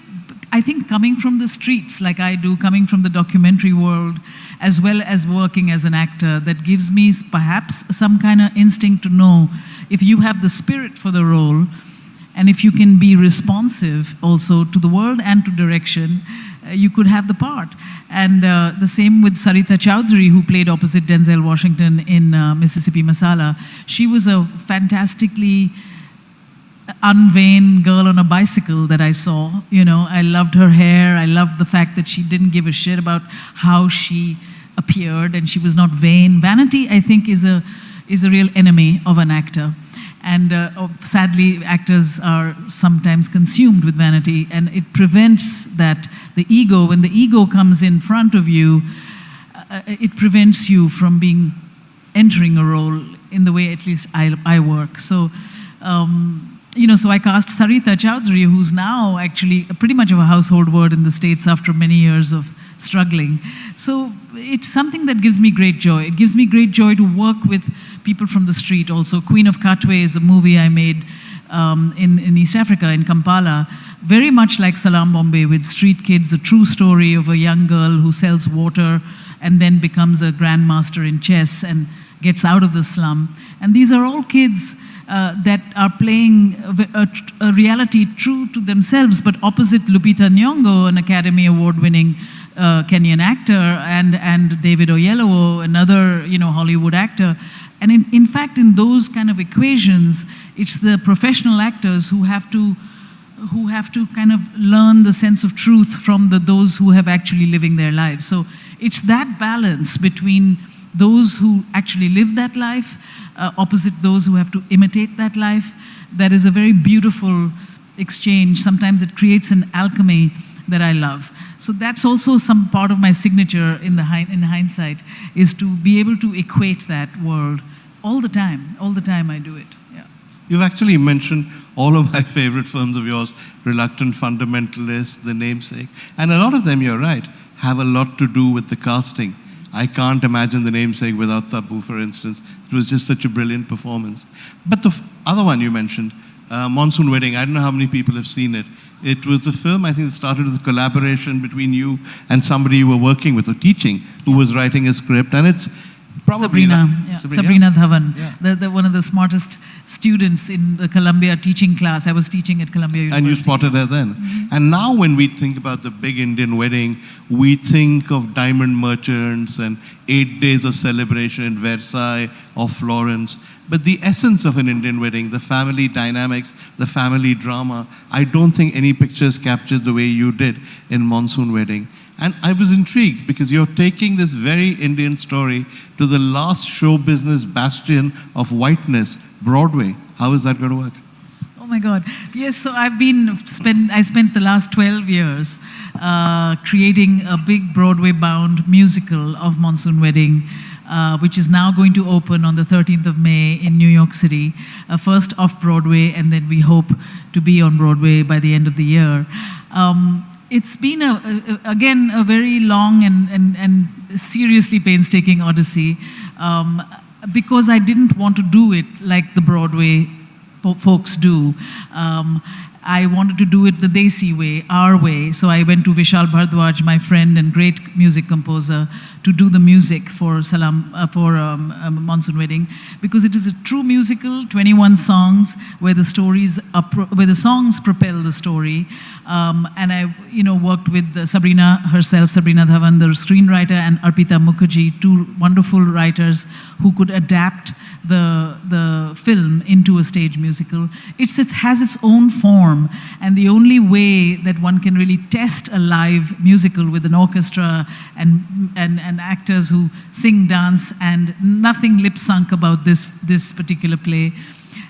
I think coming from the streets like I do, coming from the documentary world, as well as working as an actor, that gives me perhaps some kind of instinct to know if you have the spirit for the role, and if you can be responsive also to the world and to direction, you could have the part. And the same with Sarita Chowdhury, who played opposite Denzel Washington in Mississippi Masala. She was a fantastically unvain girl on a bicycle that I saw. You know, I loved her hair. I loved the fact that she didn't give a shit about how she appeared, and she was not vain. Vanity, I think, is a real enemy of an actor. And sadly, actors are sometimes consumed with vanity, and it prevents that the ego, when the ego comes in front of you, it prevents you from entering a role in the way at least I work. So, you know, so I cast Sarita Chowdhury, who's now actually pretty much of a household word in the States after many years of struggling. So it's something that gives me great joy. It gives me great joy to work with people from the street also. Queen of Katwe is a movie I made in East Africa, in Kampala, very much like Salam Bombay, with street kids, a true story of a young girl who sells water and then becomes a grandmaster in chess and gets out of the slum. And these are all kids that are playing a reality true to themselves, but opposite Lupita Nyong'o, an Academy Award-winning Kenyan actor, and David Oyelowo, another, you know, Hollywood actor. And in fact, in those kind of equations, it's the professional actors who have to kind of learn the sense of truth from those who have actually living their lives. So it's that balance between those who actually live that life, opposite those who have to imitate that life, that is a very beautiful exchange. Sometimes it creates an alchemy that I love. So that's also some part of my signature in hindsight, is to be able to equate that world all the time. All the time I do it. Yeah. You've actually mentioned all of my favorite films of yours, Reluctant Fundamentalist, The Namesake, and a lot of them, you're right, have a lot to do with the casting. I can't imagine The Namesake without Tabu, for instance. It was just such a brilliant performance. But the other one you mentioned, Monsoon Wedding, I don't know how many people have seen it. It was a film, I think, that started with a collaboration between you and somebody you were working with or teaching, who was writing a script, and it's probably Sabrina Dhawan, one of the smartest students in the Columbia teaching class. I was teaching at Columbia University. And you spotted her then. Mm-hmm. And now when we think about the big Indian wedding, we think of diamond merchants and 8 days of celebration in Versailles or Florence. But the essence of an Indian wedding, the family dynamics, the family drama, I don't think any pictures captured the way you did in Monsoon Wedding. And I was intrigued because you're taking this very Indian story to the last show business bastion of whiteness, Broadway. How is that going to work? Oh my God. Yes, so I spent the last 12 years creating a big Broadway-bound musical of Monsoon Wedding, which is now going to open on the 13th of May in New York City, first off-Broadway, and then we hope to be on Broadway by the end of the year. It's been, again, a very long and seriously painstaking odyssey, because I didn't want to do it like the Broadway folks do. I wanted to do it the Desi way, our way. So I went to Vishal Bhardwaj, my friend and great music composer, to do the music for Monsoon Wedding, because it is a true musical, 21 songs, where the songs propel the story. And I, worked with Sabrina herself, Sabrina Dhawan, the screenwriter, and Arpita Mukherjee, two wonderful writers who could adapt the film into a stage musical. It has its own form, and the only way that one can really test a live musical with an orchestra and actors who sing, dance, and nothing lip sunk about this particular play,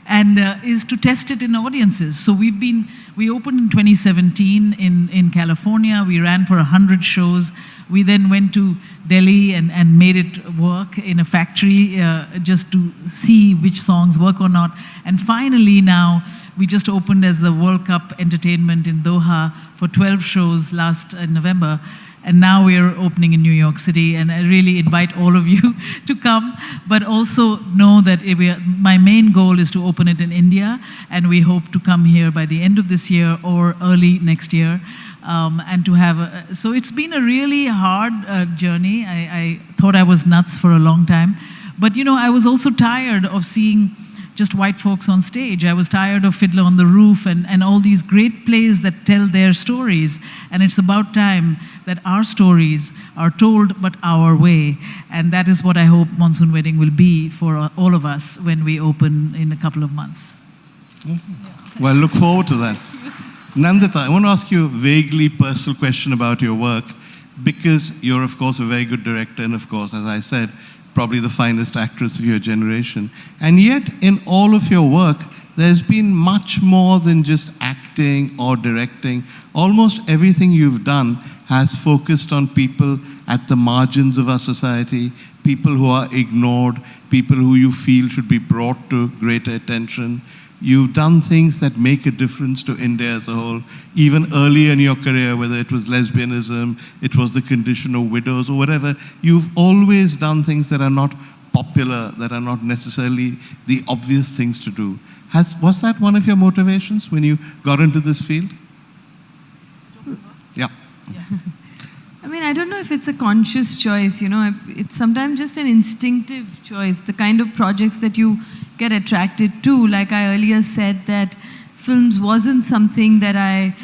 and is to test it in audiences. So we opened in 2017 in California. We ran for 100 shows. We then went to Delhi and made it work in a factory just to see which songs work or not. And finally now, we just opened as the World Cup Entertainment in Doha for 12 shows last November. And now we're opening in New York City, and I really invite all of you to come, but also know that my main goal is to open it in India, and we hope to come here by the end of this year or early next year. and to have so it's been a really hard journey. I thought I was nuts for a long time, but you know, I was also tired of seeing just white folks on stage. I was tired of Fiddler on the Roof and all these great plays that tell their stories. And it's about time that our stories are told, but our way. And that is what I hope Monsoon Wedding will be for all of us when we open in a couple of months. Well, look forward to that. Nandita, I want to ask you a vaguely personal question about your work, because you're, of course, a very good director, and of course, as I said, probably the finest actress of your generation. And yet, in all of your work, there's been much more than just acting or directing. Almost everything you've done has focused on people at the margins of our society, people who are ignored, people who you feel should be brought to greater attention. You've done things that make a difference to India as a whole, even early in your career, whether it was lesbianism, it was the condition of widows or whatever. You've always done things that are not popular, that are not necessarily the obvious things to do. Was that one of your motivations when you got into this field? Yeah. I mean, I don't know if it's a conscious choice, you know, it's sometimes just an instinctive choice, the kind of projects that you get attracted to. Like I earlier said, that films wasn't something that I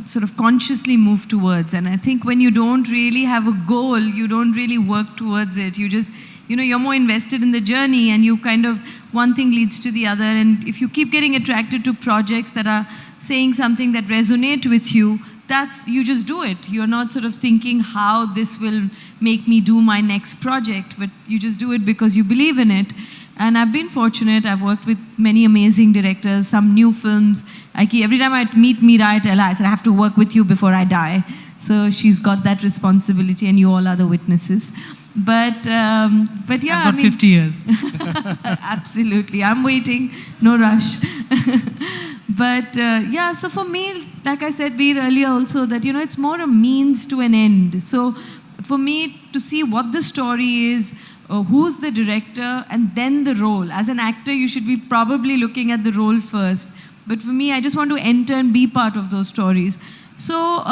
sort of consciously moved towards. And I think when you don't really have a goal, you don't really work towards it. You just, you know, you're more invested in the journey, and you kind of, one thing leads to the other. And if you keep getting attracted to projects that are saying something that resonate with you, you just do it. You're not sort of thinking how this will make me do my next project, but you just do it because you believe in it. And I've been fortunate. I've worked with many amazing directors, some new films. Every time I meet Meera, I tell her, I said, I have to work with you before I die. So she's got that responsibility, and you all are the witnesses. But yeah, I've got 50 years. Absolutely. I'm waiting. No rush. But yeah, so for me, like I said earlier also, that, you know, it's more a means to an end. So for me to see what the story is, who's the director, and then the role. As an actor, you should be probably looking at the role first. But for me, I just want to enter and be part of those stories. So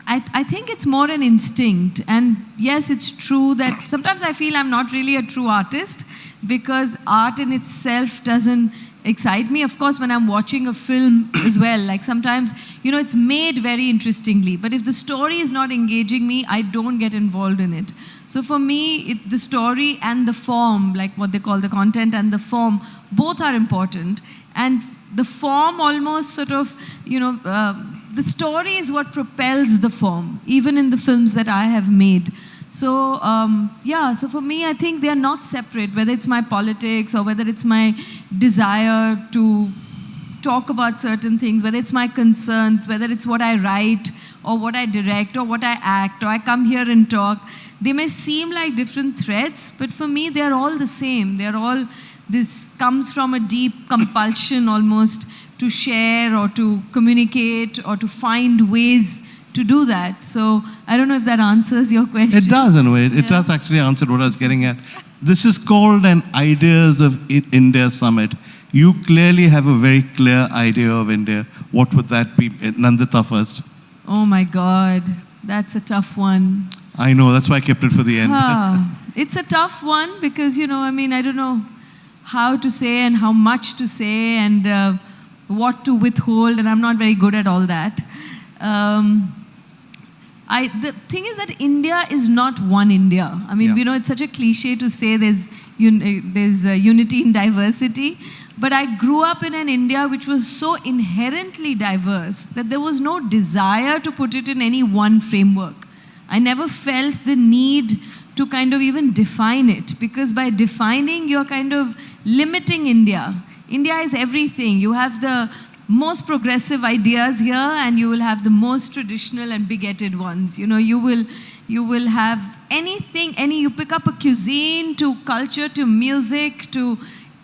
I think it's more an instinct. And yes, it's true that sometimes I feel I'm not really a true artist, because art in itself doesn't excite me. Of course, when I'm watching a film as well, like sometimes, you know, it's made very interestingly, but if the story is not engaging me, I don't get involved in it. So for me, the story and the form, like what they call the content and the form, both are important. And the form almost sort of, you know, the story is what propels the form, even in the films that I have made. So yeah, so for me, I think they are not separate, whether it's my politics or whether it's my desire to talk about certain things, whether it's my concerns, whether it's what I write or what I direct or what I act or I come here and talk. They may seem like different threads, but for me, they're all the same. They're all, this comes from a deep compulsion almost to share or to communicate or to find ways to do that. So I don't know if that answers your question. It does in a way. It does actually answer what I was getting at. This is called an Ideas of India Summit. You clearly have a very clear idea of India. What would that be? Nandita first. Oh my God, that's a tough one. I know, that's why I kept it for the end. It's a tough one because, you know, I mean, I don't know how to say and how much to say and what to withhold, and I'm not very good at all that. The thing is that India is not one India. I mean, you know, it's such a cliche to say there's unity in diversity, but I grew up in an India which was so inherently diverse that there was no desire to put it in any one framework. I never felt the need to kind of even define it, because by defining, you're kind of limiting India. India is everything. You have the most progressive ideas here, and you will have the most traditional and bigoted ones. You know, you will have anything, you pick up a cuisine to culture to music to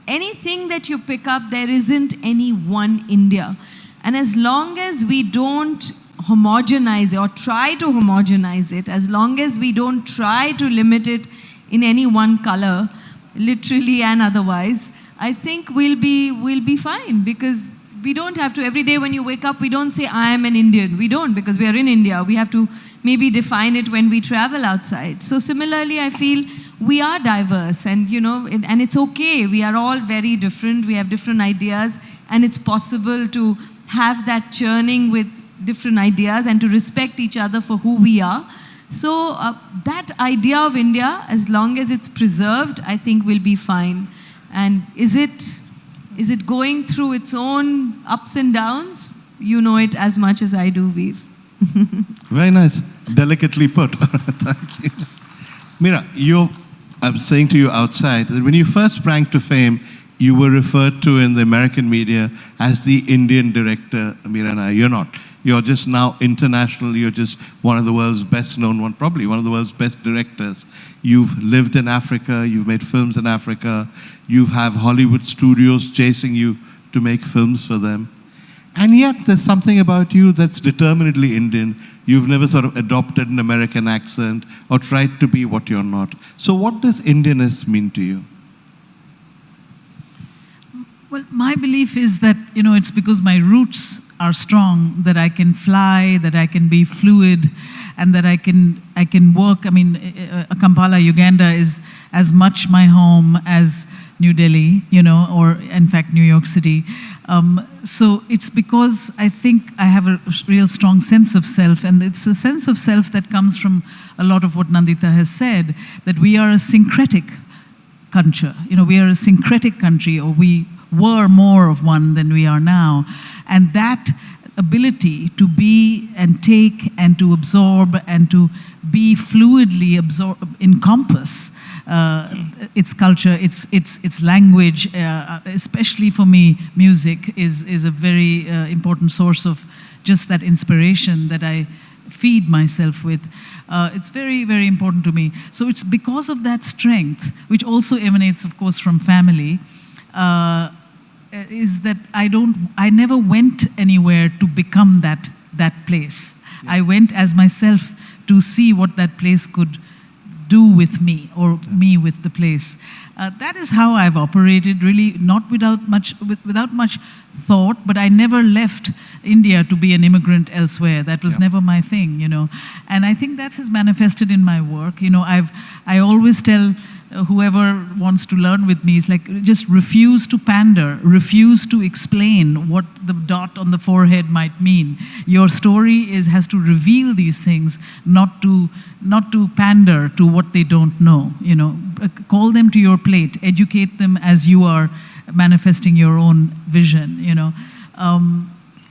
anything that you pick up, there isn't any one India. And as long as we don't homogenize it or try to homogenize it, as long as we don't try to limit it in any one color, literally and otherwise, I think we'll be fine, because we don't have to, every day when you wake up, we don't say, I am an Indian. We don't, because we are in India. We have to maybe define it when we travel outside. So similarly, I feel we are diverse, and and it's okay. We are all very different. We have different ideas, and it's possible to have that churning with different ideas and to respect each other for who we are. So that idea of India, as long as it's preserved, I think will be fine. And is it going through its own ups and downs? You know it as much as I do, Veer. Very nice. Delicately put. Thank you. Meera, I'm saying to you outside that when you first sprang to fame, you were referred to in the American media as the Indian director, Meera Nair. You're not. You're just now international. You're just one of the world's best known one, probably one of the world's best directors. You've lived in Africa. You've made films in Africa. You have Hollywood studios chasing you to make films for them. And yet there's something about you that's determinedly Indian. You've never sort of adopted an American accent or tried to be what you're not. So what does Indianness mean to you? Well, my belief is that, it's because my roots are strong that I can fly, that I can be fluid, and that I can work. I mean, Kampala, Uganda is as much my home as New Delhi, or in fact New York City. So it's because I think I have a real strong sense of self, and it's a sense of self that comes from a lot of what Nandita has said, that we are a syncretic culture. We are a syncretic country, or we were more of one than we are now. And that ability to be and take and to absorb and to be fluidly encompass its culture, its language, especially for me, music is a very important source of just that inspiration that I feed myself with. It's very, very important to me. So it's because of that strength, which also emanates, of course, from family, is that I never went anywhere to become that place. Yeah. I went as myself to see what that place could do with me, or me with the place. That is how I've operated, really, not without much thought, but I never left India to be an immigrant elsewhere. That was never my thing, And I think that has manifested in my work. I always tell whoever wants to learn with me, is like, just refuse to pander, refuse to explain what the dot on the forehead might mean. Your story has to reveal these things, not to pander to what they don't know. Call them to your plate, educate them as you are manifesting your own vision.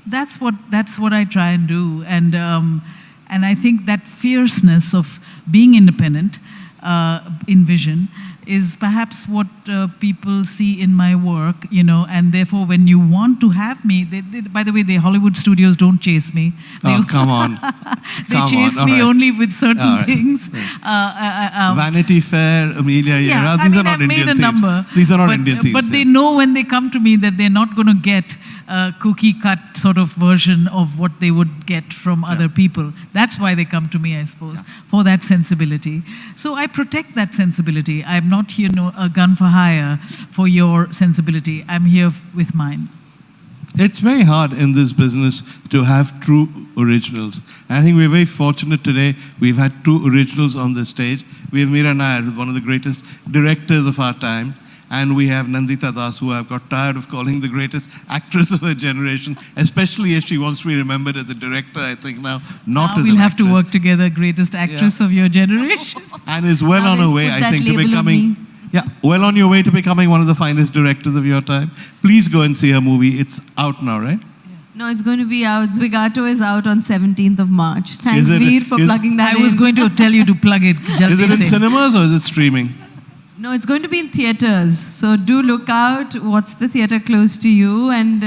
That's what I try and do, and I think that fierceness of being independent in vision is perhaps what people see in my work, and therefore when you want to have me, by the way, the Hollywood studios don't chase me. Come on. They chase me only with certain things. Vanity Fair, Amelia Earhart, these are not Indian themes. These are not Indian themes. But they know when they come to me that they're not going to get a cookie-cut sort of version of what they would get from other people. That's why they come to me, I suppose, for that sensibility. So I protect that sensibility. I'm not here a gun for hire for your sensibility. I'm here with mine. It's very hard in this business to have true originals. I think we're very fortunate today. We've had two originals on the stage. We have Meera Nair, who's one of the greatest directors of our time. And we have Nandita Das, who I've got tired of calling the greatest actress of her generation, especially as she wants to be remembered as a director, I think now, not as an we'll have actress. to work together, greatest actress of your generation. And is well on her way, I think, to becoming... Yeah, well on your way to becoming one of the finest directors of your time. Please go and see her movie. It's out now, right? No, it's going to be out. Zwigato is out on 17th of March. Thanks, Veer, for plugging that in. I was going to tell you to plug it. Is it in cinemas or is it streaming? No, it's going to be in theatres. So do look out. What's the theatre close to you? And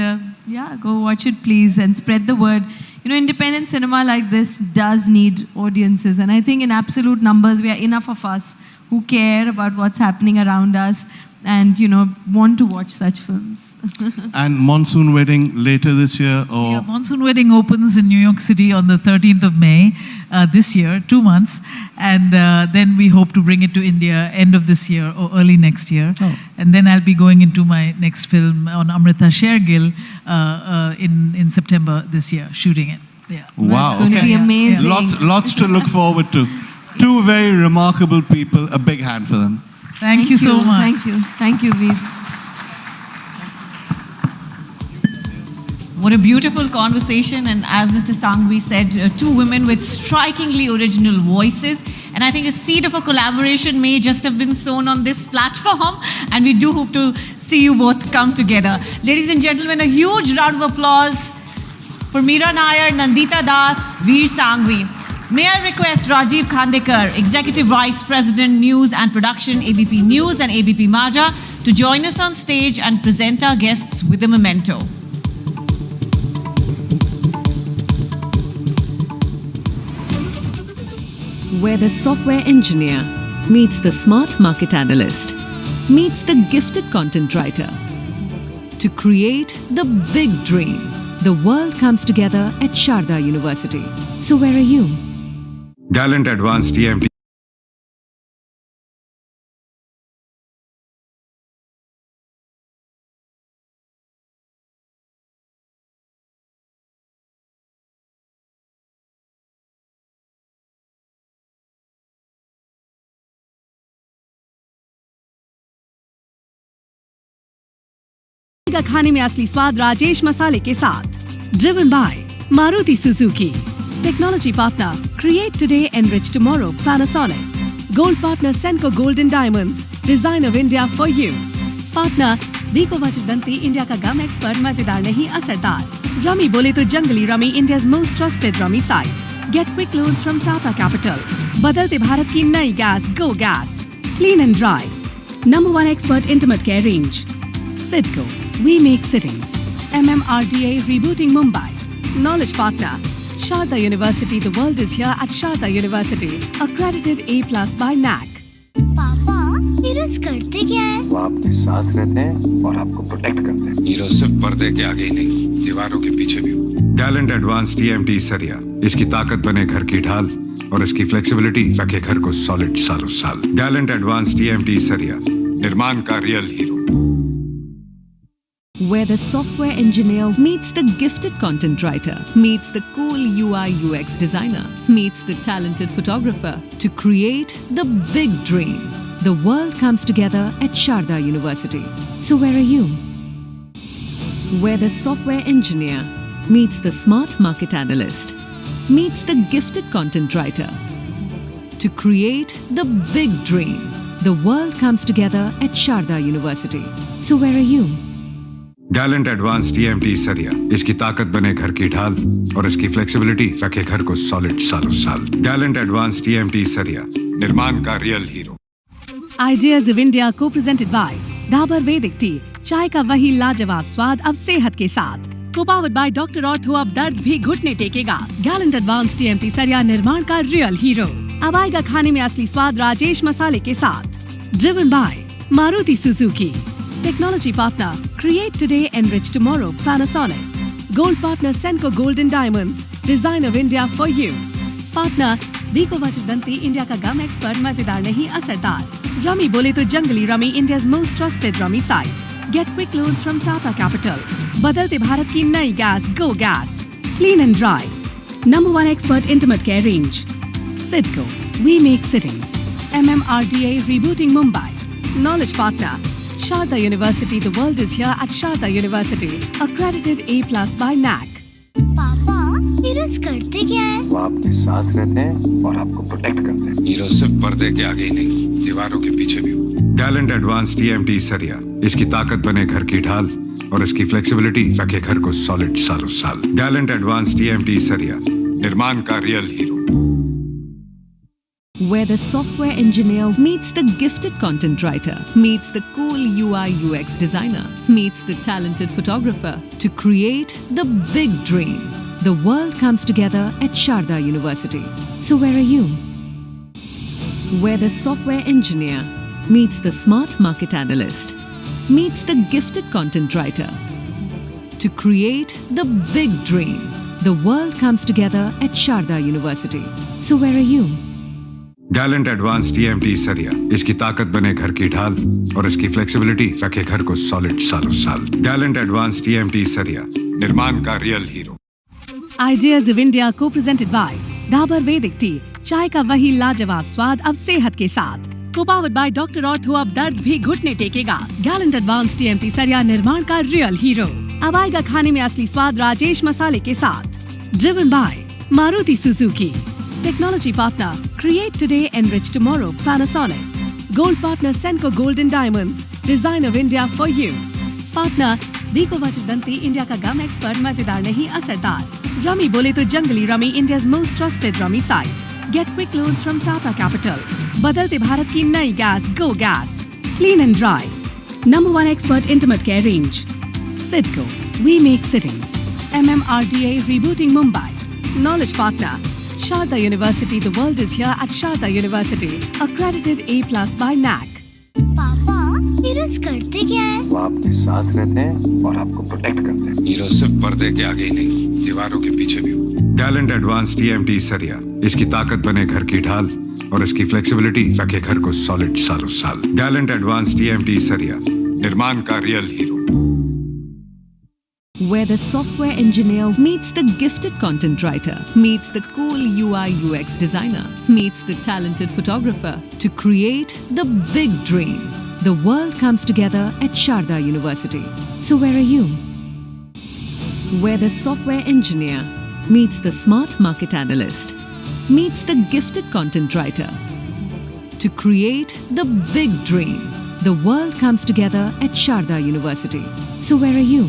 go watch it, please, and spread the word. Independent cinema like this does need audiences. And I think in absolute numbers, we are enough of us who care about what's happening around us and, want to watch such films. And Monsoon Wedding later this year, or? Yeah, Monsoon Wedding opens in New York City on the 13th of May this year, 2 months. And then we hope to bring it to India end of this year or early next year. Oh. And then I'll be going into my next film on Amrita Shergill in September this year, shooting it. Yeah. Wow, It's going to be amazing. Lots to look forward to. Two very remarkable people. A big hand for them. Thank you so much. Thank you. Thank you, Veer. What a beautiful conversation, and as Mr. Sanghvi said, two women with strikingly original voices, and I think a seed of a collaboration may just have been sown on this platform, and we do hope to see you both come together. Ladies and gentlemen, a huge round of applause for Meera Nair, Nandita Das, Veer Sanghvi. May I request Rajiv Khandekar, Executive Vice President, News and Production, ABP News and ABP Maja, to join us on stage and present our guests with a memento. Where the software engineer meets the smart market analyst, meets the gifted content writer. To create the big dream, the world comes together at Sharda University. So where are you? Gallant Advanced TMT. खाने में असली स्वाद राजेश मसाले के साथ. Driven by Maruti Suzuki. Technology partner, create today, enrich tomorrow, Panasonic. Gold partner, Senco Gold and Diamonds, design of India for you. Partner, Vico Vachirdanti, India का gum expert, मजेदार नहीं असरदार. Rummy बोले तो जंगली Rummy, India's most trusted Rummy site. Get quick loans from Tata Capital. बदलते भारत की नई gas, Go Gas. Clean and dry. #1 expert intimate care range. Sidco, we make sittings. MMRDA rebooting Mumbai. Knowledge partner, Sharda University. The world is here at Sharda University. Accredited A+ by NAC. पापा heroes करते क्या है? वो आपके साथ रहते हैं और आपको प्रोटेक्ट करते हैं। हीरो सिर्फ पर्दे के आगे ही नहीं, दीवारों के पीछे भी। गैलेंट एडवांस TMT सरिया, इसकी ताकत बने घर की ढाल और इसकी फ्लेक्सिबिलिटी रखे घर को सॉलिड सालों साल। गैलेंट एडवांस TMT सरिया, निर्माण का real hero. Where the software engineer meets the gifted content writer, meets the cool UI UX designer, meets the talented photographer to create the big dream. The world comes together at Sharda University. So where are you? Where the software engineer meets the smart market analyst, meets the gifted content writer to create the big dream. The world comes together at Sharda University. So where are you? Gallant Advance TMT सरिया, इसकी ताकत बने घर की ढाल और इसकी flexibility रखे घर को सॉलिड सालों साल। गैलेंट एडवांस TMT सरिया, निर्माण का real hero. Ideas of India co-presented by Dabar Vedic Tea, चाय का वही लाजवाब स्वाद अब सेहत के साथ. Co-powered by Dr. Ortho, अब दर्द भी घुटने टेकेगा. Gallant Advanced TMT सरिया, निर्माण का रियल हीरो. अब आएगा खाने में असली स्वाद राजेश मसाले के साथ. Driven by Maruti Suzuki. Technology partner, create today, enrich tomorrow, Panasonic. Gold partner, Senco Gold and Diamonds, design of India for you. Partner, Vico Vachirdanti, India का गम एक्सपर्ट, मजेदार नहीं असरदार. Rummy बोले तो जंगली Rummy, India's most trusted Rummy site. Get quick loans from Tata Capital. बदलते भारत की नई gas, Go Gas. Clean and dry. #1 expert intimate care range. Sidco, we make sittings. MMRDA rebooting Mumbai. Knowledge partner, Sharda University. The world is here at Sharda University. Accredited A+ by NAC. पापा heroes करते क्या है? वो आपके साथ रहते हैं और आपको प्रोटेक्ट करते हैं। हीरो सिर्फ पर्दे के आगे ही नहीं, दीवारों के पीछे भी। गैलेंट एडवांस TMT सरिया, इसकी ताकत बने घर की ढाल और इसकी फ्लेक्सिबिलिटी रखे घर को सॉलिड सालों साल। गैलेंट एडवांस TMT सरिया, निर्माण का real hero. Where the software engineer meets the gifted content writer, meets the cool UI UX designer, meets the talented photographer to create the big dream. The world comes together at Sharda University. So where are you? Where the software engineer meets the smart market analyst, meets the gifted content writer to create the big dream. The world comes together at Sharda University. So where are you? Gallant advance TMT सरिया, इसकी ताकत बने घर की ढाल और इसकी flexibility रखे घर को सॉलिड सालों साल। गैलेंट एडवांस टीएमटी सरिया, निर्माण का real hero. Ideas of India co-presented by Dabur Vedic Tea, चाय का वही लाजवाब स्वाद अब सेहत के साथ। Co-powered by Dr. Ortho, अब दर्द भी घुटने टेकेगा। Gallant Advanced TMT सरिया, निर्माण का रियल हीरो। अब आएगा खाने में असली स्वाद राजेश मसाले के साथ। Driven by Maruti Suzuki. Technology partner, create today, enrich tomorrow, Panasonic. Gold partner, Senco Gold and Diamonds, design of India for you. Partner, Vico Vachirdanti, India का गम एक्सपर्ट, मजेदार नहीं असरदार। रमी बोले तो Junglee rummy, India's most trusted rummy site. Get quick loans from Tata Capital. बदलते भारत की नई gas, Go Gas. Clean and dry. Number 1 expert intimate care range. Sidco, we make sittings. MMRDA rebooting Mumbai. Knowledge partner, Sharda University. The world is here at Sharda University. Accredited A+ by NAC. पापा heroes करते क्या है? वो आपके साथ रहते हैं और आपको प्रोटेक्ट करते हैं। हीरो सिर्फ पर्दे के आगे ही नहीं, दीवारों के पीछे भी। गैलेंट एडवांस टीएमटी सरिया, इसकी ताकत बने घर की ढाल और इसकी फ्लेक्सिबिलिटी रखे घर को सॉलिड सालों साल। गैलेंट एडवांस टीएमटी सरिया, निर्माण का real hero. Where the software engineer meets the gifted content writer, meets the cool UI UX designer, meets the talented photographer to create the big dream. The world comes together at Sharda University. So where are you? Where the software engineer meets the smart market analyst, meets the gifted content writer to create the big dream. The world comes together at Sharda University. So where are you?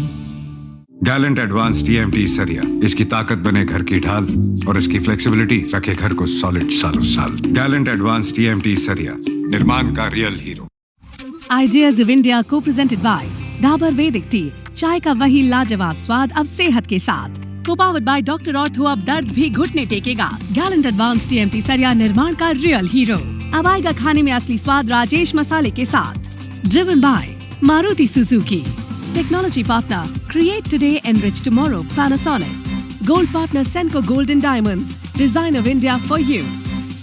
Gallant advance TMT सरिया, इसकी ताकत बने घर की ढाल और इसकी flexibility रखे घर को सॉलिड सालों साल। गैलेंट एडवांस टीएमटी सरिया, निर्माण का real hero. Ideas of India co-presented by Dabur Vedic Tea, चाय का वही लाजवाब स्वाद अब सेहत के साथ। Co-powered by Dr. Ortho, अब दर्द भी घुटने टेकेगा। Gallant Advanced TMT सरिया, निर्माण का रियल हीरो। अब आएगा खाने में असली स्वाद राजेश मसाले के साथ। Driven by Maruti Suzuki. Technology partner, create today, enrich tomorrow, Panasonic. Gold partner, Senco Gold and Diamonds, design of India for you.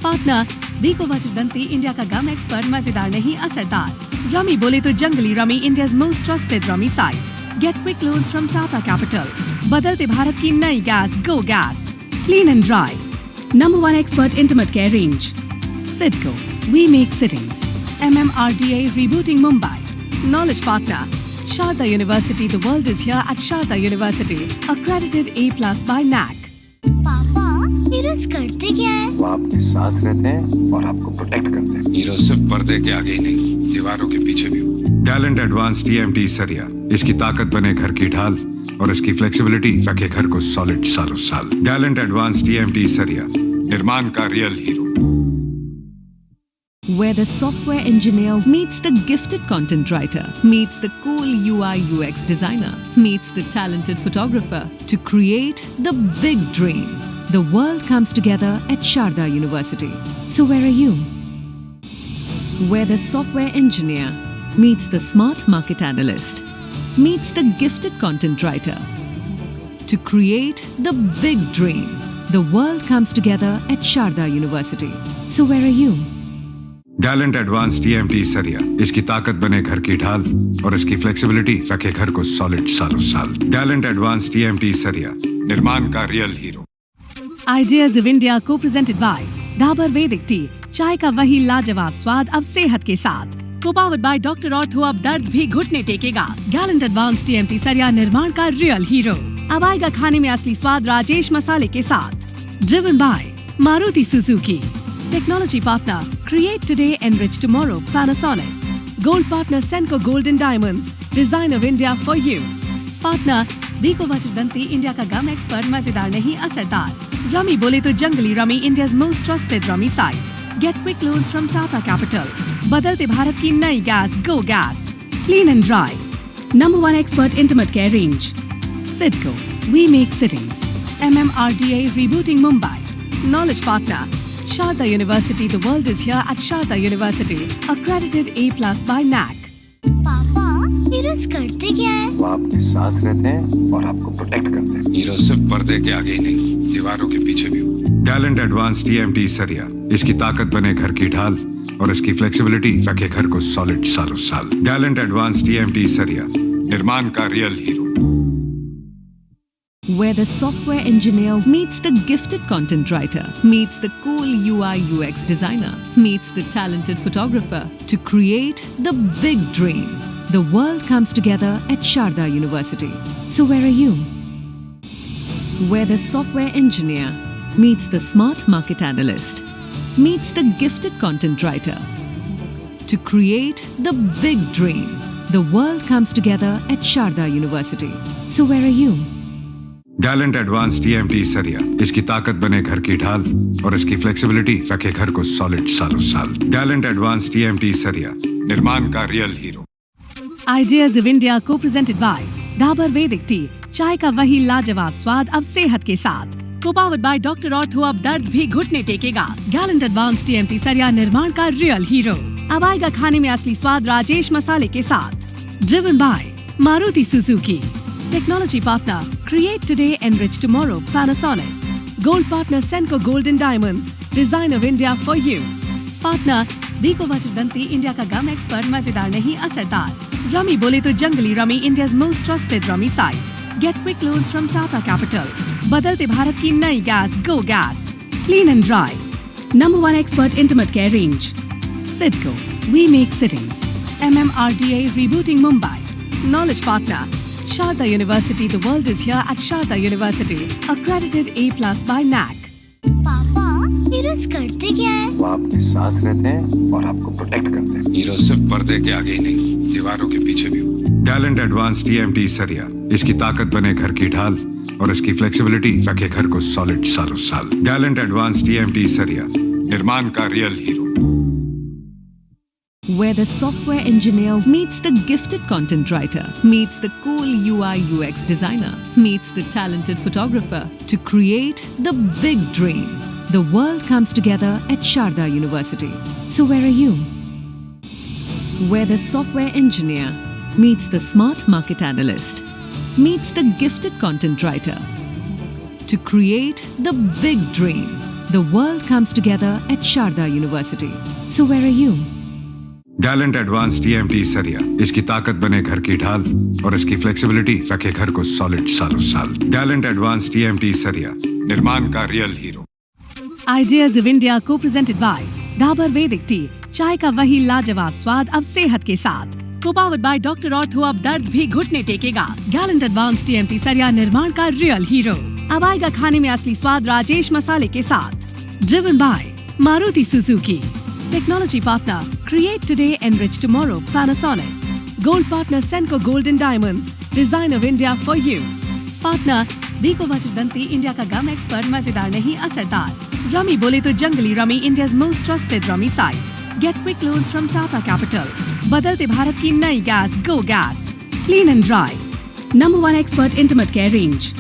Partner, Vico Vachirdanti, India का गम एक्सपर्ट, मजेदार नहीं असरदार। रमी बोले तो Junglee rummy, India's most trusted rummy site. Get quick loans from Tata Capital. बदलते भारत की नई gas, Go Gas. Clean and dry. Number 1 expert intimate care range. Sidco, we make sittings. MMRDA rebooting Mumbai. Knowledge partner, Sharda University. The world is here at Sharda University. Accredited A+ by NAC. पापा heroes करते क्या है? वो आपके साथ रहते हैं और आपको प्रोटेक्ट करते हैं। हीरो सिर्फ पर्दे के आगे ही नहीं, दीवारों के पीछे भी। गैलेंट एडवांस टीएमटी सरिया, इसकी ताकत बने घर की ढाल और इसकी फ्लेक्सिबिलिटी रखे घर को सॉलिड सालों साल। गैलेंट एडवांस टीएमटी सरिया, निर्माण का real hero. Where the software engineer meets the gifted content writer, meets the cool UI UX designer, meets the talented photographer to create the big dream. The world comes together at Sharda University. So where are you? Where the software engineer meets the smart market analyst, meets the gifted content writer to create the big dream. The world comes together at Sharda University. So where are you? Gallant advance TMT सरिया, इसकी ताकत बने घर की ढाल और इसकी flexibility रखे घर को सॉलिड सालों साल। गैलेंट एडवांस टीएमटी सरिया, निर्माण का real hero. Ideas of India co-presented by Dabur Vedic Tea, चाय का वही लाजवाब स्वाद अब सेहत के साथ। Co-powered by Dr. Ortho, अब दर्द भी घुटने टेकेगा। Gallant Advanced TMT सरिया, निर्माण का रियल हीरो। अब आएगा खाने में असली स्वाद राजेश मसाले के साथ। Driven by Maruti Suzuki. Technology partner, create today, enrich tomorrow, Panasonic. Gold partner, Senco Gold and Diamonds, design of India for you. Partner, Vico Vachirdanti, India का गम एक्सपर्ट, मजेदार नहीं असरदार। रमी बोले तो Junglee rummy, India's most trusted rummy site. Get quick loans from Tata Capital. बदलते भारत की नई gas, Go Gas. Clean and dry. Number 1 expert intimate care range. Sidco, we make sittings. MMRDA rebooting Mumbai. Knowledge partner, Sharda University. The world is here at Sharda University. Accredited A+ by NAC. पापा heroes करते क्या है? वो आपके साथ रहते हैं और आपको प्रोटेक्ट करते हैं। हीरो सिर्फ पर्दे के आगे ही नहीं, दीवारों के पीछे भी। गैलेंट एडवांस TMT सरिया, इसकी ताकत बने घर की ढाल और इसकी फ्लेक्सिबिलिटी रखे घर को सॉलिड सालों साल। गैलेंट एडवांस TMT सरिया, निर्माण का real hero. Where the software engineer meets the gifted content writer, meets the cool UI UX designer, meets the talented photographer to create the big dream. The world comes together at Sharda University. So where are you? Where the software engineer meets the smart market analyst, meets the gifted content writer to create the big dream. The world comes together at Sharda University. So where are you? Gallant Advance TMT सरिया, इसकी ताकत बने घर की ढाल और इसकी flexibility रखे घर को सॉलिड सालों साल। गैलेंट एडवांस TMT सरिया, निर्माण का real hero. Ideas of India co-presented by Dabur Vedic Tea, चाय का वही लाजवाब स्वाद अब सेहत के साथ। Co-powered by Dr. Ortho, अब दर्द भी घुटने टेकेगा। Gallant Advanced TMT सरिया, निर्माण का रियल हीरो। अब आएगा खाने में असली स्वाद राजेश मसाले के साथ। Driven by Maruti Suzuki. Technology partner, create today, enrich tomorrow, Panasonic. Gold partner, Senco Gold and Diamonds, design of India for you. Partner, Biko Vachirdanti, India का गम एक्सपर्ट, मजेदार नहीं असरदार। रमी बोले तो Junglee rummy, India's most trusted rummy site. Get quick loans from Tata Capital. बदलते भारत की नई gas, Go Gas. Clean and dry. Number 1 expert intimate care range. Sidco, we make sittings. MMRDA rebooting Mumbai. Knowledge partner, Sharda University. The world is here at Sharda University. Accredited A+ by NAC. पापा heroes करते क्या है? वो आपके साथ रहते हैं और आपको प्रोटेक्ट करते हैं। हीरो सिर्फ पर्दे के आगे ही नहीं, दीवारों के पीछे भी। गैलेंट एडवांस TMT सरिया, इसकी ताकत बने घर की ढाल और इसकी फ्लेक्सिबिलिटी रखे घर को सॉलिड सालों साल। गैलेंट एडवांस TMT सरिया, निर्माण का real hero. Where the software engineer meets the gifted content writer, meets the cool UI UX designer, meets the talented photographer to create the big dream. The world comes together at Sharda University. So where are you? Where the software engineer meets the smart market analyst, meets the gifted content writer to create the big dream. The world comes together at Sharda University. So where are you? Gallant Advance TMT सरिया, इसकी ताकत बने घर की ढाल और इसकी flexibility रखे घर को सॉलिड सालों साल। गैलेंट एडवांस TMT सरिया, निर्माण का real hero. Ideas of India co-presented by Dabur Vedic Tea, चाय का वही लाजवाब स्वाद अब सेहत के साथ। Co-powered by Dr. Ortho, अब दर्द भी घुटने टेकेगा। Gallant Advanced TMT सरिया, निर्माण का रियल हीरो। अब आएगा खाने में असली स्वाद राजेश मसाले के साथ। Driven by Maruti Suzuki. Technology partner, create today, enrich tomorrow, Panasonic. Gold partner, Senco Gold and Diamonds, design of India for you. Partner, Biko Vachirdanti, India का गम एक्सपर्ट, मजेदार नहीं असरदार। रमी बोले तो Junglee rummy, India's most trusted rummy site. Get quick loans from Tata Capital. बदलते भारत की नई gas, Go Gas. Clean and dry. Number 1 expert intimate care range.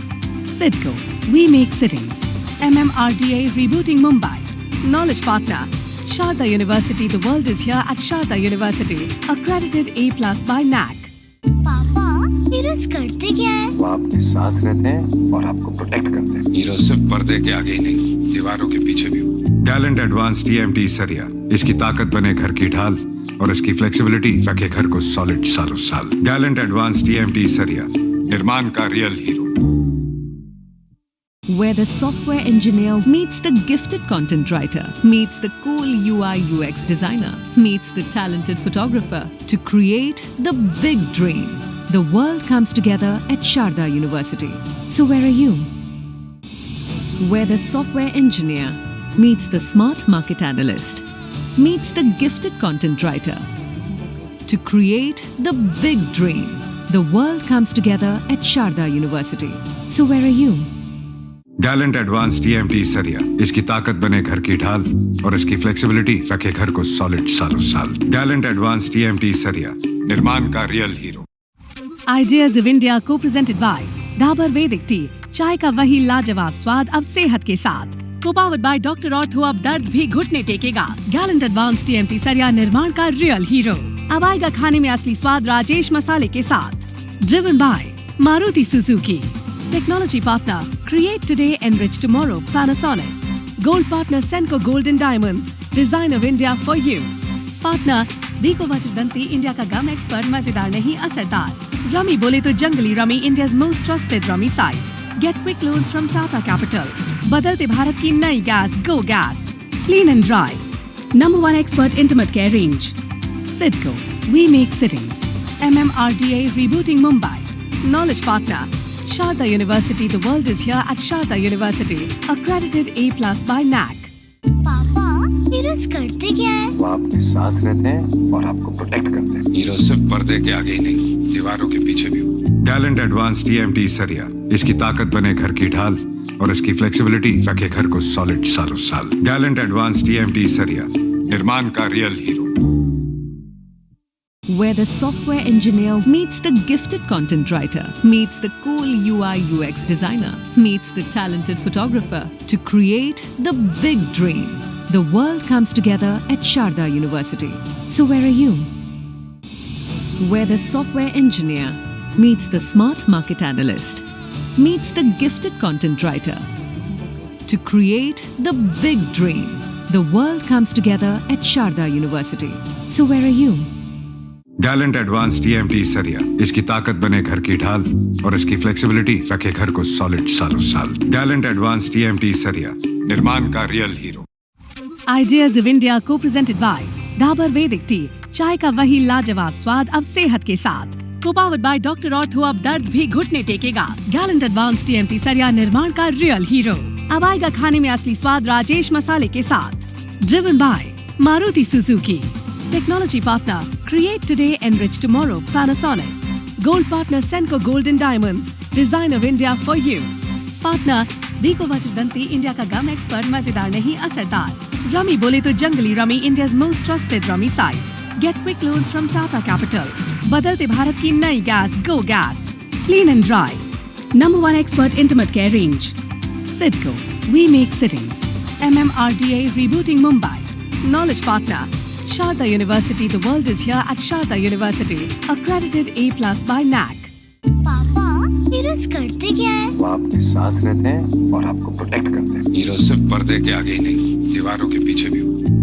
Sidco, we make sittings. MMRDA rebooting Mumbai. Knowledge partner, Sharda University. The world is here at Sharda University. Accredited A+ by NAC. पापा heroes करते क्या है? वो आपके साथ रहते हैं और आपको प्रोटेक्ट करते हैं। हीरो सिर्फ पर्दे के आगे ही नहीं, दीवारों के पीछे भी। गैलेंट एडवांस TMT सरिया, इसकी ताकत बने घर की ढाल और इसकी फ्लेक्सिबिलिटी रखे घर को सॉलिड सालों साल। गैलेंट एडवांस TMT सरिया, निर्माण का real hero. Where the software engineer meets the gifted content writer, meets the cool UI UX designer, meets the talented photographer to create the big dream. The world comes together at Sharda University. So where are you? Where the software engineer meets the smart market analyst, meets the gifted content writer to create the big dream. The world comes together at Sharda University. So where are you? Gallant Advance TMT सरिया, इसकी ताकत बने घर की ढाल और इसकी flexibility रखे घर को सॉलिड सालों साल। गैलेंट एडवांस TMT सरिया, निर्माण का real hero. Ideas of India co-presented by Dabur Vedic Tea, चाय का वही लाजवाब स्वाद अब सेहत के साथ। Co-powered by Dr. Ortho, अब दर्द भी घुटने टेकेगा। Gallant Advanced TMT सरिया, निर्माण का रियल हीरो। अब आएगा खाने में असली स्वाद राजेश मसाले के साथ। Driven by Maruti Suzuki. Technology partner, create today, enrich tomorrow, Panasonic. Gold partner, Senco Gold and Diamonds, design of India for you. Partner, Biko Vajradanti, India का गम एक्सपर्ट, मजेदार नहीं असरदार। रमी बोले तो Junglee rummy, India's most trusted rummy site. Get quick loans from Tata Capital. बदलते भारत की नई gas, Go Gas. Clean and dry. Number 1 expert intimate care range. Sidco, we make sittings. MMRDA rebooting Mumbai. Knowledge partner, Sharda University. The world is here at Sharda University. Accredited A+ by NAC. पापा heroes करते क्या है? वो आपके साथ रहते हैं और आपको प्रोटेक्ट करते हैं। हीरो सिर्फ पर्दे के आगे ही नहीं, दीवारों के पीछे भी। गैलेंट एडवांस TMT सरिया, इसकी ताकत बने घर की ढाल और इसकी फ्लेक्सिबिलिटी रखे घर को सॉलिड सालों साल। गैलेंट एडवांस TMT सरिया, निर्माण का real hero. Where the software engineer meets the gifted content writer, meets the cool UI UX designer, meets the talented photographer to create the big dream. The world comes together at Sharda University. So where are you? Where the software engineer meets the smart market analyst, meets the gifted content writer to create the big dream. The world comes together at Sharda University. So where are you? Gallant Advance TMT सरिया, इसकी ताकत बने घर की ढाल और इसकी flexibility रखे घर को सॉलिड सालों साल। गैलेंट एडवांस TMT सरिया, निर्माण का real hero. Ideas of India co-presented by Dabur Vedic Tea, चाय का वही लाजवाब स्वाद अब सेहत के साथ। Co-powered by Dr. Ortho, अब दर्द भी घुटने टेकेगा। Gallant Advanced TMT सरिया, निर्माण का रियल हीरो। अब आएगा खाने में असली स्वाद राजेश मसाले के साथ। Driven by Maruti Suzuki. Technology partner, create today, enrich tomorrow, Panasonic. Gold partner, Senco Gold and Diamonds, design of India for you. Partner, Biko Vajradanti, India का गम एक्सपर्ट, मजेदार नहीं असरदार। रमी बोले तो Junglee rummy, India's most trusted rummy site. Get quick loans from Tata Capital. बदलते भारत की नई gas, Go Gas. Clean and dry. Number 1 expert intimate care range. Sidco, we make sittings. MMRDA rebooting Mumbai. Knowledge partner, Sharda University. The world is here at Sharda University. Accredited A+ by NAC. पापा heroes करते क्या है? वो आपके साथ रहते हैं और आपको प्रोटेक्ट करते हैं। हीरो सिर्फ पर्दे के आगे ही नहीं, दीवारों के पीछे भी।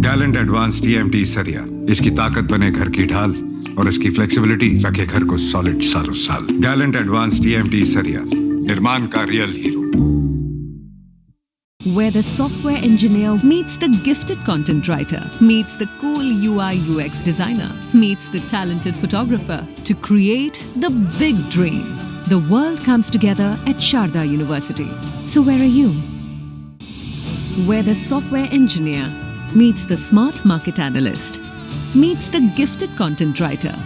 गैलेंट एडवांस TMT सरिया, इसकी ताकत बने घर की ढाल और इसकी फ्लेक्सिबिलिटी रखे घर को सॉलिड सालों साल। गैलेंट एडवांस TMT सरिया, निर्माण का real hero. Where the software engineer meets the gifted content writer, meets the cool UI UX designer, meets the talented photographer to create the big dream. The world comes together at Sharda University. So where are you? Where the software engineer meets the smart market analyst, meets the gifted content writer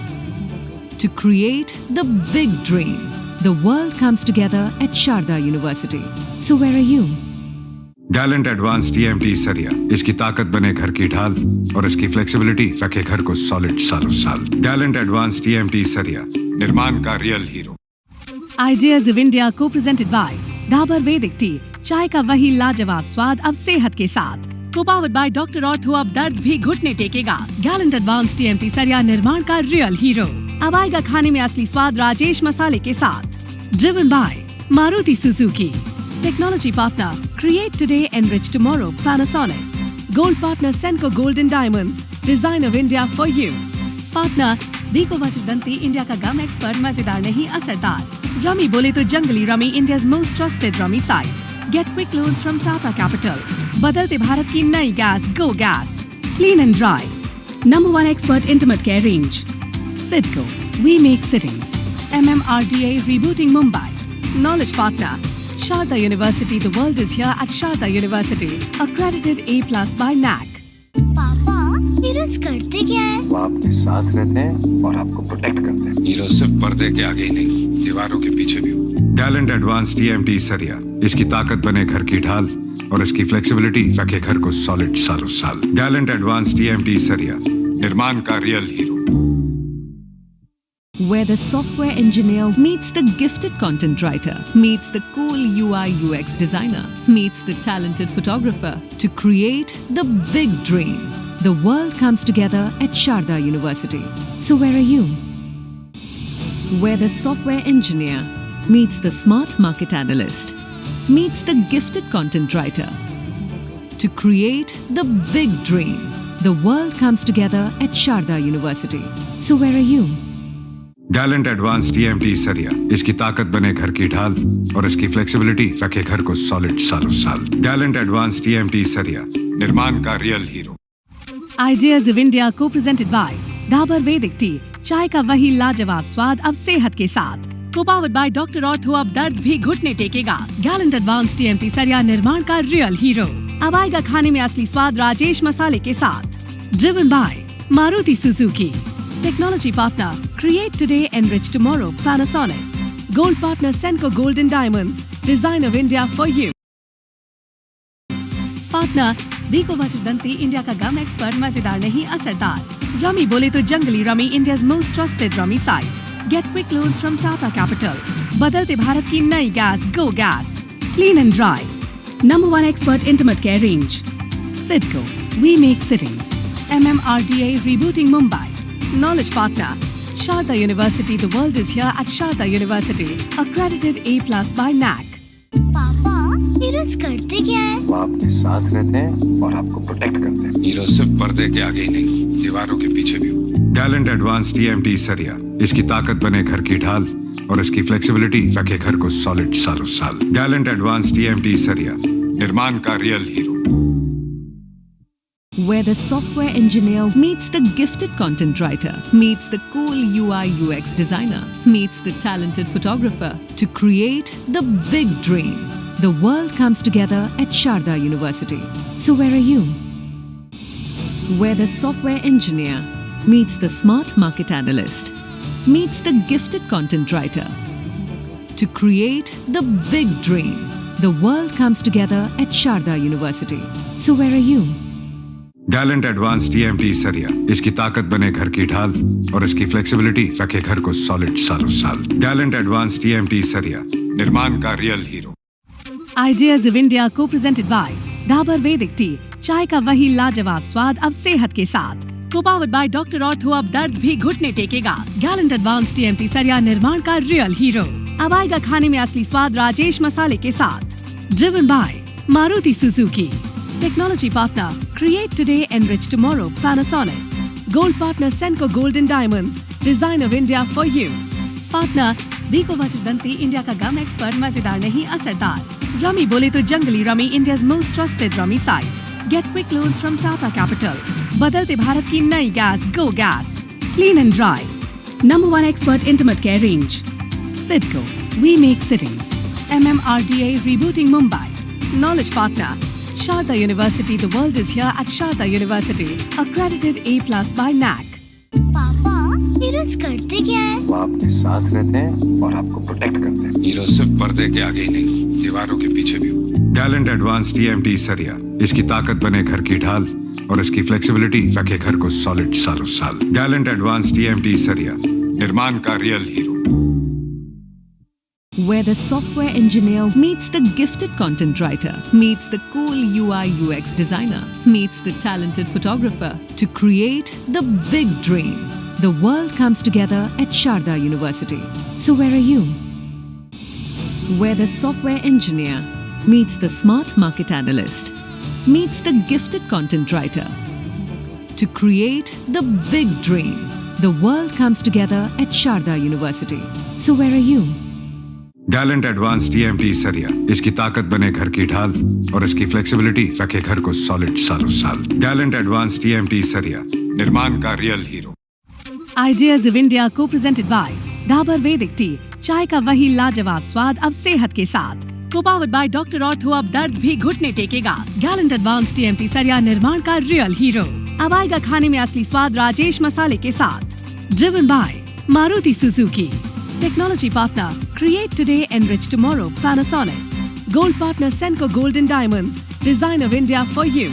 to create the big dream. The world comes together at Sharda University. So where are you? Gallant Advance TMT सरिया, इसकी ताकत बने घर की ढाल और इसकी flexibility रखे घर को सॉलिड सालों साल। गैलेंट एडवांस TMT सरिया, निर्माण का real hero. Ideas of India co-presented by Dabur Vedic Tea, चाय का वही लाजवाब स्वाद अब सेहत के साथ। Co-powered by Dr. Ortho, अब दर्द भी घुटने टेकेगा। Gallant Advanced TMT सरिया, निर्माण का रियल हीरो। अब आएगा खाने में असली स्वाद राजेश मसाले के साथ। Driven by Maruti Suzuki. Technology partner, create today, enrich tomorrow, Panasonic. Gold partner, Senco Gold and Diamonds, design of India for you. Partner, Biko Vajradanti, India का गम एक्सपर्ट, मजेदार नहीं असरदार। रमी बोले तो Junglee rummy, India's most trusted rummy site. Get quick loans from Tata Capital. बदलते भारत की नई gas, Go Gas. Clean and dry. Number 1 expert intimate care range. Sidco, we make sittings. MMRDA rebooting Mumbai. Knowledge partner, Sharda University. The world is here at Sharda University. Accredited A+ by NAC. पापा heroes करते क्या है? वो आपके साथ रहते हैं और आपको प्रोटेक्ट करते हैं। हीरो सिर्फ पर्दे के आगे ही नहीं, दीवारों के पीछे भी। गैलेंट एडवांस TMT सरिया, इसकी ताकत बने घर की ढाल और इसकी फ्लेक्सिबिलिटी रखे घर को सॉलिड सालों साल। गैलेंट एडवांस TMT सरिया, निर्माण का real hero. Where the software engineer meets the gifted content writer, meets the cool UI UX designer, meets the talented photographer to create the big dream. The world comes together at Sharda University. So where are you? Where the software engineer meets the smart market analyst, meets the gifted content writer. To create the big dream, the world comes together at Sharda University. So where are you? Gallant Advance TMT सरिया, इसकी ताकत बने घर की ढाल और इसकी flexibility रखे घर को सॉलिड सालों साल। गैलेंट एडवांस TMT सरिया, निर्माण का real hero. Ideas of India co-presented by Dabur Vedic Tea, चाय का वही लाजवाब स्वाद अब सेहत के साथ। Co-powered by Dr. Ortho, अब दर्द भी घुटने टेकेगा। Gallant Advanced TMT सरिया, निर्माण का रियल हीरो। अब आएगा खाने में असली स्वाद राजेश मसाले के साथ। Driven by Maruti Suzuki. Technology partner, create today, enrich tomorrow, Panasonic. Gold partner, Senco Gold and Diamonds, design of India for you. Partner, Biko Vachurdanti, India का गम एक्सपर्ट, मजेदार नहीं असरदार। रमी बोले तो Junglee rummy, India's most trusted rummy site. Get quick loans from Tata Capital. बदलते भारत की नई gas, Go Gas. Clean and dry. Number 1 expert intimate care range. Sidco, we make cities. MMRDA rebooting Mumbai. Knowledge partner, Sharda University. The world is here at Sharda University. Accredited A+ by NAC. पापा heroes करते क्या है? वो आपके साथ रहते हैं और आपको प्रोटेक्ट करते हैं। हीरो सिर्फ पर्दे के आगे ही नहीं, दीवारों के पीछे भी। गैलेंट एडवांस TMT सरिया, इसकी ताकत बने घर की ढाल और इसकी फ्लेक्सिबिलिटी रखे घर को सॉलिड सालों साल। गैलेंट एडवांस TMT सरिया, निर्माण का real hero. Where the software engineer meets the gifted content writer, meets the cool UI UX designer, meets the talented photographer to create the big dream. The world comes together at Sharda University. So where are you? Where the software engineer meets the smart market analyst, meets the gifted content writer. To create the big dream, the world comes together at Sharda University. So where are you? Gallant Advance TMT सरिया, इसकी ताकत बने घर की ढाल और इसकी flexibility रखे घर को सॉलिड सालों साल। गैलेंट एडवांस TMT सरिया, निर्माण का real hero. Ideas of India co-presented by Dabur Vedic Tea, चाय का वही लाजवाब स्वाद अब सेहत के साथ। Co-powered by Dr. Ortho, अब दर्द भी घुटने टेकेगा। Gallant Advanced TMT सरिया, निर्माण का रियल हीरो। अब आएगा खाने में असली स्वाद राजेश मसाले के साथ। Driven by Maruti Suzuki. Technology partner, create today, enrich tomorrow, Panasonic. Gold partner, Senco Gold and Diamonds, design of India for you. Partner, Biko Vachurdanti, India का गम एक्सपर्ट, मजेदार नहीं असरदार। रमी बोले तो Junglee rummy, India's most trusted rummy site. Get quick loans from Tata Capital. बदलते भारत की नई gas, Go Gas. Clean and dry. Number 1 expert intimate care range. Sidco, we make cities. MMRDA rebooting Mumbai. Knowledge partner, Sharda University. The world is here at Sharda University. Accredited A+ by NAC. पापा heroes करते क्या है? वो आपके साथ रहते हैं और आपको प्रोटेक्ट करते हैं। हीरो सिर्फ पर्दे के आगे ही नहीं, दीवारों के पीछे भी। गैलेंट एडवांस TMT सरिया, इसकी ताकत बने घर की ढाल और इसकी फ्लेक्सिबिलिटी रखे घर को सॉलिड सालों साल। गैलेंट एडवांस TMT सरिया, निर्माण का real hero. Where the software engineer meets the gifted content writer, meets the cool UI UX designer, meets the talented photographer to create the big dream. The world comes together at Sharda University. So where are you? Where the software engineer meets the smart market analyst, meets the gifted content writer. To create the big dream, the world comes together at Sharda University. So where are you? Gallant Advance TMT सरिया, इसकी ताकत बने घर की ढाल और इसकी flexibility रखे घर को सॉलिड सालों साल। गैलेंट एडवांस TMT सरिया, निर्माण का real hero. Ideas of India co-presented by Dabur Vedic Tea, चाय का वही लाजवाब स्वाद अब सेहत के साथ। Co-powered by Dr. Ortho, अब दर्द भी घुटने टेकेगा। Gallant Advanced TMT सरिया, निर्माण का रियल हीरो। अब आएगा खाने में असली स्वाद राजेश मसाले के साथ। Driven by Maruti Suzuki. Technology partner, create today, enrich tomorrow, Panasonic. Gold partner, Senco Gold and Diamonds, design of India for you.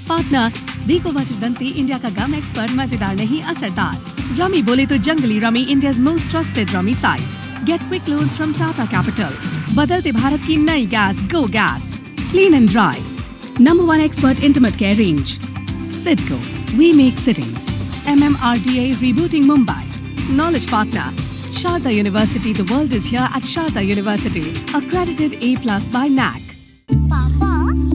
Partner, Biko Vachurdanti, India का गम एक्सपर्ट, मजेदार नहीं असरदार। रमी बोले तो Junglee rummy, India's most trusted rummy site. Get quick loans from Tata Capital. बदलते भारत की नई gas, Go Gas. Clean and dry. Number 1 expert intimate care range. Sidco, we make cities. MMRDA rebooting Mumbai. Knowledge partner, Sharda University. The world is here at Sharda University. Accredited A+ by NAC. पापा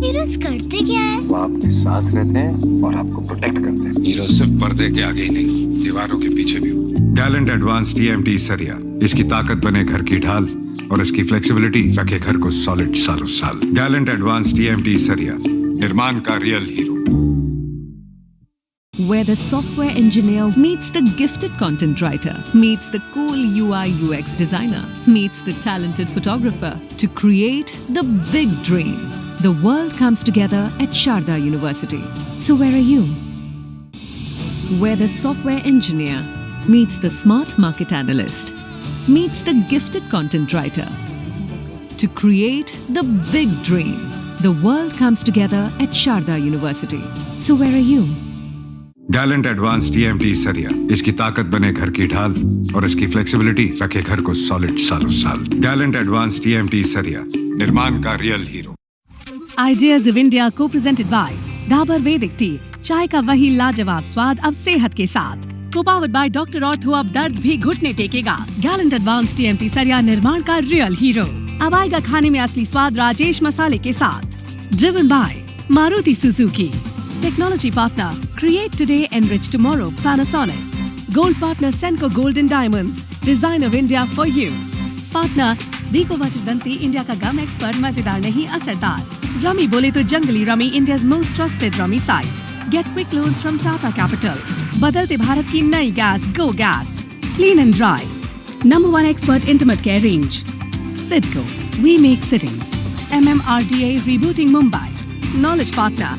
heroes करते क्या है? वो आपके साथ रहते हैं और आपको प्रोटेक्ट करते हैं। हीरो सिर्फ पर्दे के आगे ही नहीं, दीवारों के पीछे भी। गैलेंट एडवांस TMT सरिया, इसकी ताकत बने घर की ढाल और इसकी फ्लेक्सिबिलिटी रखे घर को सॉलिड सालों साल। गैलेंट एडवांस TMT सरिया, निर्माण का real hero. Where the software engineer meets the gifted content writer, meets the cool UI UX designer, meets the talented photographer to create the big dream. The world comes together at Sharda University. So where are you? Where the software engineer meets the smart market analyst, meets the gifted content writer to create the big dream. The world comes together at Sharda University. So where are you? Gallant Advance TMT सरिया, इसकी ताकत बने घर की ढाल और इसकी flexibility रखे घर को सॉलिड सालों साल। गैलेंट एडवांस TMT सरिया, निर्माण का real hero. Ideas of India co-presented by Dabar Vedic Tea. चाय का वही लाजवाब स्वाद अब सेहत के साथ। Co-powered by Dr. Ortho, अब दर्द भी घुटने टेकेगा। Gallant Advanced TMT सरिया, निर्माण का रियल हीरो। अब आएगा खाने में असली स्वाद राजेश मसाले के साथ। Driven by Maruti Suzuki. Technology partner, create today, enrich tomorrow, Panasonic. Gold partner, Senco Gold and Diamonds, design of India for you. Partner, Vico Vachdanti, India का गम एक्सपर्ट, मजेदार नहीं असरदार। रमी बोले तो Junglee rummy, India's most trusted rummy site. Get quick loans from Tata Capital. बदलते भारत की नई gas, Go Gas. Clean and dry. #1 expert intimate care range. Sidco, we make cities. MMRDA rebooting Mumbai. Knowledge partner,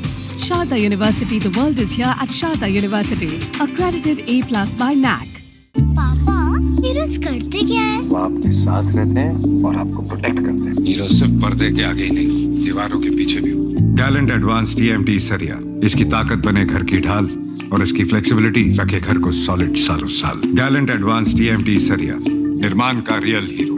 Sharda University. The world is here at Sharda University. Accredited A+ by NAC. पापा heroes करते क्या है? वो आपके साथ रहते हैं और आपको प्रोटेक्ट करते हैं। हीरो सिर्फ पर्दे के आगे ही नहीं, दीवारों के पीछे भी। गैलेंट एडवांस TMT सरिया, इसकी ताकत बने घर की ढाल और इसकी फ्लेक्सिबिलिटी रखे घर को सॉलिड सालों साल। गैलेंट एडवांस TMT सरिया, निर्माण का real hero.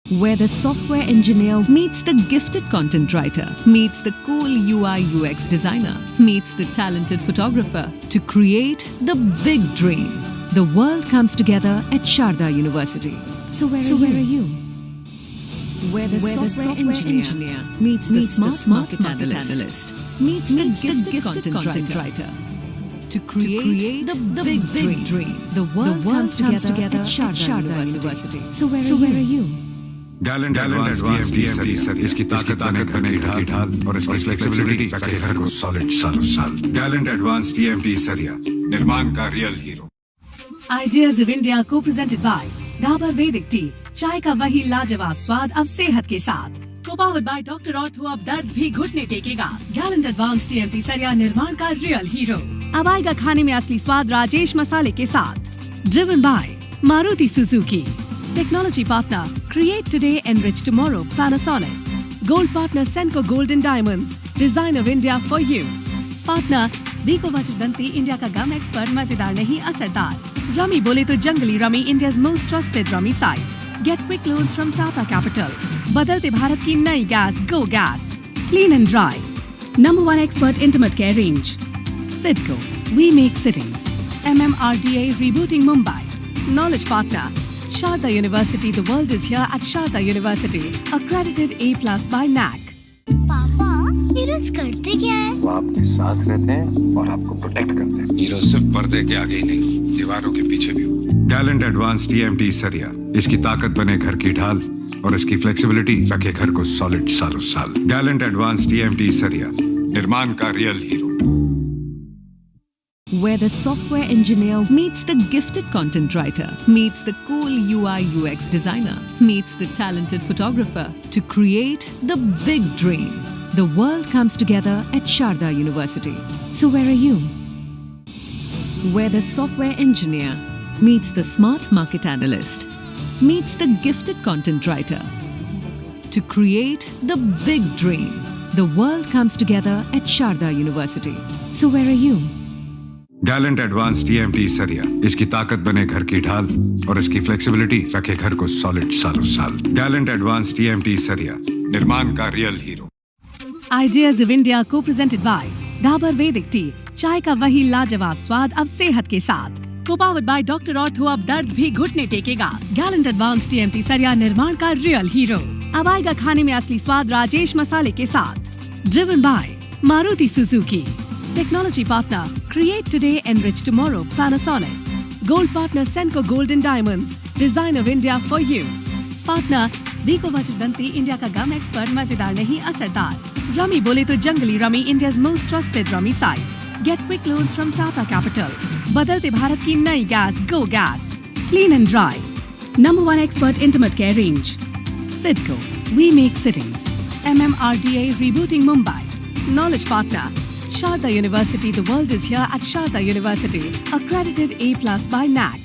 Where the software engineer meets the gifted content writer, meets the cool UI UX designer, meets the talented photographer to create the big dream. The world comes together at Sharda University. So where are you? Where the software engineer meets the smart market analyst, meets the gifted content writer to create the big dream. The world comes together at Sharda University. So where are you? Gallant Advance TMT सरिया, इसकी ताकत बने घर की ढाल और इसकी flexibility रखे घर को सॉलिड सालों साल। गैलेंट एडवांस TMT सरिया, निर्माण का real hero. Ideas of India co-presented by Dabar Vedic Tea. चाय का वही लाजवाब स्वाद अब सेहत के साथ। Co-powered by Dr. Ortho, अब दर्द भी घुटने टेकेगा। Gallant Advanced TMT सरिया, निर्माण का रियल हीरो। अब आएगा खाने में असली स्वाद राजेश मसाले के साथ। Driven by Maruti Suzuki. Technology partner, create today, enrich tomorrow, Panasonic. Gold partner, Senco Gold and Diamonds, design of India for you. Partner, Vico Vachdanti, India का गम एक्सपर्ट, मजेदार नहीं असरदार। रमी बोले तो Junglee rummy, India's most trusted rummy site. Get quick loans from Tata Capital. बदलते भारत की नई gas, Go Gas. Clean and dry. #1 expert intimate care range. Sidco, we make cities. MMRDA rebooting Mumbai. Knowledge partner, Sharda University. The world is here at Sharda University. Accredited A+ by NAC. पापा heroes करते क्या है? वो आपके साथ रहते हैं और आपको प्रोटेक्ट करते हैं। हीरो सिर्फ पर्दे के आगे ही नहीं, दीवारों के पीछे भी। गैलेंट एडवांस TMT सरिया, इसकी ताकत बने घर की ढाल और इसकी फ्लेक्सिबिलिटी रखे घर को सॉलिड सालों साल। गैलेंट एडवांस TMT सरिया, निर्माण का real hero. Where the software engineer meets the gifted content writer, meets the cool UI UX designer, meets the talented photographer to create the big dream. The world comes together at Sharda University. So where are you? Where the software engineer meets the smart market analyst, meets the gifted content writer to create the big dream. The world comes together at Sharda University. So where are you? Gallant Advance TMT सरिया, इसकी ताकत बने घर की ढाल और इसकी flexibility रखे घर को सॉलिड सालों साल। गैलेंट एडवांस TMT सरिया, निर्माण का real hero. Ideas of India co-presented by Dabur वैदिक टी, चाय का वही लाजवाब स्वाद अब सेहत के साथ। को-पावर्ड बाय डॉक्टर ऑर्थो अब दर्द भी घुटने टेकेगा। गैलेंट एडवांस टीएमटी सरिया निर्माण का रियल हीरो। अब आएगा खाने में असली स्वाद राजेश मसाले के साथ। Driven by Maruti Suzuki. Technology partner create today enrich tomorrow Panasonic. Gold partner Senco gold and diamonds, design of India for you. Partner Vicco Vajradanti, India का गम एक्सपर्ट, मजेदार नहीं असरदार। रमी बोले तो Junglee rummy, India's most trusted rummy site. Get quick loans from Tata capital. बदलते भारत की नई gas, go gas, clean and dry. Number 1 expert intimate care range, CIDCO, we make cities. MMRDA rebooting Mumbai. Knowledge partner, Sharda University. The world is here at Sharda University. Accredited A+ by NAC.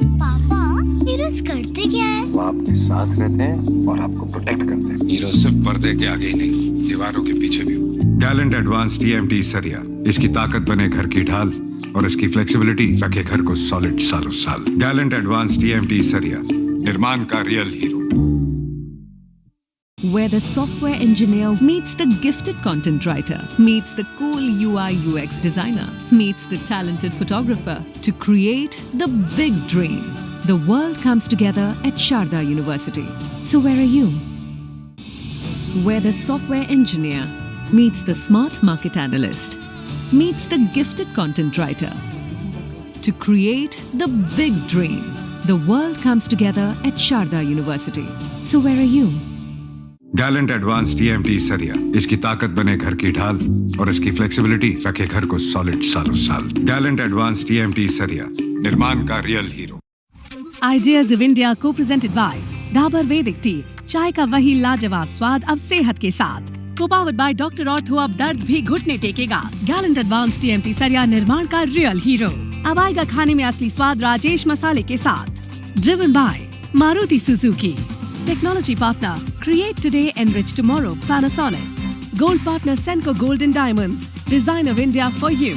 पापा heroes करते क्या है? वो आपके साथ रहते हैं और आपको प्रोटेक्ट करते हैं। हीरो सिर्फ पर्दे के आगे ही नहीं, दीवारों के पीछे भी। गैलेंट एडवांस TMT सरिया, इसकी ताकत बने घर की ढाल और इसकी फ्लेक्सिबिलिटी रखे घर को सॉलिड सालों साल। गैलेंट एडवांस TMT सरिया, निर्माण का real hero. Where the software engineer meets the gifted content writer, meets the cool UI UX designer, meets the talented photographer to create the big dream. The world comes together at Sharda University. So where are you? Where the software engineer meets the smart market analyst, meets the gifted content writer to create the big dream. The world comes together at Sharda University. So where are you? Gallant Advance TMT सरिया, इसकी ताकत बने घर की ढाल और इसकी flexibility रखे घर को सॉलिड सालों साल। गैलेंट एडवांस TMT सरिया, निर्माण का real hero. Ideas of India co-presented by Dabur वैदिक टी, चाय का वही लाजवाब स्वाद अब सेहत के साथ। को-पावर्ड बाय डॉक्टर ऑर्थो अब दर्द भी घुटने टेकेगा। गैलेंट एडवांस TMT सरिया निर्माण का रियल हीरो। अब आएगा खाने में असली स्वाद राजेश मसाले के साथ। Driven by Maruti Suzuki. Technology partner, create today, enrich tomorrow, Panasonic. Gold partner, Senco Gold and Diamonds, design of India for you.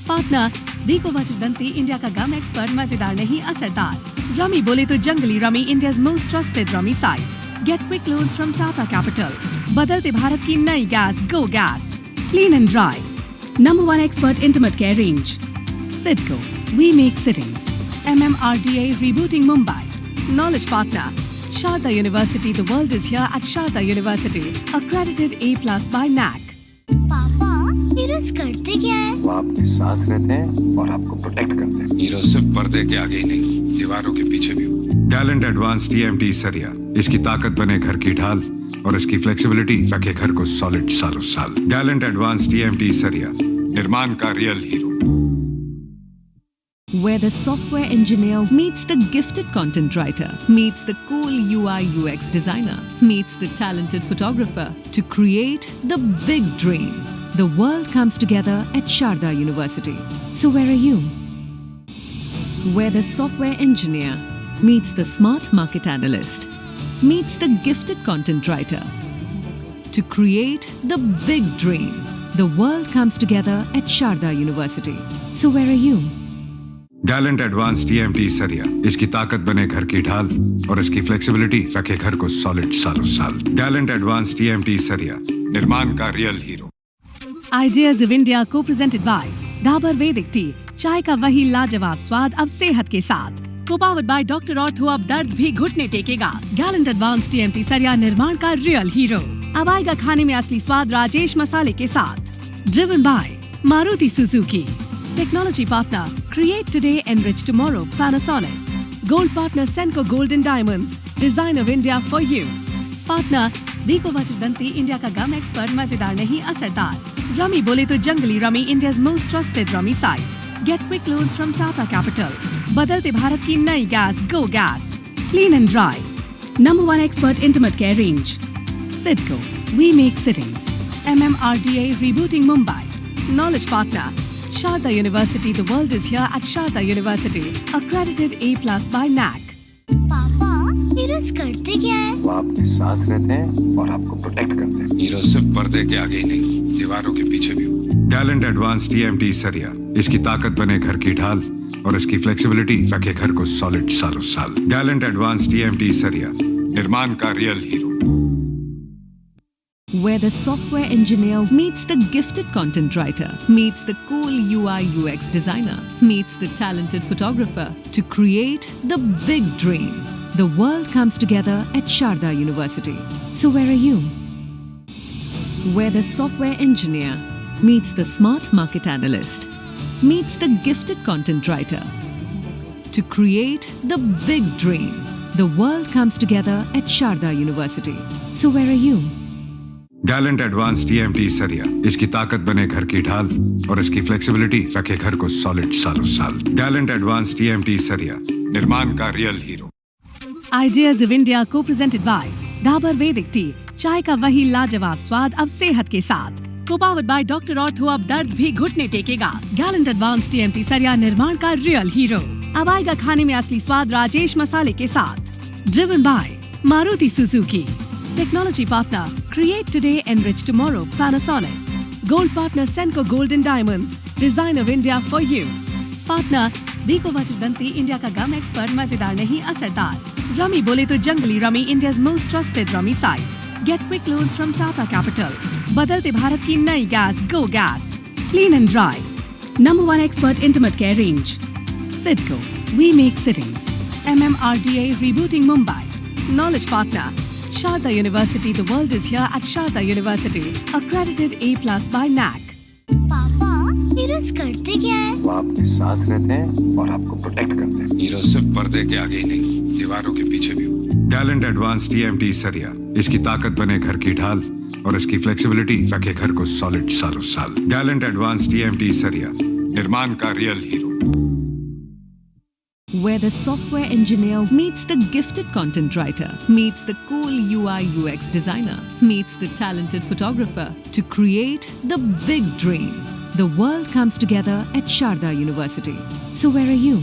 Partner, Vicco Vajradanti, India का गम एक्सपर्ट, मजेदार नहीं असरदार। रमी बोले तो Junglee rummy, India's most trusted rummy site. Get quick loans from Tata capital. बदलते भारत की नई gas, go gas, clean and dry. Number 1 expert intimate care range, CIDCO, we make cities. MMRDA rebooting Mumbai. Knowledge partner, Sharda University. The world is here at Sharda University. Accredited A+ by NAC. पापा heroes करते क्या है? वो आपके साथ रहते हैं और आपको प्रोटेक्ट करते हैं। हीरो सिर्फ पर्दे के आगे ही नहीं, दीवारों के पीछे भी। गैलेंट एडवांस TMT सरिया, इसकी ताकत बने घर की ढाल और इसकी फ्लेक्सिबिलिटी रखे घर को सॉलिड सालों साल। गैलेंट एडवांस TMT सरिया, निर्माण का real hero. Where the software engineer meets the gifted content writer, meets the cool UI UX designer, meets the talented photographer to create the big dream. The world comes together at Sharda University. So where are you? Where the software engineer meets the smart market analyst, meets the gifted content writer to create the big dream. The world comes together at Sharda University. So where are you? Gallant Advance TMT सरिया, इसकी ताकत बने घर की ढाल और इसकी flexibility रखे घर को सॉलिड सालों साल। गैलेंट एडवांस TMT सरिया, निर्माण का real hero. Ideas of India co-presented by Dabur वैदिक टी, चाय का वही लाजवाब स्वाद अब सेहत के साथ। को-पावर्ड बाय डॉक्टर ऑर्थो अब दर्द भी घुटने टेकेगा। गैलेंट एडवांस TMT सरिया निर्माण का रियल हीरो। अब आएगा खाने में असली स्वाद राजेश मसाले के साथ। Driven by Maruti Suzuki. Technology partner, create today, enrich tomorrow, Panasonic. Gold partner, Senco Gold and Diamonds, design of India for you. Partner, Vicco Vajradanti, India का गम एक्सपर्ट, मजेदार नहीं असरदार। रमी बोले तो Junglee rummy, India's most trusted rummy site. Get quick loans from Tata capital. बदलते भारत की नई gas, go gas, clean and dry. Number 1 expert intimate care range, CIDCO, we make cities. MMRDA rebooting Mumbai. Knowledge partner, Sharda University. The world is here at Sharda University. Accredited A+ by NAC. पापा heroes करते क्या है? वो आपके साथ रहते हैं और आपको प्रोटेक्ट करते हैं। हीरो सिर्फ पर्दे के आगे ही नहीं, दीवारों के पीछे भी। गैलेंट एडवांस TMT सरिया, इसकी ताकत बने घर की ढाल और इसकी फ्लेक्सिबिलिटी रखे घर को सॉलिड सालों साल। गैलेंट एडवांस TMT सरिया, निर्माण का real hero. where the software engineer meets the gifted content writer, meets the cool UI UX designer, meets the talented photographer to create the big dream. The world comes together at Sharda University. So where are you? Where the software engineer meets the smart market analyst, meets the gifted content writer to create the big dream. The world comes together at Sharda University. So where are you? Gallant Advance TMT सरिया, इसकी ताकत बने घर की ढाल और इसकी flexibility रखे घर को सॉलिड सालों साल। गैलेंट एडवांस TMT सरिया, निर्माण का real hero. Ideas of India co-presented by Dabur Vedic Tea, चाय का वही लाजवाब स्वाद अब सेहत के साथ। Co-powered by Dr. Ortho, अब दर्द भी घुटने टेकेगा। Gallant Advanced TMT सरिया, निर्माण का रियल हीरो। अब आएगा खाने में असली स्वाद राजेश मसाले के साथ। Driven by Maruti Suzuki. Technology partner, create today, enrich tomorrow, Panasonic. Gold partner, Senco Gold and Diamonds, design of India for you. Partner, Biko Vajradanti, India का गम एक्सपर्ट, मजेदार नहीं असरदार। रमी बोले तो Junglee rummy, India's most trusted rummy site. Get quick loans from Tata Capital. बदलते भारत की नई gas, Go Gas. Clean and dry. Number 1 expert intimate care range. Sidco, we make cities. MMRDA rebooting Mumbai. Knowledge partner, Sharda University. The world is here at Sharda University. Accredited A+ by NAC. पापा heroes करते क्या है? वो आपके साथ रहते हैं और आपको प्रोटेक्ट करते हैं। हीरो सिर्फ पर्दे के आगे ही नहीं, दीवारों के पीछे भी। गैलेंट एडवांस TMT सरिया, इसकी ताकत बने घर की ढाल और इसकी फ्लेक्सिबिलिटी रखे घर को सॉलिड सालों साल। गैलेंट एडवांस TMT सरिया, निर्माण का real hero. Where the software engineer meets the gifted content writer, meets the cool UI UX designer, meets the talented photographer to create the big dream. The world comes together at Sharda University. So where are you?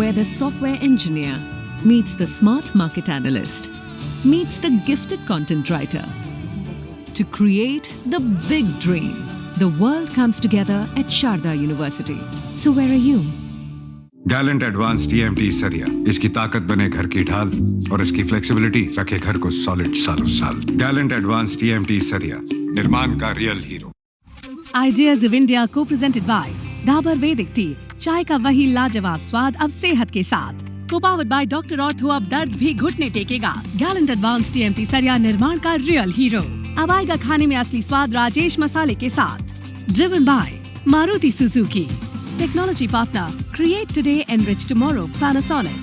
Where the software engineer meets the smart market analyst, meets the gifted content writer to create the big dream. The world comes together at Sharda University. So where are you? Gallant Advance TMT सरिया, इसकी ताकत बने घर की ढाल और इसकी flexibility रखे घर को सॉलिड सालों साल। गैलेंट एडवांस TMT सरिया, निर्माण का real hero. Ideas of India co-presented by Dabur Vedic Tea, चाय का वही लाजवाब स्वाद अब सेहत के साथ। Co-powered by Dr. Ortho, अब दर्द भी घुटने टेकेगा। Gallant Advanced TMT सरिया, निर्माण का रियल हीरो। अब आएगा खाने में असली स्वाद राजेश मसाले के साथ। Driven by Maruti Suzuki. Technology partner, create today, enrich tomorrow, Panasonic.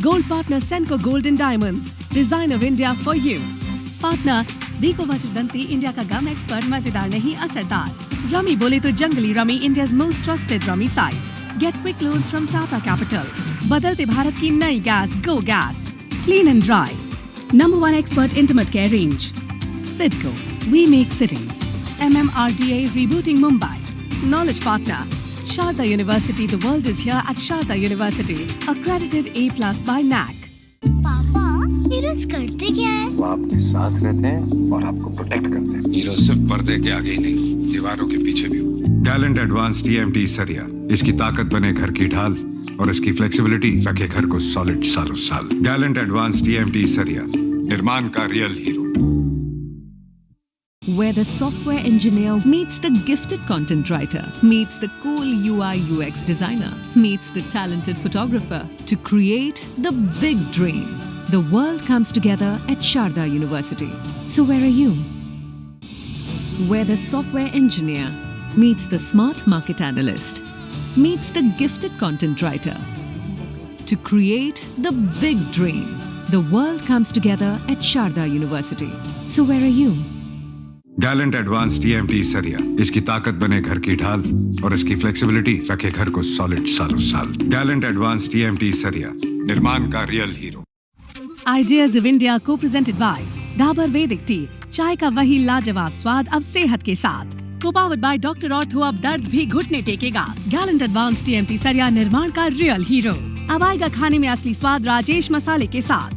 Gold partner, Senco Gold and Diamonds, design of India for you. Partner, Biko Vajradanti, India का गम एक्सपर्ट, मजेदार नहीं असरदार। रमी बोले तो Junglee rummy, India's most trusted rummy site. Get quick loans from Tata Capital. बदलते भारत की नई gas, Go Gas. Clean and dry. Number 1 expert intimate care range. Sidco, we make cities. MMRDA rebooting Mumbai. Knowledge partner, Sharda University. The world is here at Sharda University. Accredited A+ by NAC. पापा heroes करते क्या है? वो आपके साथ रहते हैं और आपको प्रोटेक्ट करते हैं। हीरो सिर्फ पर्दे के आगे ही नहीं, दीवारों के पीछे भी। गैलेंट एडवांस TMT सरिया, इसकी ताकत बने घर की ढाल और इसकी फ्लेक्सिबिलिटी रखे घर को सॉलिड सालों साल। गैलेंट एडवांस TMT सरिया, निर्माण का real hero. Where the software engineer meets the gifted content writer, meets the cool UI UX designer, meets the talented photographer to create the big dream. The world comes together at Sharda University. So where are you? Where the software engineer meets the smart market analyst, meets the gifted content writer to create the big dream. The world comes together at Sharda University. So where are you? Gallant Advance TMT सरिया, इसकी ताकत बने घर की ढाल और इसकी flexibility रखे घर को सॉलिड सालों साल। गैलेंट एडवांस TMT सरिया, निर्माण का real hero. Ideas of India co-presented by Dabur Vedic Tea, चाय का वही लाजवाब स्वाद अब सेहत के साथ। Co-powered by Dr. Ortho, अब दर्द भी घुटने टेकेगा। Gallant Advanced TMT सरिया, निर्माण का रियल हीरो। अब आएगा खाने में असली स्वाद राजेश मसाले के साथ।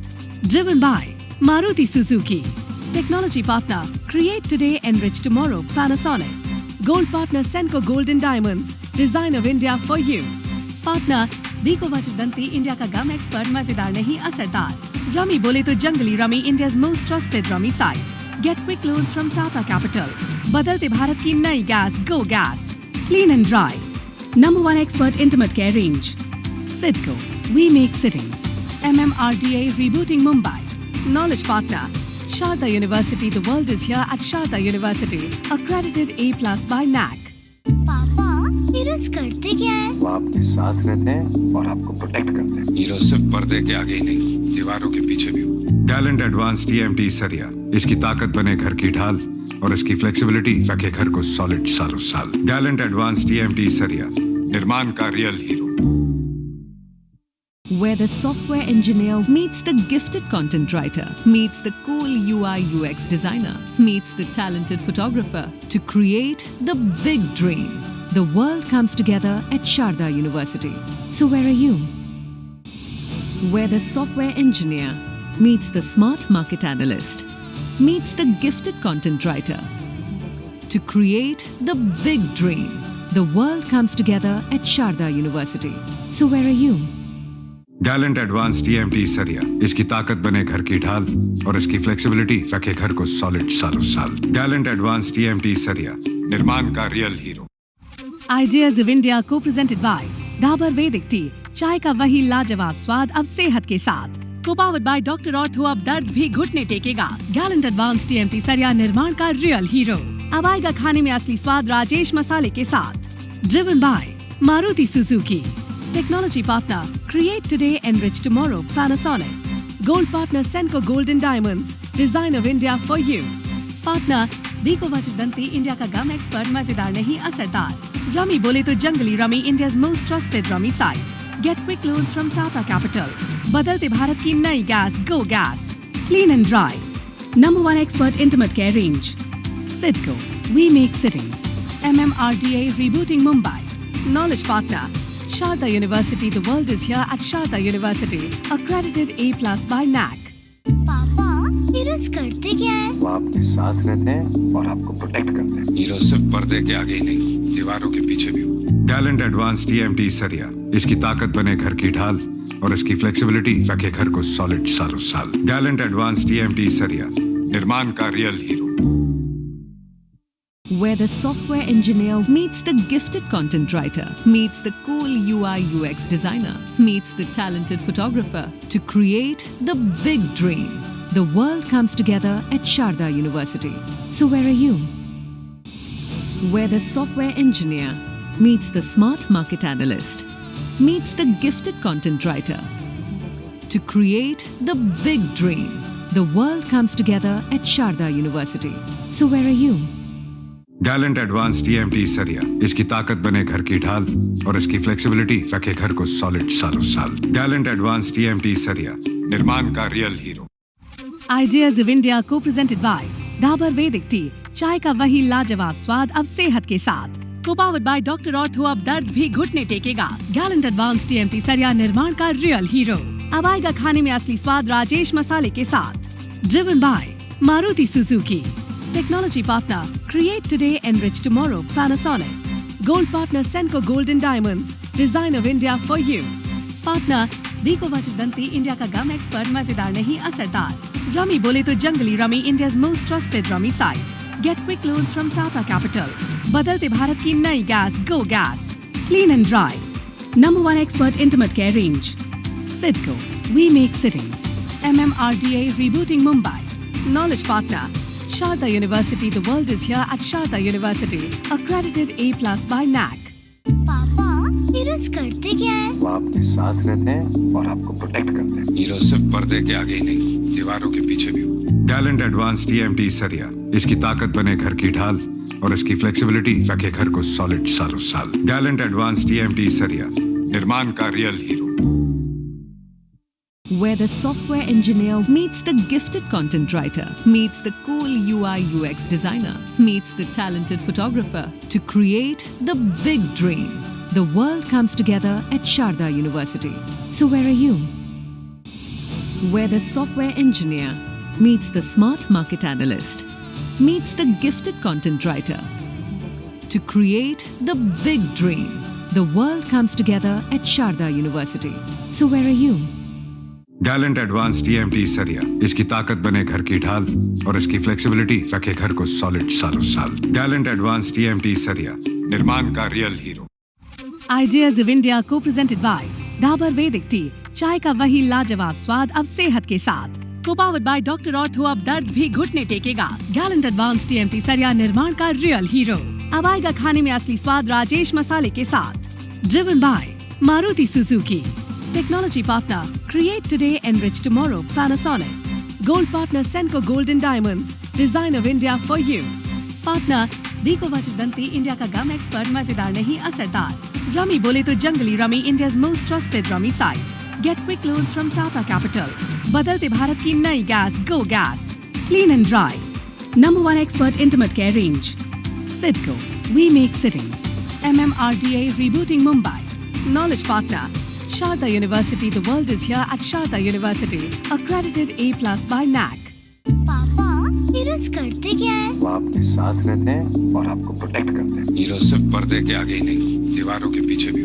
Driven by Maruti Suzuki. Technology partner, create today, enrich tomorrow, Panasonic. Gold partner, Senco Gold and Diamonds, design of India for you. Partner, Biko Vajradanti, India का गम एक्सपर्ट, मजेदार नहीं असरदार। रमी बोले तो Junglee rummy, India's most trusted rummy site. Get quick loans from Tata Capital. बदलते भारत की नई gas, Go Gas. Clean and dry. Number 1 expert intimate care range. Sidco. We make sittings. MMRDA rebooting Mumbai. Knowledge partner. Sharda University. The world is here at Sharda University. Accredited A+ by NAC. पापा heroes करते क्या है? वो आपके साथ रहते हैं और आपको प्रोटेक्ट करते हैं। हीरो सिर्फ पर्दे के आगे ही नहीं, दीवारों के पीछे भी। गैलेंट एडवांस TMT सरिया, इसकी ताकत बने घर की ढाल और इसकी फ्लेक्सिबिलिटी रखे घर को सॉलिड सालों साल। गैलेंट एडवांस TMT सरिया, निर्माण का real hero. Where the software engineer meets the gifted content writer, meets the cool UI UX designer, meets the talented photographer to create the big dream. The world comes together at Sharda University. So where are you? Where the software engineer meets the smart market analyst, meets the gifted content writer to create the big dream. The world comes together at Sharda University. So where are you? Gallant Advance TMT सरिया, इसकी ताकत बने घर की ढाल और इसकी flexibility रखे घर को सॉलिड सालों साल। गैलेंट एडवांस TMT सरिया, निर्माण का real hero. Ideas of India co-presented by Dabur Vedic Tea. चाय का वही लाजवाब स्वाद अब सेहत के साथ। Co-powered by Dr. Ortho, अब दर्द भी घुटने टेकेगा। Gallant Advanced TMT सरिया, निर्माण का रियल हीरो। अब आएगा खाने में असली स्वाद राजेश मसाले के साथ। Driven by Maruti Suzuki. Technology partner, create today, enrich tomorrow, Panasonic. Gold partner, Senco Gold and Diamonds, design of India for you. Partner, Biko Vachirdanti, India का गम एक्सपर्ट, मजेदार नहीं असरदार। रमी बोले तो Junglee rummy, India's most trusted rummy site. Get quick loans from Tata Capital. बदलते भारत की नई gas, Go Gas. Clean and dry. Number 1 expert intimate care range. Sidco. We make sittings. MMRDA rebooting Mumbai. Knowledge partner. Sharda University. The world is here at Sharda University. Accredited A+ by NAC. पापा heroes करते क्या है? वो आपके साथ रहते हैं और आपको प्रोटेक्ट करते हैं। हीरो सिर्फ पर्दे के आगे ही नहीं, दीवारों के पीछे भी। गैलेंट एडवांस TMT सरिया, इसकी ताकत बने घर की ढाल और इसकी फ्लेक्सिबिलिटी रखे घर को सॉलिड सालों साल। गैलेंट एडवांस TMT सरिया, निर्माण का real hero. Where the software engineer meets the gifted content writer, meets the cool UI UX designer, meets the talented photographer to create the big dream. The world comes together at Sharda University. So where are you? Where the software engineer meets the smart market analyst, meets the gifted content writer to create the big dream. The world comes together at Sharda University. So where are you? Gallant Advance TMT सरिया, इसकी ताकत बने घर की ढाल और इसकी flexibility रखे घर को सॉलिड सालों साल। गैलेंट एडवांस TMT सरिया, निर्माण का real hero. Ideas of India co-presented by Dabur Vedic Tea. चाय का वही लाजवाब स्वाद अब सेहत के साथ। Co-powered by Dr. Ortho, अब दर्द भी घुटने टेकेगा। Gallant Advanced TMT सरिया, निर्माण का रियल हीरो। अब आएगा खाने में असली स्वाद राजेश मसाले के साथ। Driven by Maruti Suzuki. Technology partner, create today, enrich tomorrow, Panasonic. Gold partner, Senco Gold and Diamonds, design of India for you. Partner, Biko Vachirdanti, India का गम एक्सपर्ट, मजेदार नहीं असरदार। रमी बोले तो Junglee rummy, India's most trusted rummy site. Get quick loans from Tata Capital. बदलते भारत की नई gas, Go Gas. Clean and dry. Number 1 expert intimate care range. Sidco. We make sittings. MMRDA rebooting Mumbai. Knowledge partner. Sharda University. The world is here at Sharda University. Accredited A+ by NAC. पापा heroes करते क्या है? वो आपके साथ रहते हैं और आपको प्रोटेक्ट करते हैं। हीरो सिर्फ पर्दे के आगे ही नहीं, दीवारों के पीछे भी। गैलेंट एडवांस TMT सरिया, इसकी ताकत बने घर की ढाल और इसकी फ्लेक्सिबिलिटी रखे घर को सॉलिड सालों साल। गैलेंट एडवांस TMT सरिया, निर्माण का real hero. Where the software engineer meets the gifted content writer, meets the cool UI UX designer, meets the talented photographer to create the big dream. The world comes together at Sharda University. So where are you? Where the software engineer meets the smart market analyst, meets the gifted content writer to create the big dream. The world comes together at Sharda University. So where are you? Gallant advance TMT सरिया, इसकी ताकत बने घर की ढाल और इसकी flexibility रखे घर को सॉलिड सालों साल। गैलेंट एडवांस टीएमटी सरिया, निर्माण का real hero. Ideas of India co-presented by Dabur Vedic Tea, चाय का वही लाजवाब स्वाद अब सेहत के साथ। Co-powered by डॉक्टर ऑर्थो, अब दर्द भी घुटने टेकेगा। गैलेंट एडवांस टीएमटी सरिया, निर्माण का रियल हीरो। अब आएगा खाने में असली स्वाद राजेश मसाले के साथ। Driven by Maruti Suzuki. Technology partner, create today, enrich tomorrow, Panasonic. Gold partner, Senco Gold and Diamonds, design of India for you. Partner, Rico Vajradanti, India का गम एक्सपर्ट, मजेदार नहीं असरदार। रमी बोले तो Junglee rummy, India's most trusted rummy site. Get quick loans from Tata Capital. बदलते भारत की नई gas, Go Gas. Clean and dry. Number 1 expert intimate care range. Sidco, we make sittings. MMRDA rebooting Mumbai. Knowledge partner, Sharda University, the world is here at Sharda University. Accredited A+ by NAC. पापा heroes करते क्या है? वो आपके साथ रहते हैं और आपको प्रोटेक्ट करते हैं। हीरो सिर्फ पर्दे के आगे ही नहीं, दीवारों के पीछे भी।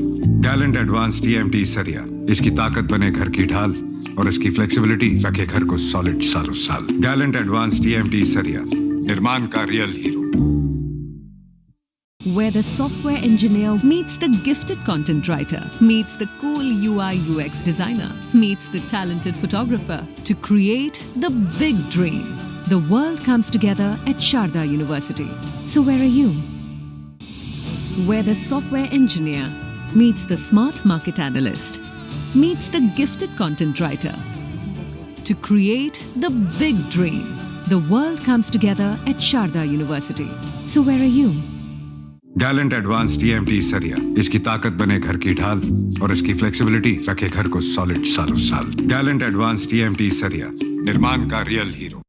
गैलेंट एडवांस टीएमटी सरिया, इसकी ताकत बने घर की ढाल और इसकी फ्लेक्सिबिलिटी रखे घर को सॉलिड सालों साल। गैलेंट एडवांस टीएमटी सरिया, निर्माण का real hero. Where the software engineer meets the gifted content writer, meets the cool UI UX designer, meets the talented photographer to create the big dream. The world comes together at Sharda University. So where are you? Where the software engineer meets the smart market analyst, meets the gifted content writer to create the big dream. The world comes together at Sharda University. So where are you? Gallant advance TMT सरिया, इसकी ताकत बने घर की ढाल और इसकी flexibility रखे घर को सॉलिड सालों साल। गैलेंट एडवांस टीएमटी सरिया, निर्माण का real hero.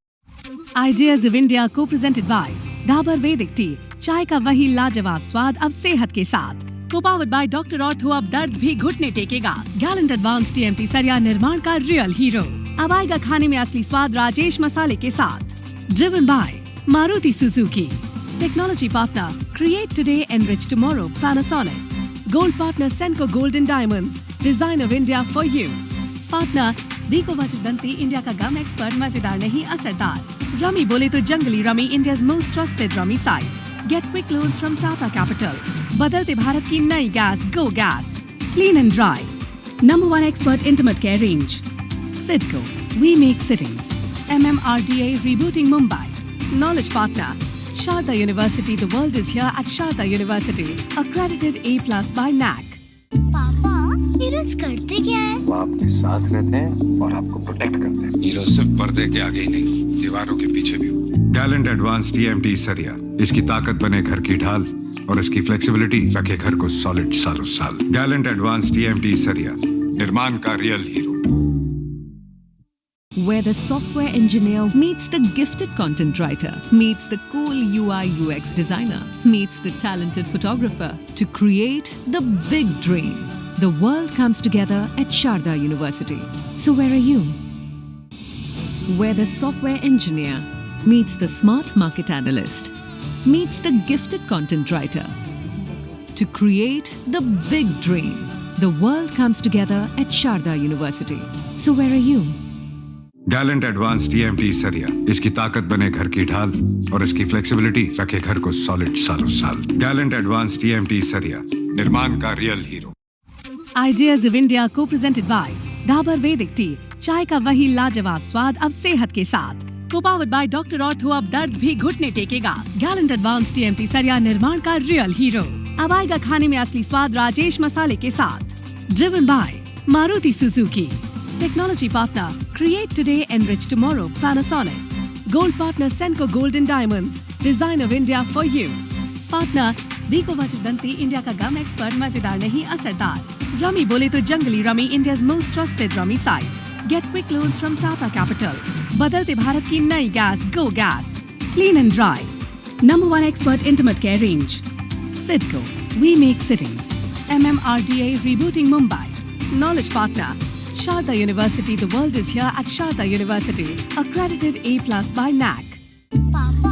Ideas of India co-presented by Dabur Vedic Tea, चाय का वही लाजवाब स्वाद अब सेहत के साथ। Co-powered by डॉक्टर ऑर्थो, अब दर्द भी घुटने टेकेगा। गैलेंट एडवांस टीएमटी सरिया, निर्माण का रियल हीरो। अब आएगा खाने में असली स्वाद राजेश मसाले के साथ। Driven by Maruti Suzuki. Technology partner, create today, enrich tomorrow, Panasonic. Gold partner, Senco Gold and Diamonds, design of India for you. Partner, Rico Vajradanti, India का गम एक्सपर्ट, मजेदार नहीं असरदार। रमी बोले तो Junglee rummy, India's most trusted rummy site. Get quick loans from Tata Capital. बदलते भारत की नई gas, Go Gas. Clean and dry. Number 1 expert intimate care range. Sidco, we make sittings. MMRDA rebooting Mumbai. Knowledge partner, Sharda University, the world is here at Sharda University. Accredited A+ by NAC. पापा heroes करते क्या है? वो आपके साथ रहते हैं और आपको प्रोटेक्ट करते हैं। हीरो सिर्फ पर्दे के आगे ही नहीं, दीवारों के पीछे भी। गैलेंट एडवांस टीएमटी सरिया, इसकी ताकत बने घर की ढाल और इसकी फ्लेक्सिबिलिटी रखे घर को सॉलिड सालों साल। गैलेंट एडवांस टीएमटी सरिया, निर्माण का real hero. Where the software engineer meets the gifted content writer, meets the cool UI UX designer, meets the talented photographer to create the big dream. The world comes together at Sharda University. So where are you? Where the software engineer meets the smart market analyst, meets the gifted content writer to create the big dream. The world comes together at Sharda University. So where are you? Gallant advance TMT सरिया, इसकी ताकत बने घर की ढाल और इसकी flexibility रखे घर को सॉलिड सालों साल। गैलेंट एडवांस टीएमटी सरिया, निर्माण का real hero. Ideas of India co-presented by Dabur Vedic Tea, चाय का वही लाजवाब स्वाद अब सेहत के साथ। Co-powered by डॉक्टर ऑर्थो, अब दर्द भी घुटने टेकेगा। गैलेंट एडवांस टीएमटी सरिया, निर्माण का रियल हीरो। अब आएगा खाने में असली स्वाद राजेश मसाले के साथ। Driven by Maruti Suzuki. Technology partner, create today, enrich tomorrow, Panasonic. Gold partner, Senco Gold and Diamonds, design of India for you. Partner, Rico Vajradanti, India का गम एक्सपर्ट, मजेदार नहीं असरदार। रमी बोले तो Junglee rummy, India's most trusted rummy site. Get quick loans from Tata Capital. बदलते भारत की नई gas, Go Gas. Clean and dry. Number 1 expert intimate care range. Sidco, we make sittings. MMRDA rebooting Mumbai. Knowledge partner, Sharda University, the world is here at Sharda University. Accredited A+ by NAC. पापा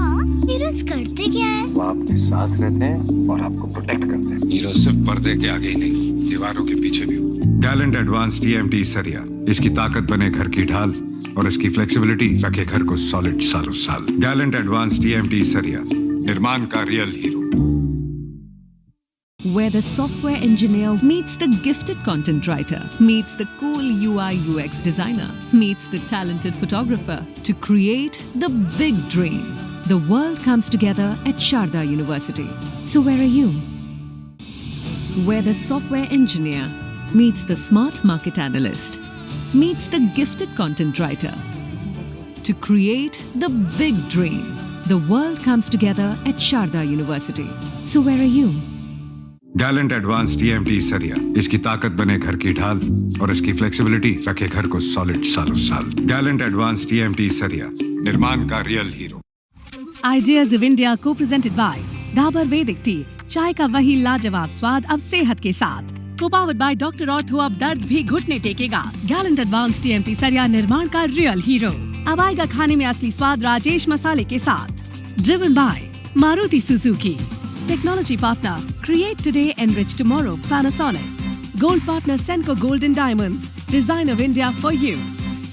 heroes करते क्या है? वो आपके साथ रहते हैं और आपको प्रोटेक्ट करते हैं। हीरो सिर्फ पर्दे के आगे ही नहीं, दीवारों के पीछे भी। गैलेंट एडवांस टीएमटी सरिया, इसकी ताकत बने घर की ढाल और इसकी फ्लेक्सिबिलिटी रखे घर को सॉलिड सालों साल। गैलेंट एडवांस टीएमटी सरिया, निर्माण का real hero. Where the software engineer meets the gifted content writer, meets the cool UI UX designer, meets the talented photographer to create the big dream. The world comes together at Sharda University. So where are you? Where the software engineer meets the smart market analyst, meets the gifted content writer to create the big dream. The world comes together at Sharda University. So where are you? Gallant advance TMT सरिया, इसकी ताकत बने घर की ढाल और इसकी flexibility रखे घर को सॉलिड सालों साल। गैलेंट एडवांस टीएमटी सरिया, निर्माण का real hero. Ideas of India co-presented by Dabur Vedic Tea, चाय का वही लाजवाब स्वाद अब सेहत के साथ। Co-powered by Dr. Ortho, अब दर्द भी घुटने टेकेगा। Gallant Advanced TMT सरिया, निर्माण का रियल हीरो। अब आएगा खाने में असली स्वाद राजेश मसाले के साथ। Driven by Maruti Suzuki. Technology partner, create today, enrich tomorrow, Panasonic. Gold partner, Senco Gold and Diamonds, design of India for you.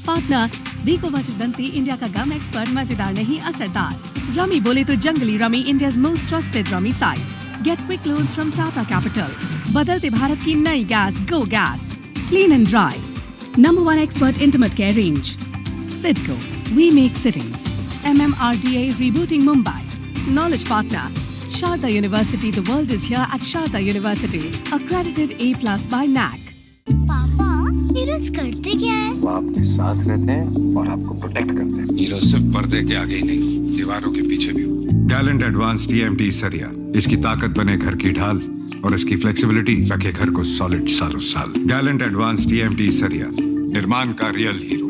Partner, Biko Vachirdanti, India का गम एक्सपर्ट, मजेदार नहीं असरदार। रमी बोले तो Junglee rummy, India's most trusted rummy site. Get quick loans from Tata Capital. बदलते भारत की नई gas, Go Gas. Clean and dry. Number 1 expert intimate care range. Sidco, we make cities. MMRDA rebooting Mumbai. Knowledge partner, Sharda University. The world is here at Sharda University. Accredited A+ by NAC. पापा heroes करते क्या है? वो आपके साथ रहते हैं और आपको प्रोटेक्ट करते हैं। हीरो सिर्फ पर्दे के आगे ही नहीं, दीवारों के पीछे भी। गैलेंट एडवांस टीएमटी सरिया, इसकी ताकत बने घर की ढाल और इसकी फ्लेक्सिबिलिटी रखे घर को सॉलिड सालों साल। गैलेंट एडवांस टीएमटी सरिया, निर्माण का real hero.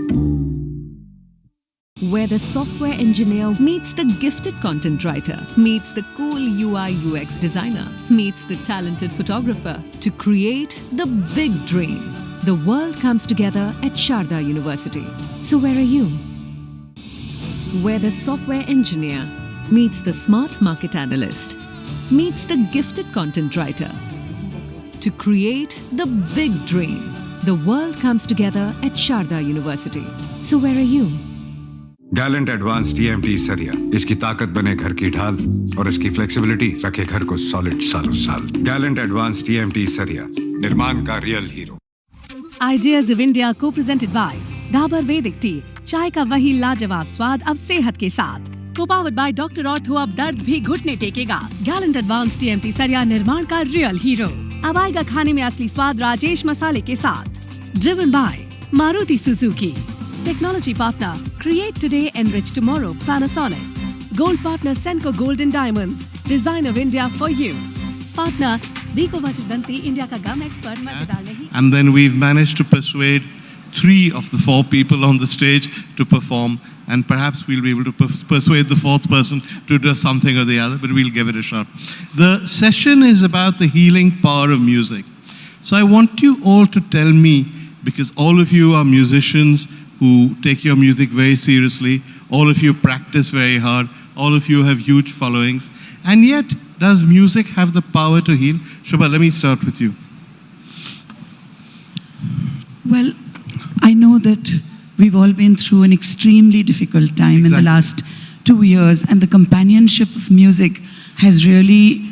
Where the software engineer meets the gifted content writer, meets the cool UI UX designer, meets the talented photographer to create the big dream. The world comes together at Sharda University. So where are you? Where the software engineer meets the smart market analyst, meets the gifted content writer to create the big dream. The world comes together at Sharda University. So where are you? Gallant advance TMT सरिया, इसकी ताकत बने घर की ढाल और इसकी flexibility रखे घर को सॉलिड सालों साल। गैलेंट एडवांस टीएमटी सरिया, निर्माण का real hero. Ideas of India co-presented by Dabur Vedic Tea, चाय का वही लाजवाब स्वाद अब सेहत के साथ। Co-powered by Dr. Ortho, अब दर्द भी घुटने टेकेगा। Gallant Advanced TMT सरिया, निर्माण का रियल हीरो। अब आएगा खाने में असली स्वाद राजेश मसाले के साथ। Driven by Maruti Suzuki. Technology partner, create today, enrich tomorrow, Panasonic. Gold partner, Senco Gold and Diamonds, design of India for you. Partner, Biko Vachirdanti, India का गम एक्सपर्ट, मजेदार नहीं। And then we've managed to persuade 3 of the 4 people on the stage to perform, and perhaps we'll be able to persuade the 4th person to do something or the other, but we'll give it a shot. The session is about the healing power of music. So I want you all to tell me, because all of you are musicians who take your music very seriously, all of you practice very hard, all of you have huge followings, and yet does music have the power to heal? Shobha, let me start with you. Well, I know that we've all been through an extremely difficult time in the last 2 years, and the companionship of music has really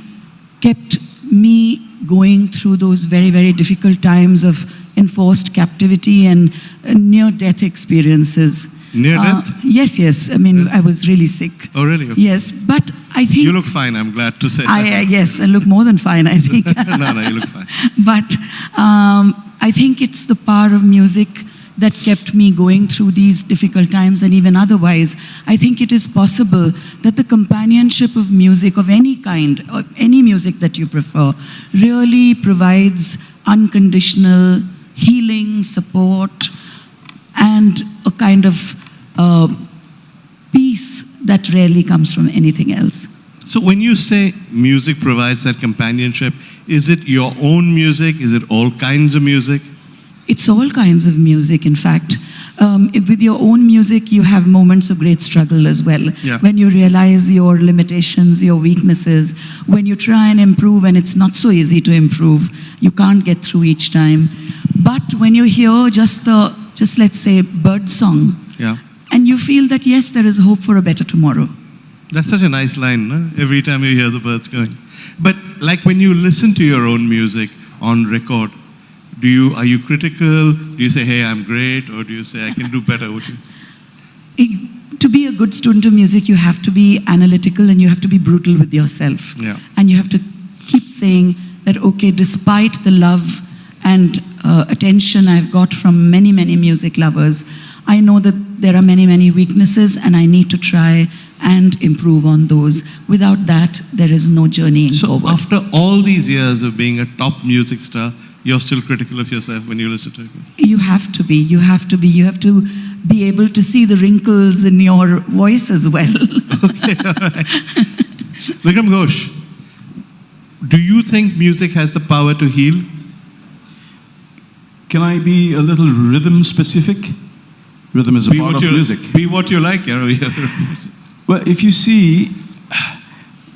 kept me going through those very, very difficult times of enforced captivity and near-death experiences. Near-death? Yes, yes. I mean, I was really sick. Oh, really? Okay. Yes, but I think... You look fine, I'm glad to say that. Yes, I look more than fine, I think. No, you look fine. But I think it's the power of music that kept me going through these difficult times, and even otherwise. I think it is possible that the companionship of music of any kind, or any music that you prefer, really provides unconditional healing, support, and a kind of peace that rarely comes from anything else. So when you say music provides that companionship, is it your own music? Is it all kinds of music? It's all kinds of music, in fact. With your own music, you have moments of great struggle as well. Yeah. When you realize your limitations, your weaknesses, when you try and improve and it's not so easy to improve, you can't get through each time. But when you hear just let's say bird song, Yeah. and you feel that yes, there is hope for a better tomorrow. That's such a nice line, no? Every time you hear the birds going. But like when you listen to your own music on record, are you critical? Do you say, hey, I'm great? Or do you say, I can do better? To be a good student of music, you have to be analytical and you have to be brutal with yourself. Yeah. And you have to keep saying that, okay, despite the love and attention I've got from many, many music lovers, I know that there are many, many weaknesses and I need to try and improve on those. Without that, there is no journeying forward. So after all these years of being a top music star, you're still critical of yourself when you listen to it? You have to be. You have to be. You have to be able to see the wrinkles in your voice as well. Okay, all right. Vikram Ghosh, do you think music has the power to heal? Can I be a little rhythm specific? Rhythm is a part of music. Be what you like, yeah. Well, if you see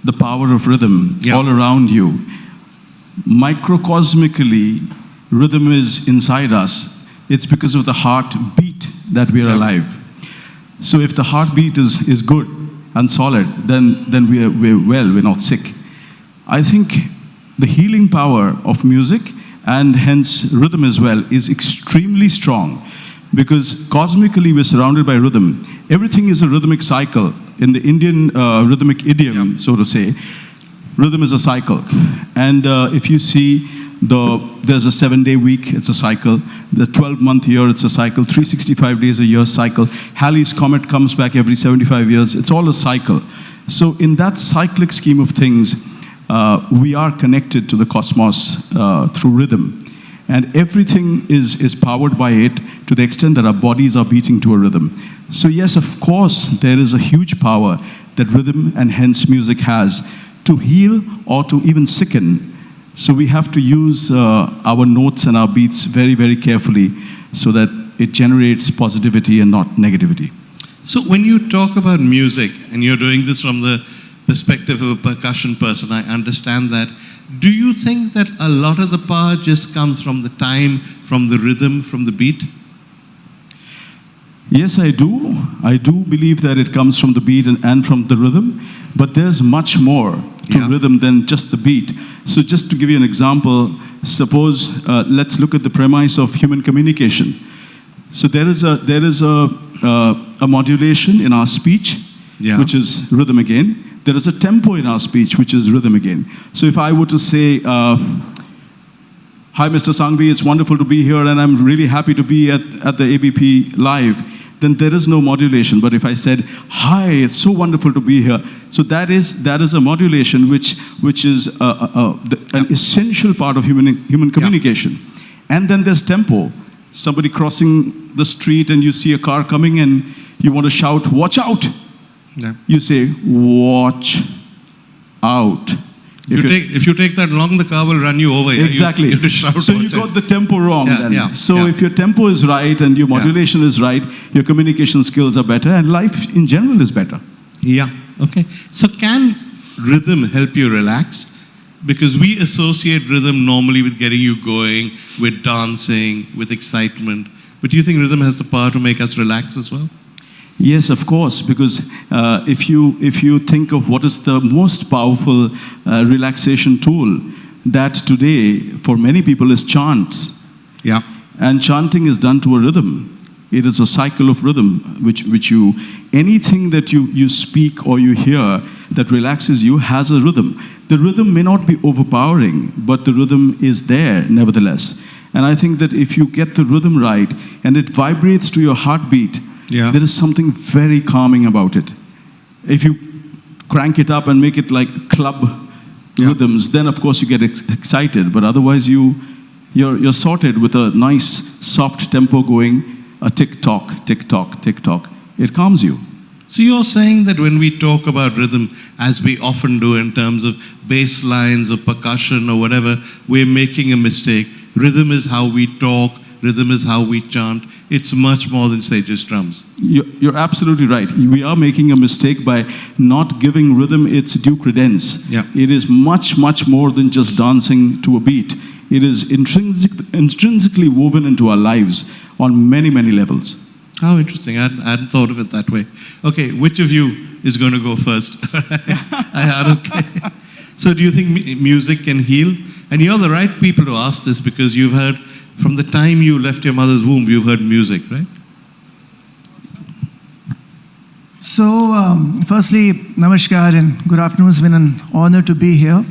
the power of rhythm all around you, microcosmically, rhythm is inside us. It's because of the heartbeat that we are alive. So if the heartbeat is good and solid, then we're well, we're not sick. I think the healing power of music, and hence rhythm as well, is extremely strong. Because cosmically we're surrounded by rhythm. Everything is a rhythmic cycle. In the Indian rhythmic idiom, so to say, rhythm is a cycle. And if you see, there's a 7-day week, it's a cycle. The 12-month year, it's a cycle. 365 days a year, cycle. Halley's Comet comes back every 75 years. It's all a cycle. So in that cyclic scheme of things, we are connected to the cosmos through rhythm. And everything is powered by it to the extent that our bodies are beating to a rhythm. So yes, of course, there is a huge power that rhythm and hence music has to heal or to even sicken. So we have to use our notes and our beats very, very carefully so that it generates positivity and not negativity. So when you talk about music, and you're doing this from the perspective of a percussion person, I understand that. Do you think that a lot of the power just comes from the time, from the rhythm, from the beat? Yes, I do. I do believe that it comes from the beat and from the rhythm, but there's much more to rhythm than just the beat. So just to give you an example, suppose let's look at the premise of human communication. So there is a modulation in our speech, which is rhythm again. There is a tempo in our speech, which is rhythm again. So if I were to say, hi, Mr. Sanghvi, it's wonderful to be here, and I'm really happy to be at the ABP Live, then there is no modulation. But if I said, hi, it's so wonderful to be here, so that is a modulation which is an essential part of human communication. And then there's tempo. Somebody crossing the street and you see a car coming and you want to shout, watch out. Yeah. You say, watch out. If you take that long, the car will run you over. Exactly. You have to shout so you got the tempo wrong then. If your tempo is right and your modulation is right, your communication skills are better and life in general is better. Yeah, okay. So can rhythm help you relax? Because we associate rhythm normally with getting you going, with dancing, with excitement. But do you think rhythm has the power to make us relax as well? Yes, of course, because if you think of what is the most powerful relaxation tool, that today for many people is chants. Yeah. And chanting is done to a rhythm. It is a cycle of rhythm, anything that you speak or you hear that relaxes you has a rhythm. The rhythm may not be overpowering, but the rhythm is there nevertheless. And I think that if you get the rhythm right and it vibrates to your heartbeat, there is something very calming about it. If you crank it up and make it like club rhythms, then of course you get excited. But otherwise you're sorted with a nice soft tempo going, a tick-tock, tick-tock, tick-tock. It calms you. So you're saying that when we talk about rhythm, as we often do in terms of bass lines or percussion or whatever, we're making a mistake. Rhythm is how we talk. Rhythm is how we chant. It's much more than, say, just drums. You're absolutely right. We are making a mistake by not giving rhythm its due credence. Yeah. It is much, much more than just dancing to a beat. It is intrinsically woven into our lives on many, many levels. How interesting. I hadn't thought of it that way. Okay, which of you is going to go first? Okay. So do you think music can heal? And you're the right people to ask this because you've heard, from the time you left your mother's womb, you've heard music, right? So, firstly, namaskar and good afternoon. It's been an honor to be here.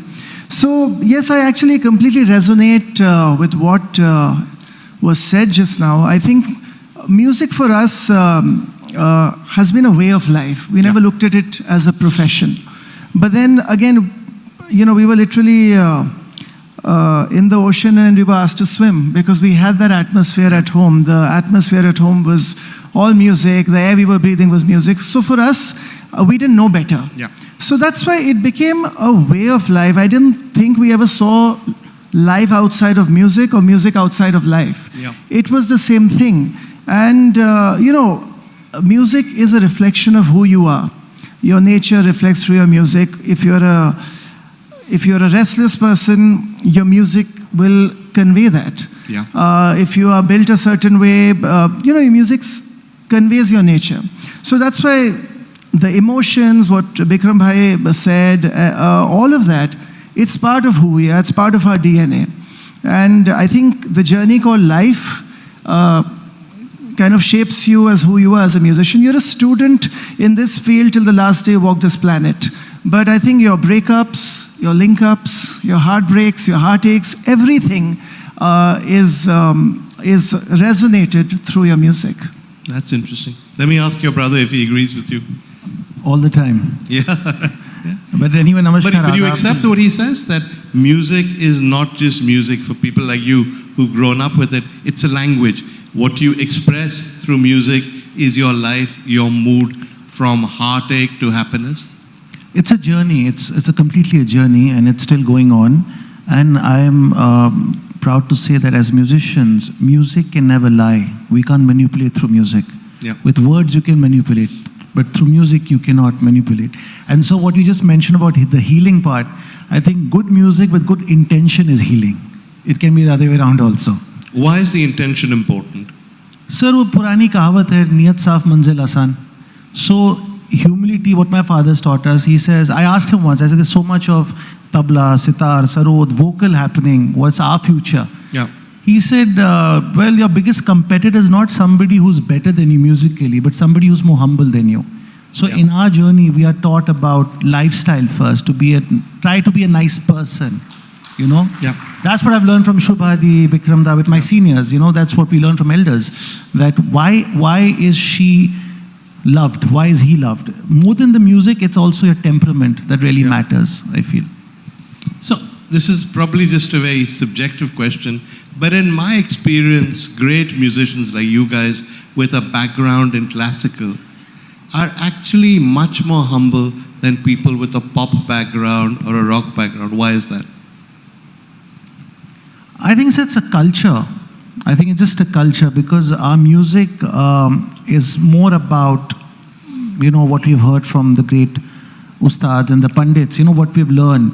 So, yes, I actually completely resonate with what was said just now. I think music for us has been a way of life. We never looked at it as a profession. But then again, you know, we were literally in the ocean and we were asked to swim because we had that atmosphere at home. The atmosphere at home was all music. The air we were breathing was music. So for us, we didn't know better. Yeah. So that's why it became a way of life. I didn't think we ever saw life outside of music or music outside of life. Yeah. It was the same thing. And, you know, music is a reflection of who you are. Your nature reflects through your music. If you're a restless person, your music will convey that. Yeah. If you are built a certain way, you know, your music conveys your nature. So that's why the emotions, what Bikram Bhai said, all of that, it's part of who we are, it's part of our DNA. And I think the journey called life kind of shapes you as who you are as a musician. You're a student in this field till the last day you walk this planet. But I think your breakups, your link-ups, your heartbreaks, your heartaches, everything is resonated through your music. That's interesting. Let me ask your brother if he agrees with you. All the time. Yeah. But anyway, namaskar. But you accept what he says, that music is not just music for people like you who've grown up with it. It's a language. What you express through music is your life, your mood, from heartache to happiness. It's a journey. It's a completely a journey, and it's still going on. And I'm proud to say that as musicians, music can never lie. We can't manipulate through music. Yeah. With words you can manipulate, but through music you cannot manipulate. And so what you just mentioned about the healing part, I think good music with good intention is healing. It can be the other way around also. Why is the intention important? Sir, वो पुरानी कहावत है, नियत साफ मंजिल आसान. So humility, what my father's taught us, he says, I asked him once, I said, there's so much of tabla, sitar, sarod, vocal happening, what's our future? Yeah. He said, well, your biggest competitor is not somebody who's better than you musically, but somebody who's more humble than you. So in our journey, we are taught about lifestyle first, try to be a nice person, you know? Yeah. That's what I've learned from Shubhadi, Bikramda, with my seniors, you know, that's what we learn from elders. That why is she loved? Why is he loved? More than the music, it's also your temperament that really matters, I feel. So this is probably just a very subjective question, but in my experience, great musicians like you guys with a background in classical are actually much more humble than people with a pop background or a rock background. Why is that? I think it's a culture. I think it's just a culture because our music is more about, you know, what we've heard from the great ustads and the pandits, you know, what we've learned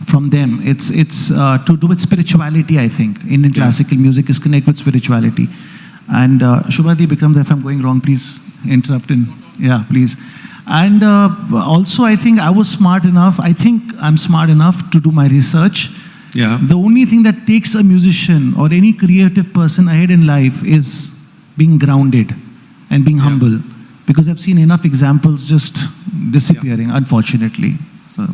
from them. It's to do with spirituality, I think. Indian classical music is connected with spirituality. And Shubhadi, Bikram, if I'm going wrong, please interrupt. Yeah, please. And also, I think I was smart enough, I think I'm smart enough to do my research. Yeah. The only thing that takes a musician or any creative person ahead in life is being grounded and being humble. Because I've seen enough examples just disappearing, unfortunately. So.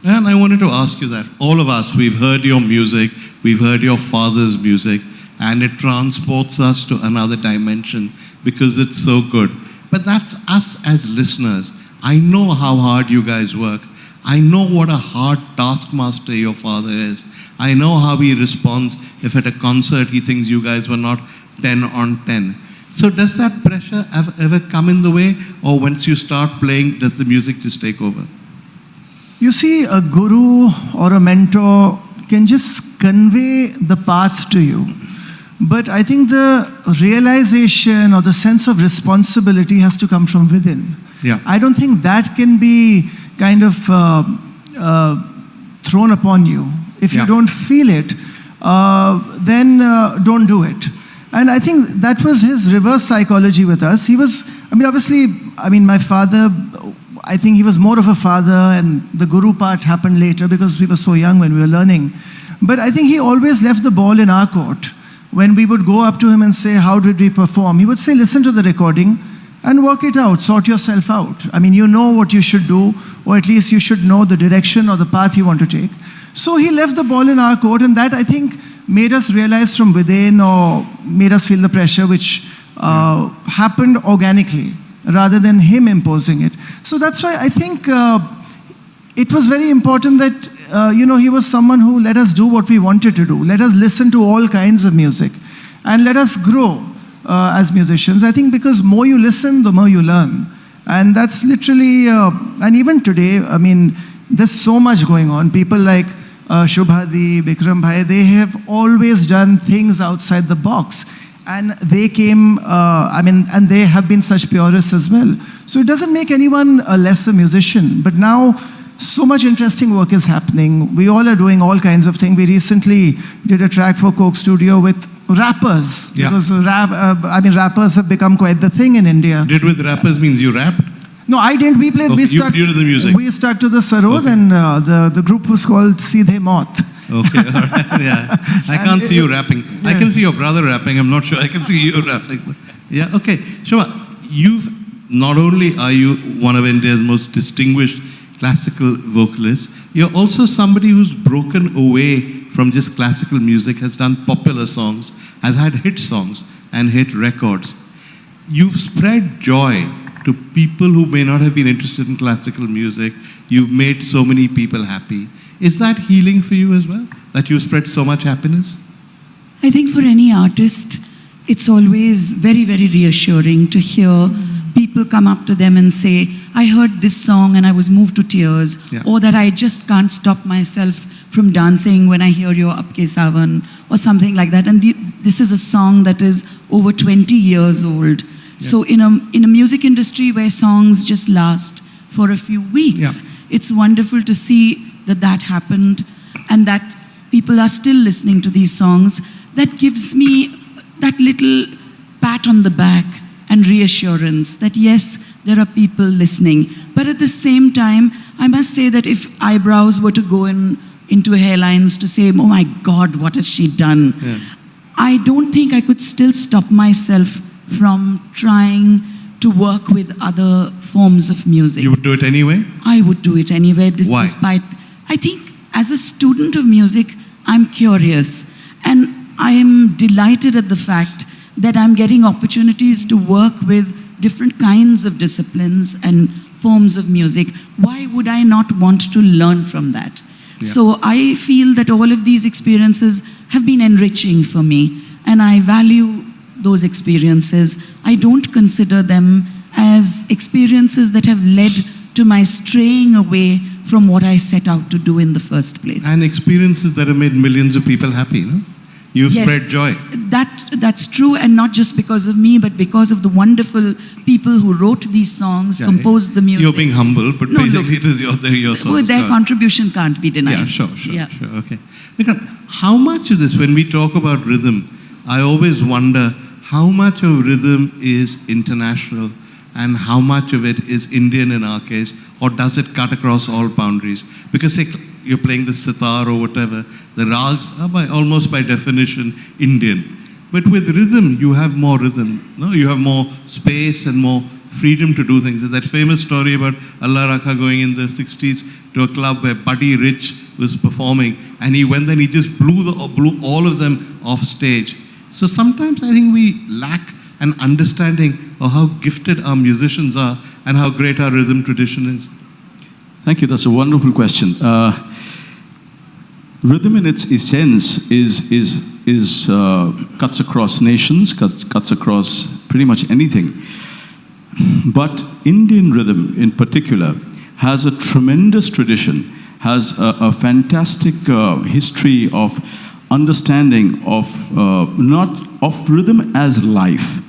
And I wanted to ask you that. All of us, we've heard your music, we've heard your father's music, and it transports us to another dimension because it's so good. But that's us as listeners. I know how hard you guys work. I know what a hard taskmaster your father is. I know how he responds if at a concert he thinks you guys were not 10 on 10. So does that pressure ever come in the way, or once you start playing, does the music just take over? You see, a guru or a mentor can just convey the path to you. But I think the realization or the sense of responsibility has to come from within. Yeah. I don't think that can be kind of thrown upon you. If you don't feel it, then don't do it. And I think that was his reverse psychology with us. He was, obviously, my father, I think he was more of a father, and the guru part happened later because we were so young when we were learning. But I think he always left the ball in our court. When we would go up to him and say, how did we perform? He would say, listen to the recording and work it out, sort yourself out. You know what you should do, or at least you should know the direction or the path you want to take. So he left the ball in our court, and that, I think, made us realize from within, or made us feel the pressure, which happened organically, rather than him imposing it. So that's why I think it was very important that, he was someone who let us do what we wanted to do. Let us listen to all kinds of music, and let us grow as musicians. I think because more you listen, the more you learn. And that's literally, and even today, there's so much going on. People like Shubhadi, Bikram Bhai, they have always done things outside the box. And they came, and they have been such purists as well. So it doesn't make anyone a lesser musician. But now, so much interesting work is happening. We all are doing all kinds of things. We recently did a track for Coke Studio with rappers. Yeah. Because rappers have become quite the thing in India. Did with rappers means you rapped? No, I didn't. We played. Okay, you did the music. We stuck to the sarod, Okay. and the group was called Seedhe Maut. Okay, all right, yeah. I can't see you rapping. I can see your brother rapping. I'm not sure I can see you rapping. Yeah, okay. Shobha, not only are you one of India's most distinguished classical vocalists, you're also somebody who's broken away from just classical music, has done popular songs, has had hit songs and hit records. You've spread joy to people who may not have been interested in classical music. You've made so many people happy. Is that healing for you as well, that you spread so much happiness? I think for any artist, it's always very, very reassuring to hear people come up to them and say, I heard this song and I was moved to tears, Yeah. or that I just can't stop myself from dancing when I hear your Apke Savan, or something like that. And this is a song that is over 20 years old. So in a music industry where songs just last for a few weeks, it's wonderful to see that happened, and that people are still listening to these songs. That gives me that little pat on the back and reassurance that yes, there are people listening. But at the same time, I must say that if eyebrows were to go into hairlines to say, oh my God, what has she done? Yeah. I don't think I could still stop myself from trying to work with other forms of music. You would do it anyway? I would do it anyway. Why? Despite, I think as a student of music, I'm curious. And I am delighted at the fact that I'm getting opportunities to work with different kinds of disciplines and forms of music. Why would I not want to learn from that? Yeah. So I feel that all of these experiences have been enriching for me, and I value those experiences. I don't consider them as experiences that have led to my straying away from what I set out to do in the first place. And experiences that have made millions of people happy, no? You've Yes, spread joy. That's true, and not just because of me, but because of the wonderful people who wrote these songs, Yeah, composed the music. You're being humble, but No, basically it is your songs. Well, their No. contribution can't be denied. Yeah, sure, Yeah. okay. Vikram, how much of this, when we talk about rhythm, I always wonder how much of rhythm is international and how much of it is Indian in our case, or does it cut across all boundaries? Because say you're playing the sitar or whatever, the rags are almost by definition Indian. But with rhythm, you have more rhythm. No? You have more space and more freedom to do things. There's that famous story about Allah Rakha going in the 60s to a club where Buddy Rich was performing, and he went there and he just blew all of them off stage. So sometimes I think we lack an understanding of how gifted our musicians are and how great our rhythm tradition is. Thank you. That's a wonderful question. Rhythm in its essence is cuts across nations, cuts across pretty much anything. But Indian rhythm in particular has a tremendous tradition, has a fantastic history of understanding of not of rhythm as life.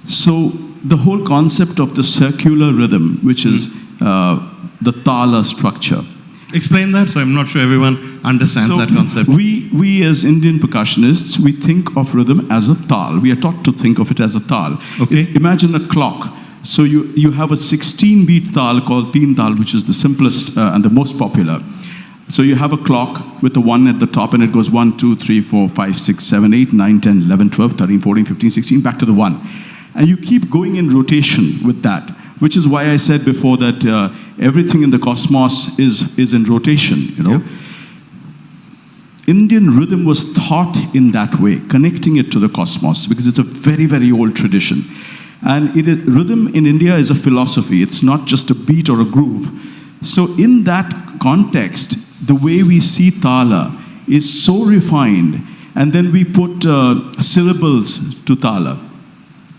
So the whole concept of the circular rhythm, which is the tala structure. Explain that, so I'm not sure everyone understands that concept. We we as Indian percussionists, we think of rhythm as a tal. We are taught to think of it as a tal. Okay. Imagine a clock. So you have a 16-beat tal called teen tal, which is the simplest and the most popular. So you have a clock with a 1 at the top, and it goes 1, 2, 3, 4, 5, 6, 7, 8, 9, 10, 11, 12, 13, 14, 15, 16, back to the 1. And you keep going in rotation with that, which is why I said before that everything in the cosmos is in rotation, you know. Yeah. Indian rhythm was thought in that way, connecting it to the cosmos, because it's a very, very old tradition. And rhythm in India is a philosophy. It's not just a beat or a groove. So in that context, the way we see tala is so refined. And then we put syllables to tala.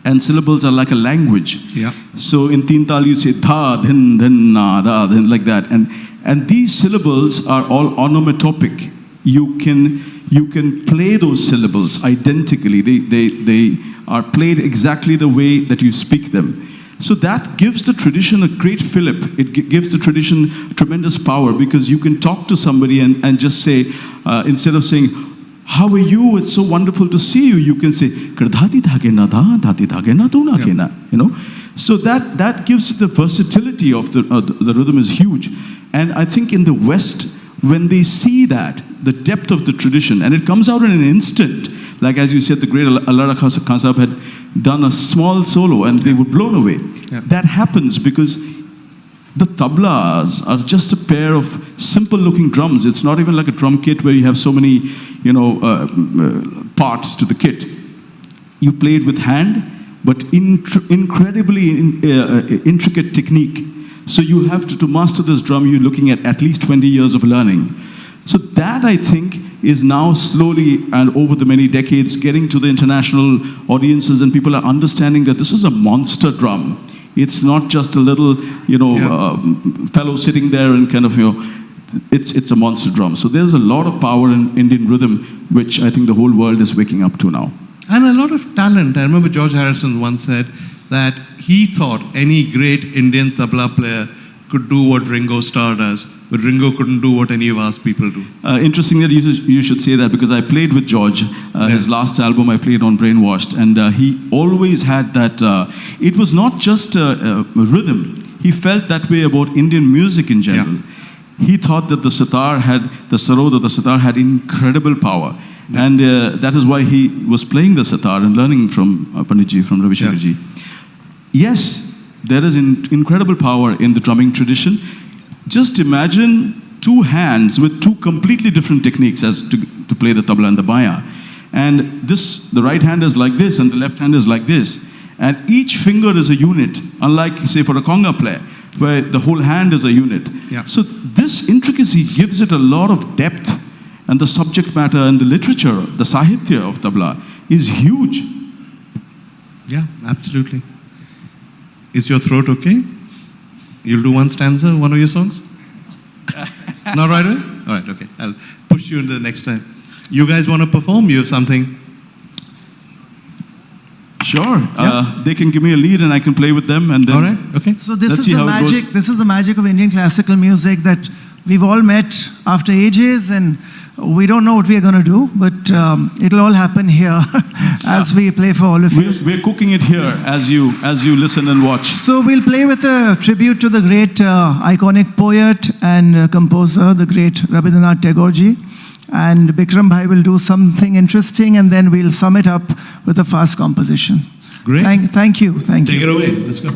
And syllables are like a language. Yeah. So in teen tal, you say tha, dhin, na, da, dhin, like that. And these syllables are all onomatopic. You can play those syllables identically. They are played exactly the way that you speak them. So that gives the tradition a great fillip. It gives the tradition tremendous power, because you can talk to somebody and just say, instead of saying, how are you? It's so wonderful to see you. You can say, Kardhati dhage na da, dhati dhage na tu na kena. You know? So that gives the versatility of the rhythm is huge. And I think in the West, when they see that, the depth of the tradition, and it comes out in an instant, like as you said, the great Allara Khan Sahab had done a small solo and they were blown away. Yeah. That happens because the tablas are just a pair of simple looking drums. It's not even like a drum kit where you have so many, parts to the kit. You play it with hand, but incredibly intricate technique. So you have to master this drum, you're looking at least 20 years of learning. So that, I think, is now slowly and over the many decades getting to the international audiences, and people are understanding that this is a monster drum. It's not just a little, fellow sitting there and kind of, it's a monster drum. So there's a lot of power in Indian rhythm, which I think the whole world is waking up to now. And a lot of talent. I remember George Harrison once said that he thought any great Indian tabla player could do what Ringo Starr does, but Ringo couldn't do what any of us people do. Interesting that you should say that, because I played with George. His last album I played on Brainwashed, and he always had that, it was not just rhythm. He felt that way about Indian music in general. Yeah. He thought that the sarod of the sitar had incredible power. Yeah. And that is why he was playing the sitar and learning from Panditji, from Ravi Shankarji. Yeah. Yes, there is incredible power in the drumming tradition. Just imagine two hands with two completely different techniques as to play the tabla and the baya. And the right hand is like this and the left hand is like this. And each finger is a unit, unlike, say, for a conga player, where the whole hand is a unit. Yeah. So this intricacy gives it a lot of depth, and the subject matter and the literature, the sahitya of tabla is huge. Yeah, absolutely. Is your throat okay? You'll do one stanza, one of your songs? Not right away? All right, okay. I'll push you into the next time. You guys want to perform? You have something? Sure. Yeah. They can give me a lead and I can play with them. And then all right, okay. So this is the magic. This is the magic of Indian classical music, that we've all met after ages, and we don't know what we are going to do, but it'll all happen here as we play for all of you. We're cooking it here as you listen and watch. So we'll play with a tribute to the great iconic poet and composer, the great Rabindranath Tagore ji. And Bikram Bhai will do something interesting, and then we'll sum it up with a fast composition. Great. Thank you. Take it away. Let's go.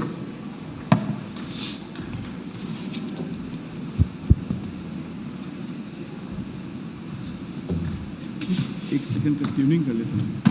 एक second का tuning कर लेते हैं.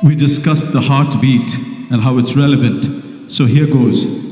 we discussed the heartbeat and how it's relevant. So here goes.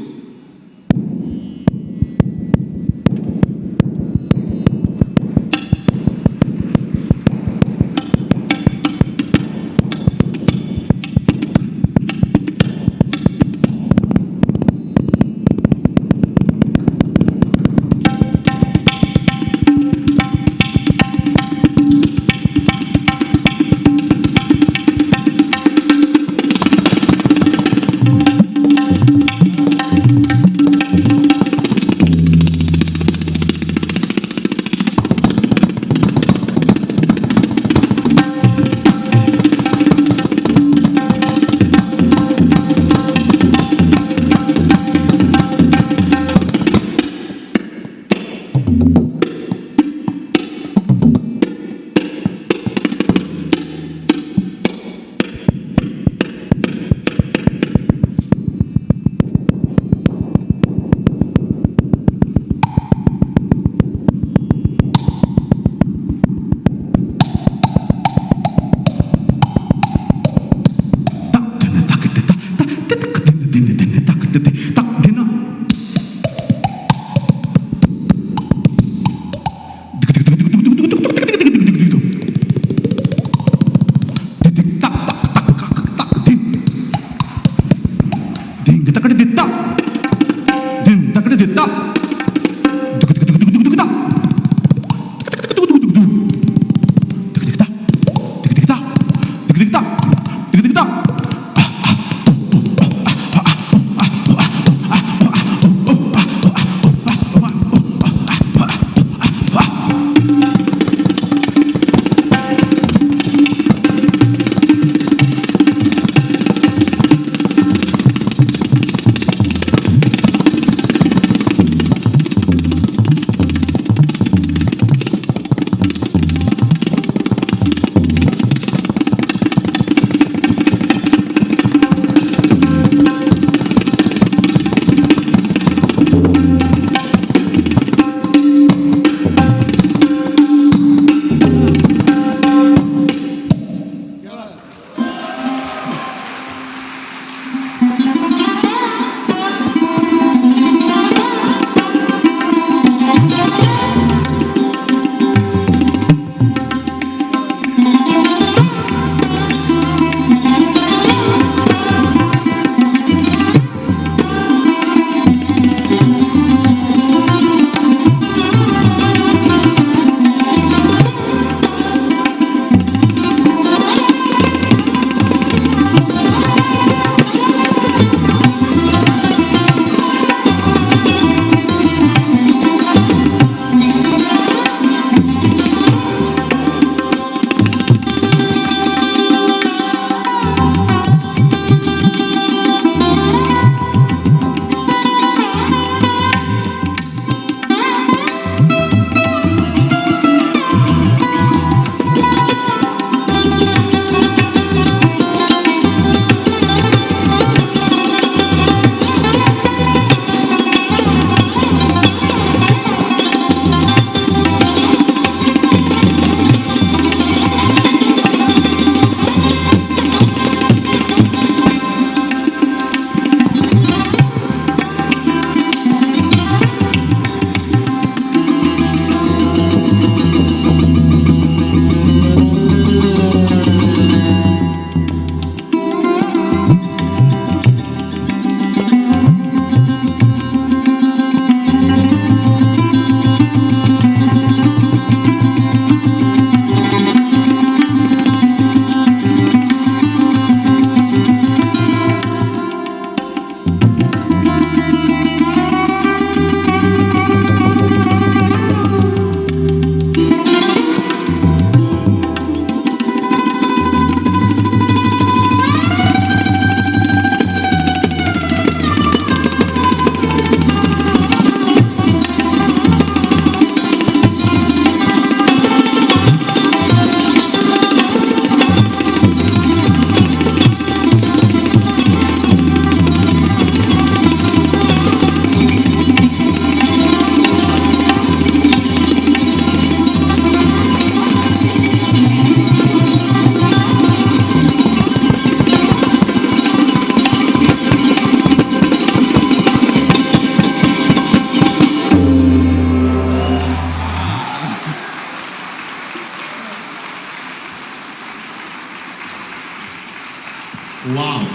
Wow.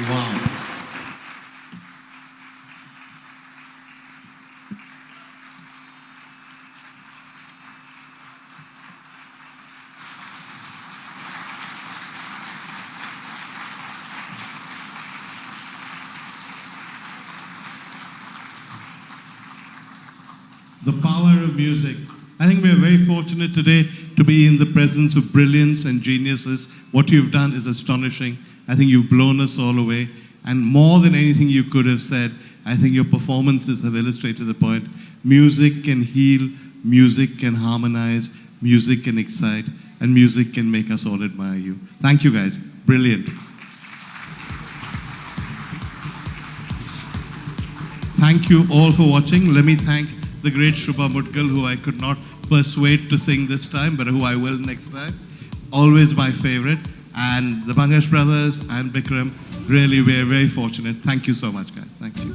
Wow. The power of music. I think we are very fortunate today to be in the presence of brilliance and geniuses. What you've done is astonishing. I think you've blown us all away. And more than anything you could have said, I think your performances have illustrated the point. Music can heal, music can harmonize, music can excite, and music can make us all admire you. Thank you guys. Brilliant. Thank you all for watching. Let me thank the great Shubha Mutkal, who I could not persuade to sing this time, but who I will next time. Always my favorite. And the Bangash brothers and Bikram, really, we're very fortunate. Thank you so much, guys. Thank you.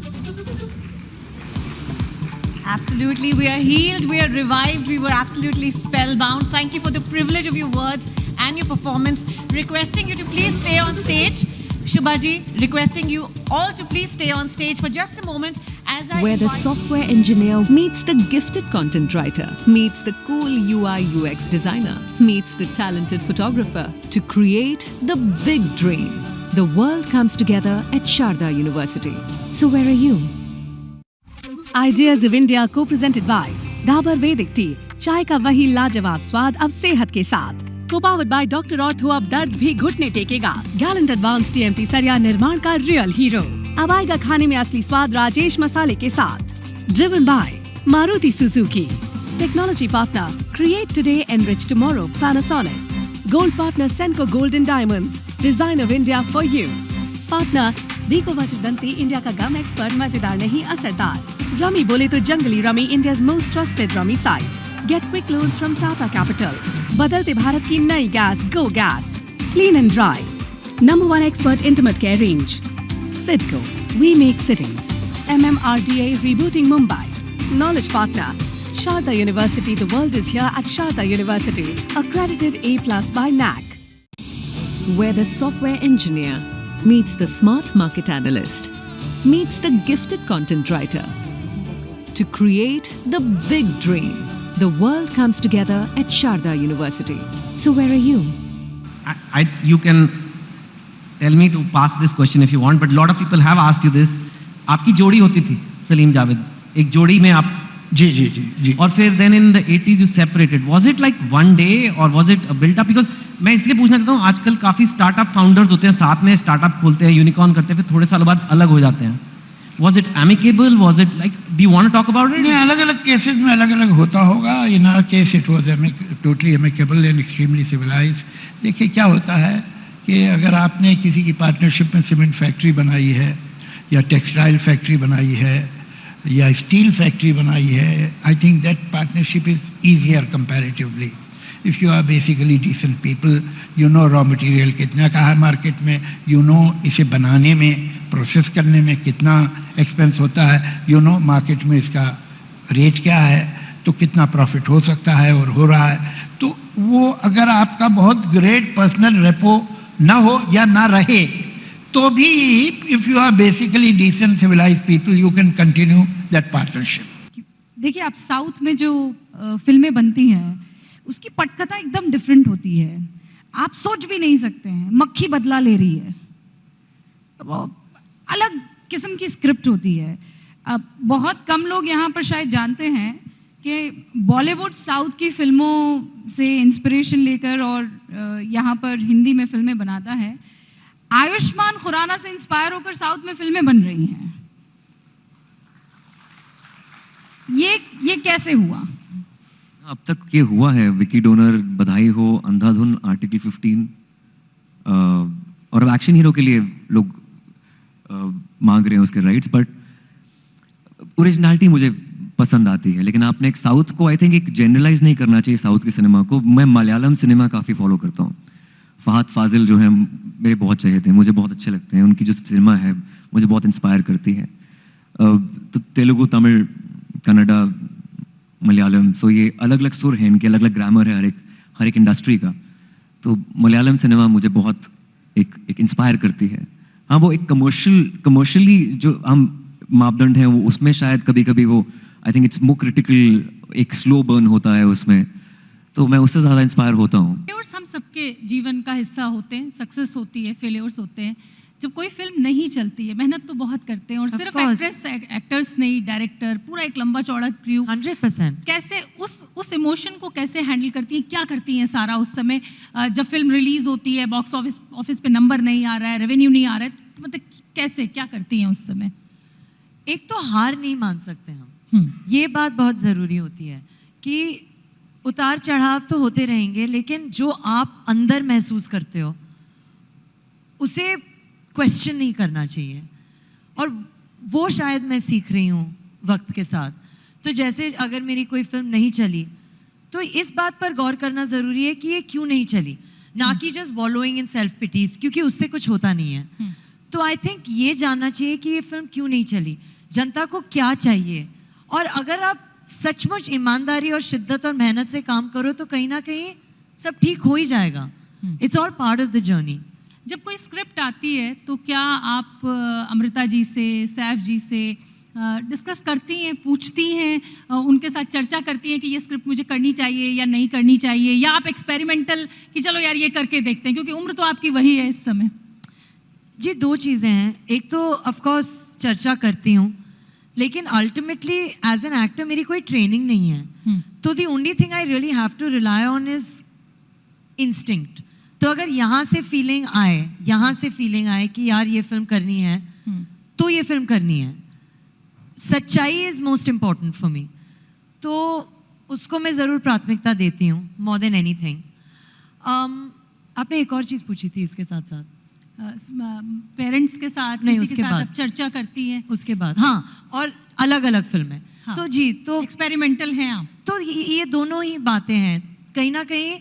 Absolutely. We are healed. We are revived. We were absolutely spellbound. Thank you for the privilege of your words and your performance. Requesting you to please stay on stage. Shubhaji, requesting you all to please stay on stage for just a moment as I Where the invite software engineer meets the gifted content writer, meets the cool UI UX designer, meets the talented photographer to create the big dream. The world comes together at Sharda University. So where are you? Ideas of India co-presented by Dabur Vedic Tea, चाय का वही लाजवाब स्वाद अब सेहत के साथ। Co-powered by Dr. Ortho, अब दर्द भी घुटने टेकेगा। Gallant Advanced TMT सरिया निर्माण का रियल हीरो। अब आएगा खाने में असली स्वाद राजेश मसाले के साथ। Driven by Maruti Suzuki. Technology partner, create today, enrich tomorrow, Panasonic. Gold partner, Senco Gold and Diamonds, design of India for you. Partner, Rico Vajradanti, India का गम एक्सपर्ट, मजेदार नहीं असरदार। रमी बोले तो Junglee rummy, India's most trusted rummy site. Get quick loans from Tata Capital. बदलते भारत की नई gas, Go Gas. Clean and dry. Number 1 expert intimate care range. Sidco, we make cities. MMRDA rebooting Mumbai. Knowledge partner, Sharda University. The world is here at Sharda University. Accredited A+ by NAC. Where the software engineer meets the smart market analyst, meets the gifted content writer to create the big dream. The world comes together at Sharda University. So where are you? You can tell me to pass this question if you want, but a lot of people have asked you this. आपकी जोड़ी होती थी सलीम जावेद, एक जोड़ी में आप जी और फिर then in the 80s you separated. Was it like one day or was it a built up? Because मैं इसलिए पूछना चाहता हूँ, आजकल काफी स्टार्टअप फाउंडर्स होते हैं, साथ में स्टार्टअप खोलते हैं, यूनिकॉर्न करते हैं, फिर थोड़े साल बाद अलग हो जाते हैं. Was it amicable? Was it like? Do you want to talk about it? नहीं, अलग-अलग केसेस में अलग-अलग होता होगा. In our case it was totally amicable and extremely civilized. देखिए क्या होता है कि अगर आपने किसी की पार्टनरशिप में सीमेंट फैक्ट्री बनाई है या टेक्सटाइल फैक्ट्री बनाई है या स्टील फैक्ट्री बनाई है, I think that partnership is easier comparatively. If you are basically decent people, you know raw material कितना का है मार्केट में, यू नो इसे बनाने में, प्रोसेस करने में कितना एक्सपेंस होता है, यू नो मार्केट में इसका रेट क्या है, तो कितना प्रॉफिट हो सकता है और हो रहा है. तो वो अगर आपका बहुत ग्रेट पर्सनल रेपो ना हो या ना रहे तो भी, if you are basically decent civilised people, you can continue that partnership. देखिए, आप साउथ में जो फिल्में बनती हैं उसकी पटकथा एकदम डिफरेंट होती है. आप सोच भी नहीं सकते हैं, मक्खी बदला ले रही है, वो अलग किस्म की स्क्रिप्ट होती है. अब बहुत कम लोग यहाँ पर शायद जानते हैं कि बॉलीवुड साउथ की फिल्मों से इंस्पिरेशन लेकर और यहाँ पर हिंदी में फिल्में बनाता है. आयुष्मान खुराना से इंस्पायर होकर साउथ में फिल्में बन रही हैं. ये कैसे हुआ? अब तक ये हुआ है. विकी डोनर, बधाई हो, अंधाधुन, आर्टिकल 15 और अब एक्शन हीरो के लिए लोग मांग रहे हैं उसके राइट्स. बट ओरिजिनलिटी मुझे पसंद आती है, लेकिन आपने एक साउथ को आई थिंक एक जनरलाइज नहीं करना चाहिए साउथ के सिनेमा को. मैं मलयालम सिनेमा काफ़ी फॉलो करता हूँ. फहद फाजिल जो है मेरे बहुत चहेते हैं, मुझे बहुत अच्छे लगते हैं. उनकी जो सिनेमा है मुझे बहुत इंस्पायर करती है. तो तेलुगु, तमिल, कन्नड़ा, मलयालम, सो ये अलग अलग सुर हैं, इनके अलग अलग ग्रामर है हर एक इंडस्ट्री का. तो मलयालम सिनेमा मुझे बहुत एक इंस्पायर करती है। हाँ, वो एक कमर्शियली जो हम मापदंड हैं वो उसमें शायद कभी कभी वो I think it's more critical, एक स्लो बर्न होता है उसमें, तो मैं उससे ज़्यादा इंस्पायर होता हूँ। फेलियर्स हम सबके जीवन का हिस्सा होते हैं, सक्सेस होती है, फेलियर्स होते हैं। जब कोई फिल्म नहीं चलती है, मेहनत तो बहुत करते हैं, और सिर्फ एक्टर्स नहीं, डायरेक्टर, पूरा एक लंबा चौड़ा क्रू, 100%। कैसे उस इमोशन को कैसे हैंडल करती हैं, क्या करती हैं सारा उस समय जब फिल्म रिलीज होती है, बॉक्स ऑफिस पे नंबर नहीं आ रहा है, रेवेन्यू नहीं आ रहा है, तो मतलब कैसे क्या करती हैं उस समय? एक तो हार नहीं मान सकते हम, ये बात बहुत ज़रूरी होती है कि उतार चढ़ाव तो होते रहेंगे, लेकिन जो आप अंदर महसूस करते हो उसे क्वेश्चन नहीं करना चाहिए, और वो शायद मैं सीख रही हूँ वक्त के साथ। तो जैसे अगर मेरी कोई फिल्म नहीं चली तो इस बात पर गौर करना ज़रूरी है कि ये क्यों नहीं चली, ना कि जस्ट वॉलोइंग इन सेल्फ पिटीज, क्योंकि उससे कुछ होता नहीं है। तो आई थिंक ये जानना चाहिए कि ये फिल्म क्यों नहीं चली, जनता को क्या चाहिए, और अगर आप सचमुच ईमानदारी और शिद्दत और मेहनत से काम करो तो कहीं ना कहीं सब ठीक हो ही जाएगा। It's all part of the journey. जब कोई स्क्रिप्ट आती है तो क्या आप अमृता जी से, सैफ जी से डिस्कस करती हैं, पूछती हैं, उनके साथ चर्चा करती हैं कि ये स्क्रिप्ट मुझे करनी चाहिए या नहीं करनी चाहिए, या आप एक्सपेरिमेंटल कि चलो यार ये करके देखते हैं, क्योंकि उम्र तो आपकी वही है इस समय? जी, दो चीज़ें हैं। एक तो ऑफ कोर्स चर्चा करती हूँ, लेकिन अल्टीमेटली एज एन एक्टर मेरी कोई ट्रेनिंग नहीं है, तो the only thing I really have to rely on is instinct. तो अगर यहाँ से फीलिंग आए कि यार ये फिल्म करनी है, तो ये फिल्म करनी है। सच्चाई is most important for me, तो उसको मैं ज़रूर प्राथमिकता देती हूँ मोर देन एनीथिंग। आपने एक और चीज़ पूछी थी इसके साथ साथ, पेरेंट्स के साथ नहीं, किसी उसके के साथ बाद आप चर्चा करती हैं? उसके बाद हाँ, और अलग अलग फिल्में। हाँ, तो जी, तो एक्सपेरिमेंटल हैं आप? तो ये दोनों ही बातें हैं। कहीं ना कहीं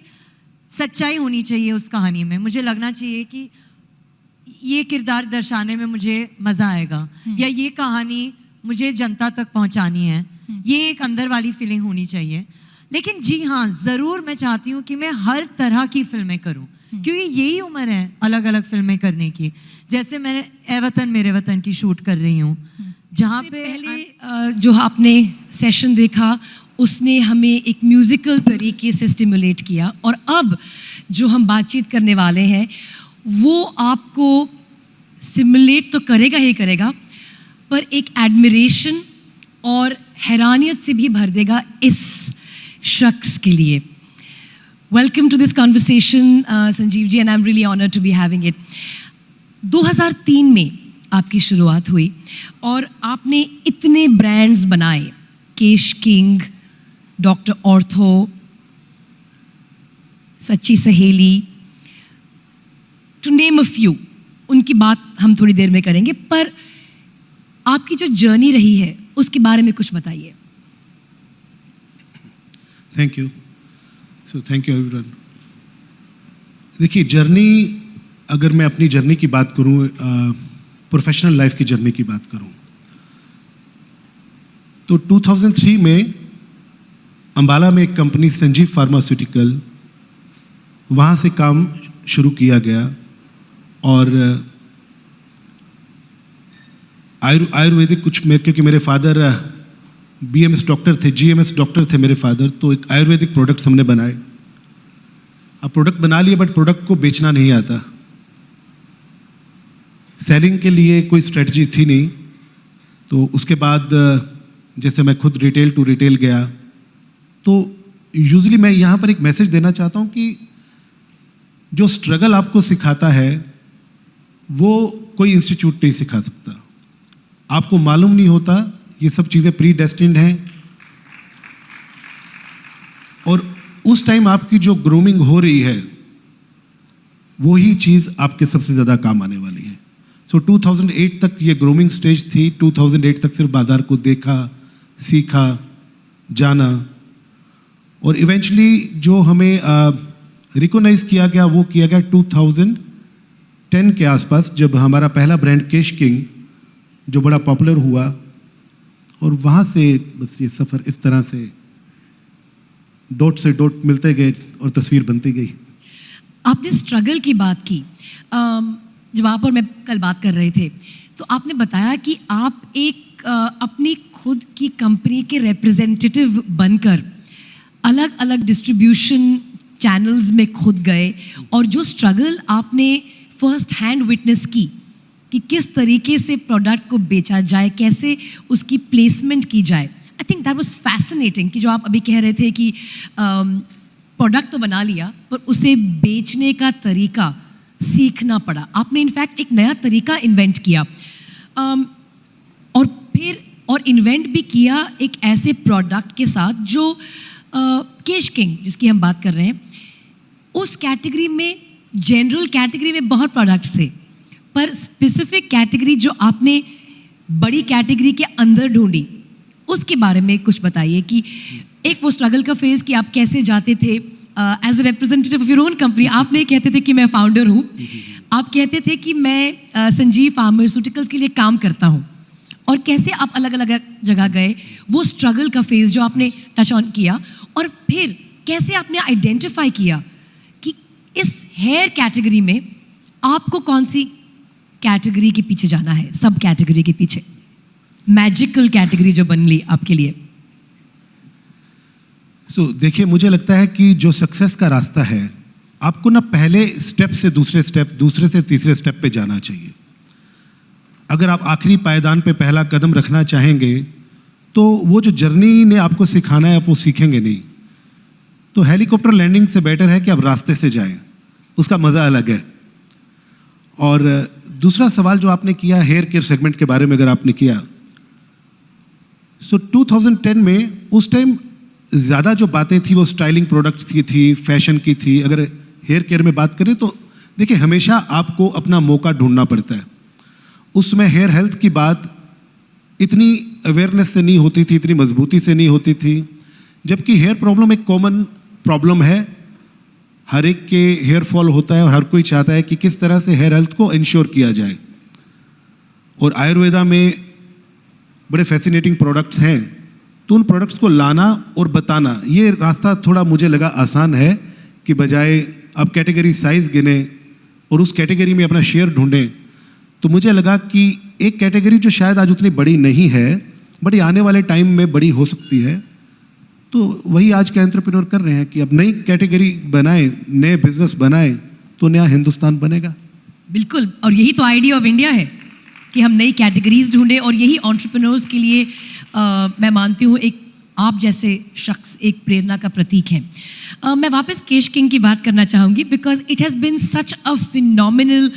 सच्चाई होनी चाहिए उस कहानी में। मुझे लगना चाहिए कि ये किरदार दर्शाने में मुझे मज़ा आएगा, या ये कहानी मुझे जनता तक पहुंचानी है, ये एक अंदर वाली फीलिंग होनी चाहिए। लेकिन जी हाँ, ज़रूर मैं चाहती हूँ कि मैं हर तरह की फिल्में करूँ, क्योंकि यही उम्र है अलग अलग फिल्में करने की। जैसे मैं ए वतन मेरे वतन की शूट कर रही हूँ, जहाँ पे पहले जो आपने सेशन देखा उसने हमें एक म्यूज़िकल तरीके से स्टिमुलेट किया, और अब जो हम बातचीत करने वाले हैं वो आपको स्टिमुलेट तो करेगा ही करेगा, पर एक एडमिरेशन और हैरानियत से भी भर देगा इस शख्स के लिए। Welcome to this conversation, Sanjeev ji, and I'm really honored to be having it. 2003 में आपकी शुरुआत हुई और आपने इतने ब्रांड्स बनाए, केश किंग, डॉक्टर ऑर्थो, सच्ची सहेली, टू नेम अ फ्यू। उनकी बात हम थोड़ी देर में करेंगे, पर आपकी जो जर्नी रही है उसके बारे में कुछ बताइए। Thank you. So thank you everyone. देखिए, जर्नी, अगर मैं अपनी जर्नी की बात करूं, प्रोफेशनल लाइफ की जर्नी की बात करूं, तो 2003 में अंबाला में एक कंपनी संजीव फार्मास्यूटिकल, वहाँ से काम शुरू किया गया, और आयुर्वेदिक कुछ क्योंकि मेरे फादर BMS डॉक्टर थे, GMS डॉक्टर थे मेरे फादर, तो एक आयुर्वेदिक प्रोडक्ट्स हमने बनाए। अब प्रोडक्ट बना लिए, बट प्रोडक्ट को बेचना नहीं आता, सेलिंग के लिए कोई स्ट्रेटजी थी नहीं। तो उसके बाद जैसे मैं खुद रिटेल टू रिटेल गया, तो यूजुअली मैं यहाँ पर एक मैसेज देना चाहता हूँ कि जो स्ट्रगल आपको सिखाता है वो कोई इंस्टीट्यूट नहीं सिखा सकता। आपको मालूम नहीं होता, ये सब चीज़ें प्री डेस्टिन्ड हैं, और उस टाइम आपकी जो ग्रूमिंग हो रही है वही चीज़ आपके सबसे ज़्यादा काम आने वाली है। सो 2008 तक ये ग्रूमिंग स्टेज थी। 2008 तक सिर्फ बाजार को देखा, सीखा, जाना, और इवेंचुअली जो हमें रिकॉग्नाइज किया गया वो किया गया 2010 के आसपास, जब हमारा पहला ब्रांड केश किंग जो बड़ा पॉपुलर हुआ, और वहाँ से बस ये सफ़र इस तरह से डॉट से डॉट मिलते गए और तस्वीर बनती गई। आपने स्ट्रगल की बात की। जब आप और मैं कल बात कर रहे थे तो आपने बताया कि आप एक अपनी खुद की कंपनी के रिप्रेजेंटेटिव बनकर अलग अलग डिस्ट्रीब्यूशन चैनल्स में खुद गए और जो स्ट्रगल आपने फर्स्ट हैंड विटनेस की कि किस तरीके से प्रोडक्ट को बेचा जाए, कैसे उसकी प्लेसमेंट की जाए। आई थिंक दैट वाज फैसिनेटिंग कि जो आप अभी कह रहे थे कि प्रोडक्ट तो बना लिया पर उसे बेचने का तरीका सीखना पड़ा। आपने इनफैक्ट एक नया तरीका इन्वेंट किया और फिर इन्वेंट भी किया एक ऐसे प्रोडक्ट के साथ जो केश किंग जिसकी हम बात कर रहे हैं, उस कैटेगरी में, जनरल कैटेगरी में बहुत प्रोडक्ट्स थे पर स्पेसिफिक कैटेगरी जो आपने बड़ी कैटेगरी के अंदर ढूंढी, उसके बारे में कुछ बताइए कि एक वो स्ट्रगल का फेज़ कि आप कैसे जाते थे as a representative of your own company. आप नहीं कहते थे कि मैं फाउंडर हूँ, आप कहते थे कि मैं संजीव फार्मास्यूटिकल्स के लिए काम करता हूँ, और कैसे आप अलग अलग जगह गए, वो स्ट्रगल का फेज़ जो आपने टच ऑन किया, और फिर कैसे आपने आइडेंटिफाई किया कि इस हेयर कैटेगरी में आपको कौन सी कैटेगरी के पीछे जाना है, सब कैटेगरी के पीछे, मैजिकल कैटेगरी जो बन ली आपके लिए। देखिए, मुझे लगता है कि जो सक्सेस का रास्ता है, आपको ना पहले स्टेप से दूसरे स्टेप, दूसरे से तीसरे स्टेप पे जाना चाहिए। अगर आप आखिरी पायदान पे पहला कदम रखना चाहेंगे तो वो जो जर्नी ने आपको सिखाना है आप वो सीखेंगे नहीं। तो हेलीकॉप्टर लैंडिंग से बेटर है कि आप रास्ते से जाएं, उसका मज़ा अलग है। और दूसरा सवाल जो आपने किया हेयर केयर सेगमेंट के बारे में, अगर आपने किया, 2010 में उस टाइम ज़्यादा जो बातें थी वो स्टाइलिंग प्रोडक्ट्स की थी, फैशन की थी। अगर हेयर केयर में बात करें तो देखिए, हमेशा आपको अपना मौका ढूंढना पड़ता है। उसमें हेयर हेल्थ की बात इतनी अवेयरनेस से नहीं होती थी, इतनी मजबूती से नहीं होती थी, जबकि हेयर प्रॉब्लम एक कॉमन प्रॉब्लम है। हर एक के हेयर फॉल होता है और हर कोई चाहता है कि किस तरह से हेयर हेल्थ को इंश्योर किया जाए। और आयुर्वेदा में बड़े फैसिनेटिंग प्रोडक्ट्स हैं, तो उन प्रोडक्ट्स को लाना और बताना, ये रास्ता थोड़ा मुझे लगा आसान है कि बजाय आप कैटेगरी साइज गिने और उस कैटेगरी में अपना शेयर ढूंढें। तो मुझे लगा कि एक कैटेगरी जो शायद आज उतनी बड़ी नहीं है, बड़ी आने वाले टाइम में बड़ी हो सकती है, तो वही आज के एंटरप्रेन्योर कर रहे हैं कि अब नई कैटेगरी बनाएं, नए बिजनेस बनाएं, तो नया हिंदुस्तान बनेगा। बिल्कुल, और यही तो आइडिया ऑफ इंडिया है कि हम नई कैटेगरीज ढूंढें, और यही एंटरप्रेन्योर्स के लिए मैं मानती हूँ एक आप जैसे शख्स एक प्रेरणा का प्रतीक हैं। मैं वापस केश किंग की बात करना चाहूँगी because it has been such a phenomenal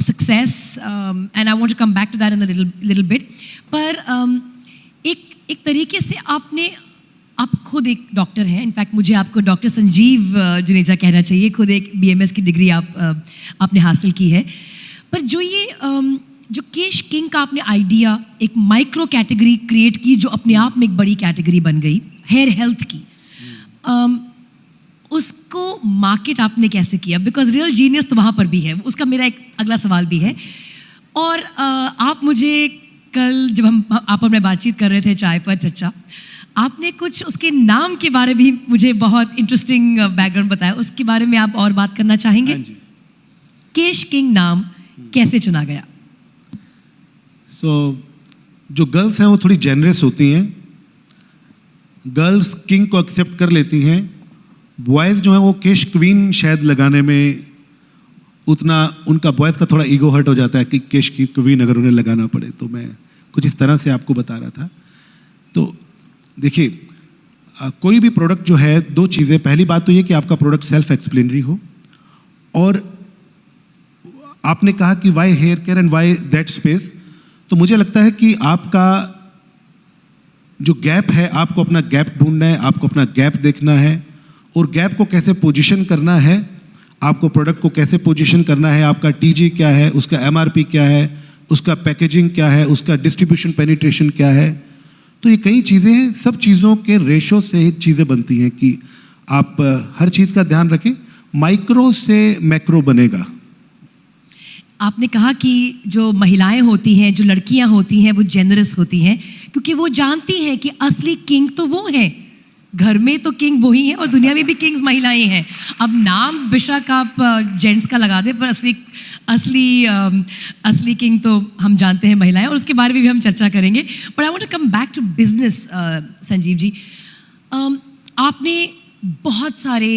success and I want to come back to that in a little bit. पर एक तरीके से आप खुद एक डॉक्टर हैं, इनफैक्ट मुझे आपको डॉक्टर संजीव जुनेजा कहना चाहिए, खुद एक BMS की डिग्री आपने हासिल की है। पर जो केश किंग का आपने आइडिया, एक माइक्रो कैटेगरी क्रिएट की जो अपने आप में एक बड़ी कैटेगरी बन गई हेयर हेल्थ की, उसको मार्केट आपने कैसे किया? बिकॉज रियल जीनियस तो वहाँ पर भी है, उसका मेरा एक अगला सवाल भी है। और आप मुझे कल जब आप और मैं बातचीत कर रहे थे चाय पर चर्चा, आपने कुछ उसके नाम के बारे भी मुझे बहुत इंटरेस्टिंग बैकग्राउंड बताया, उसके बारे में आप और बात करना चाहेंगे? केश किंग नाम कैसे चुना गया? जो गर्ल्स हैं वो थोड़ी जेनरस होती हैं, गर्ल्स किंग को एक्सेप्ट कर लेती हैं। बॉयज़ जो हैं वो केश क्वीन शायद लगाने में उतना, उनका बॉयज़ का थोड़ा ईगो हर्ट हो जाता है कि केश की क्वीन अगर उन्हें लगाना पड़े। तो मैं कुछ इस तरह से आपको बता रहा था। तो देखिए, कोई भी प्रोडक्ट जो है, दो चीज़ें, पहली बात तो ये कि आपका प्रोडक्ट सेल्फ एक्सप्लेनरी हो, और आपने कहा कि why hair care and why that space, तो मुझे लगता है कि आपका जो गैप है, आपको अपना गैप ढूंढना है, आपको अपना गैप देखना है, और गैप को कैसे पोजीशन करना है, आपको प्रोडक्ट को कैसे पोजीशन करना है, आपका TG क्या है, उसका MRP क्या है, उसका पैकेजिंग क्या है, उसका डिस्ट्रीब्यूशन पेनिट्रेशन क्या है। तो ये कई चीज़ें हैं, सब चीज़ों के रेशो से ही चीज़ें बनती हैं कि आप हर चीज़ का ध्यान रखें, माइक्रो से मैक्रो बनेगा। आपने कहा कि जो महिलाएं होती हैं, जो लड़कियां होती हैं, वो जेनरस होती हैं क्योंकि वो जानती हैं कि असली किंग तो वो है घर में तो किंग वही है और दुनिया में भी किंग्स महिलाएं हैं. अब नाम बेशक आप जेंट्स का लगा दें, पर असली किंग तो हम जानते हैं महिलाएं, और उसके बारे में भी हम चर्चा करेंगे. But I want to come back to business. Sanjeev ji, आपने बहुत सारे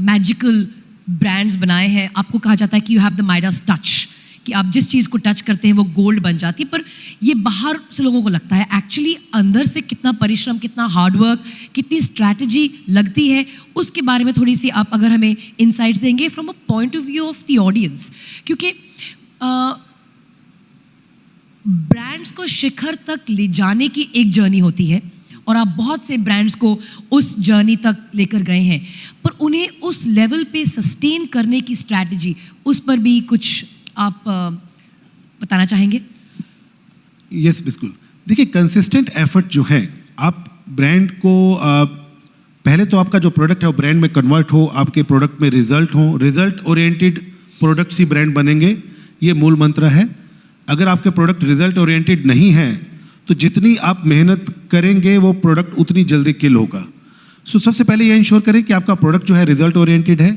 मैजिकल ब्रांड्स बनाए हैं. आपको कहा जाता है कि you have the Midas touch, कि आप जिस चीज़ को टच करते हैं वो गोल्ड बन जाती है. पर ये बाहर से लोगों को लगता है, एक्चुअली अंदर से कितना परिश्रम, कितना हार्डवर्क, कितनी स्ट्रैटेजी लगती है, उसके बारे में थोड़ी सी आप अगर हमें इनसाइट्स देंगे from a point of view of the audience. क्योंकि ब्रांड्स को शिखर तक ले जाने की एक जर्नी होती है और आप बहुत से ब्रांड्स को उस जर्नी तक लेकर गए हैं, पर उन्हें उस लेवल पे सस्टेन करने की स्ट्रैटेजी, उस पर भी कुछ आप बताना चाहेंगे? यस, बिल्कुल. देखिए, कंसिस्टेंट एफर्ट जो है, आप ब्रांड को पहले तो आपका जो प्रोडक्ट है वो ब्रांड में कन्वर्ट हो, आपके प्रोडक्ट में रिजल्ट हो, रिजल्ट ओरिएंटेड प्रोडक्ट्स ही ब्रांड बनेंगे, ये मूल मंत्र है. अगर आपके प्रोडक्ट रिजल्ट ओरिएंटेड नहीं है तो जितनी आप मेहनत करेंगे वो प्रोडक्ट उतनी जल्दी किल होगा. सो सबसे पहले ये इंश्योर करें कि आपका प्रोडक्ट जो है रिजल्ट ओरिएंटेड है,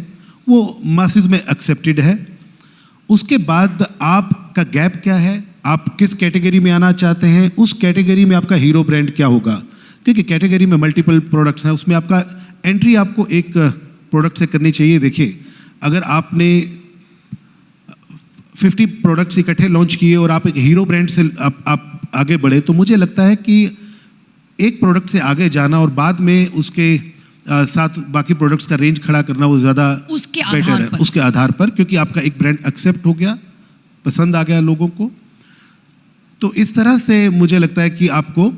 वो मासेस में एक्सेप्टेड है. उसके बाद आपका गैप क्या है, आप किस कैटेगरी में आना चाहते हैं, उस कैटेगरी में आपका हीरो ब्रांड क्या होगा. क्योंकि कैटेगरी में मल्टीपल प्रोडक्ट्स हैं, उसमें आपका एंट्री आपको एक प्रोडक्ट से करनी चाहिए. देखिए, अगर आपने 50 प्रोडक्ट्स इकट्ठे लॉन्च किए और आप एक हीरो ब्रांड से आप आगे बढ़े, तो मुझे लगता है कि एक प्रोडक्ट से आगे जाना और बाद में उसके साथ बाकी प्रोडक्ट्स का रेंज खड़ा करना वो ज़्यादा बेटर है. उसके आधार पर, क्योंकि आपका एक ब्रांड एक्सेप्ट हो गया, पसंद आ गया लोगों को. तो इस तरह से मुझे लगता है कि आपको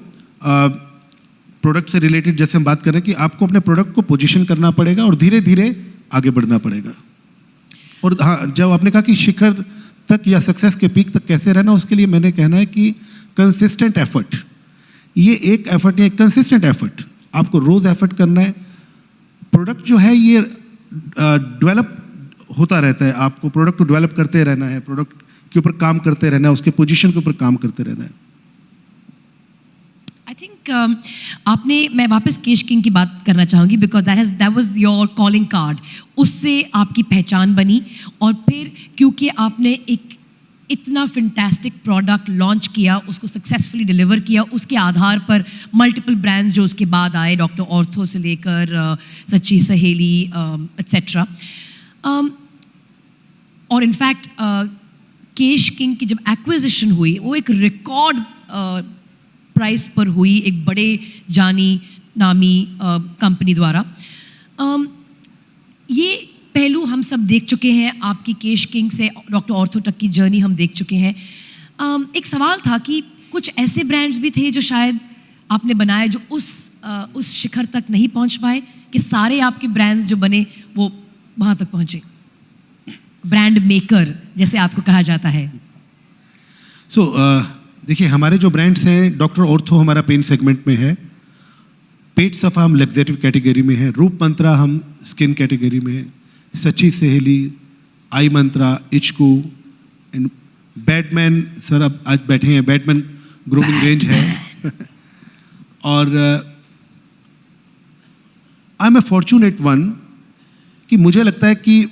प्रोडक्ट से रिलेटेड, जैसे हम बात कर रहे हैं, कि आपको अपने प्रोडक्ट को पोजीशन करना पड़ेगा और धीरे धीरे आगे बढ़ना पड़ेगा. और हाँ, जब आपने कहा कि शिखर तक या सक्सेस के पीक तक कैसे रहना, उसके लिए मैंने कहना है कि कंसिस्टेंट एफर्ट. ये एक एफर्ट है, कंसिस्टेंट एफर्ट. आपको रोज एफर्ट करना है. प्रोडक्ट जो है ये डेवलप होता रहता है, आपको प्रोडक्ट को डेवलप करते रहना है, प्रोडक्ट के ऊपर काम करते रहना है, उसके पोजीशन के ऊपर काम करते रहना है. आई थिंक मैं वापस केश किंग की बात करना चाहूँगी, because that was your calling card. उससे आपकी पहचान बनी, और फिर क्योंकि आपने एक इतना फैंटास्टिक प्रोडक्ट लॉन्च किया, उसको सक्सेसफुली डिलीवर किया, उसके आधार पर मल्टीपल ब्रांड्स जो उसके बाद आए, डॉक्टर ऑर्थो से लेकर सच्ची सहेली एट्सेट्रा. और इनफैक्ट केश किंग की जब एक्विजिशन हुई, वो एक रिकॉर्ड प्राइस पर हुई, एक बड़े जानी नामी कंपनी द्वारा. ये पहलू हम सब देख चुके हैं. आपकी केश किंग से डॉक्टर ऑर्थो तक की जर्नी हम देख चुके हैं. एक सवाल था कि कुछ ऐसे ब्रांड्स भी थे जो शायद आपने बनाए जो उस शिखर तक नहीं पहुंच पाए, कि सारे आपके ब्रांड्स जो बने वो वहां तक पहुंचे, ब्रांड मेकर जैसे आपको कहा जाता है. देखिए, हमारे जो ब्रांड्स हैं, डॉक्टर ऑर्थो हमारा पेन सेगमेंट में है, पेट सफा हम लग्जेटिव कैटेगरी में है, रूप मंत्रा हम स्किन कैटेगरी में है, Sachi Saheli, eye Mantra, Ichgo, and Batman. Sir अब आज बैठे हैं, बैटमैन ग्रूमिंग रेंज है. और I am a fortunate one कि मुझे लगता है कि,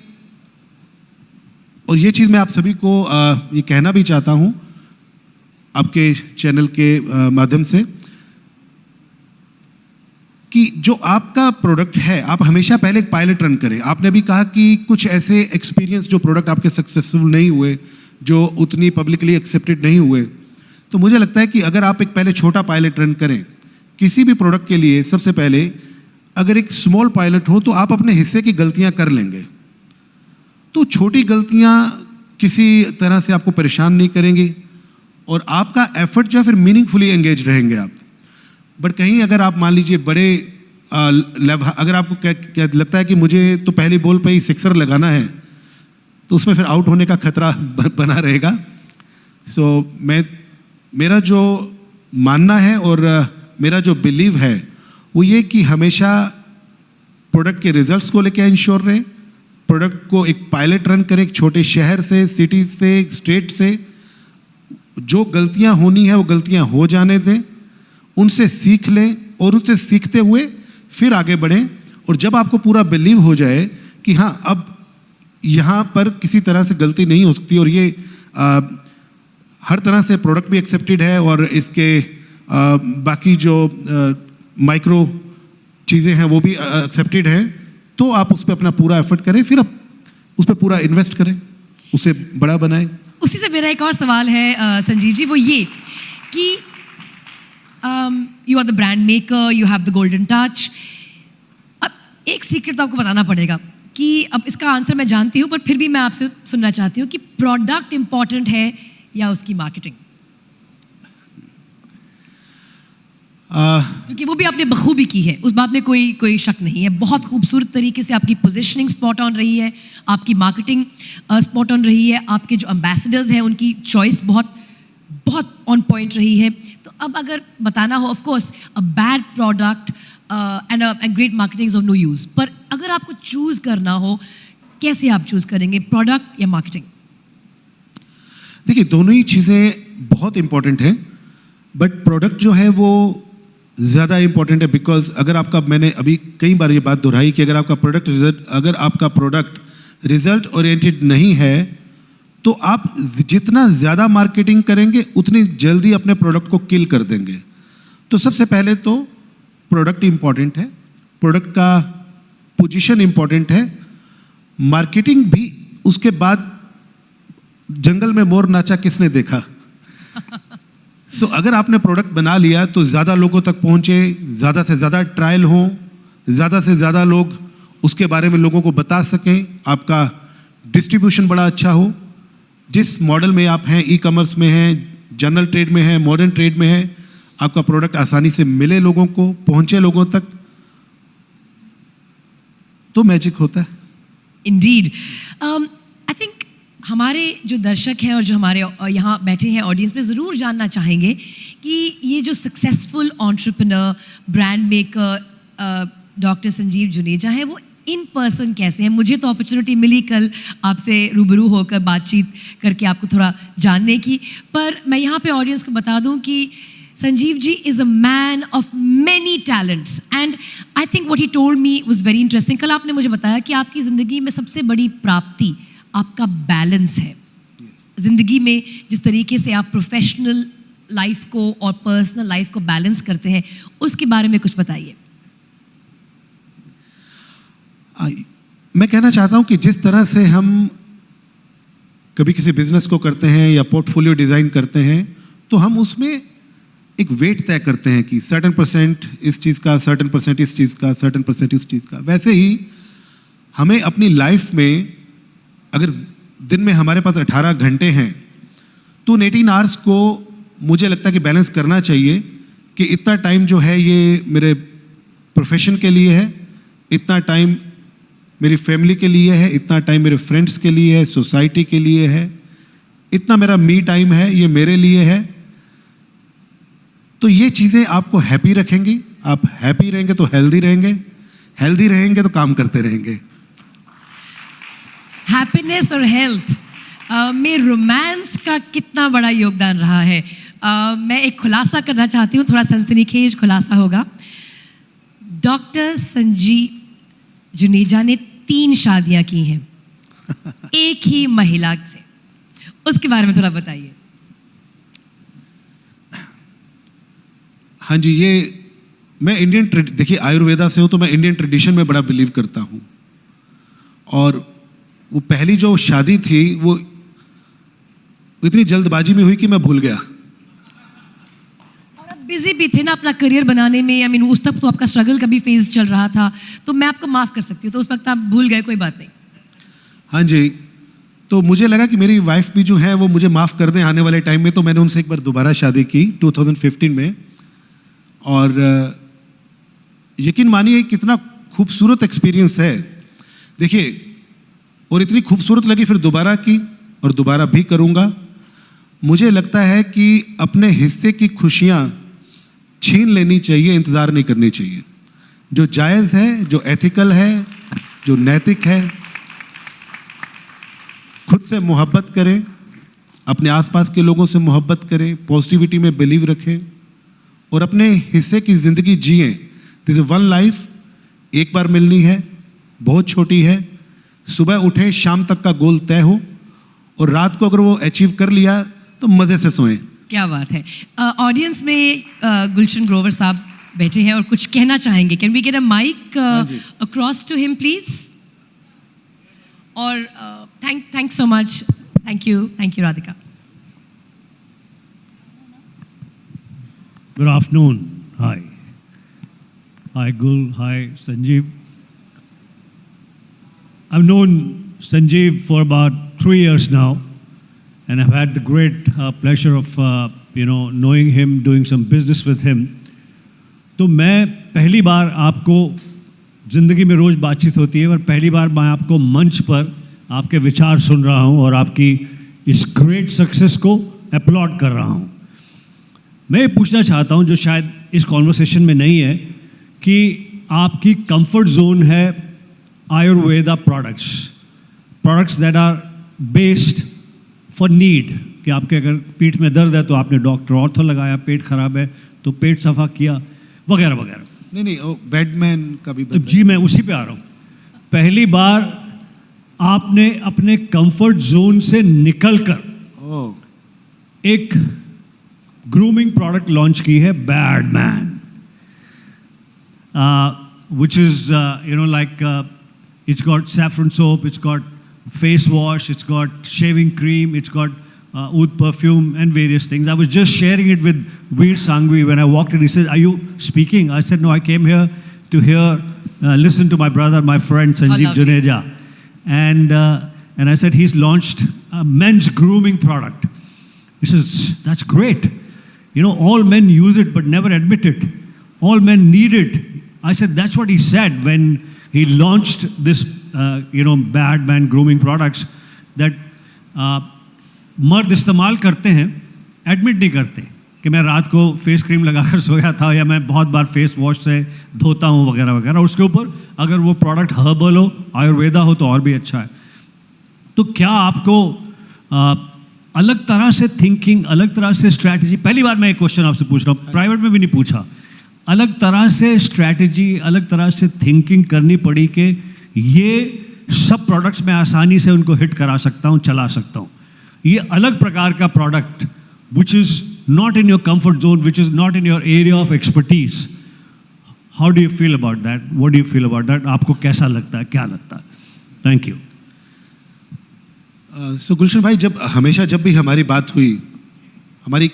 और ये चीज़ मैं आप सभी को ये कहना भी चाहता हूँ आपके चैनल के माध्यम से, कि जो आपका प्रोडक्ट है, आप हमेशा पहले एक पायलट रन करें. आपने भी कहा कि कुछ ऐसे एक्सपीरियंस जो प्रोडक्ट आपके सक्सेसफुल नहीं हुए, जो उतनी पब्लिकली एक्सेप्टेड नहीं हुए, तो मुझे लगता है कि अगर आप एक पहले छोटा पायलट रन करें किसी भी प्रोडक्ट के लिए, सबसे पहले अगर एक स्मॉल पायलट हो तो आप अपने हिस्से की गलतियां कर लेंगे. तो छोटी गलतियां किसी तरह से आपको परेशान नहीं करेंगी और आपका एफर्ट जो है फिर मीनिंगफुली एंगेज रहेंगे आप. बट कहीं अगर आप मान लीजिए बड़े अगर आपको क्या लगता है कि मुझे तो पहली बॉल पे ही सिक्सर लगाना है, तो उसमें फिर आउट होने का खतरा बना रहेगा. मेरा जो मानना है और मेरा जो बिलीव है वो ये कि हमेशा प्रोडक्ट के रिजल्ट्स को लेकर इंश्योर रहें, प्रोडक्ट को एक पायलट रन करें, एक छोटे शहर से, सिटी से, स्टेट से. जो गलतियां होनी है वो गलतियां हो जाने दें, उनसे सीख लें और उससे सीखते हुए फिर आगे बढ़ें। और जब आपको पूरा बिलीव हो जाए कि हाँ अब यहाँ पर किसी तरह से गलती नहीं हो सकती और ये हर तरह से प्रोडक्ट भी एक्सेप्टेड है और इसके बाकी जो माइक्रो चीज़ें हैं वो भी एक्सेप्टेड हैं, तो आप उस पर अपना पूरा एफर्ट करें, फिर आप उस पर पूरा इन्वेस्ट करें, उसे बड़ा बनाएं। उसी से मेरा एक और सवाल है संजीव जी, वो ये कि you are the brand maker, you have the golden touch. अब एक सीक्रेट तो आपको बताना पड़ेगा कि अब इसका आंसर मैं जानती हूँ, पर फिर भी मैं आपसे सुनना चाहती हूँ कि प्रोडक्ट इंपॉर्टेंट है या उसकी मार्केटिंग? क्योंकि वो भी आपने बखूबी की है, उस बात में कोई शक नहीं है। बहुत खूबसूरत तरीके से आपकी पोजीशनिंग स्पॉट ऑन रही है, आपकी मार्केटिंग स्पॉट ऑन रही है, आपके जो एम्बेसडर्स हैं उनकी चॉइस बहुत ऑन पॉइंट रही है। तो अब अगर बताना हो, of course a bad product and a great marketing is of no use, पर अगर आपको चूज़ करना हो, कैसे आप चूज़ करेंगे, प्रोडक्ट या मार्केटिंग? देखिए, दोनों ही चीज़ें बहुत इंपॉर्टेंट हैं, बट प्रोडक्ट जो है वो ज़्यादा इंपॉर्टेंट है। बिकॉज अगर आपका, मैंने अभी कई बार ये बात दोहराई कि अगर आपका प्रोडक्ट रिजल्ट ओरिएंटेड नहीं है, तो आप जितना ज़्यादा मार्केटिंग करेंगे उतनी जल्दी अपने प्रोडक्ट को किल कर देंगे। तो सबसे पहले तो प्रोडक्ट इंपॉर्टेंट है, प्रोडक्ट का पोजीशन इंपॉर्टेंट है, मार्केटिंग भी उसके बाद। जंगल में मोर नाचा किसने देखा? अगर आपने प्रोडक्ट बना लिया तो ज़्यादा लोगों तक पहुँचे, ज़्यादा से ज़्यादा ट्रायल हो, ज़्यादा से ज़्यादा लोग उसके बारे में लोगों को बता सकें, आपका डिस्ट्रीब्यूशन बड़ा अच्छा हो। जिस मॉडल में आप हैं, ई कॉमर्स में हैं, जनरल ट्रेड में हैं, मॉडर्न ट्रेड में हैं, आपका प्रोडक्ट आसानी से मिले लोगों को, पहुँचे लोगों तक, तो मैजिक होता है। इंडीड। आई थिंक हमारे जो दर्शक हैं और जो हमारे यहाँ बैठे हैं ऑडियंस में ज़रूर जानना चाहेंगे कि ये जो successful entrepreneur, brand maker doctor Sanjeev Juneja हैं, वो इन पर्सन कैसे हैं। मुझे तो अपॉर्चुनिटी मिली कल आपसे रूबरू होकर बातचीत करके आपको थोड़ा जानने की, पर मैं यहाँ पे ऑडियंस को बता दूँ कि Sanjeev ji is a man of many talents and I think what he told me was very interesting. कल आपने मुझे बताया कि आपकी ज़िंदगी में सबसे बड़ी प्राप्ति आपका बैलेंस है। ज़िंदगी में जिस तरीके से आप प्रोफेशनल लाइफ को और पर्सनल लाइफ को बैलेंस करते हैं, उसके बारे में कुछ बताइए। मैं कहना चाहता हूं कि जिस तरह से हम कभी किसी बिजनेस को करते हैं या पोर्टफोलियो डिज़ाइन करते हैं, तो हम उसमें एक वेट तय करते हैं कि सर्टेन परसेंट इस चीज़ का, सर्टेन परसेंट इस चीज़ का, सर्टेन परसेंट इस चीज़ का। वैसे ही हमें अपनी लाइफ में, अगर दिन में हमारे पास 18 घंटे हैं, तो 18 आवर्स को मुझे लगता है कि बैलेंस करना चाहिए कि इतना टाइम जो है ये मेरे प्रोफेशन के लिए है, इतना टाइम मेरी फैमिली के लिए है, इतना टाइम मेरे फ्रेंड्स के लिए है, सोसाइटी के लिए है, इतना मेरा मी टाइम है, ये मेरे लिए है। तो ये चीज़ें आपको हैप्पी रखेंगी। आप हैप्पी रहेंगे तो हेल्दी रहेंगे, हेल्दी रहेंगे तो काम करते रहेंगे। हैप्पीनेस और हेल्थ में रोमांस का कितना बड़ा योगदान रहा है। मैं एक खुलासा करना चाहती हूँ, थोड़ा सनसनीखेज खुलासा होगा। डॉक्टर संजीव जुनेजा ने 3 शादियां की हैं एक ही महिला से, उसके बारे में थोड़ा बताइए। हाँ जी, ये मैं देखिए आयुर्वेदा से हूँ, तो मैं इंडियन ट्रेडिशन में बड़ा बिलीव करता हूँ। और वो पहली जो शादी थी वो इतनी जल्दबाजी में हुई कि मैं भूल गया। और अब बिजी भी थे ना अपना करियर बनाने में। आई मीन उस तक तो आपका स्ट्रगल का भी फेज चल रहा था, तो मैं आपको माफ़ कर सकती हूँ। तो उस वक्त आप भूल गए, कोई बात नहीं। हाँ जी, तो मुझे लगा कि मेरी वाइफ भी जो है वो मुझे माफ़ कर दें आने वाले टाइम में, तो मैंने उनसे एक बार दोबारा शादी की 2015 में। और यकीन मानिए कितना खूबसूरत एक्सपीरियंस है। देखिए, और इतनी खूबसूरत लगी, फिर दोबारा की और दोबारा भी करूँगा। मुझे लगता है कि अपने हिस्से की खुशियाँ छीन लेनी चाहिए, इंतज़ार नहीं करनी चाहिए। जो जायज़ है, जो एथिकल है, जो नैतिक है, खुद से मोहब्बत करें, अपने आसपास के लोगों से मोहब्बत करें, पॉजिटिविटी में बिलीव रखें और अपने हिस्से की ज़िंदगी जिएं। दिस इज़ वन लाइफ, एक बार मिलनी है, बहुत छोटी है। सुबह उठे, शाम तक का गोल तय हो, और रात को अगर वो अचीव कर लिया तो मज़े से सोएं। क्या बात है। ऑडियंस में गुलशन ग्रोवर साहब बैठे हैं और कुछ कहना चाहेंगे। Can we get a mic across to him please? और thank so much. Thank you Radhika. Good afternoon. Hi. Hi, Gul. Hi, Sanjeev. I've known Sanjeev for about 3 years now, and I've had the great pleasure of, knowing him, doing some business with him. तो मैं पहली बार आपको, ज़िंदगी में रोज़ बातचीत होती है, पर पहली बार मैं आपको मंच पर आपके विचार सुन रहा हूँ और आपकी इस ग्रेट सक्सेस को अपलॉड कर रहा हूँ। मैं ये पूछना चाहता हूँ, जो शायद इस कॉन्वर्सेशन में नहीं है, कि आपकी कंफर्ट जोन है Ayurveda products that are based for need, कि आपके अगर पीठ में दर्द है तो आपने डॉक्टर ऑर्थो लगाया, पेट खराब है तो पेट सफ़ा किया, वगैरह वगैरह। नहीं, बैडमैन का भी जी, मैं उसी पे आ रहा हूँ। पहली बार आपने अपने कंफर्ट जोन से निकलकर एक ग्रूमिंग प्रोडक्ट लॉन्च की है, badman, which is it's got saffron soap, it's got face wash, it's got shaving cream, it's got oud perfume and various things. I was just sharing it with Veer Sangvi when I walked in. He said, "Are you speaking?" I said, "No, I came here to listen to my brother, my friend Sanjeev Juneja." And I said, he's launched a men's grooming product. He says, "That's great. All men use it but never admit it. All men need it." I said, that's what he said when he launched this, Badman grooming products, that मर्द इस्तेमाल करते हैं, admit नहीं करते कि मैं रात को फेस क्रीम लगाकर सोया था, या मैं बहुत बार फेस वॉश से धोता हूँ, वगैरह वगैरह। उसके ऊपर अगर वो प्रोडक्ट हर्बल हो, आयुर्वेदा हो, तो और भी अच्छा है। तो क्या आपको अलग तरह से थिंकिंग, अलग तरह से स्ट्रैटेजी, पहली बार मैं एक क्वेश्चन आपसे पूछ रहा हूँ, प्राइवेट में भी नहीं पूछा, अलग तरह से स्ट्रैटेजी, अलग तरह से थिंकिंग करनी पड़ी कि ये सब प्रोडक्ट्स मैं आसानी से उनको हिट करा सकता हूँ, चला सकता हूँ। ये अलग प्रकार का product which is not in your comfort zone, which is not in your area of expertise, how do you feel about that? What do you feel about that? आपको कैसा लगता है, क्या लगता है? Thank you. सो गुलशन भाई, जब भी हमारी बात हुई, हमारी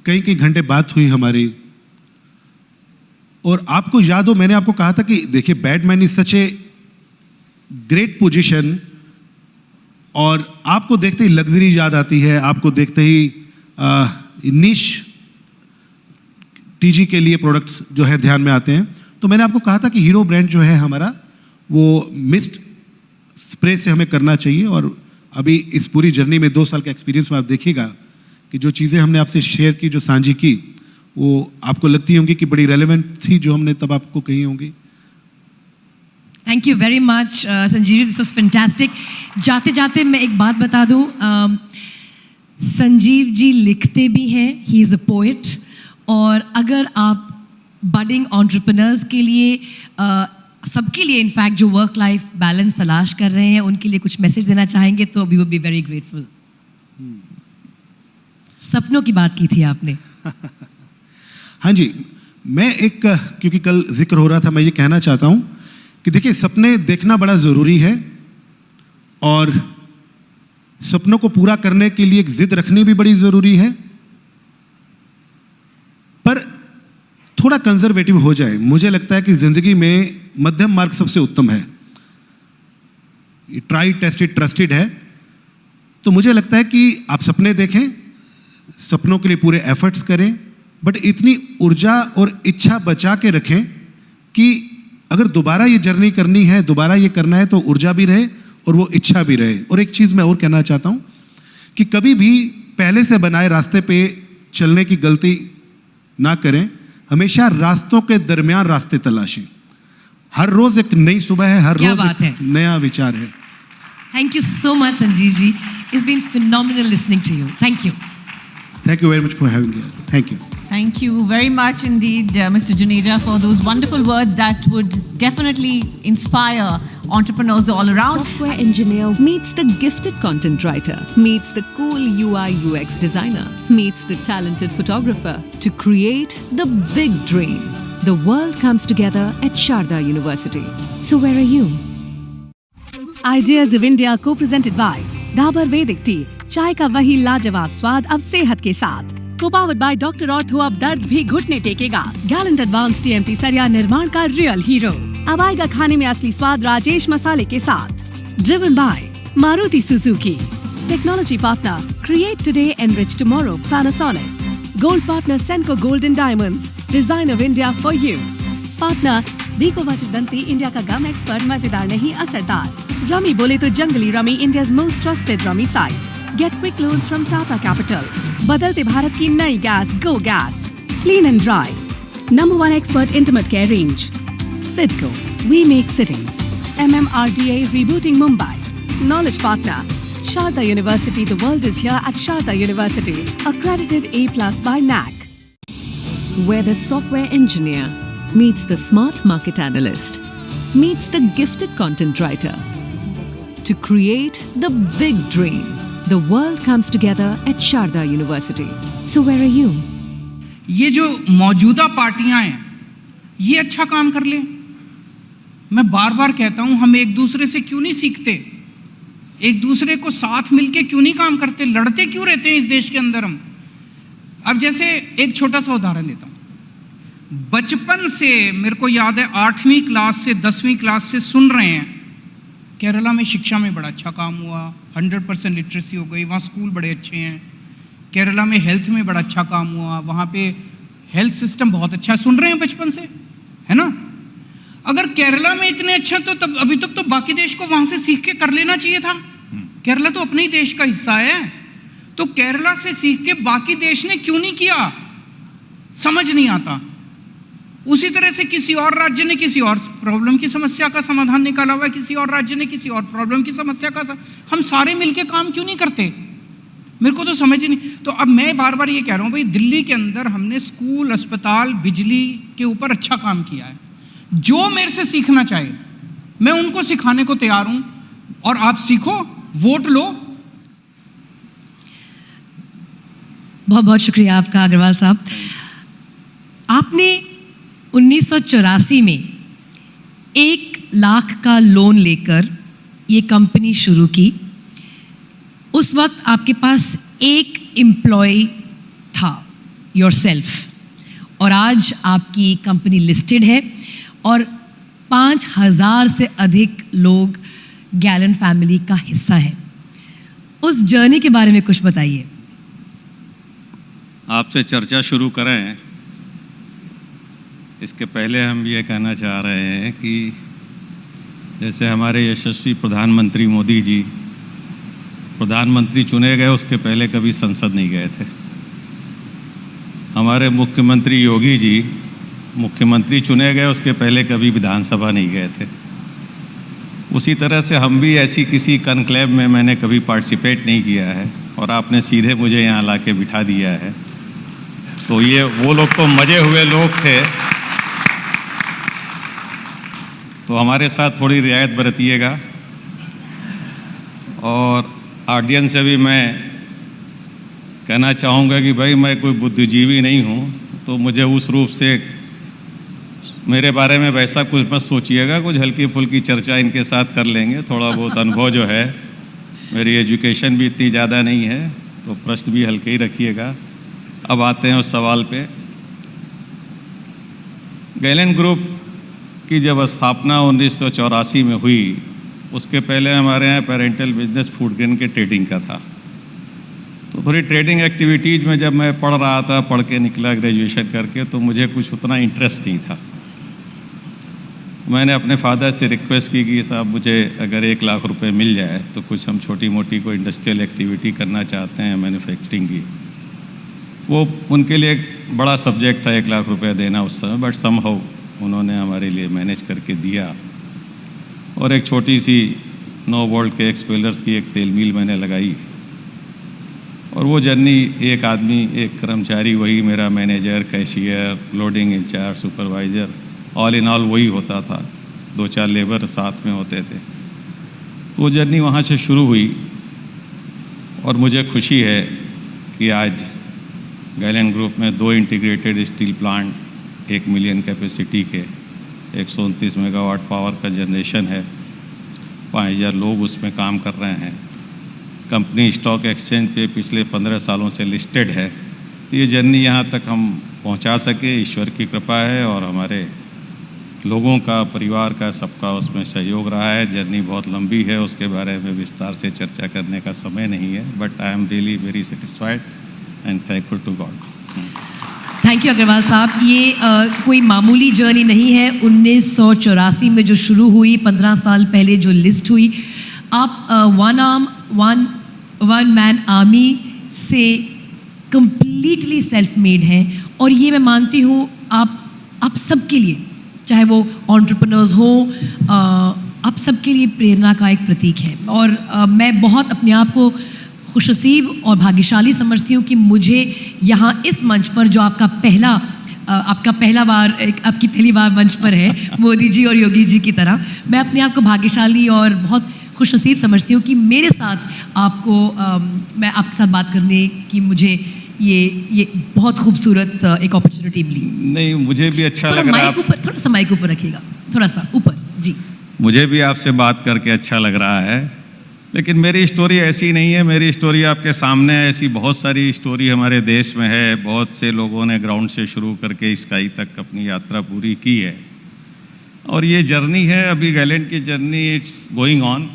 कई घंटे बात हुई हमारी, और आपको याद हो मैंने आपको कहा था कि देखिए, badman is such a great position, और आपको देखते ही लग्जरी याद आती है, आपको देखते ही निश टीजी के लिए प्रोडक्ट्स जो है ध्यान में आते हैं। तो मैंने आपको कहा था कि हीरो ब्रांड जो है हमारा, वो मिस्ट स्प्रे से हमें करना चाहिए। और अभी इस पूरी जर्नी में 2 साल का एक्सपीरियंस में आप देखिएगा कि जो चीज़ें हमने आपसे शेयर की, जो साझी की, वो आपको लगती होंगी कि बड़ी रेलेवेंट थी, जो हमने तब आपको कही होंगी। Thank you very much Sanjeev, this was fantastic. जाते जाते मैं एक बात बता दूं, संजीव जी लिखते भी हैं, ही इज़ अ पोएट, और अगर आप बडिंग एंटरप्रेन्योर्स के लिए, सबके लिए इनफैक्ट जो वर्क लाइफ बैलेंस तलाश कर रहे हैं, उनके लिए कुछ मैसेज देना चाहेंगे तो we would be very grateful. सपनों की बात की थी आपने। हाँ जी, मैं क्योंकि कल जिक्र हो रहा था, मैं ये कहना चाहता हूँ कि देखिए, सपने देखना बड़ा ज़रूरी है, और सपनों को पूरा करने के लिए एक जिद रखनी भी बड़ी ज़रूरी है, पर थोड़ा कंजर्वेटिव हो जाए। मुझे लगता है कि ज़िंदगी में मध्यम मार्ग सबसे उत्तम है। ट्राई टेस्टेड ट्रस्टेड है। तो मुझे लगता है कि आप सपने देखें, सपनों के लिए पूरे एफर्ट्स करें, बट इतनी ऊर्जा और इच्छा बचा के रखें कि अगर दोबारा ये जर्नी करनी है, दोबारा ये करना है, तो ऊर्जा भी रहे और वो इच्छा भी रहे। और एक चीज़ मैं और कहना चाहता हूँ कि कभी भी पहले से बनाए रास्ते पे चलने की गलती ना करें, हमेशा रास्तों के दरमियान रास्ते तलाशें। हर रोज़ एक नई सुबह है, हर रोज़ एक नया विचार है। Thank you so much Sanjeev ji, it's been phenomenal listening to you. Thank you. Thank you very much for having me. Thank you. Thank you very much indeed, Mr. Juneja, for those wonderful words that would definitely inspire entrepreneurs all around. Software engineer meets the gifted content writer, meets the cool UI UX designer, meets the talented photographer to create the big dream. The world comes together at Sharda University. So where are you? Ideas of India co-presented by Dabur Vedic Tea, चाय का वही लाजवाब स्वाद अब सेहत के साथ। को-पावर्ड by doctor ortho, अब दर्द भी घुटने टेकेगा। गैलेंट एडवांस TMT सरिया निर्माण का रियल हीरो। अब आएगा खाने में असली स्वाद राजेश मसाले के साथ। Driven by Maruti Suzuki. Technology partner create today enrich tomorrow Panasonic. Gold partner Senco gold and diamonds, design of India for you. Partner Vicco Vajradanti, India का गम एक्सपर्ट, मजेदार नहीं असरदार। रमी बोले तो Junglee rummy, India's most trusted rummy site. Get quick loans from Tata Capital. बदलते भारत की नई gas, go gas. Clean and dry. Number 1 expert intimate care range. Sidco. We make cities. MMRDA rebooting Mumbai. Knowledge partner. Sharda University. The world is here at Sharda University. Accredited A+ by NAC. Where the software engineer meets the smart market analyst, meets the gifted content writer to create the big dream. The world comes together at Sharda University. So where are you? ये जो मौजूदा पार्टियां हैं, ये अच्छा काम कर लें। मैं बार बार कहता हूं, हम एक दूसरे से क्यों नहीं सीखते? एक दूसरे को साथ मिलके क्यों नहीं काम करते? लड़ते क्यों रहते हैं इस देश के अंदर हम? अब जैसे एक छोटा सा उदाहरण देता हूं। बचपन से मेरे को याद है, 8वीं क्लास से 10वीं क्लास से सुन रहे हैं केरला में शिक्षा में बड़ा अच्छा काम हुआ, 100% लिटरेसी हो गई, वहाँ स्कूल बड़े अच्छे हैं। केरला में हेल्थ में बड़ा अच्छा काम हुआ, वहाँ पे हेल्थ सिस्टम बहुत अच्छा है। सुन रहे हैं बचपन से, है ना? अगर केरला में इतने अच्छा, तो तब अभी तक तो बाकी देश को वहाँ से सीख के कर लेना चाहिए था। केरला तो अपने ही देश का हिस्सा है, तो केरला से सीख के बाकी देश ने क्यों नहीं किया, समझ नहीं आता। उसी तरह से किसी और राज्य ने किसी और प्रॉब्लम की समस्या का समाधान निकाला हुआ है, किसी और राज्य ने किसी और प्रॉब्लम की समस्या का हम सारे मिलके काम क्यों नहीं करते? मेरे को तो समझ ही नहीं। तो अब मैं बार बार ये कह रहा हूँ भाई, दिल्ली के अंदर हमने स्कूल, अस्पताल, बिजली के ऊपर अच्छा काम किया है। जो मेरे से सीखना चाहे मैं उनको सिखाने को तैयार हूँ, और आप सीखो, वोट लो। बहुत बहुत शुक्रिया आपका अग्रवाल साहब। आपने 1984 में 1 लाख का लोन लेकर ये कंपनी शुरू की। उस वक्त आपके पास एक एम्प्लॉय था, योरसेल्फ, और आज आपकी कंपनी लिस्टेड है और 5000 से अधिक लोग गैलन फैमिली का हिस्सा है। उस जर्नी के बारे में कुछ बताइए। आपसे चर्चा शुरू करें इसके पहले हम ये कहना चाह रहे हैं कि जैसे हमारे यशस्वी प्रधानमंत्री मोदी जी प्रधानमंत्री चुने गए, उसके पहले कभी संसद नहीं गए थे। हमारे मुख्यमंत्री योगी जी मुख्यमंत्री चुने गए, उसके पहले कभी विधानसभा नहीं गए थे। उसी तरह से हम भी ऐसी किसी कॉन्क्लेव में मैंने कभी पार्टिसिपेट नहीं किया है, और आपने सीधे मुझे यहाँ ला के बिठा दिया है। तो ये वो लोग तो मजे हुए लोग थे, तो हमारे साथ थोड़ी रियायत बरतिएगा। और ऑडियंस से भी मैं कहना चाहूँगा कि भाई, मैं कोई बुद्धिजीवी नहीं हूँ, तो मुझे उस रूप से मेरे बारे में वैसा कुछ मत सोचिएगा। कुछ हल्की फुल्की चर्चा इनके साथ कर लेंगे। थोड़ा बहुत अनुभव जो है, मेरी एजुकेशन भी इतनी ज़्यादा नहीं है, तो प्रश्न भी हल्के ही रखिएगा। अब आते हैं उस सवाल पे। गैलेंट ग्रुप की जब स्थापना 1984 में हुई, उसके पहले हमारे यहाँ पेरेंटल बिजनेस फूड ग्रेन के ट्रेडिंग का था। तो थोड़ी ट्रेडिंग एक्टिविटीज़ में जब मैं पढ़ रहा था, पढ़ के निकला ग्रेजुएशन करके, तो मुझे कुछ उतना इंटरेस्ट नहीं था। मैंने अपने फादर से रिक्वेस्ट की कि साहब, मुझे अगर 1 लाख रुपए मिल जाए तो कुछ हम छोटी मोटी कोई इंडस्ट्रियल एक्टिविटी करना चाहते हैं, मैन्युफैक्चरिंग की। वो उनके लिए एक बड़ा सब्जेक्ट था 1 लाख रुपया देना उस समय, बट समहाउ उन्होंने हमारे लिए मैनेज करके दिया। और एक छोटी सी 9 वोल्ट के एक्सपेलर्स की एक तेल मिल मैंने लगाई, और वो जर्नी एक आदमी, एक कर्मचारी, वही मेरा manager, cashier, loading incharge, supervisor, all in all वही होता था, 2-4 लेबर साथ में होते थे। तो वो जर्नी वहाँ से शुरू हुई और मुझे खुशी है कि आज गैलेंट ग्रुप में 2 integrated steel plant 1 million capacity के 129 मेगावाट पावर का जनरेशन है, 5000 लोग उसमें काम कर रहे हैं। कंपनी स्टॉक एक्सचेंज पे पिछले 15 सालों से लिस्टेड है। तो ये जर्नी यहाँ तक हम पहुँचा सके, ईश्वर की कृपा है और हमारे लोगों का, परिवार का, सबका उसमें सहयोग रहा है। जर्नी बहुत लंबी है, उसके बारे में विस्तार से चर्चा करने का समय नहीं है, but I am really very satisfied and thankful to god. Thank you Aggarwal साहब। ये कोई मामूली जर्नी नहीं है। 1984 में जो शुरू हुई, 15 साल पहले जो लिस्ट हुई, आप वन मैन आर्मी से कंप्लीटली सेल्फ मेड हैं। और ये मैं मानती हूँ आप सबके लिए, चाहे वो एंटरप्रेन्योर्स हो, आप सबके लिए प्रेरणा का एक प्रतीक है। और मैं बहुत अपने आप को खुशनसीब और भाग्यशाली समझती हूँ कि मुझे यहाँ इस मंच पर, जो आपका पहला बार, आपकी पहली बार मंच पर है, मोदी जी और योगी जी की तरह, मैं अपने आप को भाग्यशाली और बहुत खुशनसीब समझती हूँ कि मेरे साथ मैं आपके साथ बात करने की मुझे ये बहुत खूबसूरत एक अपॉर्चुनिटी मिली। नहीं, मुझे भी अच्छा लग रहा है। थोड़ा सा माइक ऊपर रखिएगा, थोड़ा सा ऊपर जी। मुझे भी आपसे बात करके अच्छा लग रहा है, लेकिन मेरी स्टोरी ऐसी नहीं है। मेरी स्टोरी आपके सामने है। ऐसी बहुत सारी स्टोरी हमारे देश में है। बहुत से लोगों ने ग्राउंड से शुरू करके स्काई तक अपनी यात्रा पूरी की है और ये जर्नी है। अभी गैलेंट की journey it's going on,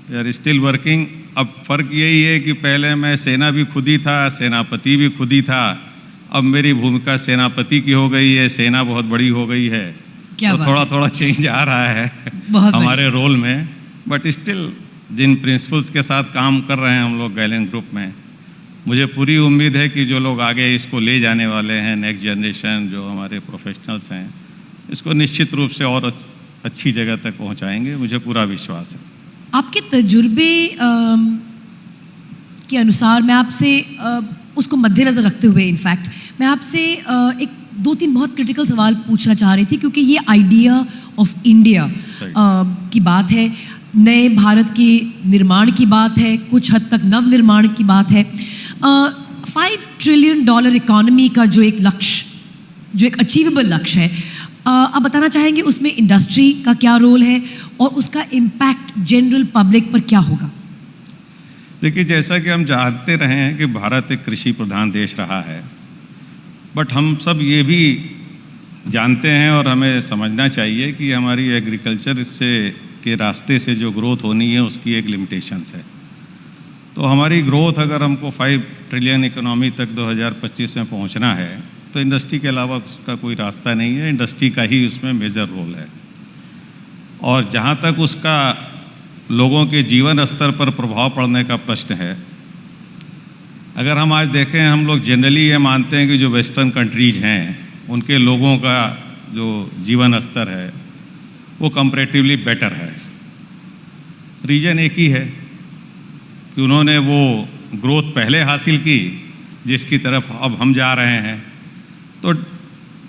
we are still working. अब फ़र्क यही है कि पहले मैं सेना भी खुद ही था, सेनापति भी खुद ही था। अब मेरी भूमिका सेनापति की हो गई है, सेना बहुत बड़ी हो गई है, तो थोड़ा थोड़ा चेंज आ रहा है हमारे रोल में। बट स्टिल जिन प्रिंसिपल्स के साथ काम कर रहे हैं हम लोग गैलेंट ग्रुप में, मुझे पूरी उम्मीद है कि जो लोग आगे इसको ले जाने वाले हैं, नेक्स्ट जनरेशन, जो हमारे प्रोफेशनल्स हैं, इसको निश्चित रूप से और अच्छी जगह तक पहुंचाएंगे। मुझे पूरा विश्वास है। आपके तजुर्बे के अनुसार मैं आपसे उसको मद्देनज़र रखते हुए, इनफैक्ट मैं आपसे एक 2-3 बहुत क्रिटिकल सवाल पूछना चाह रही थी, क्योंकि ये आइडिया ऑफ इंडिया की बात है, नए भारत के निर्माण की बात है, कुछ हद तक नव निर्माण की बात है। $5 ट्रिलियन इकॉनमी का जो एक लक्ष्य, जो एक अचीवेबल लक्ष्य है, आप बताना चाहेंगे उसमें इंडस्ट्री का क्या रोल है और उसका इम्पैक्ट जनरल पब्लिक पर क्या होगा? देखिए, जैसा कि हम जानते रहे हैं कि भारत एक कृषि प्रधान देश रहा है, बट हम सब ये भी जानते हैं और हमें समझना चाहिए कि हमारी एग्रीकल्चर के रास्ते से जो ग्रोथ होनी है उसकी एक लिमिटेशंस है। तो हमारी ग्रोथ अगर हमको 5 ट्रिलियन इकोनॉमी तक 2025 में पहुंचना है, तो इंडस्ट्री के अलावा उसका कोई रास्ता नहीं है। इंडस्ट्री का ही उसमें मेजर रोल है। और जहाँ तक उसका लोगों के जीवन स्तर पर प्रभाव पड़ने का प्रश्न है, अगर हम आज देखें, हम लोग जनरली ये मानते हैं कि जो वेस्टर्न कंट्रीज हैं उनके लोगों का जो जीवन स्तर है वो कंपैरेटिवली बेटर है। रीज़न एक ही है कि उन्होंने वो ग्रोथ पहले हासिल की जिसकी तरफ अब हम जा रहे हैं। तो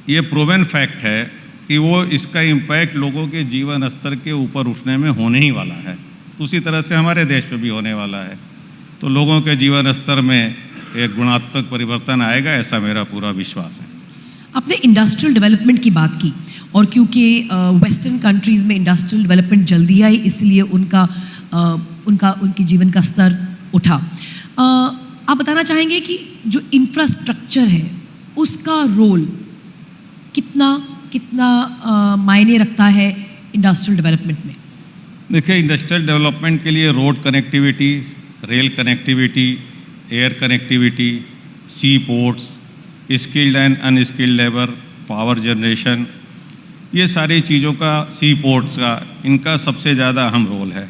ये प्रूवन फैक्ट है कि वो इसका इम्पैक्ट लोगों के जीवन स्तर के ऊपर उठने में होने ही वाला है। तो उसी तरह से हमारे देश में भी होने वाला है। तो लोगों के जीवन स्तर में एक गुणात्मक परिवर्तन आएगा, ऐसा मेरा पूरा विश्वास है। आपने इंडस्ट्रियल डेवलपमेंट की बात की, और क्योंकि वेस्टर्न कंट्रीज़ में इंडस्ट्रियल डेवलपमेंट जल्दी आई, इसलिए उनके जीवन का स्तर उठा। आप बताना चाहेंगे कि जो इंफ्रास्ट्रक्चर है उसका रोल कितना मायने रखता है इंडस्ट्रियल डेवलपमेंट में? देखिए, इंडस्ट्रियल डेवलपमेंट के लिए road connectivity, rail connectivity, air connectivity, sea ports, skilled and unskilled labour, power generation, ये सारी चीज़ों का, सी पोर्ट्स का, इनका सबसे ज़्यादा अहम रोल है।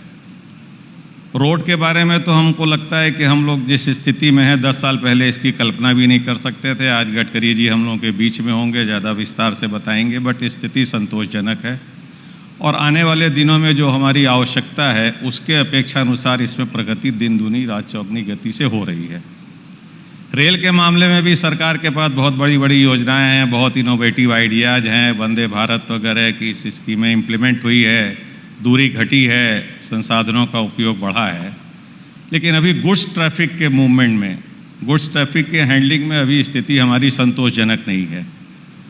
रोड के बारे में तो हमको लगता है कि हम लोग जिस स्थिति में हैं 10 साल पहले इसकी कल्पना भी नहीं कर सकते थे। आज गडकरी जी हम लोगों के बीच में होंगे, ज़्यादा विस्तार से बताएंगे, बट स्थिति संतोषजनक है। और आने वाले दिनों में जो हमारी आवश्यकता है उसके अपेक्षा अनुसार इसमें प्रगति दिन दूनी रात चौगुनी गति से हो रही है। रेल के मामले में भी सरकार के पास बहुत बड़ी बड़ी योजनाएं हैं, बहुत इनोवेटिव आइडियाज़ हैं, वंदे भारत वगैरह की स्कीमें इम्प्लीमेंट हुई है, दूरी घटी है, संसाधनों का उपयोग बढ़ा है। लेकिन अभी गुड्स ट्रैफिक के मूवमेंट में, गुड्स ट्रैफिक के हैंडलिंग में अभी स्थिति हमारी संतोषजनक नहीं है।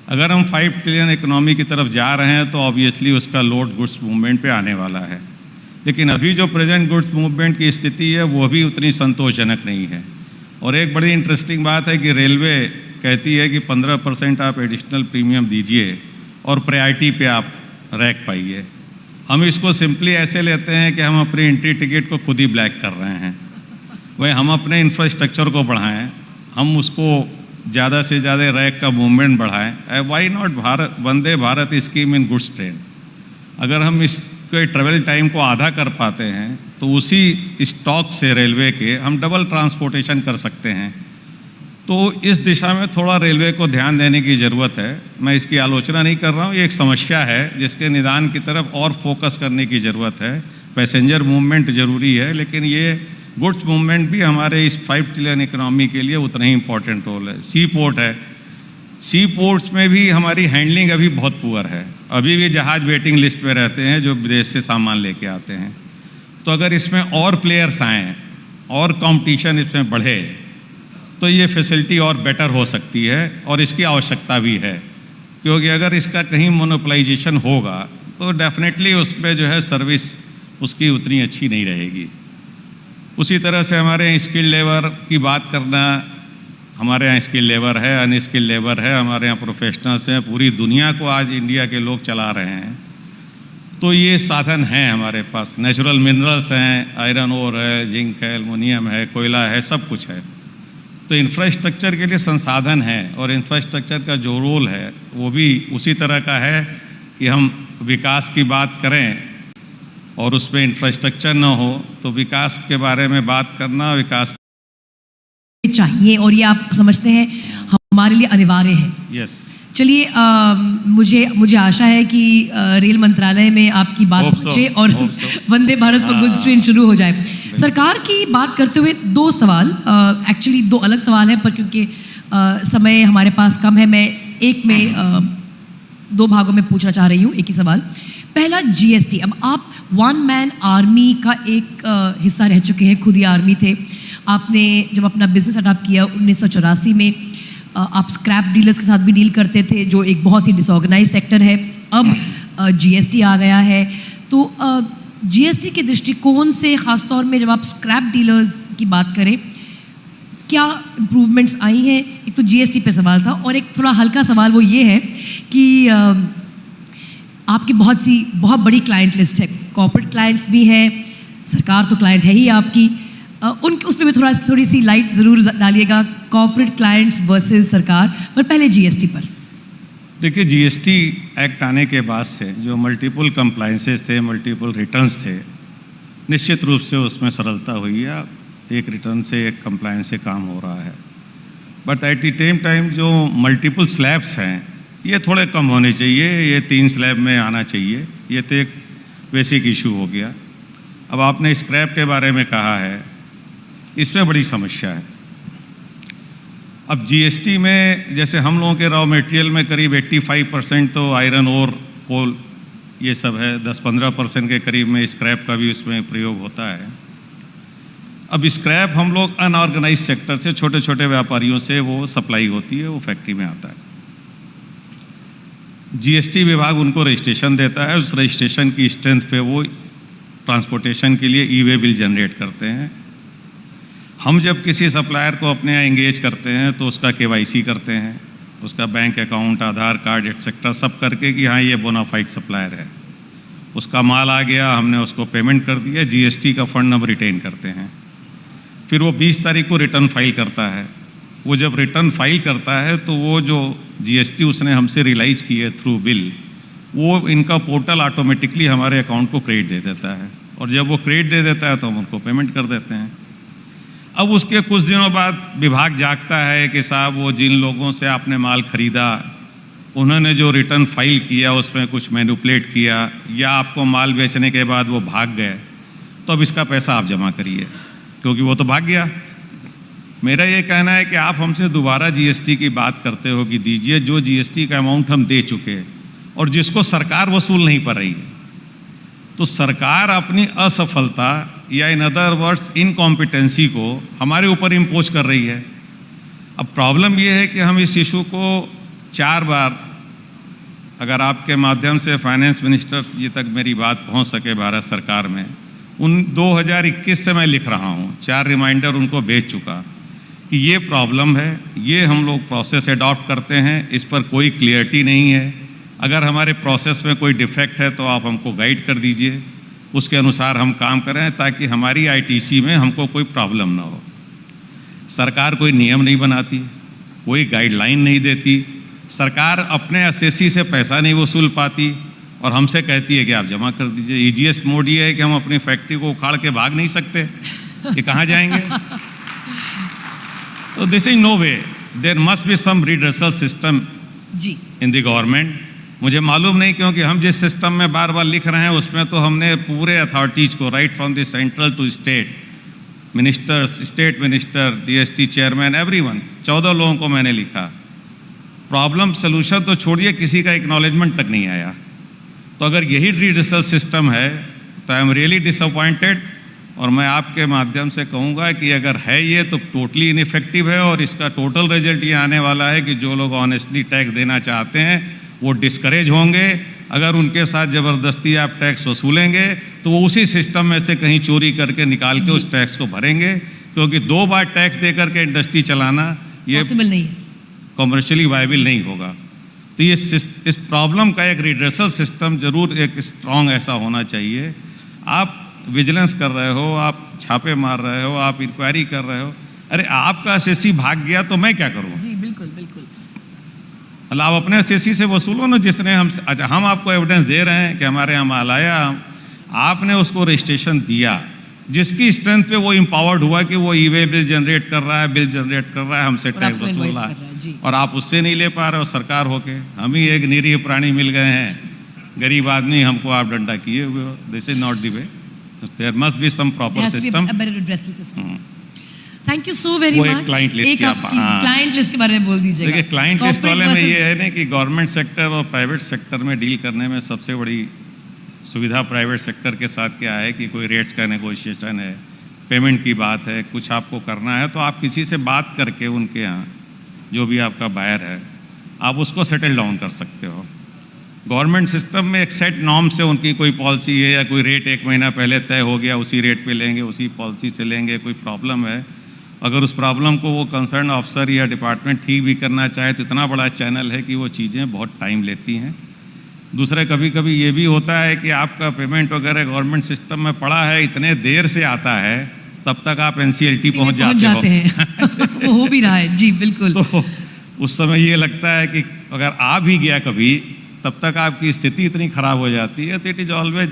अगर हम 5 ट्रिलियन इकोनॉमी की तरफ जा रहे हैं तो ऑब्वियसली उसका लोड गुड्स मूवमेंट पे आने वाला है, लेकिन अभी जो प्रेजेंट गुड्स मूवमेंट की स्थिति है वो भी उतनी संतोषजनक नहीं है। और एक बड़ी इंटरेस्टिंग बात है कि रेलवे कहती है कि 15% आप एडिशनल प्रीमियम दीजिए और प्रायोरिटी पे आप रैक पाइए। हम इसको सिंपली ऐसे लेते हैं कि हम अपनी एंट्री टिकट को खुद ही ब्लैक कर रहे हैं। वही हम अपने इंफ्रास्ट्रक्चर को बढ़ाएं, हम उसको ज़्यादा से ज़्यादा रैक का मूवमेंट बढ़ाएं। Why not Bharat Vande Bharat scheme in goods train, अगर हम इसके ट्रेवल टाइम को आधा कर पाते हैं तो उसी स्टॉक से रेलवे के हम डबल ट्रांसपोर्टेशन कर सकते हैं। तो इस दिशा में थोड़ा रेलवे को ध्यान देने की ज़रूरत है। मैं इसकी आलोचना नहीं कर रहा हूँ, ये एक समस्या है जिसके निदान की तरफ और फोकस करने की ज़रूरत है। पैसेंजर मूवमेंट ज़रूरी है, लेकिन ये गुड्स मूवमेंट भी हमारे इस 5 ट्रिलियन इकोनॉमी के लिए उतना ही इम्पोर्टेंट रोल है। सी पोर्ट है, सी पोर्ट्स में भी हमारी हैंडलिंग अभी बहुत पुअर है। अभी भी जहाज़ वेटिंग लिस्ट में रहते हैं जो विदेश से सामान लेके आते हैं। तो अगर इसमें और प्लेयर्स आएँ और कंपटीशन इसमें बढ़े तो ये फैसिलिटी और बेटर हो सकती है, और इसकी आवश्यकता भी है, क्योंकि अगर इसका कहीं मोनोपोलाइजेशन होगा तो डेफिनेटली उसमें जो है सर्विस उसकी उतनी अच्छी नहीं रहेगी। उसी तरह से हमारे यहाँ स्किल्ड लेबर की बात करना, हमारे यहाँ स्किल्ड लेबर है, अनस्किल्ड लेबर है, हमारे यहाँ प्रोफेशनल्स हैं, पूरी दुनिया को आज इंडिया के लोग चला रहे हैं। तो ये साधन हैं हमारे पास, नेचुरल मिनरल्स हैं, आयरन ओर है, जिंक है, एल्युमिनियम है, कोयला है, सब कुछ है। तो इंफ्रास्ट्रक्चर के लिए संसाधन है, और इंफ्रास्ट्रक्चर का जो रोल है वो भी उसी तरह का है कि हम विकास की बात करें और उसमें इंफ्रास्ट्रक्चर न हो तो विकास के बारे में बात करना, विकास चाहिए, और ये आप समझते हैं हमारे लिए अनिवार्य है। यस। चलिए, मुझे आशा है कि रेल मंत्रालय में आपकी बात पहुंचे और वंदे भारत पर गुड्स ट्रेन शुरू हो जाए। सरकार की बात करते हुए 2 सवाल, एक्चुअली 2 अलग सवाल हैं, पर क्योंकि समय हमारे पास कम है, मैं एक में 2 भागों में पूछना चाह रही हूँ एक ही सवाल। पहला, जीएसटी। अब आप 1 मैन आर्मी का एक हिस्सा रह चुके हैं, खुद ही आर्मी थे। आपने जब अपना बिजनेस स्टार्टअप किया 1984 में, आप स्क्रैप डीलर्स के साथ भी डील करते थे, जो एक बहुत ही डिसऑर्गेनाइज सेक्टर है। अब जीएसटी आ गया है, तो जीएसटी के दृष्टिकोण से ख़ासतौर में जब आप स्क्रैप डीलर्स की बात करें, क्या इम्प्रूवमेंट्स आई हैं? एक तो जीएसटी पे सवाल था, और एक थोड़ा हल्का सवाल वो ये है कि आपकी बहुत बड़ी क्लाइंट लिस्ट है, कॉर्पोरेट क्लाइंट्स भी हैं, सरकार तो क्लाइंट है ही आपकी, उस पर भी थोड़ी सी लाइट ज़रूर डालिएगा, कॉर्पोरेट क्लाइंट्स वर्सेस सरकार। पर पहले जीएसटी पर देखिए, जीएसटी एक्ट आने के बाद से जो मल्टीपल कंप्लायंसेस थे, मल्टीपल रिटर्न्स थे, निश्चित रूप से उसमें सरलता हुई है। एक रिटर्न से एक कंप्लायंस से काम हो रहा है, but at the same time जो मल्टीपल स्लैब्स हैं ये थोड़े कम होने चाहिए। ये 3 स्लैब में आना चाहिए, ये तो एक बेसिक इशू हो गया। अब आपने स्क्रैप के बारे में कहा है, इसमें बड़ी समस्या है। अब जीएसटी में जैसे हम लोगों के रॉ मटेरियल में करीब 85% तो आयरन और कोल ये सब है, 10-15% के करीब में स्क्रैप का भी उसमें प्रयोग होता है। अब स्क्रैप हम लोग अनऑर्गेनाइज सेक्टर से, छोटे छोटे व्यापारियों से वो सप्लाई होती है, वो फैक्ट्री में आता है। जीएसटी विभाग उनको रजिस्ट्रेशन देता है, उस रजिस्ट्रेशन की स्ट्रेंथ पे वो ट्रांसपोर्टेशन के लिए ई-वे बिल जनरेट करते हैं। हम जब किसी सप्लायर को अपने यहाँ एंगेज करते हैं तो उसका केवाईसी करते हैं, उसका बैंक अकाउंट, आधार कार्ड एक्सेट्रा सब करके कि हाँ ये बोनाफाइड सप्लायर है। उसका माल आ गया, हमने उसको पेमेंट कर दिया, जीएसटी का फंड हम रिटेन करते हैं। फिर वो 20 तारीख को रिटर्न फाइल करता है। वो जब रिटर्न फाइल करता है तो वो जो जीएसटी उसने हमसे रियलाइज की है थ्रू बिल, वो इनका पोर्टल ऑटोमेटिकली हमारे अकाउंट को क्रेडिट दे देता है, और जब वो क्रेडिट दे देता है तो हम उनको पेमेंट कर देते हैं। अब उसके कुछ दिनों बाद विभाग जागता है कि साहब वो जिन लोगों से आपने माल खरीदा उन्होंने जो रिटर्न फाइल किया उसमें कुछ मैनिपुलेट किया, या आपको माल बेचने के बाद वो भाग गए, तो अब इसका पैसा आप जमा करिए, क्योंकि वो तो भाग गया। मेरा ये कहना है कि आप हमसे दोबारा जीएसटी की बात करते हो कि दीजिए जो जीएसटी का अमाउंट हम दे चुके हैं और जिसको सरकार वसूल नहीं पा रही है, तो सरकार अपनी असफलता या इन अदर वर्ड्स इनकॉम्पिटेंसी को हमारे ऊपर इम्पोज कर रही है। अब प्रॉब्लम ये है कि हम इस इशू को 4 बार, अगर आपके माध्यम से फाइनेंस मिनिस्टर जी तक मेरी बात पहुंच सके भारत सरकार में, उन 2021 से मैं लिख रहा हूं, 4 रिमाइंडर उनको भेज चुका कि ये प्रॉब्लम है, ये हम लोग प्रोसेस अडॉप्ट करते हैं, इस पर कोई क्लियरिटी नहीं है। अगर हमारे प्रोसेस में कोई डिफेक्ट है तो आप हमको गाइड कर दीजिए, उसके अनुसार हम काम करें ताकि हमारी आईटीसी में हमको कोई प्रॉब्लम ना हो। सरकार कोई नियम नहीं बनाती, कोई गाइडलाइन नहीं देती, सरकार अपने एसएससी से पैसा नहीं वसूल पाती और हमसे कहती है कि आप जमा कर दीजिए। ईजीएस्ट मोड ये है कि हम अपनी फैक्ट्री को उखाड़ के भाग नहीं सकते, कि कहाँ जाएंगे? तो this is no way, there must be some redressal system in the government. मुझे मालूम नहीं क्योंकि हम जिस सिस्टम में बार बार लिख रहे हैं उसमें तो हमने पूरे अथॉरिटीज़ को, right from the central to state ministers, state minister, GST chairman, everyone, 14 लोगों को मैंने लिखा। प्रॉब्लम सोल्यूशन तो छोड़िए, किसी का एक्नॉलेजमेंट तक नहीं आया। तो अगर यही रिड्रेसल सिस्टम है तो आई एम रियली डिसअपॉइंटेड, और मैं आपके माध्यम से कहूँगा कि अगर है ये तो टोटली इनइफेक्टिव है, और इसका टोटल रिजल्ट ये आने वाला है कि जो लोग ऑनेस्टली टैक्स देना चाहते हैं वो डिस्करेज होंगे। अगर उनके साथ ज़बरदस्ती आप टैक्स वसूलेंगे तो वो उसी सिस्टम में से कहीं चोरी करके निकाल के उस टैक्स को भरेंगे, क्योंकि 2 बार टैक्स दे करके इंडस्ट्री चलाना ये पॉसिबल नहीं है, कॉमर्शियली वायबल नहीं होगा। तो ये इस प्रॉब्लम का एक रिड्रेसल सिस्टम जरूर एक स्ट्रॉन्ग ऐसा होना चाहिए। आप विजिलेंस कर रहे हो, आप छापे मार रहे हो, आप इंक्वायरी कर रहे हो, अरे आपका एसएससी भाग गया तो मैं क्या करूँ? जी बिल्कुल बिल्कुल। आप अपने एसएससी से वसूलो ना, जिसने हम, अच्छा हम आपको एविडेंस दे रहे हैं कि हमारे यहाँ माल आया, आपने उसको रजिस्ट्रेशन दिया, जिसकी स्ट्रेंथ पे वो एम्पावर्ड हुआ कि वो ई-वे बिल जनरेट कर रहा है, बिल जनरेट कर रहा है, हमसे टैक्स वसूल रहा है, और आप उससे नहीं ले पा रहे हो सरकार होके। हम ही एक निरीह प्राणी मिल गए हैं, गरीब आदमी, हमको आप डंडा किए हुए हो। This is not the way, there must be some proper system. Thank you so very much. Client list एक आपकी क्लाइंट लिस्ट के बारे में बोल दीजिएगा। देखिए, क्लाइंट लिस्ट वाले में ये है ना कि गवर्नमेंट सेक्टर और प्राइवेट सेक्टर में डील करने में सबसे बड़ी सुविधा प्राइवेट सेक्टर के साथ क्या है कि कोई रेट्स का नेगोशिएशन है, पेमेंट की बात है, कुछ आपको करना है तो आप किसी से बात करके उनके यहाँ जो भी आपका बायर है आप उसको सेटल डाउन कर सकते हो। गवर्नमेंट सिस्टम में एक सेट नॉर्म से उनकी कोई पॉलिसी है या कोई रेट 1 महीना पहले तय हो गया, उसी रेट पे लेंगे, उसी पॉलिसी से लेंगे। कोई प्रॉब्लम है, अगर उस प्रॉब्लम को वो कंसर्न ऑफिसर या डिपार्टमेंट ठीक भी करना चाहे तो इतना बड़ा चैनल है कि वो चीज़ें बहुत टाइम लेती हैं। दूसरा, कभी कभी ये भी होता है कि आपका पेमेंट वगैरह गवर्नमेंट सिस्टम में पड़ा है, इतने देर से आता है, तब तक आप एनसीएलटी पहुंच जाते हैं। वो हो भी रहा है, जी बिल्कुल। तो उस समय ये लगता है कि अगर आ भी गया कभी, तब तक आपकी स्थिति इतनी खराब हो जाती है। तो it is always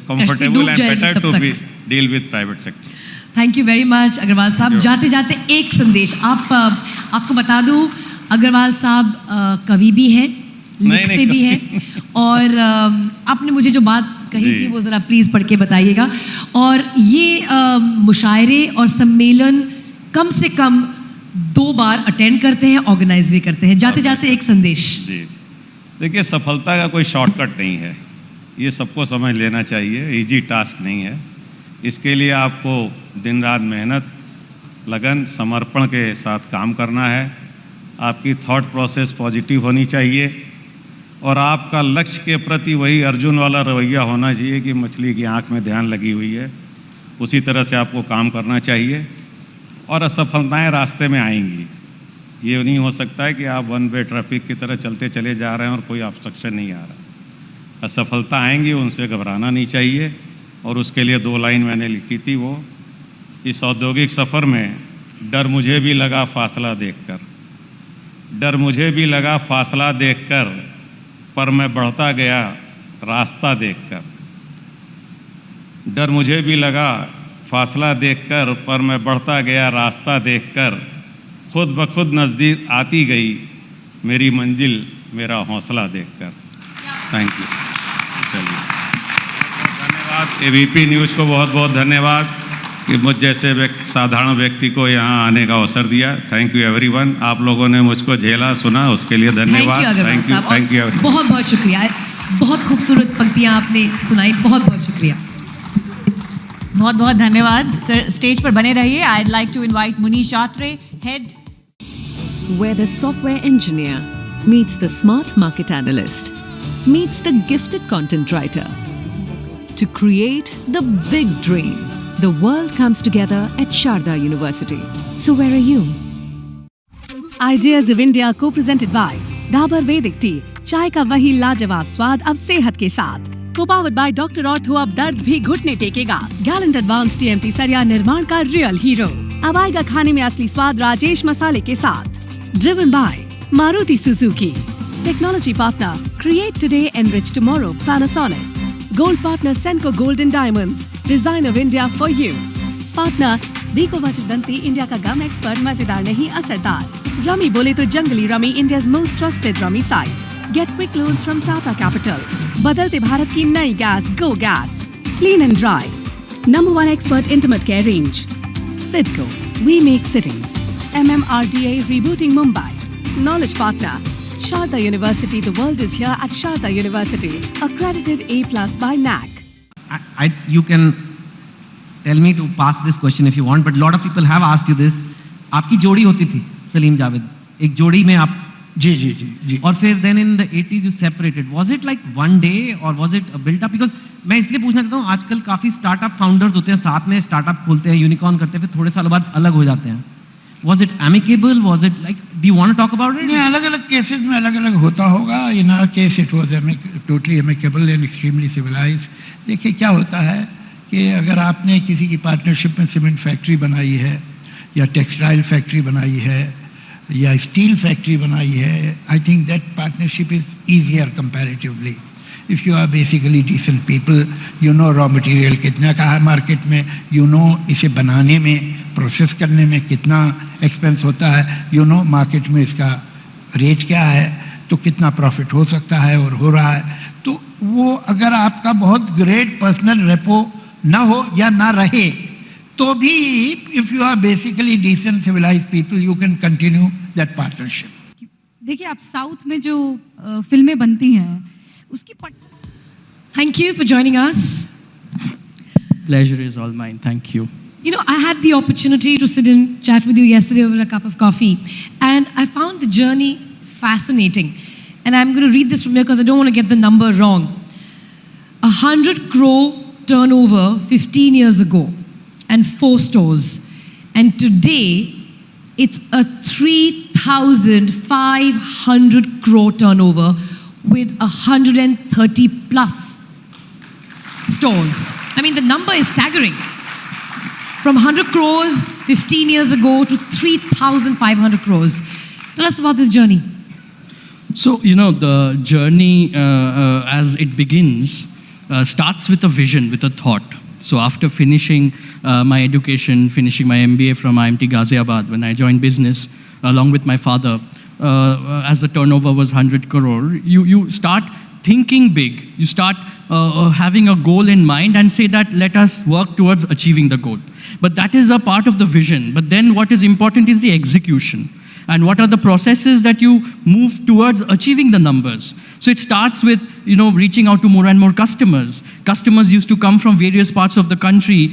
comfortable and better to be deal with private sector. Thank you very much Aggarwal साहब। जाते जाते एक संदेश आपको बता दूं, अग्रवाल साहब कवि भी हैं, लिखते भी हैं, और आपने मुझे जो बात कही थी वो ज़रा प्लीज़ पढ़ के बताइएगा। और ये मुशायरे और सम्मेलन कम से कम 2 बार अटेंड करते हैं, ऑर्गेनाइज भी करते हैं। जाते जाते एक संदेश। जी देखिए, सफलता का कोई शॉर्टकट नहीं है, ये सबको समझ लेना चाहिए, इजी टास्क नहीं है। इसके लिए आपको दिन रात मेहनत, लगन, समर्पण के साथ काम करना है। आपकी थॉट प्रोसेस पॉजिटिव होनी चाहिए और आपका लक्ष्य के प्रति वही अर्जुन वाला रवैया होना चाहिए कि मछली की आंख में ध्यान लगी हुई है, उसी तरह से आपको काम करना चाहिए। और असफलताएं रास्ते में आएंगी, ये नहीं हो सकता है कि आप 1 वे ट्रैफिक की तरह चलते चले जा रहे हैं और कोई ऑब्स्ट्रक्शन नहीं आ रहा। असफलता आएंगी, उनसे घबराना नहीं चाहिए। और उसके लिए 2 लाइन मैंने लिखी थी, वो इस औद्योगिक सफ़र में डर मुझे भी लगा फासला देखकर, डर मुझे भी लगा फासला देखकर, पर मैं बढ़ता गया रास्ता देखकर। डर मुझे भी लगा फासला देखकर, पर मैं बढ़ता गया रास्ता देखकर, खुद ब खुद नज़दीक आती गई मेरी मंजिल मेरा हौसला देखकर। Thank you. चलिए, धन्यवाद। ABP न्यूज़ को बहुत बहुत धन्यवाद। कि मुझ जैसे साधारण व्यक्ति को यहाँ आने का अवसर दिया। Thank you everyone. आप लोगों ने मुझको झेला सुना, उसके लिए धन्यवाद। Thank you everyone. बहुत बहुत शुक्रिया, बहुत खूबसूरत पंक्तियाँ आपने सुनाई, बहुत बहुत शुक्रिया। बहुत बहुत धन्यवाद सर, स्टेज पर बने रहिए। I'd like to invite Munish Atre, head. Where the software engineer meets the smart market analyst, meets the gifted content writer. To create the big dream, the world comes together at Sharda University. So where are you? Ideas of India co-presented by Dabar Vedic Tea, चाय का वही लाजवाब स्वाद अब सेहत के साथ। Co-powered by doctor ortho, अब दर्द भी घुटने टेकेगा। गैलेंट एडवांस TMT सरिया निर्माण का रियल हीरो। अब आएगा खाने में असली स्वाद राजेश मसाले के साथ। Driven by Maruti Suzuki. Technology partner, create today, enrich tomorrow, Panasonic. Gold partner, Senco Gold and Diamonds, design of India for you. Partner, Biko Vachdanti, India का गम एक्सपर्ट, मजेदार नहीं असरदार। रमी बोले तो Junglee rummy, India's most trusted rummy site. Get quick loans from Tata Capital. बदलते भारत की नई gas, Go Gas. Clean and dry. Number 1 expert intimate care range. Sidco, we make cities. MMRDA rebooting Mumbai. Knowledge partner, Sharda University. The world is here at Sharda University. Accredited A+ by NAC. You can tell me to pass this question if you want, but a lot of people have asked you this. आपकी जोड़ी होती थी सलीम जावेद, एक जोड़ी में आप जी जी जी जी और फिर then in the 80s you separated. Was it like one day or was it built up? Because मैं इसलिए पूछना चाहता हूँ, आजकल काफी स्टार्टअप फाउंडर्स होते हैं, साथ में स्टार्टअप खोलते हैं, यूनिकॉर्न करते हैं, फिर थोड़े सालों बाद अलग हो जाते हैं. Was it amicable? Was it like, do you want to talk about it? नहीं, अलग अलग केसेस में अलग अलग होता होगा. In our case it was totally amicable and extremely civilized. देखिए क्या होता है कि अगर आपने किसी की पार्टनरशिप में सीमेंट फैक्ट्री बनाई है या टेक्सटाइल फैक्ट्री बनाई है या स्टील फैक्ट्री बनाई है, I think that partnership is easier comparatively. If you are basically decent people, you know raw material कितना का है मार्केट में, यू नो इसे बनाने में, प्रोसेस करने में कितना एक्सपेंस होता है, यू नो मार्केट में इसका रेट क्या है, तो कितना प्रॉफिट हो सकता है और हो रहा है. तो वो अगर आपका बहुत ग्रेट पर्सनल रेपो ना हो या ना रहे तो भी, if you are basically decent civilised people, you can continue that partnership. देखिए, आप साउथ में जो फिल्में बनती हैं उसकी Thank you for joining us. Pleasure is all mine. Thank you. You know, I had the opportunity to sit and chat with you yesterday over a cup of coffee, and I found the journey fascinating. And I'm going to read this from here because I don't want to get the number wrong. 100 crore turnover 15 years ago, and 4 stores. And today, it's a 3,500 crore turnover with 130 plus stores. I mean, the number is staggering. From 100 crores 15 years ago to 3,500 crores. Tell us about this journey. So, you know, the journey as it begins starts with a vision, with a thought. So after finishing my education, finishing my MBA from IMT Ghaziabad, when I joined business along with my father, as the turnover was 100 crore, you start thinking big. You start having a goal in mind and say that let us work towards achieving the goal. But that is a part of the vision. But then what is important is the execution. And what are the processes that you move towards achieving the numbers? So it starts with, you know, reaching out to more and more customers. Customers used to come from various parts of the country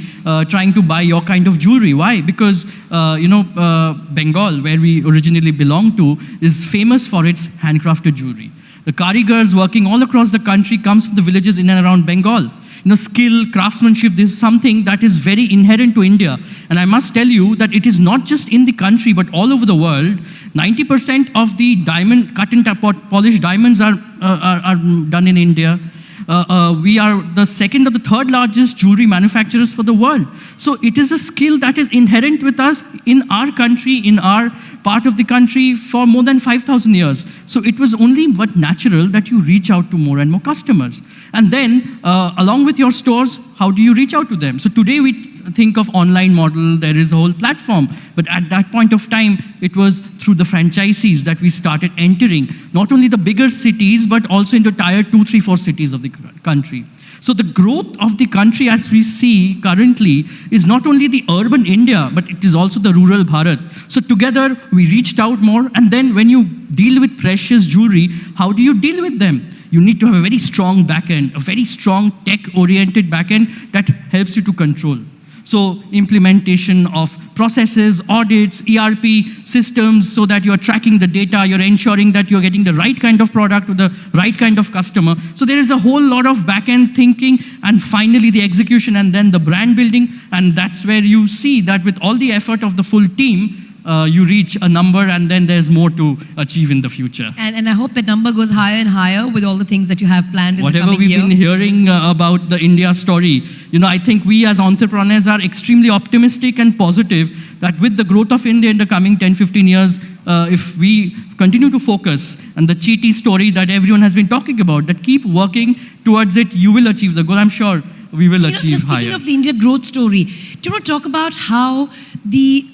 trying to buy your kind of jewelry. Why? Because, Bengal, where we originally belong to, is famous for its handcrafted jewelry. The karigars working all across the country comes from the villages in and around Bengal. You know, skill, craftsmanship, this is something that is very inherent to India. And I must tell you that it is not just in the country, but all over the world. 90% of the diamond, cut and polished diamonds are done in India. We are the second or the third largest jewelry manufacturers for the world. So it is a skill that is inherent with us in our country, in our part of the country for more than 5,000 years. So it was only but natural that you reach out to more and more customers. And then along with your stores, how do you reach out to them? So today we think of online model, there is a whole platform. But at that point of time, it was through the franchisees that we started entering, not only the bigger cities, but also into tier 2, 3, 4 cities of the country. So the growth of the country as we see currently is not only the urban India, but it is also the rural Bharat. So together we reached out more, and then when you deal with precious jewelry, how do you deal with them? You need to have a very strong backend, a very strong tech-oriented backend that helps you to control. So implementation of processes, audits, ERP systems, so that you're tracking the data, you're ensuring that you're getting the right kind of product to the right kind of customer. So there is a whole lot of back-end thinking, and finally the execution, and then the brand building. And that's where you see that with all the effort of the full team, you reach a number, and then there's more to achieve in the future. And I hope that number goes higher and higher with all the things that you have planned in the coming year. Whatever we've been hearing about the India story, I think we as entrepreneurs are extremely optimistic and positive that with the growth of India in the coming 10-15 years, if we continue to focus on the Cheetah story that everyone has been talking about, that keep working towards it, you will achieve the goal. I'm sure we will achieve higher. Speaking of the India growth story, do you want to talk about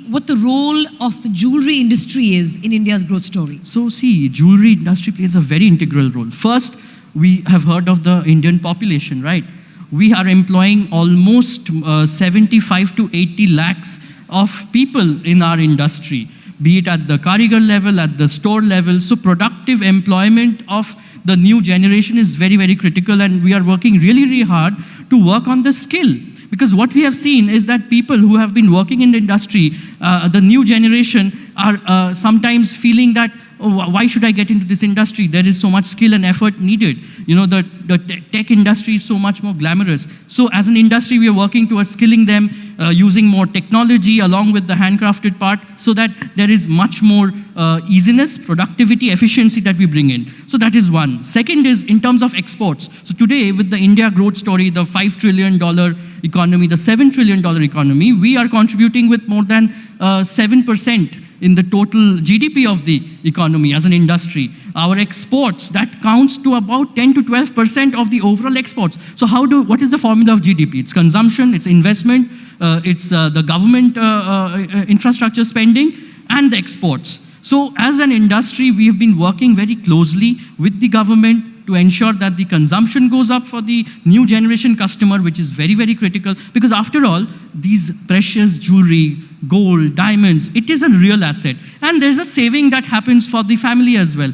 what the role of the jewelry industry is in India's growth story? So see, jewelry industry plays a very integral role. First, we have heard of the Indian population, right? We are employing almost 75 to 80 lakhs of people in our industry, be it at the Karigar level, at the store level. So productive employment of the new generation is very, very critical, and we are working really, really hard to work on the skill. Because what we have seen is that people who have been working in the industry, the new generation, are sometimes feeling that, oh, why should I get into this industry? There is so much skill and effort needed. The tech industry is so much more glamorous. So as an industry, we are working towards skilling them, using more technology along with the handcrafted part, so that there is much more easiness, productivity, efficiency that we bring in. So that is one. Second is in terms of exports. So today, with the India growth story, the $5 trillion economy, the $7 trillion economy, we are contributing with more than 7% in the total GDP of the economy as an industry. Our exports, that counts to about 10 to 12% of the overall exports. So what is the formula of GDP? It's consumption, it's investment, it's the government infrastructure spending, and the exports. So as an industry, we have been working very closely with the government to ensure that the consumption goes up for the new generation customer, which is very, very critical. Because after all, these precious jewelry, gold, diamonds, it is a real asset. And there's a saving that happens for the family as well.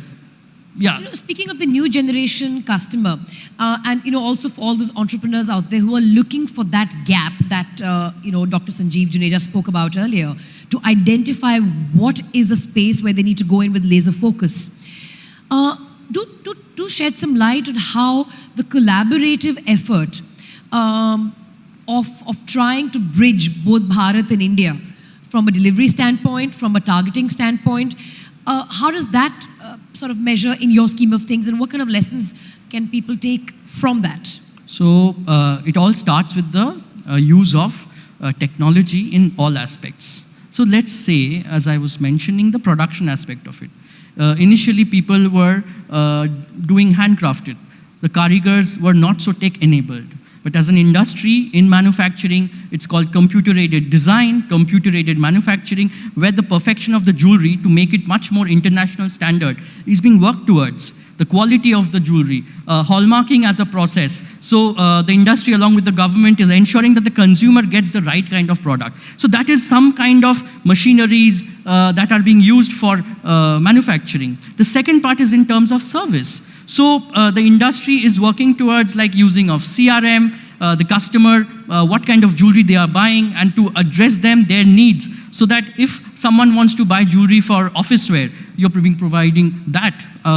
Yeah. Speaking of the new generation customer, and also for all those entrepreneurs out there who are looking for that gap that Dr. Sanjeev Juneja spoke about earlier, to identify what is the space where they need to go in with laser focus. Do shed some light on how the collaborative effort of trying to bridge both Bharat and India from a delivery standpoint, from a targeting standpoint, how does that sort of measure in your scheme of things, and what kind of lessons can people take from that? So it all starts with the use of technology in all aspects. So let's say, as I was mentioning, the production aspect of it. Initially, people were doing handcrafted. The karigars were not so tech-enabled. But as an industry in manufacturing, it's called computer-aided design, computer-aided manufacturing, where the perfection of the jewelry to make it much more international standard is being worked towards. The quality of the jewelry, hallmarking as a process. So the industry along with the government is ensuring that the consumer gets the right kind of product. So that is some kind of machineries that are being used for manufacturing. The second part is in terms of service. So the industry is working towards like using of CRM, the customer, what kind of jewelry they are buying, and to address them, their needs. So that if someone wants to buy jewelry for office wear, you're providing that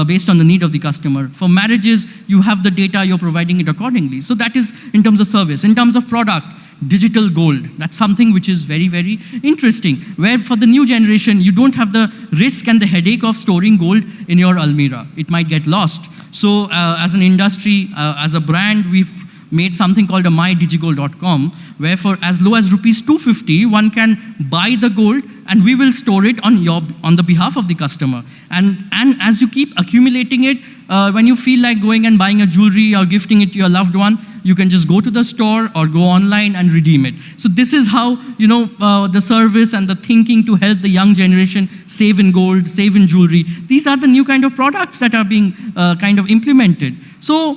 based on the need of the customer. For marriages, you have the data, you're providing it accordingly. So that is in terms of service. In terms of product, digital gold, that's something which is very, very interesting, where for the new generation, you don't have the risk and the headache of storing gold in your almirah. It might get lost. So as an industry, as a brand, we've made something called a mydigigold.com, where for as low as rupees 250, one can buy the gold and we will store it on the behalf of the customer. And as you keep accumulating it, when you feel like going and buying a jewelry or gifting it to your loved one, you can just go to the store or go online and redeem it. So this is how, the service and the thinking to help the young generation save in gold, save in jewelry. These are the new kind of products that are being kind of implemented. So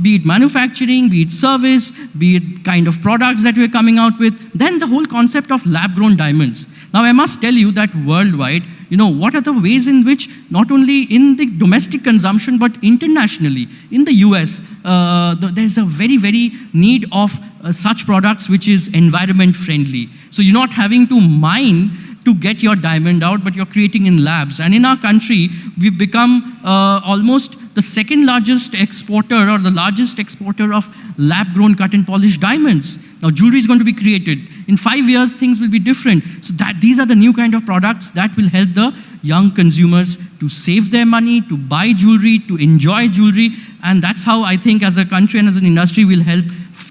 be it manufacturing, be it service, be it kind of products that we're coming out with, then the whole concept of lab-grown diamonds. Now I must tell you that worldwide, what are the ways in which not only in the domestic consumption but internationally, in the US, there's a very, very need of such products which is environment friendly. So you're not having to mine to get your diamond out, but you're creating in labs. And in our country, we've become almost the second largest exporter or the largest exporter of lab-grown cut and polished diamonds. Now jewelry is going to be created. In 5 years, things will be different. So these are the new kind of products that will help the young consumers to save their money, to buy jewelry, to enjoy jewelry. And that's how I think as a country and as an industry will help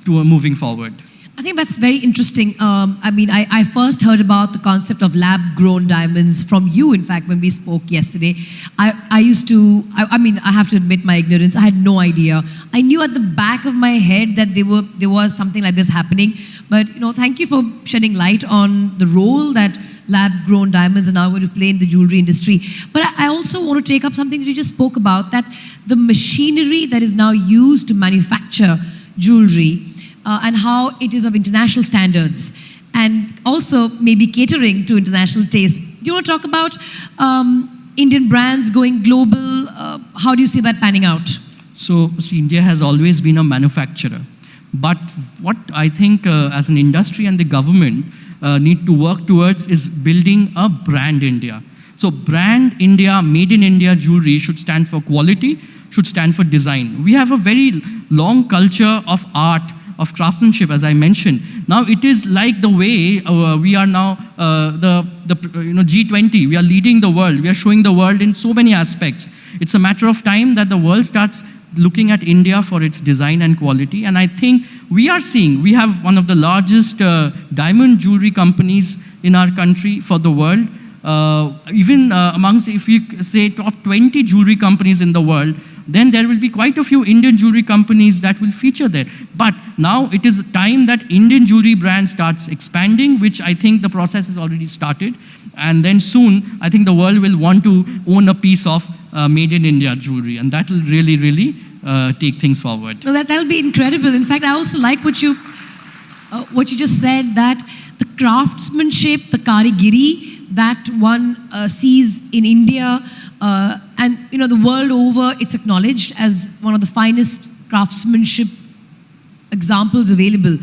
to moving forward. I think that's very interesting. I first heard about the concept of lab-grown diamonds from you, in fact, when we spoke yesterday. I have to admit my ignorance. I had no idea. I knew at the back of my head that there was something like this happening. But, thank you for shedding light on the role that lab-grown diamonds are now going to play in the jewelry industry. But I also want to take up something that you just spoke about, that the machinery that is now used to manufacture jewelry and how it is of international standards and also maybe catering to international taste. Do you want to talk about Indian brands going global? How do you see that panning out? So, see, India has always been a manufacturer. But what I think as an industry and the government need to work towards is building a brand India. So brand India, made in India jewelry should stand for quality, should stand for design. We have a very long culture of art, of craftsmanship, as I mentioned. Now it is like the way we are now the G20. We are leading the world. We are showing the world in so many aspects. It's a matter of time that the world starts looking at India for its design and quality. And I think we have one of the largest diamond jewelry companies in our country for the world. Even amongst, if you say, top 20 jewelry companies in the world, then there will be quite a few Indian jewelry companies that will feature there. But now it is time that Indian jewelry brand starts expanding, which I think the process has already started. And then soon, I think the world will want to own a piece of made in India jewelry. And that will really, really take things forward. No, that'll be incredible. In fact, I also like what you just said, that the craftsmanship, the karigiri that one sees in India, and the world over, it's acknowledged as one of the finest craftsmanship examples available.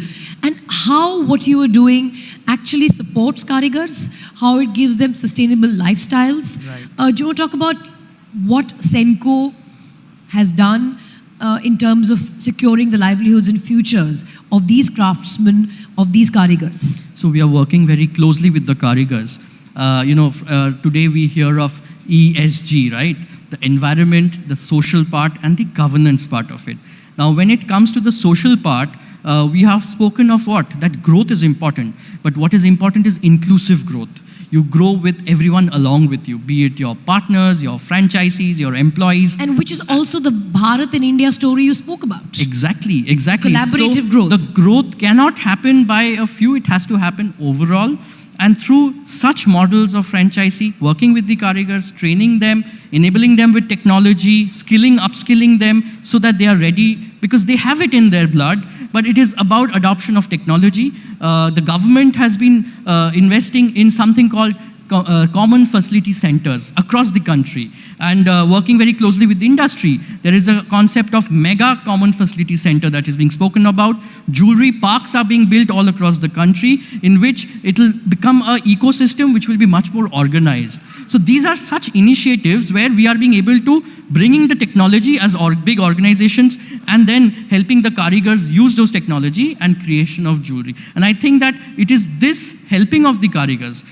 And how what you are doing actually supports karigars, how it gives them sustainable lifestyles. Right. Do you want to talk about what Senco has done in terms of securing the livelihoods and futures of these craftsmen, of these karigars? So we are working very closely with the karigars. Today we hear of ESG, right? The environment, the social part, and the governance part of it. Now, when it comes to the social part, we have spoken of what? That growth is important. But what is important is inclusive growth. You grow with everyone along with you, be it your partners, your franchisees, your employees. And which is also the Bharat in India story you spoke about. Exactly. Collaborative growth. The growth cannot happen by a few, it has to happen overall. And through such models of franchisee, working with the karigars, training them, enabling them with technology, upskilling them so that they are ready, because they have it in their blood, but it is about adoption of technology. The government has been investing in something called common facility centers across the country, and working very closely with the industry. There is a concept of mega common facility center that is being spoken about. Jewelry parks are being built all across the country, in which it will become an ecosystem which will be much more organized. So these are such initiatives where we are being able to bringing the technology as big organizations and then helping the karigars use those technology and creation of jewelry. And I think that it is this helping of the karigars.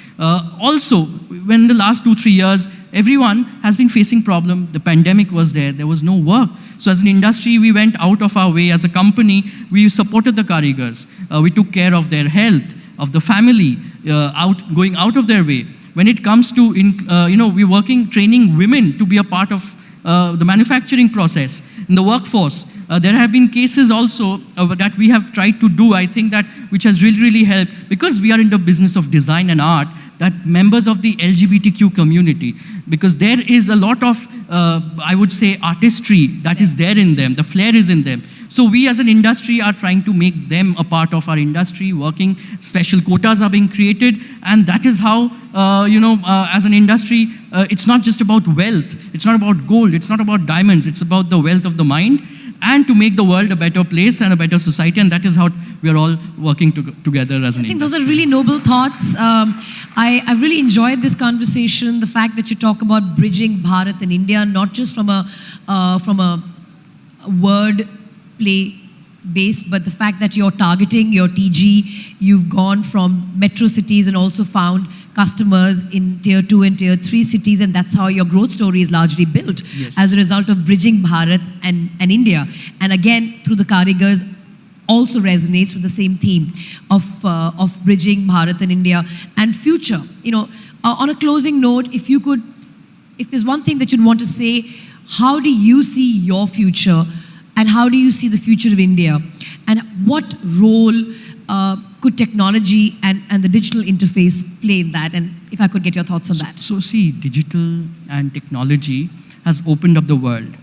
Also, when the last 2-3 years, everyone has been facing problem. The pandemic was there was no work. So as an industry, we went out of our way. As a company, we supported the karigars. We took care of their health, of the family, going out of their way. When it comes to, we're training women to be a part of the manufacturing process in the workforce. there have been cases also that we have tried to do, I think that which has really helped, because we are in the business of design and art, that members of the LGBTQ community, because there is a lot of, I would say, artistry that is there in them, the flair is in them. So we as an industry are trying to make them a part of our industry, working, special quotas are being created, and that is how, as an industry, it's not just about wealth, it's not about gold, it's not about diamonds, it's about the wealth of the mind, and to make the world a better place and a better society, and that is how we are all working together as an industry. I think those are really noble thoughts. I really enjoyed this conversation, the fact that you talk about bridging Bharat and India, not just from a word play base, but the fact that you're targeting your TG, you've gone from metro cities and also found customers in tier 2 and tier 3 cities, and that's how your growth story is largely built, as a result of bridging Bharat and India. And again, through the Karigars, also resonates with the same theme of bridging Bharat and India and future. On a closing note, if there's one thing that you'd want to say, how do you see your future? And how do you see the future of India? And what role could technology and the digital interface play in that? And if I could get your thoughts on that. So see, digital and technology has opened up the world.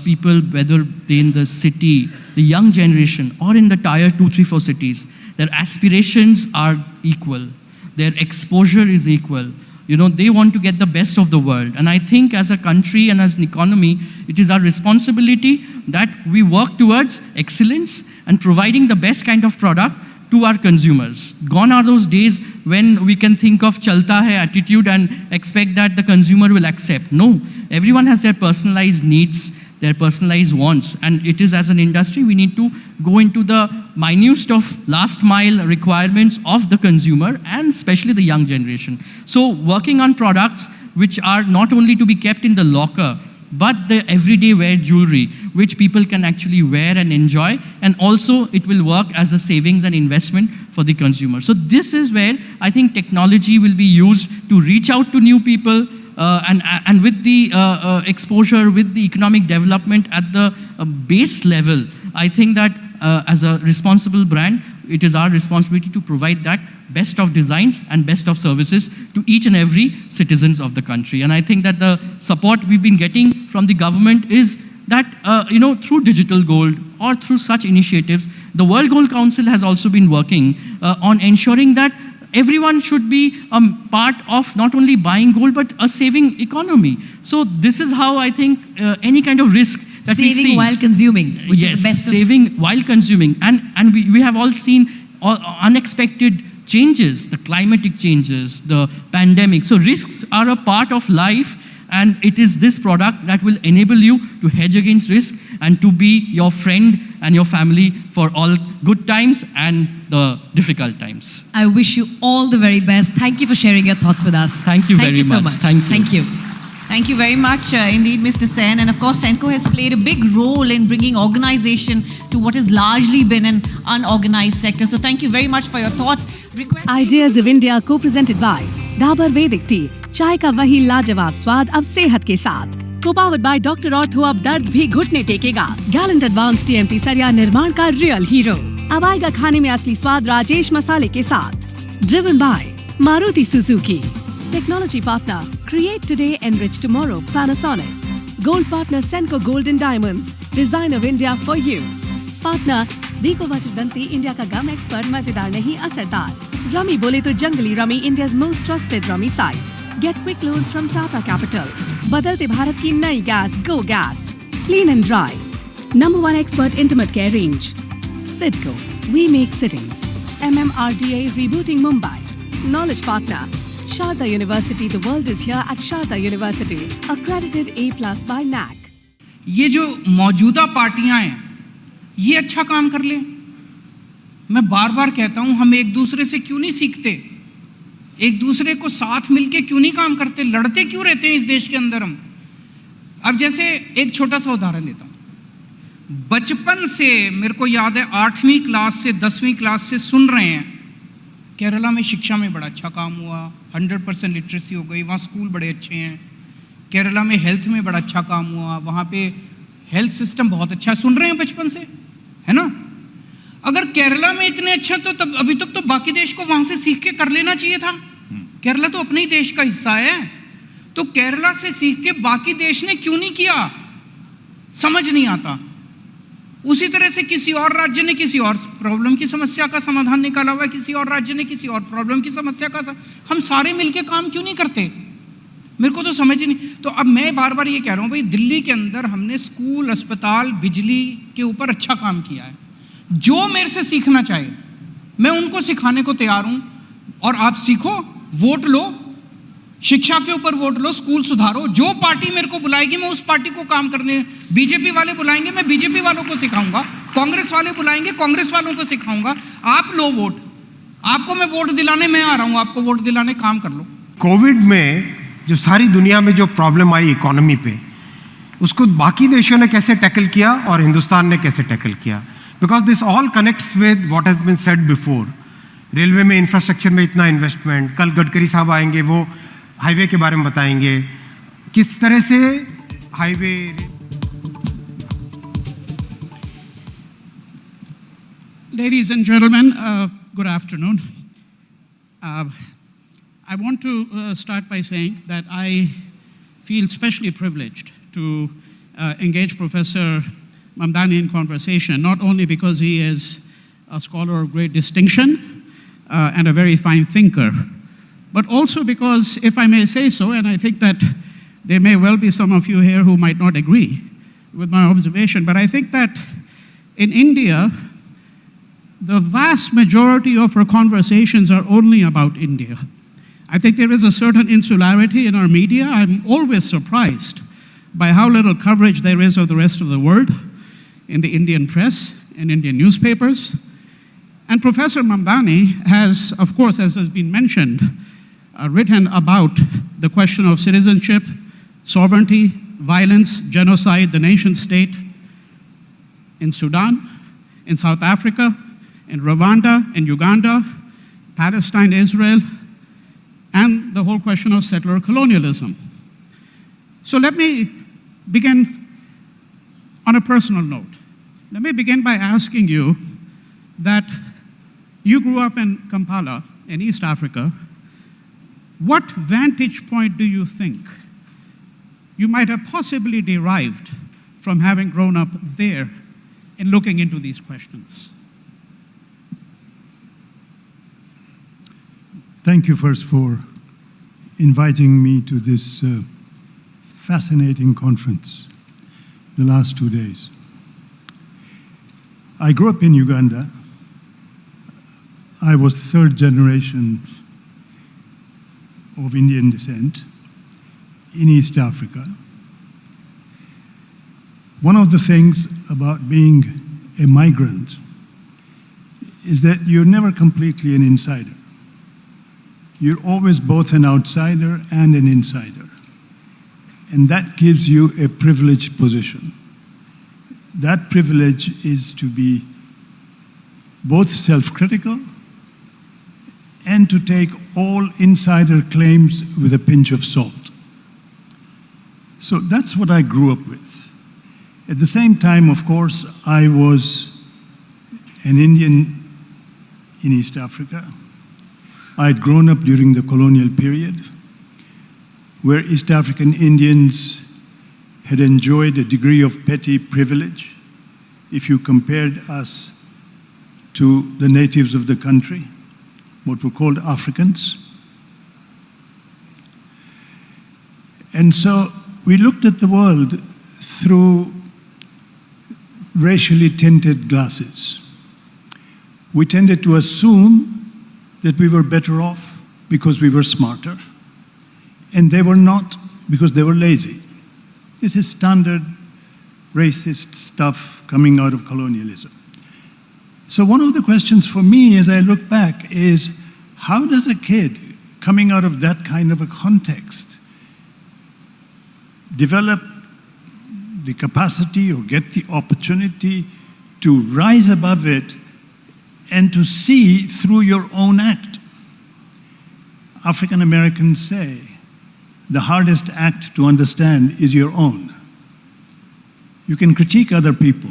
People, whether they're in the city, the young generation, or in the tier 2, 3, 4 cities, their aspirations are equal. Their exposure is equal. They want to get the best of the world. And I think as a country and as an economy, it is our responsibility that we work towards excellence and providing the best kind of product to our consumers. Gone are those days when we can think of chalta hai attitude and expect that the consumer will accept. No, everyone has their personalized needs, their personalized wants, and it is as an industry we need to go into the minutest of last mile requirements of the consumer and especially the young generation. So working on products which are not only to be kept in the locker, but the everyday wear jewelry which people can actually wear and enjoy, and also it will work as a savings and investment for the consumer. So this is where I think technology will be used to reach out to new people, and with the exposure, with the economic development at the base level, I think that as a responsible brand, it is our responsibility to provide that best of designs and best of services to each and every citizens of the country. And I think that the support we've been getting from the government is that, through digital gold or through such initiatives, the World Gold Council has also been working on ensuring that everyone should be part of not only buying gold, but a saving economy. So this is how I think any kind of risk that we see. Saving while consuming, which is the best saving while consuming. And we have all seen unexpected changes, the climatic changes, the pandemic. So risks are a part of life, and it is this product that will enable you to hedge against risk and to be your friend and your family for all good times and the difficult times. I wish you all the very best. Thank you for sharing your thoughts with us. Thank you very so much. much. Thank you. Thank you very much indeed, Mr. Sen. And of course, Senco has played a big role in bringing organization to what has largely been an unorganized sector. So thank you very much for your thoughts. Ideas of India co-presented by Dabur Vedic Tea, चाय का वही लाजवाब स्वाद अब सेहत के साथ। Co-powered by Dr. Ortho, अब दर्द भी घुटने टेकेगा। Gallant Advanced TMT सरिया निर्माण का रियल हीरो। अब आएगा खाने में असली स्वाद राजेश मसाले के साथ। Driven by Maruti Suzuki. Technology partner, create today, enrich tomorrow, Panasonic. Gold partner, Senco Gold and Diamonds, design of India for you. Partner, Rico Vajradanti, India का गम एक्सपर्ट, मजेदार नहीं असरदार. Rummy बोले तो जंगली Rummy, India's most trusted Rummy site. Get quick loans from Tata Capital. बदलते भारत की नई gas, Go Gas. Clean and dry. #1 expert intimate care range. Sidco, we make cities. MMRDA rebooting Mumbai. Knowledge partner, Sharda University. The world is here at Sharda University. Accredited A+ by NAC. ये जो मौजूदा पार्टियां हैं, ये अच्छा काम कर लें। मैं बार बार कहता हूं, हम एक दूसरे से क्यों नहीं सीखते? एक दूसरे को साथ मिलके क्यों नहीं काम करते? लड़ते क्यों रहते हैं इस देश के अंदर हम? अब जैसे एक छोटा सा उदाहरण लेता हूं। बचपन से मेरे को याद है 8वीं क्लास से 10वीं क्लास से सुन रहे हैं, केरला में शिक्षा में बड़ा अच्छा काम हुआ, 100% लिटरेसी हो गई, वहाँ स्कूल बड़े अच्छे हैं। केरला में हेल्थ में बड़ा अच्छा काम हुआ, वहाँ पे हेल्थ सिस्टम बहुत अच्छा, सुन रहे हैं बचपन से, है ना? अगर केरला में इतने अच्छे तो तब अभी तक तो बाकी देश को वहां से सीख के कर लेना चाहिए था। केरला तो अपने ही देश का हिस्सा है, तो केरला से सीख के बाकी देश ने क्यों नहीं किया, समझ नहीं आता। उसी तरह से किसी और राज्य ने किसी और प्रॉब्लम की समस्या का समाधान निकाला हुआ है, किसी और राज्य ने किसी और प्रॉब्लम की समस्या का हम सारे मिलके काम क्यों नहीं करते? मेरे को तो समझ ही नहीं। तो अब मैं बार बार ये कह रहा हूँ भाई, दिल्ली के अंदर हमने स्कूल, अस्पताल, बिजली के ऊपर अच्छा काम किया है। जो मेरे से सीखना चाहे मैं उनको सिखाने को तैयार हूं, और आप सीखो, वोट लो, शिक्षा के ऊपर वोट लो, स्कूल सुधारो। जो पार्टी मेरे को बुलाएगी मैं उस पार्टी को काम करने, बीजेपी वाले बुलाएंगे मैं बीजेपी वालों को सिखाऊंगा, कांग्रेस वाले बुलाएंगे कांग्रेस वालों को सिखाऊंगा। आप लो वोट, आपको मैं वोट दिलाने मैं आ रहा हूं, आपको वोट दिलाने काम कर लो। कोविड में जो सारी दुनिया में जो प्रॉब्लम आई इकोनॉमी पे, उसको बाकी देशों ने कैसे टैकल किया और हिंदुस्तान ने कैसे टैकल किया? Because this all connects with what has been said before. Railway में, इंफ्रास्ट्रक्चर में इतना इन्वेस्टमेंट, कल गडकरी साहब आएंगे, वो हाईवे के बारे में बताएंगे, किस तरह से highway. Ladies and gentlemen, good afternoon. I want to start by saying that I feel especially privileged to engage Professor Mamdani in conversation, not only because he is a scholar of great distinction and a very fine thinker, but also because, if I may say so, and I think that there may well be some of you here who might not agree with my observation, but I think that in India, the vast majority of our conversations are only about India. I think there is a certain insularity in our media. I'm always surprised by how little coverage there is of the rest of the world in the Indian press and Indian newspapers. And Professor Mamdani has, of course, as has been mentioned, written about the question of citizenship, sovereignty, violence, genocide, the nation state in Sudan, in South Africa, in Rwanda, in Uganda, Palestine, Israel, and the whole question of settler colonialism. So let me begin on a personal note. Let me begin by asking you that you grew up in Kampala, in East Africa. What vantage point do you think you might have possibly derived from having grown up there in looking into these questions? Thank you first for inviting me to this fascinating conference the last 2 days. I grew up in Uganda. I was third generation of Indian descent in East Africa. One of the things about being a migrant is that you're never completely an insider. You're always both an outsider and an insider. And that gives you a privileged position. That privilege is to be both self-critical and to take all insider claims with a pinch of salt. So that's what I grew up with. At the same time, of course, I was an Indian in East Africa. I had grown up during the colonial period, where East African Indians had enjoyed a degree of petty privilege if you compared us to the natives of the country, what were called Africans. And so we looked at the world through racially tinted glasses. We tended to assume that we were better off because we were smarter, and they were not because they were lazy. This is standard racist stuff coming out of colonialism. So one of the questions for me as I look back is, how does a kid coming out of that kind of a context develop the capacity or get the opportunity to rise above it and to see through your own act? African Americans say the hardest act to understand is your own. You can critique other people,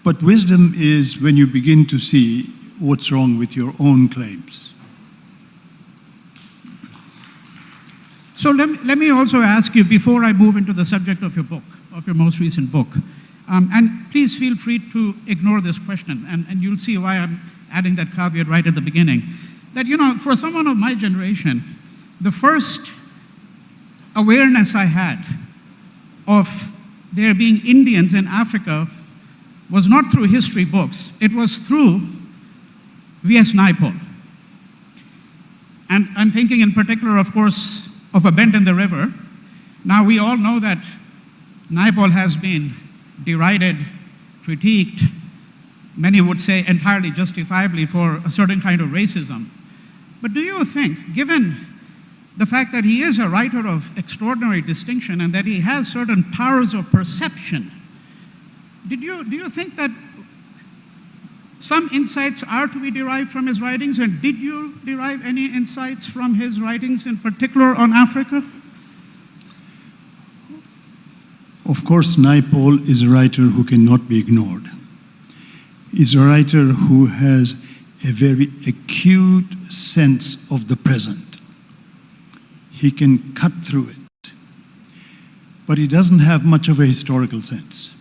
but wisdom is when you begin to see what's wrong with your own claims. So let me also ask you, before I move into the subject of your book, of your most recent book, and please feel free to ignore this question, and you'll see why I'm adding that caveat right at the beginning, that, you know, for someone of my generation, the first awareness I had of there being Indians in Africa was not through history books, it was through V.S. Naipaul. And I'm thinking in particular, of course, of A Bend in the River. Now we all know that Naipaul has been derided, critiqued, many would say entirely justifiably, for a certain kind of racism. But do you think, given the fact that he is a writer of extraordinary distinction and that he has certain powers of perception, do you think that some insights are to be derived from his writings, and did you derive any insights from his writings, in particular on Africa? Of course, Naipaul is a writer who cannot be ignored. He's a writer who has a very acute sense of the present. He can cut through it, but he doesn't have much of a historical sense.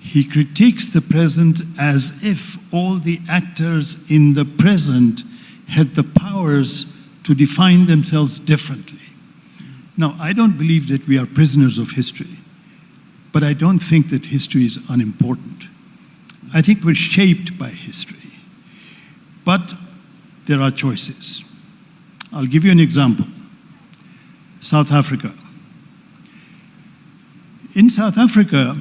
He critiques the present as if all the actors in the present had the powers to define themselves differently. Now, I don't believe that we are prisoners of history, but I don't think that history is unimportant. I think we're shaped by history, but there are choices. I'll give you an example. South Africa. In South Africa,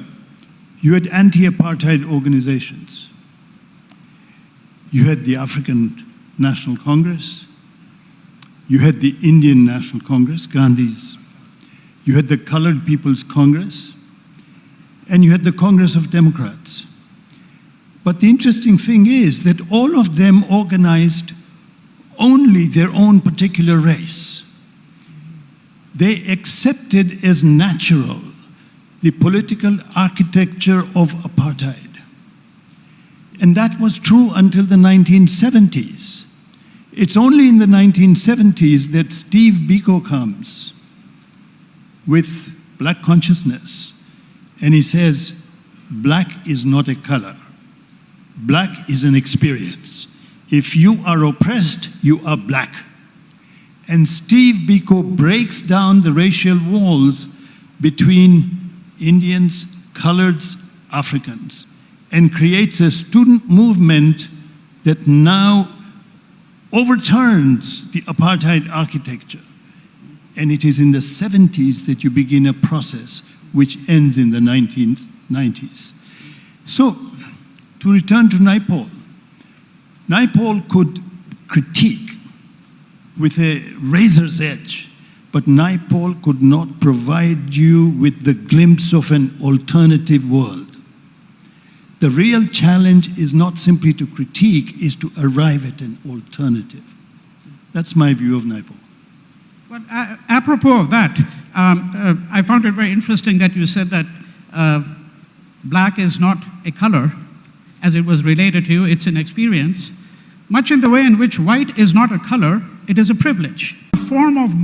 you had anti-apartheid organizations. You had the African National Congress. You had the Indian National Congress, Gandhi's. You had the Colored People's Congress. And you had the Congress of Democrats. But the interesting thing is that all of them organized only their own particular race. They accepted as natural the political architecture of apartheid. And that was true until the 1970s. It's only in the 1970s that Steve Biko comes with black consciousness, and he says, black is not a color. Black is an experience. If you are oppressed, you are black. And Steve Biko breaks down the racial walls between Indians, coloreds, Africans, and creates a student movement that now overturns the apartheid architecture. And it is in the 70s that you begin a process which ends in the 1990s. So, to return to Naipaul, Naipaul could critique with a razor's edge, but Naipaul could not provide you with the glimpse of an alternative world. The real challenge is not simply to critique, is to arrive at an alternative. That's my view of Naipaul. Well, apropos of that, I found it very interesting that you said that black is not a color, as it was related to you, it's an experience. Much in the way in which white is not a color, it is a privilege. A form of